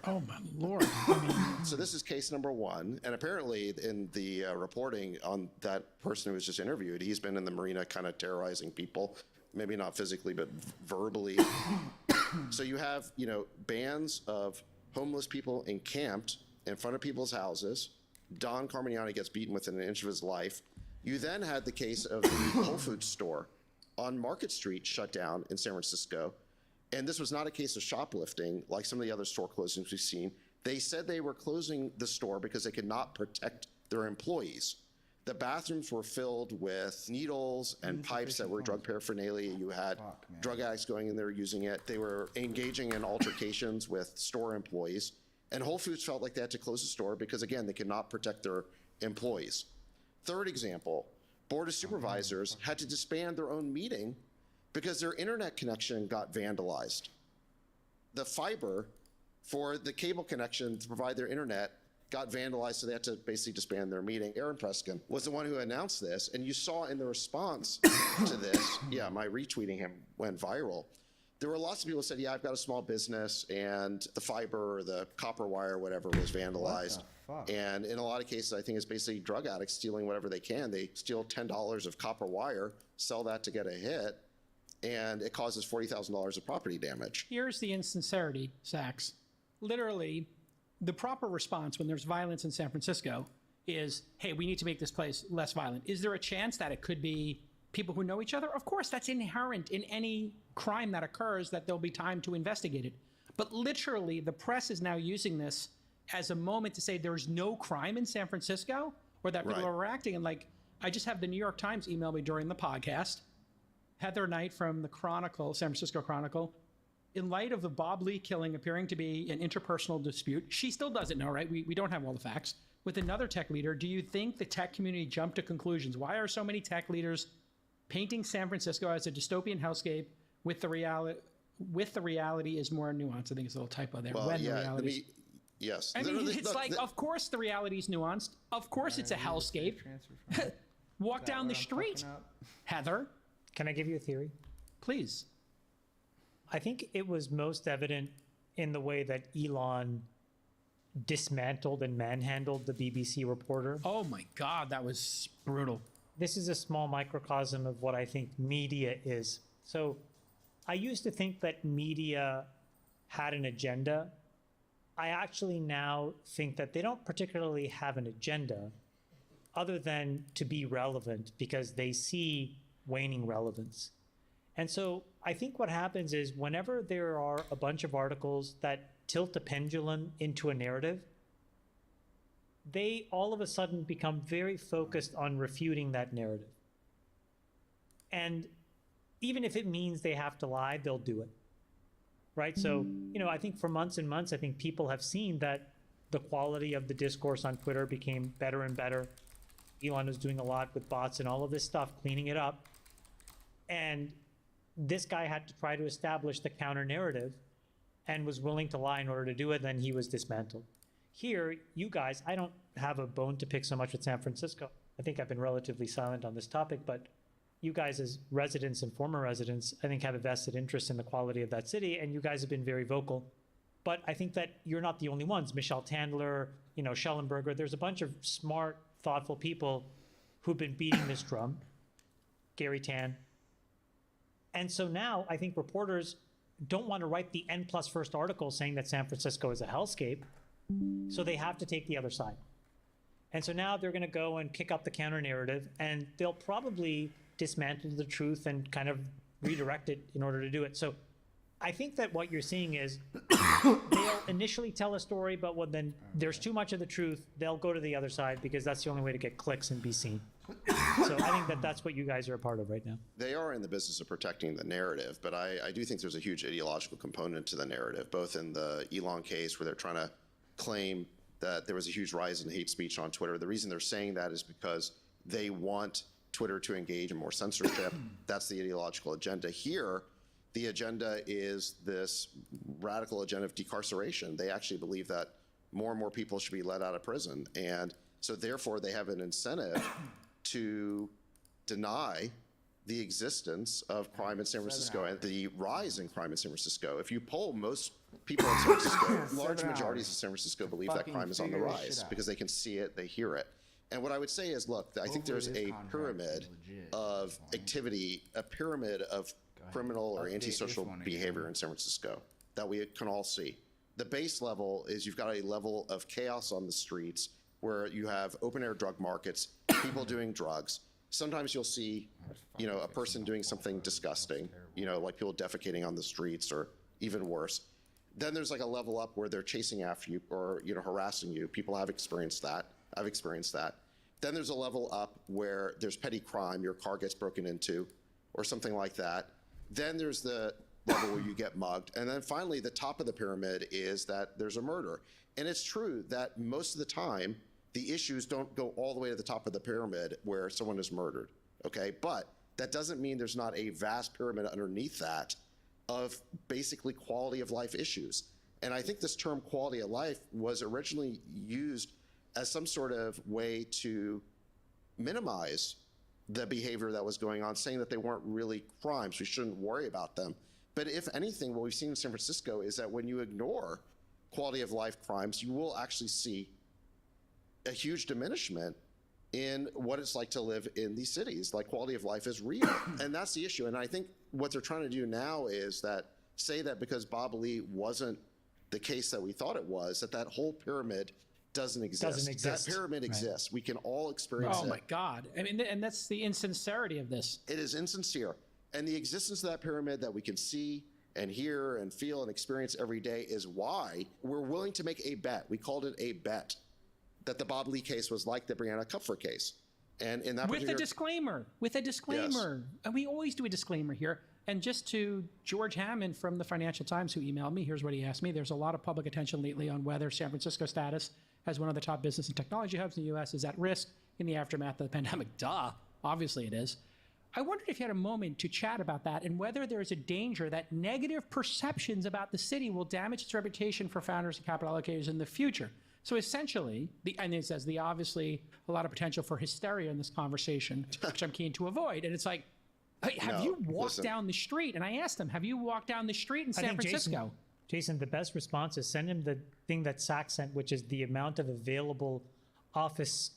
Oh my Lord. So this is case number 1, and apparently in the reporting on that person who was just interviewed, he's been in the marina kind of terrorizing people, maybe not physically, but verbally. So you have, bands of homeless people encamped in front of people's houses. Don Carmignani gets beaten within an inch of his life. You then had the case of the Whole Foods store on Market Street shut down in San Francisco. And this was not a case of shoplifting like some of the other store closings we've seen. They said they were closing the store because they could not protect their employees. The bathrooms were filled with needles and pipes that were drug paraphernalia. You had drug addicts going in there using it. They were engaging in altercations with store employees. And Whole Foods felt like they had to close the store because, again, they could not protect their employees. Third example, Board of Supervisors had to disband their own meeting because their internet connection got vandalized. The fiber for the cable connection to provide their internet got vandalized, so they had to basically disband their meeting. Aaron Preskin was the one who announced this, and you saw in the response to this, my retweeting him went viral. There were lots of people who said, I've got a small business, and the fiber or the copper wire or whatever was vandalized. And in a lot of cases, I think it's basically drug addicts stealing whatever they can. They steal $10 of copper wire, sell that to get a hit, and it causes $40,000 of property damage. Here's the insincerity, Sachs. Literally, the proper response when there's violence in San Francisco is, hey, we need to make this place less violent. Is there a chance that it could be people who know each other? Of course, that's inherent in any crime that occurs, that there'll be time to investigate it. But literally, the press is now using this as a moment to say there's no crime in San Francisco, or that people are reacting. And like, I just have the New York Times email me during the podcast, Heather Knight from the Chronicle, San Francisco Chronicle, in light of the Bob Lee killing appearing to be an interpersonal dispute, she still doesn't know, right? We don't have all the facts. With another tech leader, do you think the tech community jumped to conclusions? Why are so many tech leaders painting San Francisco as a dystopian hellscape with the reality is more nuanced? I think it's a little typo there. Well, when yeah, the reality yes. I mean, it's like, of course the reality is nuanced. Of course it's a hellscape. Walk down the street, Heather. Can I give you a theory? Please. I think it was most evident in the way that Elon dismantled and manhandled the BBC reporter. Oh my God, that was brutal. This is a small microcosm of what I think media is. So I used to think that media had an agenda. I actually now think that they don't particularly have an agenda other than to be relevant, because they see waning relevance. And so I think what happens is whenever there are a bunch of articles that tilt a pendulum into a narrative, they all of a sudden become very focused on refuting that narrative. And even if it means they have to lie, they'll do it. Right? So, I think for months and months, I think people have seen that the quality of the discourse on Twitter became better and better. Elon was doing a lot with bots and all of this stuff, cleaning it up. And this guy had to try to establish the counter narrative and was willing to lie in order to do it. Then he was dismantled. Here, you guys, I don't have a bone to pick so much with San Francisco. I think I've been relatively silent on this topic, but you guys as residents and former residents, I think have a vested interest in the quality of that city, and you guys have been very vocal. But I think that you're not the only ones. Michelle Tandler, Schellenberger, there's a bunch of smart, thoughtful people who've been beating this drum. Gary Tan. And so now I think reporters don't want to write the N+1 article saying that San Francisco is a hellscape, so they have to take the other side. And so now they're going to go and kick up the counter narrative, and they'll probably dismantle the truth and kind of redirect it in order to do it. So I think that what you're seeing is they'll initially tell a story, but when then there's too much of the truth, they'll go to the other side because that's the only way to get clicks and be seen. So I think that that's what you guys are a part of right now. They are in the business of protecting the narrative, but I do think there's a huge ideological component to the narrative, both in the Elon case where they're trying to claim that there was a huge rise in hate speech on Twitter. The reason they're saying that is because they want Twitter to engage in more censorship. That's the ideological agenda. Here, the agenda is this radical agenda of decarceration. They actually believe that more and more people should be let out of prison. And so therefore they have an incentive to deny the existence of crime in San Francisco and the rise in crime in San Francisco. If you poll most people in San Francisco, large majorities of San Francisco believe that crime is on the rise because they can see it, they hear it. And what I would say is, look, I think there's a pyramid of activity, a pyramid of criminal or antisocial behavior in San Francisco that we can all see. The base level is you've got a level of chaos on the streets where you have open air drug markets, people doing drugs. Sometimes you'll see, a person doing something disgusting, like people defecating on the streets or even worse. Then there's like a level up where they're chasing after you or, harassing you. People have experienced that. I've experienced that. Then there's a level up where there's petty crime, your car gets broken into or something like that. Then there's the level where you get mugged. And then finally, the top of the pyramid is that there's a murder. And it's true that most of the time, the issues don't go all the way to the top of the pyramid where someone is murdered, okay? But that doesn't mean there's not a vast pyramid underneath that of basically quality of life issues. And I think this term quality of life was originally used as some sort of way to minimize the behavior that was going on, saying that they weren't really crimes, we shouldn't worry about them. But if anything, what we've seen in San Francisco is that when you ignore quality of life crimes, you will actually see a huge diminishment in what it's like to live in these cities. Like, quality of life is real. And that's the issue. And I think what they're trying to do now is that say that because Bob Lee wasn't the case that we thought it was, that whole pyramid doesn't exist. That pyramid exists. We can all experience it. Oh my God. I mean, and that's the insincerity of this. It is insincere. And the existence of that pyramid that we can see and hear and feel and experience every day is why we're willing to make a bet. We called it a bet that the Bob Lee case was like the Brianna Kupfer case. And in that with a disclaimer, Yes. And we always do a disclaimer here. And just to George Hammond from the Financial Times, who emailed me, here's what he asked me. There's a lot of public attention lately on whether San Francisco status as one of the top business and technology hubs in the U.S. is at risk in the aftermath of the pandemic. Duh, obviously it is. I wondered if you had a moment to chat about that and whether there is a danger that negative perceptions about the city will damage its reputation for founders and capital allocators in the future. So essentially, and it says obviously a lot of potential for hysteria in this conversation, which I'm keen to avoid. And it's like, hey, have you walked down the street? And I asked him, have you walked down the street in San Francisco? Jason, the best response is send him the thing that Sachs sent, which is the amount of available office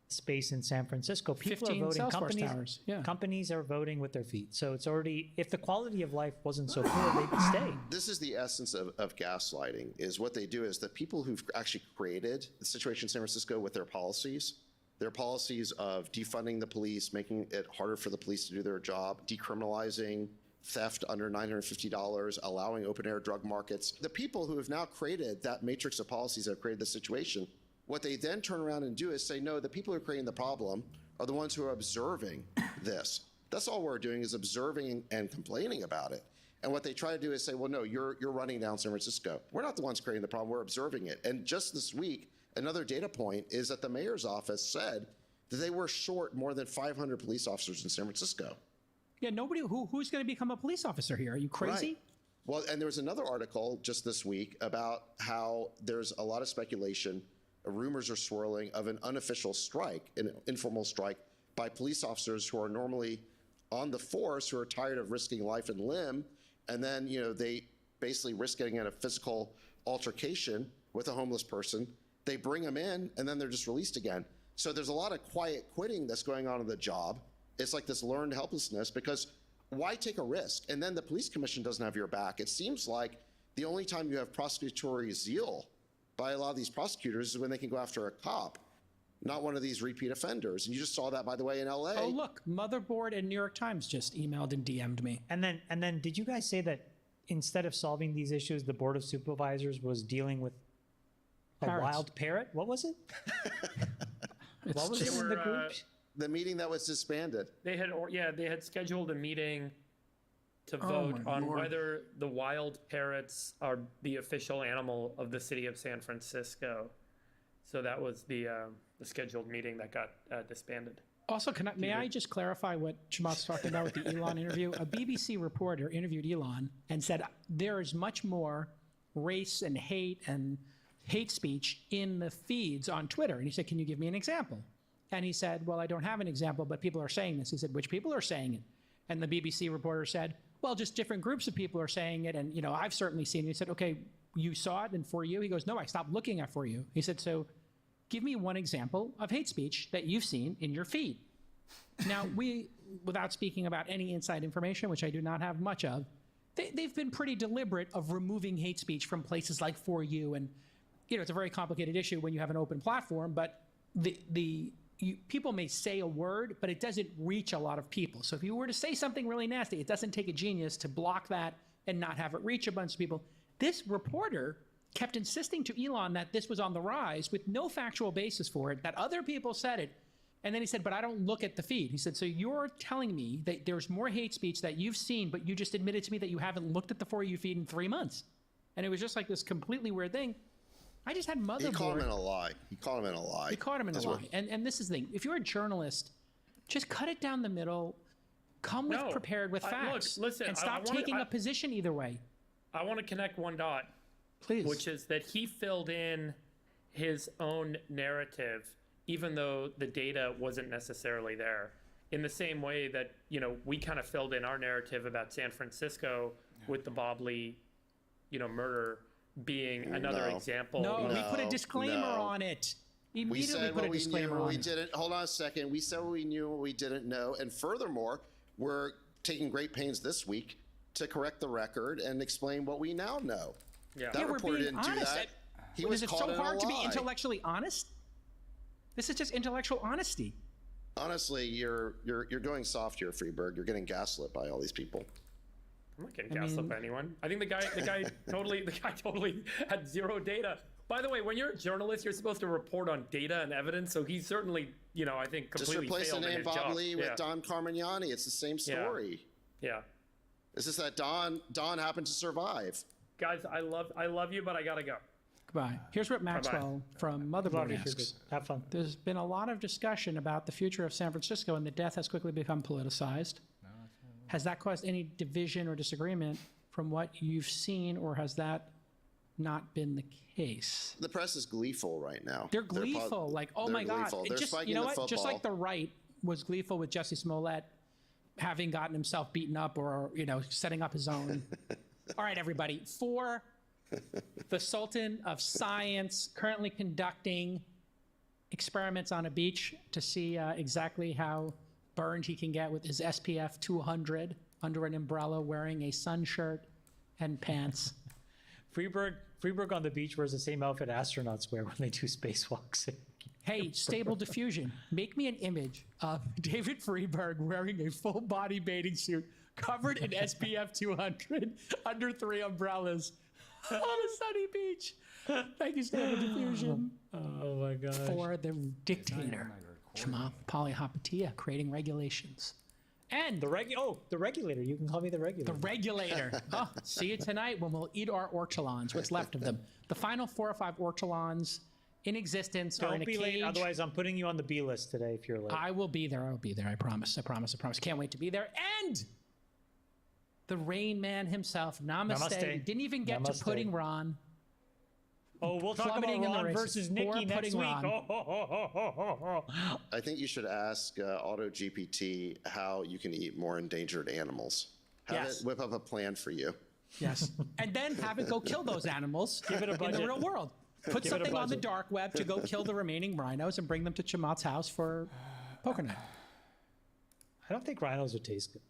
space in San Francisco. People are voting. Companies are voting with their feet. So it's already, if the quality of life wasn't so poor, they would stay. This is the essence of gaslighting, is what they do is the people who've actually created the situation in San Francisco with their policies of defunding the police, making it harder for the police to do their job, decriminalizing theft under $950, allowing open-air drug markets. The people who have now created that matrix of policies that have created the situation, what they then turn around and do is say, no, the people who are creating the problem are the ones who are observing this. That's all we're doing is observing and complaining about it. And what they try to do is say, well, no, you're running down San Francisco. We're not the ones creating the problem, we're observing it. And just this week, another data point is that the mayor's office said that they were short more than 500 police officers in San Francisco. Yeah, nobody, who's going to become a police officer here? Are you crazy? Right. Well, and there was another article just this week about how there's a lot of speculation, rumors are swirling of an unofficial strike, an informal strike by police officers who are normally on the force, who are tired of risking life and limb, and then, they basically risk getting in a physical altercation with a homeless person. They bring them in, and then they're just released again. So there's a lot of quiet quitting that's going on in the job. It's like this learned helplessness, because why take a risk? And then the police commission doesn't have your back. It seems like the only time you have prosecutory zeal by a lot of these prosecutors is when they can go after a cop, not one of these repeat offenders. And you just saw that, by the way, in LA. Oh, look, Motherboard and New York Times just emailed and DM'd me. And then did you guys say that instead of solving these issues, the Board of Supervisors was dealing with a wild parrot? What was it? What was it in the group? The meeting that was disbanded. They had scheduled a meeting to vote on whether the wild parrots are the official animal of the city of San Francisco. So that was the scheduled meeting that got disbanded. Also, may I just clarify what Chamath's talking about with the Elon interview? A BBC reporter interviewed Elon and said there is much more race and hate speech in the feeds on Twitter. And he said, can you give me an example? And he said, well, I don't have an example, but people are saying this. He said, which people are saying it? And the BBC reporter said, well, just different groups of people are saying it. And, I've certainly seen it. He said, okay, you saw it and For You? He goes, no, I stopped looking at For You. He said, so give me one example of hate speech that you've seen in your feed. Now, without speaking about any inside information, which I do not have much of, they've been pretty deliberate of removing hate speech from places like For You. And, it's a very complicated issue when you have an open platform, but people may say a word, but it doesn't reach a lot of people. So if you were to say something really nasty, it doesn't take a genius to block that and not have it reach a bunch of people. This reporter kept insisting to Elon that this was on the rise with no factual basis for it, that other people said it. And then he said, but I don't look at the feed. He said, so you're telling me that there's more hate speech that you've seen, but you just admitted to me that you haven't looked at the For You feed in 3 months. And it was just like this completely weird thing. I just had Motherboard. He caught him in a lie. He caught him in a lie. And this is the thing. If you're a journalist, just cut it down the middle. Come prepared with facts. Listen, and stop taking a position either way. I want to connect one dot. Please. Which is that he filled in his own narrative, even though the data wasn't necessarily there. In the same way that, we kind of filled in our narrative about San Francisco with the Bob Lee, murder being another example. No, we put a disclaimer on it. We Immediately said put what a we knew, disclaimer what on we it. didn't. Hold on a second. We said what we knew, what we didn't know, and furthermore, we're taking great pains this week to correct the record and explain what we now know. Yeah. That Yeah, we're reporter being didn't do honest. that. He Is was it caught so in a hard to be lie. intellectually honest? This is just intellectual honesty. Honestly, you're going soft here, Freeberg. You're getting gaslit by all these people. I'm not getting gaslit by anyone. I think the guy totally had zero data. By the way, when you're a journalist, you're supposed to report on data and evidence. So he certainly, I think Just completely replace the failed in name his Bob job. Lee with Don Carmignani. It's the same story. Yeah. It's just that Don happened to survive. Guys, I love you, but I gotta go. Goodbye. Here's what Maxwell from Motherboard asks. Have fun. There's been a lot of discussion about the future of San Francisco, and the death has quickly become politicized. Has that caused any division or disagreement from what you've seen, or has that not been the case? The press is gleeful right now. They're gleeful, like, oh they're my God. gleeful. It They're just, spiking you know the what? football. Just like the right was gleeful with Jesse Smollett having gotten himself beaten up or, setting up his own. All right, everybody. For the Sultan of Science, currently conducting experiments on a beach to see exactly how burned he can get with his SPF 200 under an umbrella, wearing a sun shirt and pants. Freeberg on the beach wears the same outfit astronauts wear when they do spacewalks. Hey, Stable Diffusion, make me an image of David Freeberg wearing a full body bathing suit covered in SPF 200 under 3 umbrellas on a sunny beach. Thank you, Stable Diffusion. Oh my God. For the dictator, Jamal Polyhopatia, creating regulations. And the regulator. You can call me the regulator. The regulator. Oh, see you tonight when we'll eat our ortolans, what's left of them. The final 4 or 5 ortolans in existence are in a cage. Don't be late, otherwise I'm putting you on the B list today if you're late. I will be there. I will be there. I promise. I promise. I promise. Can't wait to be there. And the Rain Man himself, Namaste. He didn't even get to Pudding Ron. Oh, we'll talk about Ron versus Nikki next week. I think you should ask AutoGPT how you can eat more endangered animals. Have it whip up a plan for you. Yes. And then have it go kill those animals Give it a budget. in the real world. Put Give it a something on the budget. dark web to go kill the remaining rhinos and bring them to Chamat's house for poker night. I don't think rhinos would taste good.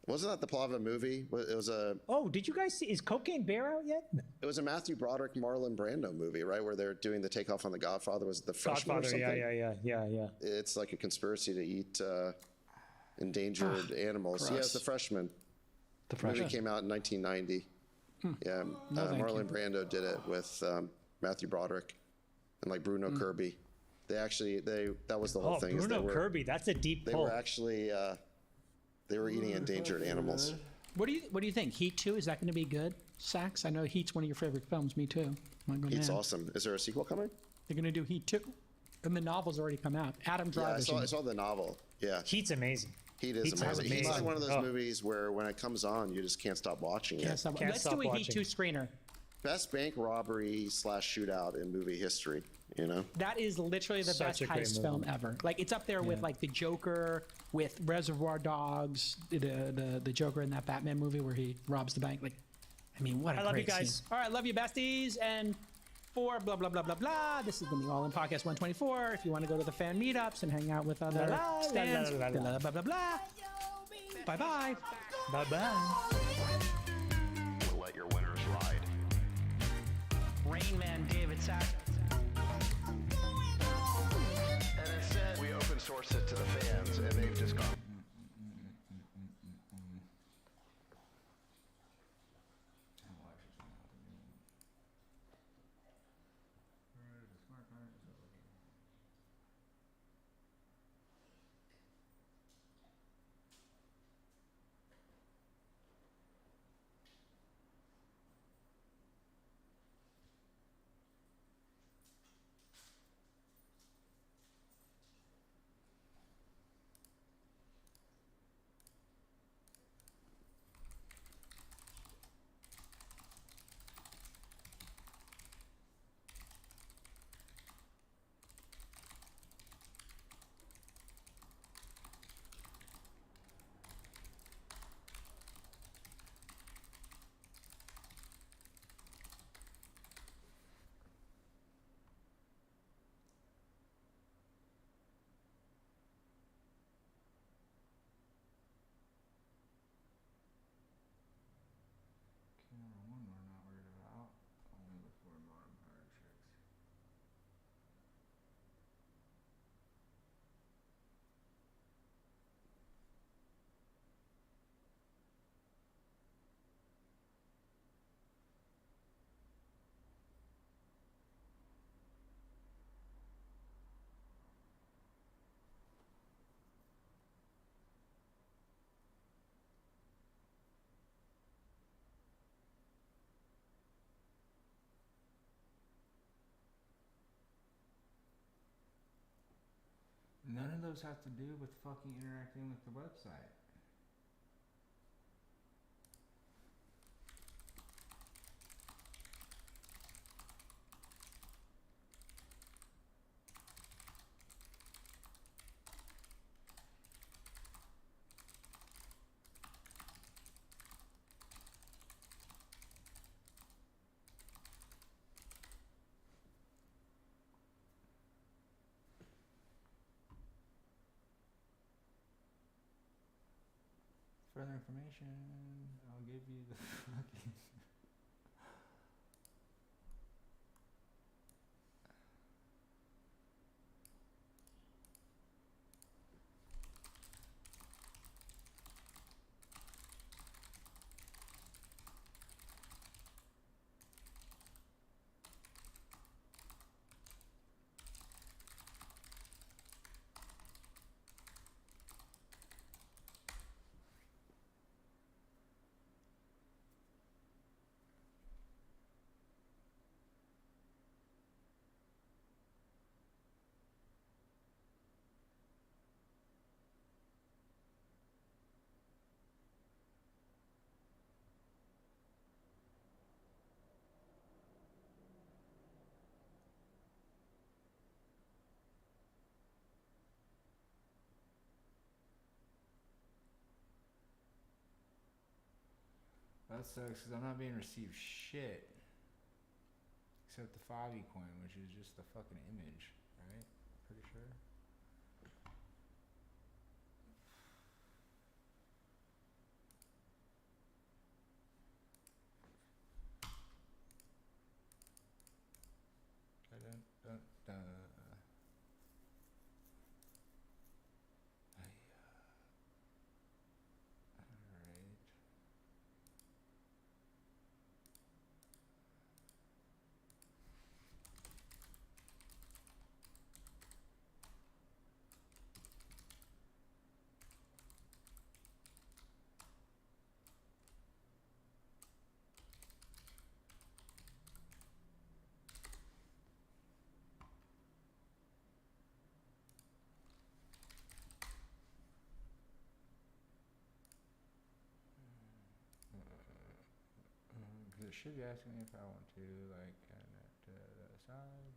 Wasn't that the plot of a movie? It was a. Oh, did you guys see? Is Cocaine Bear out yet? It was a Matthew Broderick, Marlon Brando movie, right? Where they're doing the takeoff on the Godfather. Was it the Freshman or something? Yeah. It's like a conspiracy to eat endangered animals. gross. Yeah, it's the Freshman. The movie Freshman. came out in 1990. Yeah, No, thank Marlon you. Brando did it with Matthew Broderick and like Bruno Kirby. That was the whole Oh, thing. is Bruno they were, Kirby. That's a deep They pull. were actually they were eating endangered animals. What do you think? Heat 2, is that going to be good? Sax? I know Heat's one of your favorite films. Me too. It's awesome. Is there a sequel coming? They're going to do Heat 2. And the novel's already come out. Adam Yeah, Driver. I saw the novel. Yeah, Heat's amazing. Heat is Heat's amazing. He's like amazing. one of those Oh. movies where when it comes on, you just can't stop watching it. Let's stop do a Heat watching. 2 screener. Best bank robbery / shootout in movie history. You know, That is literally the Such best a great heist movie. film ever. Like, it's up there with like the Joker, with Reservoir Dogs, the Joker in that Batman movie where he robs the bank. Like, I mean, what a I love great you guys. scene. All right, love you, besties. And for blah blah blah blah blah. This has been the All In Podcast 124. If you want to go to the fan meetups and hang out with other stands, la, la, la. blah blah blah. Bye bye. Bye bye. We'll let your winners ride. Rain Man David Sack. And instead, we open source it to the fans, and they've just gone. those have to do with fucking interacting with the website? Further information, I'll give you the fucking. That sucks because I'm not being received shit. Except the Favi coin, which is just the fucking image, right? Pretty sure. Dun, dun, dun. It should be asking me if I want to like connect to the side.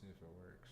See if it works.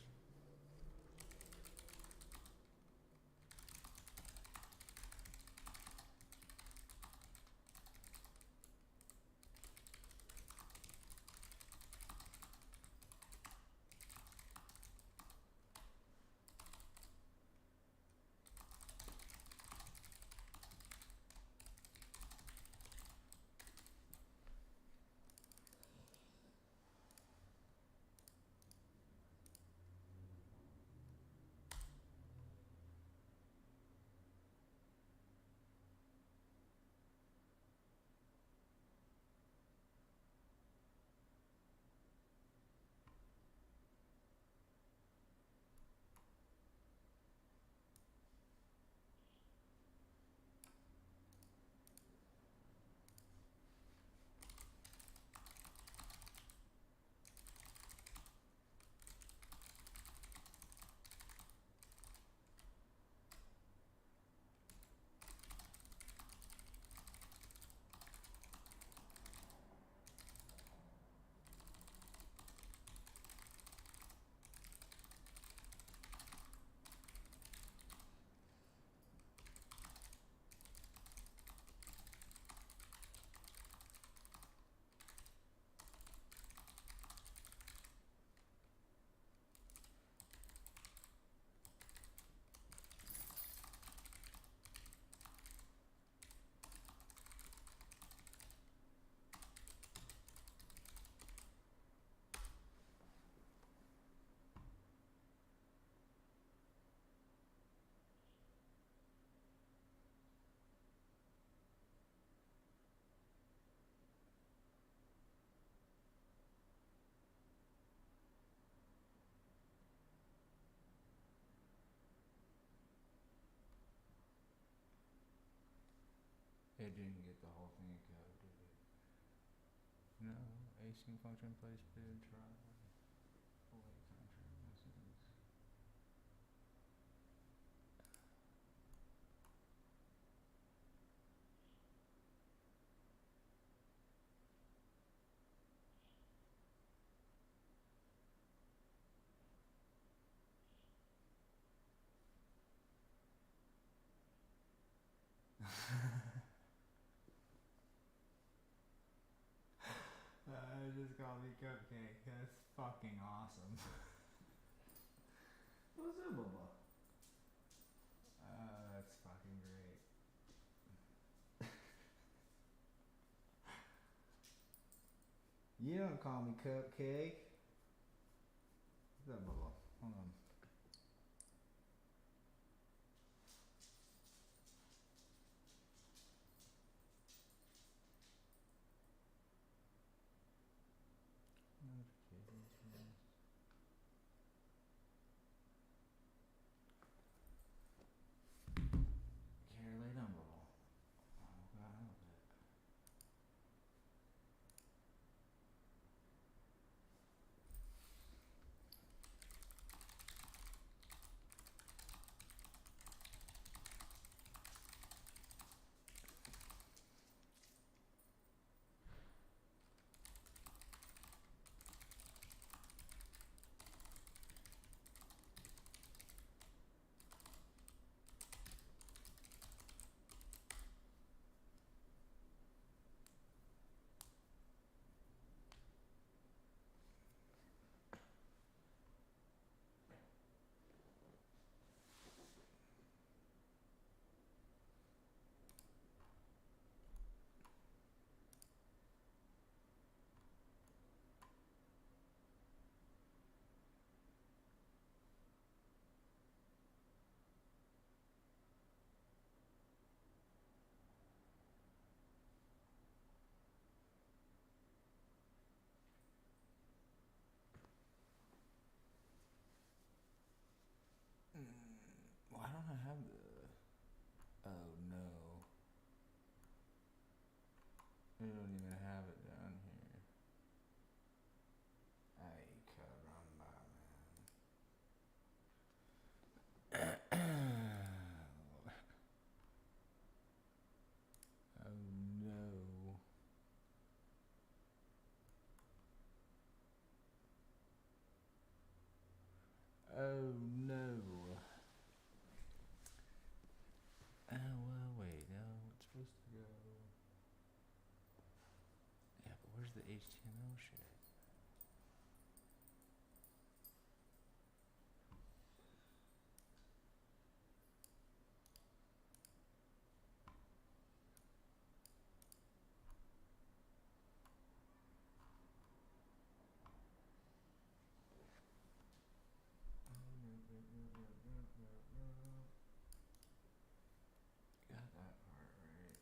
It didn't get the whole thing in code, did it? No, async function place bid try. Await contract messages. Just call me Cupcake. That's fucking awesome. What's up, Bubba? That's fucking great. You don't call me Cupcake. What's up, Bubba? Hold on. Carely Dumble. Oh, God, I love it. Oh no. Oh well, wait. No, it's supposed to go. Yeah, but where's the HTML shit? Got that part right.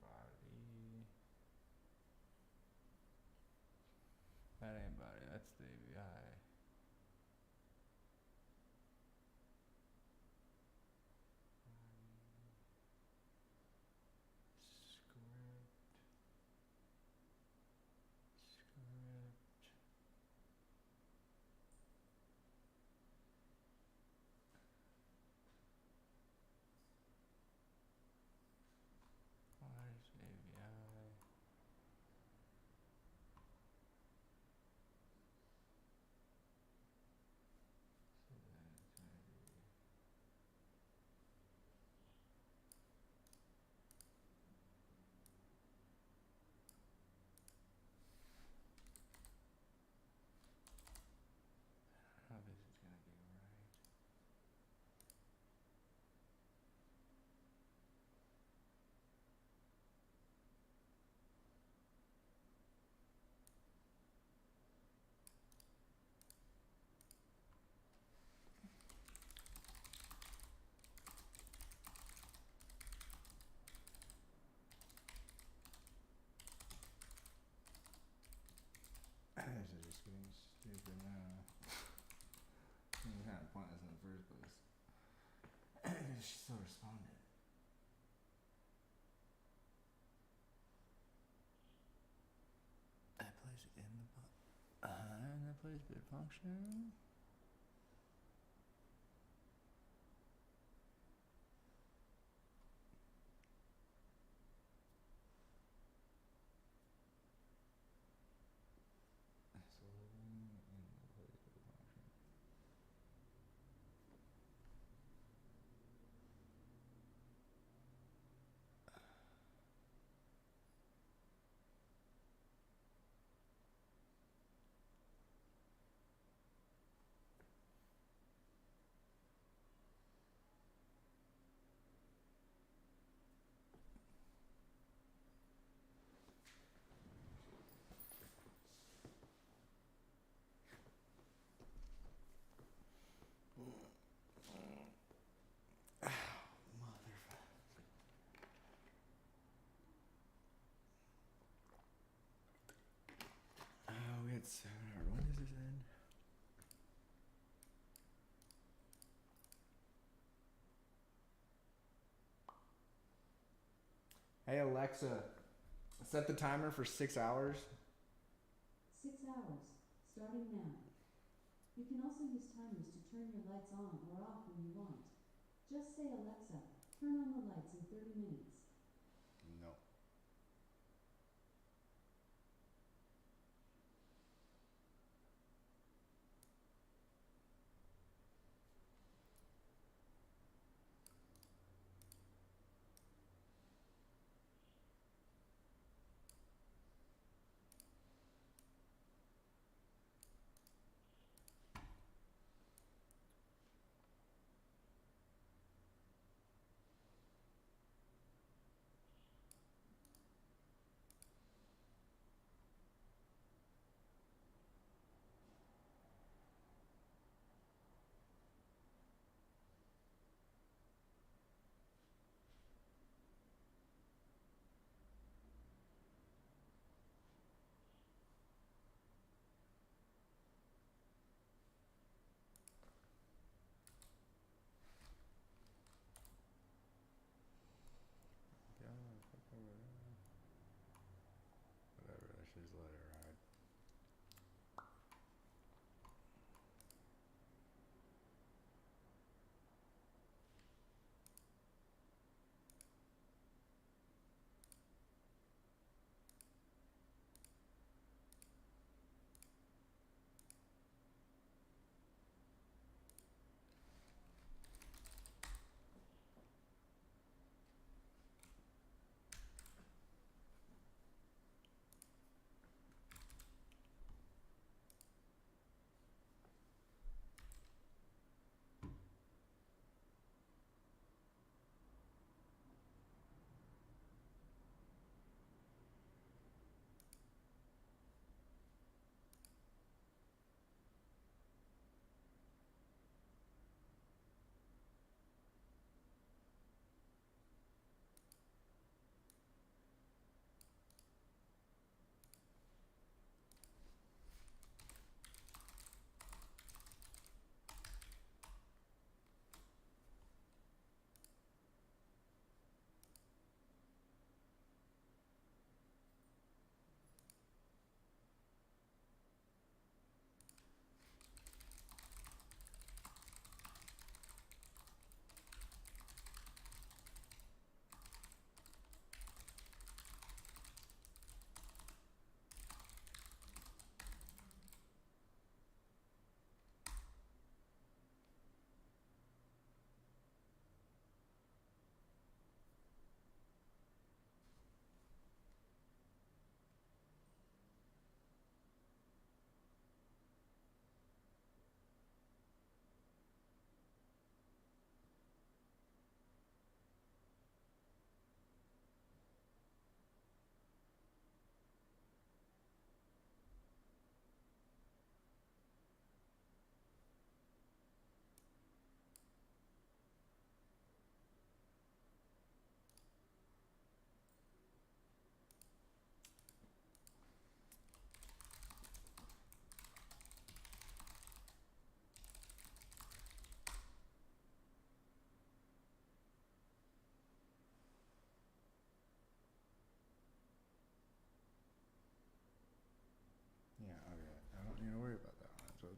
Body. That ain't body, that's the API. Where's API? So then it's gonna be how this is gonna be right. This is just getting stupid now. It was kind of pointless in the first place. She still responded. I place it in the and I place bit function. So in the place bit function. Oh, we had 7 hours. When does this end? Hey Alexa, set the timer for 6 hours. 6 hours, starting now. You can also use timers to turn your lights on or off when you want. Just say, Alexa, turn on the lights in 30 minutes. No.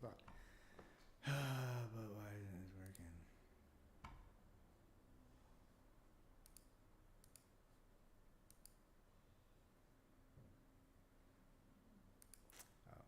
Fuck. But why isn't this working? Oh.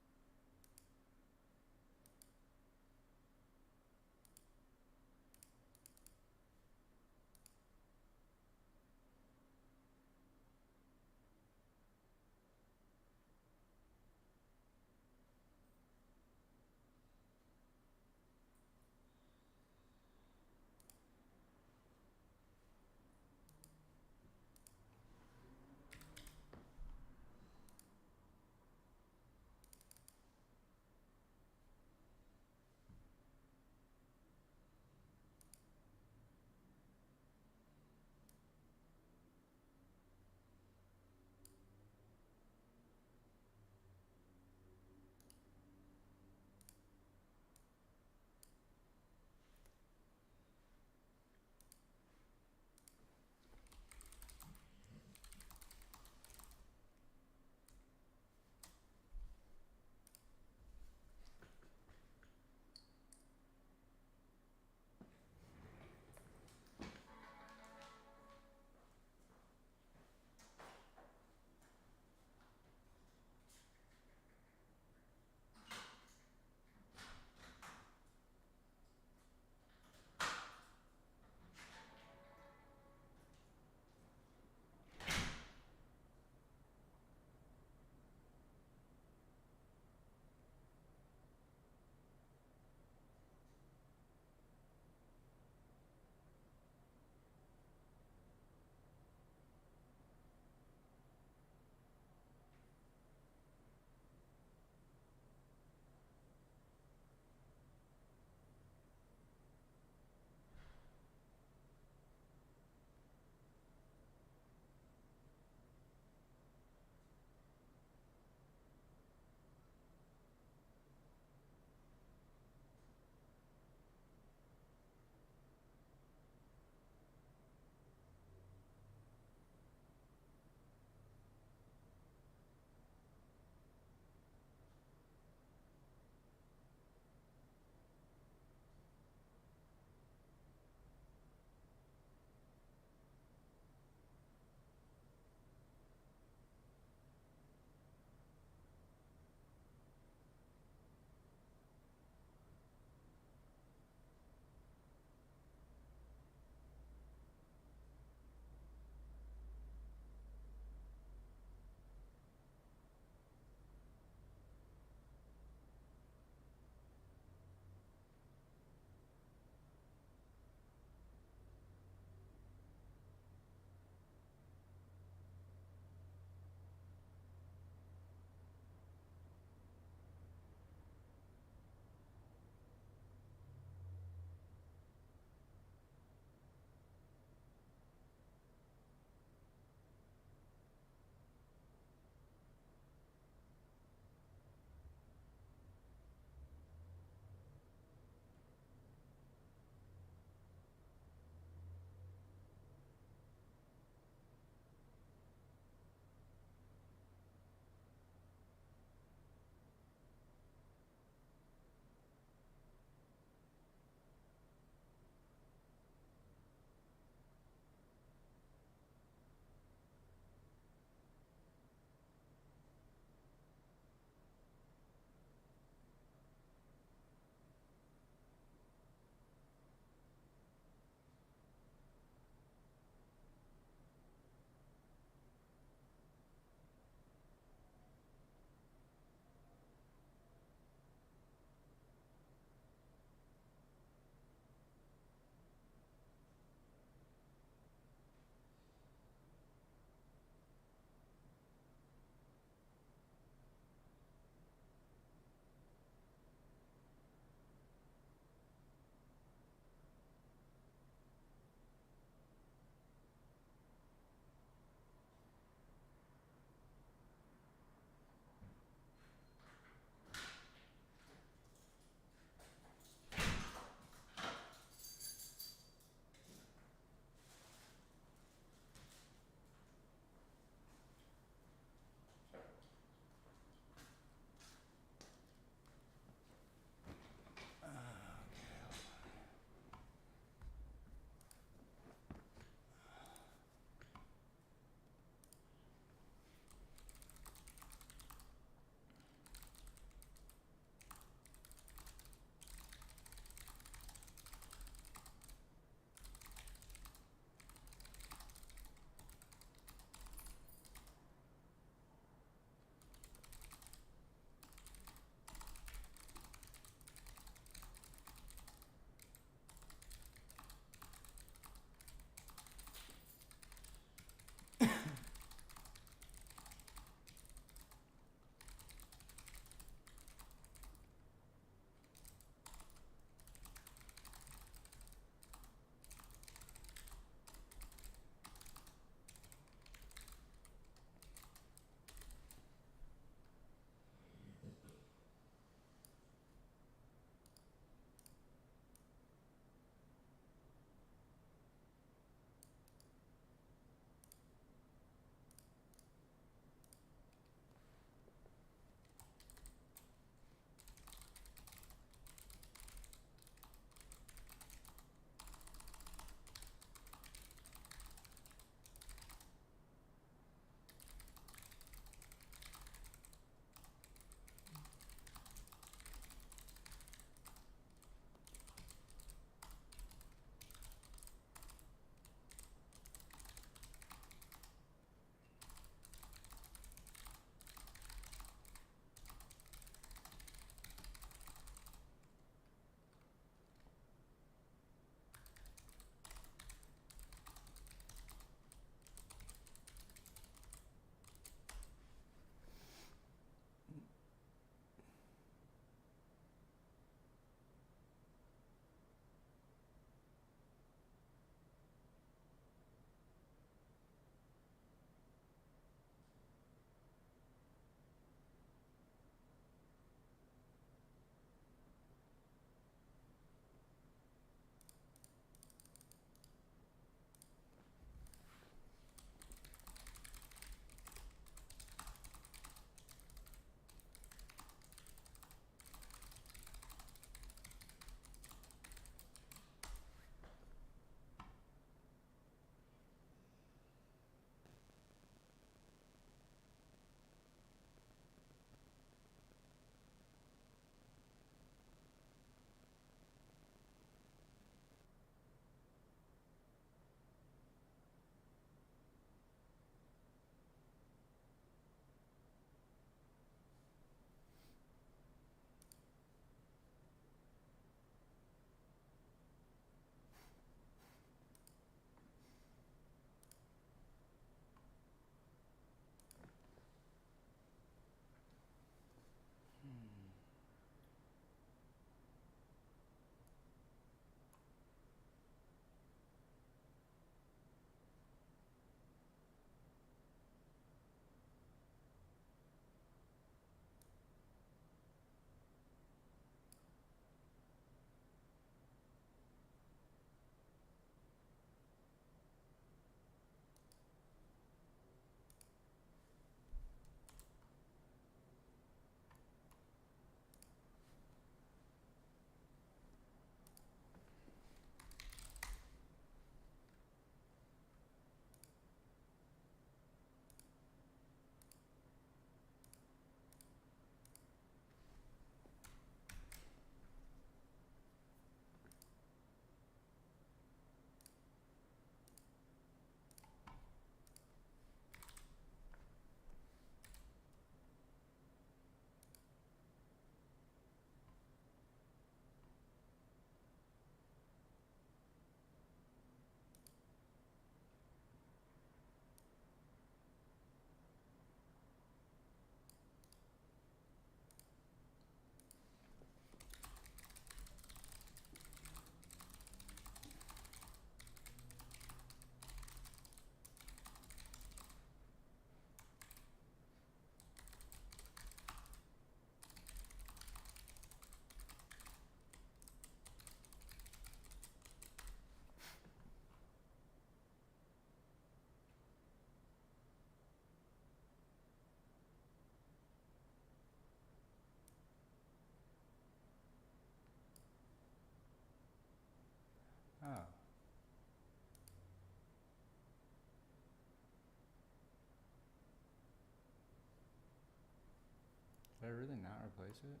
I really not replace it?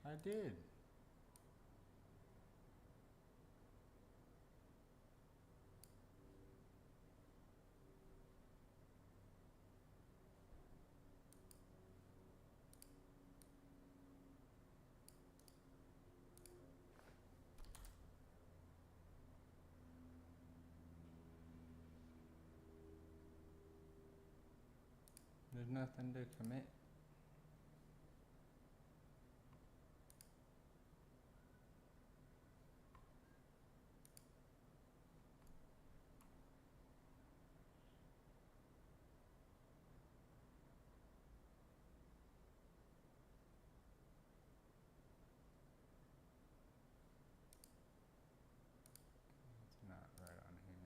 I did. There's nothing to commit. It's not right on here.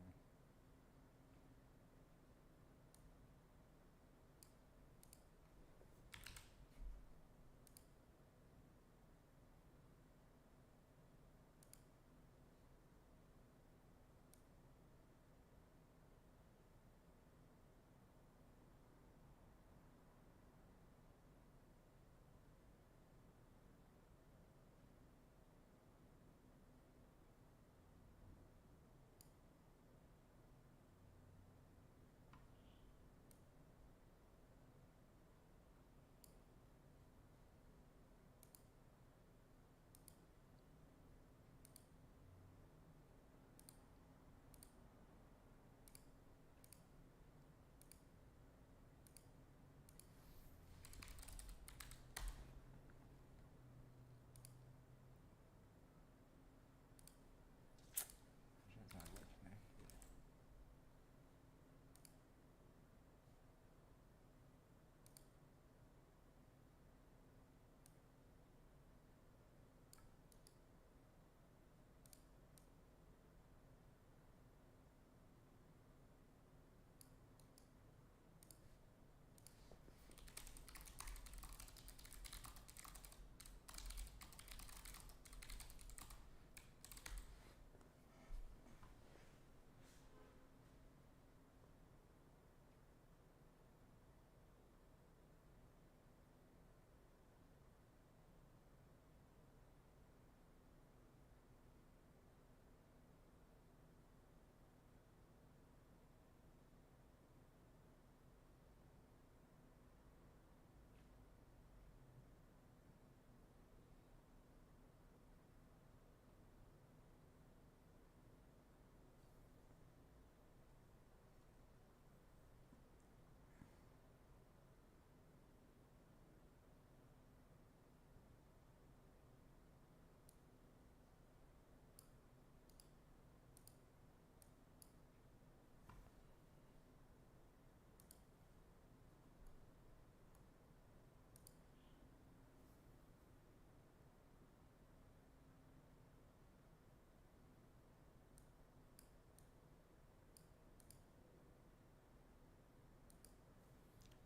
Shit's not working.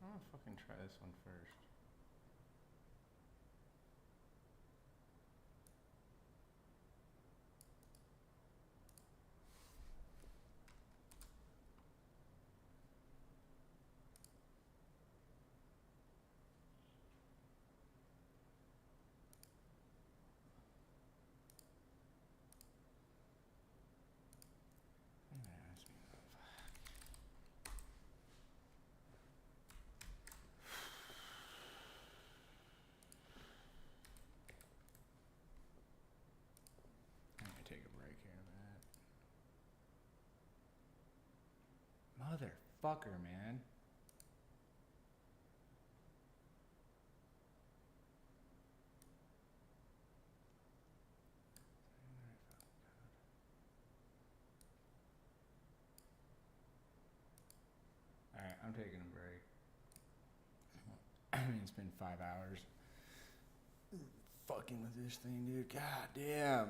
I'm gonna fucking try this one first. I'm gonna take a break here in a minute. Motherfucker, man. Alright, I'm taking a break. I mean, it's been 5 hours. Fucking with this thing, dude. God damn.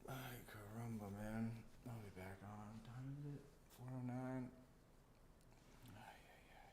Ay, caramba, man. I'll be back on. What time is it? 4:09.